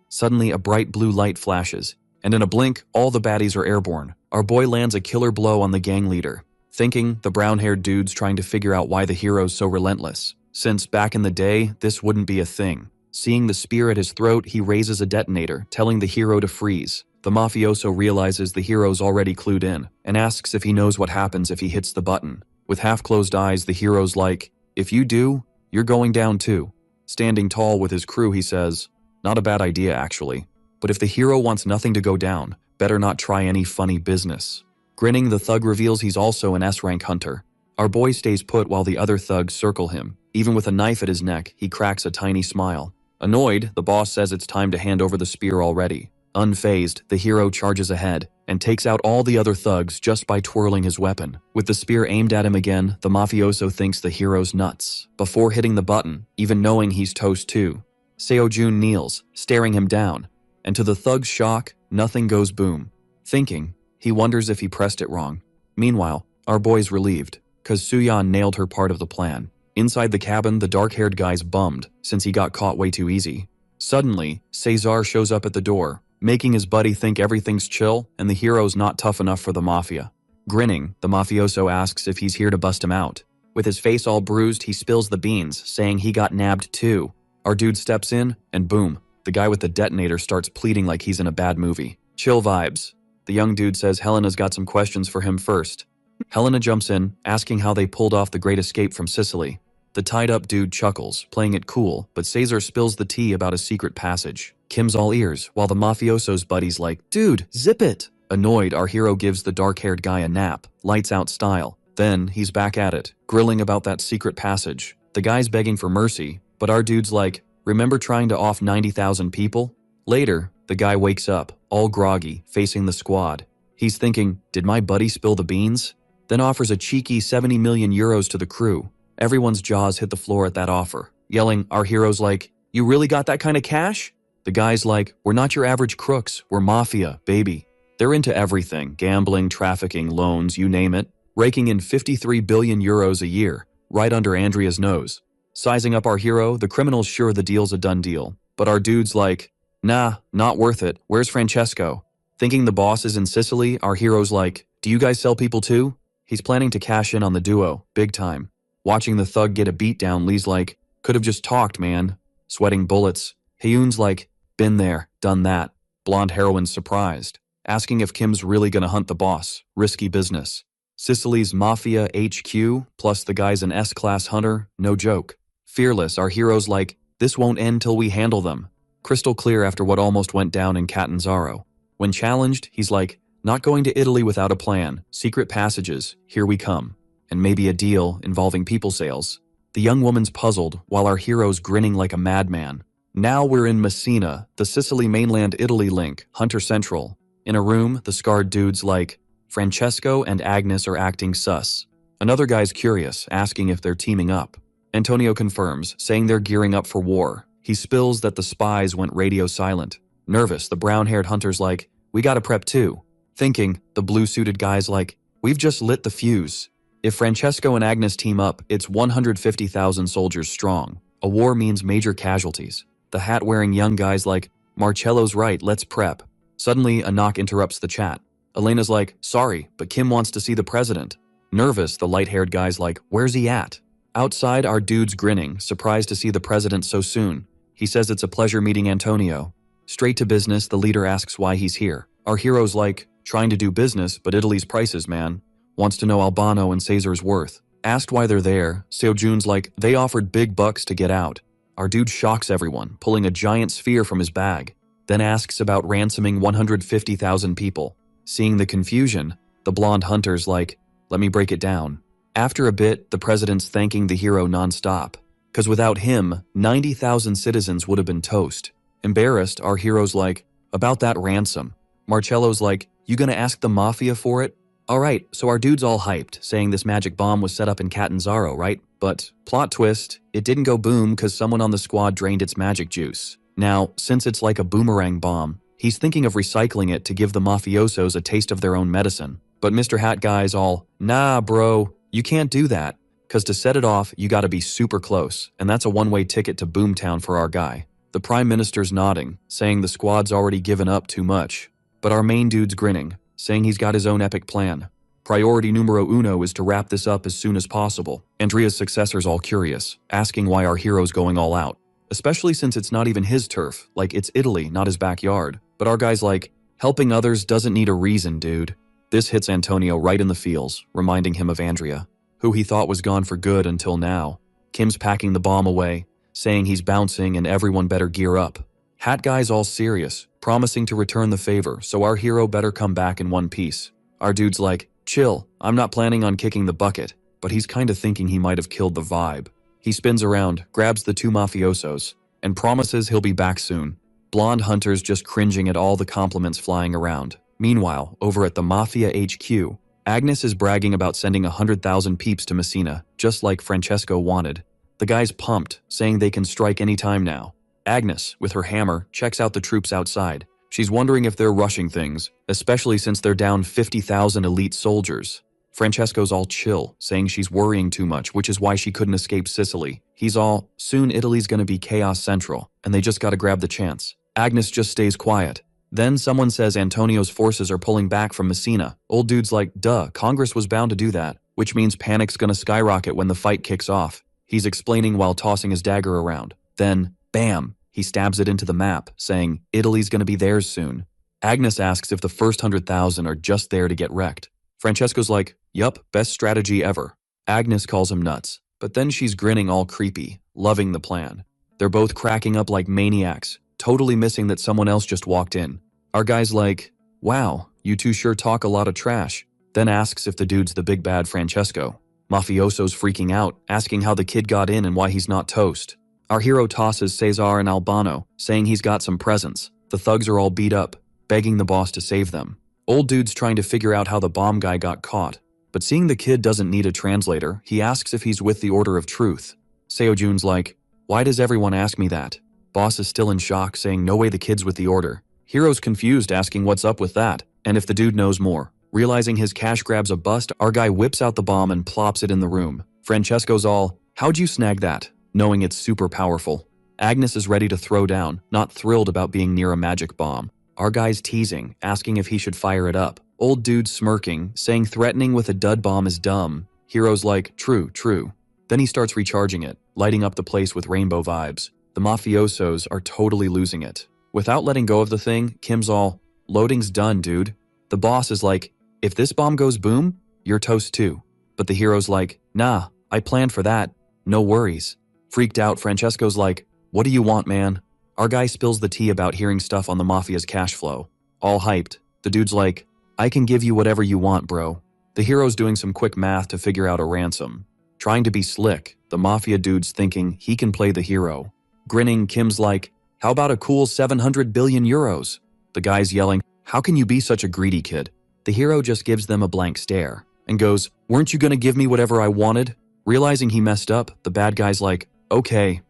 Suddenly, a bright blue light flashes, and in a blink, all the baddies are airborne. Our boy lands a killer blow on the gang leader. Thinking, the brown-haired dude's trying to figure out why the hero's so relentless. Since back in the day, this wouldn't be a thing. Seeing the spear at his throat, he raises a detonator, telling the hero to freeze. The mafioso realizes the hero's already clued in, and asks if he knows what happens if he hits the button. With half-closed eyes, the hero's like, if you do, you're going down too. Standing tall with his crew, he says, not a bad idea actually. But if the hero wants nothing to go down, better not try any funny business. Grinning, the thug reveals he's also an S-rank hunter. Our boy stays put while the other thugs circle him. Even with a knife at his neck, he cracks a tiny smile. Annoyed, the boss says it's time to hand over the spear already. Unfazed, the hero charges ahead. and takes out all the other thugs just by twirling his weapon. With the spear aimed at him again, the mafioso thinks the hero's nuts, before hitting the button, even knowing he's toast too. Seo-jun kneels, staring him down, and to the thug's shock, nothing goes boom. Thinking, he wonders if he pressed it wrong. Meanwhile, our boy's relieved, cause Suyan nailed her part of the plan. Inside the cabin, the dark-haired guy's bummed, since he got caught way too easy. Suddenly, Cesar shows up at the door, making his buddy think everything's chill and the hero's not tough enough for the mafia. Grinning, the mafioso asks if he's here to bust him out. With his face all bruised, he spills the beans, saying he got nabbed too. Our dude steps in, and boom, the guy with the detonator starts pleading like he's in a bad movie. Chill vibes. The young dude says Helena's got some questions for him first. Helena jumps in, asking how they pulled off the great escape from Sicily. The tied-up dude chuckles, playing it cool, but Cesar spills the tea about a secret passage. Kim's all ears, while the mafioso's buddy's like, "Dude, zip it!" Annoyed, our hero gives the dark-haired guy a nap, lights out style. Then, he's back at it, grilling about that secret passage. The guy's begging for mercy, but our dude's like, "Remember trying to off 90,000 people?" Later, the guy wakes up, all groggy, facing the squad. He's thinking, did my buddy spill the beans? Then offers a cheeky 70 million euros to the crew. Everyone's jaws hit the floor at that offer, yelling, our hero's like, "You really got that kind of cash?" The guy's like, "We're not your average crooks, we're mafia, baby." They're into everything, gambling, trafficking, loans, you name it, raking in 53 billion euros a year, right under Andrea's nose. Sizing up our hero, the criminal's sure the deal's a done deal, but our dude's like, "Nah, not worth it, where's Francesco?" Thinking the boss is in Sicily, our hero's like, "Do you guys sell people too?" He's planning to cash in on the duo, big time. Watching the thug get a beatdown, Lee's like, "Could've just talked, man." Sweating bullets. Hyun's like, "Been there, done that." Blonde heroine's surprised, asking if Kim's really gonna hunt the boss. Risky business. Sicily's Mafia HQ, plus the guy's an S-class hunter, no joke. Fearless, our hero's like, "This won't end till we handle them." Crystal clear after what almost went down in Catanzaro. When challenged, he's like, "Not going to Italy without a plan. Secret passages, here we come." And maybe a deal involving people sales. The young woman's puzzled, while our hero's grinning like a madman. Now we're in Messina, the Sicily mainland Italy link, Hunter Central. In a room, the scarred dude's like, Francesco and Agnes are acting sus. Another guy's curious, asking if they're teaming up. Antonio confirms, saying they're gearing up for war. He spills that the spies went radio silent. Nervous, the brown-haired hunter's like, "We gotta prep too." Thinking, the blue-suited guy's like, "We've just lit the fuse." If Francesco and Agnes team up, it's 150,000 soldiers strong. A war means major casualties. The hat-wearing young guy's like, "Marcello's right, let's prep." Suddenly, a knock interrupts the chat. Elena's like, "Sorry, but Kim wants to see the president." Nervous, the light-haired guy's like, "Where's he at?" Outside, our dude's grinning, surprised to see the president so soon. He says it's a pleasure meeting Antonio. Straight to business, the leader asks why he's here. Our hero's like, "Trying to do business, but Italy's prices, man." Wants to know Albano and Cesar's worth. Asked why they're there, Seo-jun's like, "They offered big bucks to get out." Our dude shocks everyone, pulling a giant sphere from his bag. Then asks about ransoming 150,000 people. Seeing the confusion, the blonde hunter's like, "Let me break it down." After a bit, the president's thanking the hero nonstop. Cause without him, 90,000 citizens would have been toast. Embarrassed, our hero's like, "About that ransom." Marcello's like, "You gonna ask the mafia for it?" Alright, so our dude's all hyped, saying this magic bomb was set up in Catanzaro, right? But, plot twist, it didn't go boom cause someone on the squad drained its magic juice. Now, since it's like a boomerang bomb, he's thinking of recycling it to give the mafiosos a taste of their own medicine. But Mr. Hat Guy's all, "Nah bro, you can't do that. Cause to set it off, you gotta be super close, and that's a one-way ticket to Boomtown for our guy." The Prime Minister's nodding, saying the squad's already given up too much. But our main dude's grinning, saying he's got his own epic plan. Priority numero uno is to wrap this up as soon as possible. Andrea's successor's all curious, asking why our hero's going all out. Especially since it's not even his turf, like it's Italy, not his backyard. But our guy's like, "Helping others doesn't need a reason, dude." This hits Antonio right in the feels, reminding him of Andrea, who he thought was gone for good until now. Kim's packing the bomb away, saying he's bouncing and everyone better gear up. Hat Guy's all serious, promising to return the favor, so our hero better come back in one piece. Our dude's like, "Chill, I'm not planning on kicking the bucket," but he's kinda thinking he might have killed the vibe. He spins around, grabs the two mafiosos, and promises he'll be back soon. Blonde Hunter's just cringing at all the compliments flying around. Meanwhile, over at the Mafia HQ, Agnes is bragging about sending 100,000 peeps to Messina, just like Francesco wanted. The guy's pumped, saying they can strike any time now. Agnes, with her hammer, checks out the troops outside. She's wondering if they're rushing things, especially since they're down 50,000 elite soldiers. Francesco's all chill, saying she's worrying too much, which is why she couldn't escape Sicily. He's all, soon Italy's gonna be chaos central, and they just gotta grab the chance. Agnes just stays quiet. Then someone says Antonio's forces are pulling back from Messina. Old dude's like, duh, Congress was bound to do that, which means panic's gonna skyrocket when the fight kicks off. He's explaining while tossing his dagger around. Then, bam, he stabs it into the map, saying, Italy's gonna be theirs soon. Agnes asks if the first 100,000 are just there to get wrecked. Francesco's like, yup, best strategy ever. Agnes calls him nuts, but then she's grinning all creepy, loving the plan. They're both cracking up like maniacs, totally missing that someone else just walked in. Our guy's like, wow, you two sure talk a lot of trash. Then asks if the dude's the big bad Francesco. Mafioso's freaking out, asking how the kid got in and why he's not toast. Our hero tosses Cesar and Albano, saying he's got some presents. The thugs are all beat up, begging the boss to save them. Old dude's trying to figure out how the bomb guy got caught. But seeing the kid doesn't need a translator, he asks if he's with the Order of Truth. Seojun's like, why does everyone ask me that? Boss is still in shock, saying no way the kid's with the Order. Hero's confused, asking what's up with that, and if the dude knows more. Realizing his cash grab's a bust, our guy whips out the bomb and plops it in the room. Francesco's all, how'd you snag that? Knowing it's super powerful. Agnes is ready to throw down, not thrilled about being near a magic bomb. Our guy's teasing, asking if he should fire it up. Old dude smirking, saying threatening with a dud bomb is dumb. Hero's like, true, true. Then he starts recharging it, lighting up the place with rainbow vibes. The mafiosos are totally losing it. Without letting go of the thing, Kim's all, loading's done, dude. The boss is like, if this bomb goes boom, you're toast too. But the hero's like, nah, I planned for that. No worries. Freaked out, Francesco's like, what do you want, man? Our guy spills the tea about hearing stuff on the mafia's cash flow. All hyped, the dude's like, I can give you whatever you want, bro. The hero's doing some quick math to figure out a ransom. Trying to be slick, the mafia dude's thinking he can play the hero. Grinning, Kim's like, how about a cool 700 billion euros? The guy's yelling, how can you be such a greedy kid? The hero just gives them a blank stare and goes, weren't you gonna give me whatever I wanted? Realizing he messed up, the bad guy's like, okay,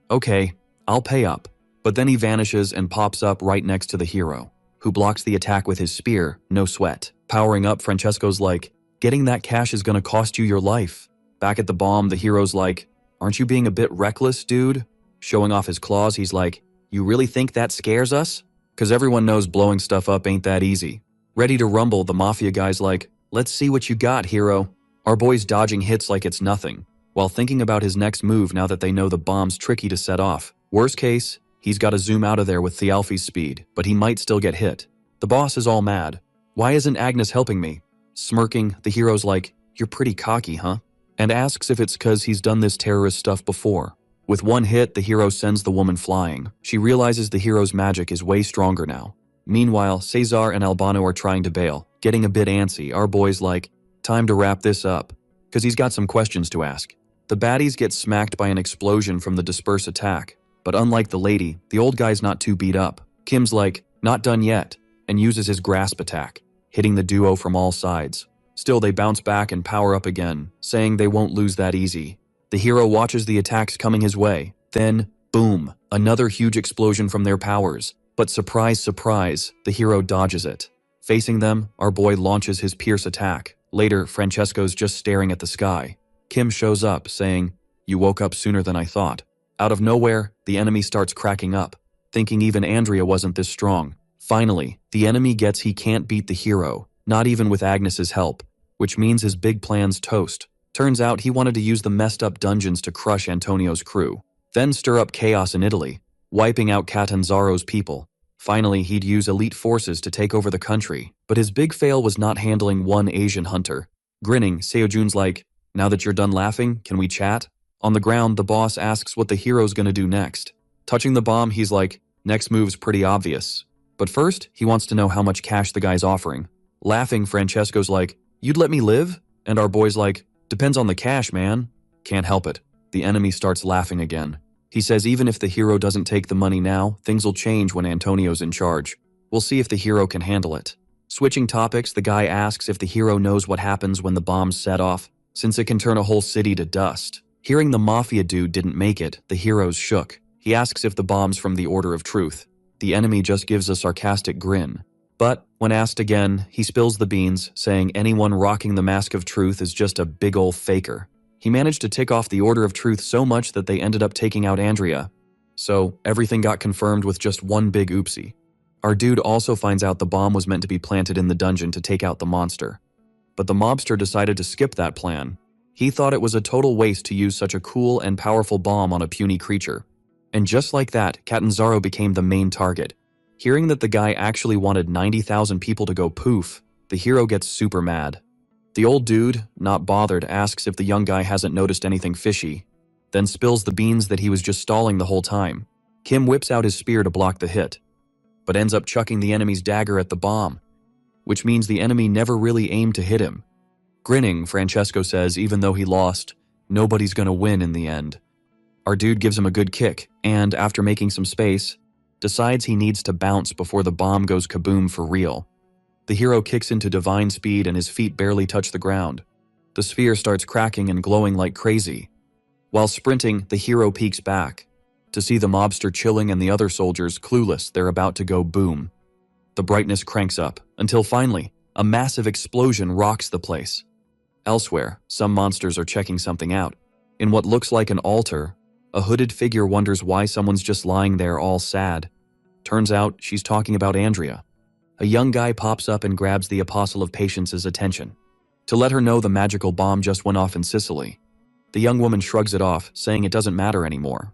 I'll pay up. But then he vanishes and pops up right next to the hero, who blocks the attack with his spear, no sweat. Powering up, Francesco's like, getting that cash is gonna cost you your life. Back at the bomb, the hero's like, aren't you being a bit reckless, dude? Showing off his claws, he's like, you really think that scares us? Cause everyone knows blowing stuff up ain't that easy. Ready to rumble, the mafia guy's like, let's see what you got, hero. Our boy's dodging hits like it's nothing, while thinking about his next move now that they know the bomb's tricky to set off. Worst case, he's gotta zoom out of there with Thialfi's speed, but he might still get hit. The boss is all mad. Why isn't Agnes helping me? Smirking, the hero's like, you're pretty cocky, huh? And asks if it's cause he's done this terrorist stuff before. With one hit, the hero sends the woman flying. She realizes the hero's magic is way stronger now. Meanwhile, Cesar and Albano are trying to bail. Getting a bit antsy, our boy's like, time to wrap this up, cause he's got some questions to ask. The baddies get smacked by an explosion from the disperse attack, but unlike the lady, the old guy's not too beat up. Kim's like, not done yet, and uses his grasp attack, hitting the duo from all sides. Still, they bounce back and power up again, saying they won't lose that easy. The hero watches the attacks coming his way. Then, boom, another huge explosion from their powers. But surprise, surprise, the hero dodges it. Facing them, our boy launches his pierce attack. Later, Francesco's just staring at the sky. Kim shows up, saying, you woke up sooner than I thought. Out of nowhere, the enemy starts cracking up, thinking even Andrea wasn't this strong. Finally, the enemy gets he can't beat the hero, not even with Agnes's help, which means his big plan's toast. Turns out he wanted to use the messed up dungeons to crush Antonio's crew, then stir up chaos in Italy, wiping out Catanzaro's people. Finally, he'd use elite forces to take over the country, but his big fail was not handling one Asian hunter. Grinning, Seojun's like, now that you're done laughing, can we chat? On the ground, the boss asks what the hero's gonna do next. Touching the bomb, he's like, next move's pretty obvious. But first, he wants to know how much cash the guy's offering. Laughing, Francesco's like, you'd let me live? And our boy's like, depends on the cash, man. Can't help it. The enemy starts laughing again. He says even if the hero doesn't take the money now, things will change when Antonio's in charge. We'll see if the hero can handle it. Switching topics, the guy asks if the hero knows what happens when the bomb's set off, since it can turn a whole city to dust. Hearing the mafia dude didn't make it, the hero's shook. He asks if the bomb's from the Order of Truth. The enemy just gives a sarcastic grin. But, when asked again, he spills the beans, saying anyone rocking the mask of truth is just a big ol' faker. He managed to tick off the Order of Truth so much that they ended up taking out Andrea. So, everything got confirmed with just one big oopsie. Our dude also finds out the bomb was meant to be planted in the dungeon to take out the monster. But the mobster decided to skip that plan. He thought it was a total waste to use such a cool and powerful bomb on a puny creature. And just like that, Catanzaro became the main target. Hearing that the guy actually wanted 90,000 people to go poof, the hero gets super mad. The old dude, not bothered, asks if the young guy hasn't noticed anything fishy, then spills the beans that he was just stalling the whole time. Kim whips out his spear to block the hit, but ends up chucking the enemy's dagger at the bomb, which means the enemy never really aimed to hit him. Grinning, Francesco says even though he lost, nobody's gonna win in the end. Our dude gives him a good kick, and after making some space, decides he needs to bounce before the bomb goes kaboom for real. The hero kicks into divine speed and his feet barely touch the ground. The sphere starts cracking and glowing like crazy. While sprinting, the hero peeks back to see the mobster chilling and the other soldiers clueless they're about to go boom. The brightness cranks up, until finally, a massive explosion rocks the place. Elsewhere, some monsters are checking something out. In what looks like an altar, a hooded figure wonders why someone's just lying there all sad. Turns out, she's talking about Andrea. A young guy pops up and grabs the Apostle of Patience's attention to let her know the magical bomb just went off in Sicily. The young woman shrugs it off, saying it doesn't matter anymore.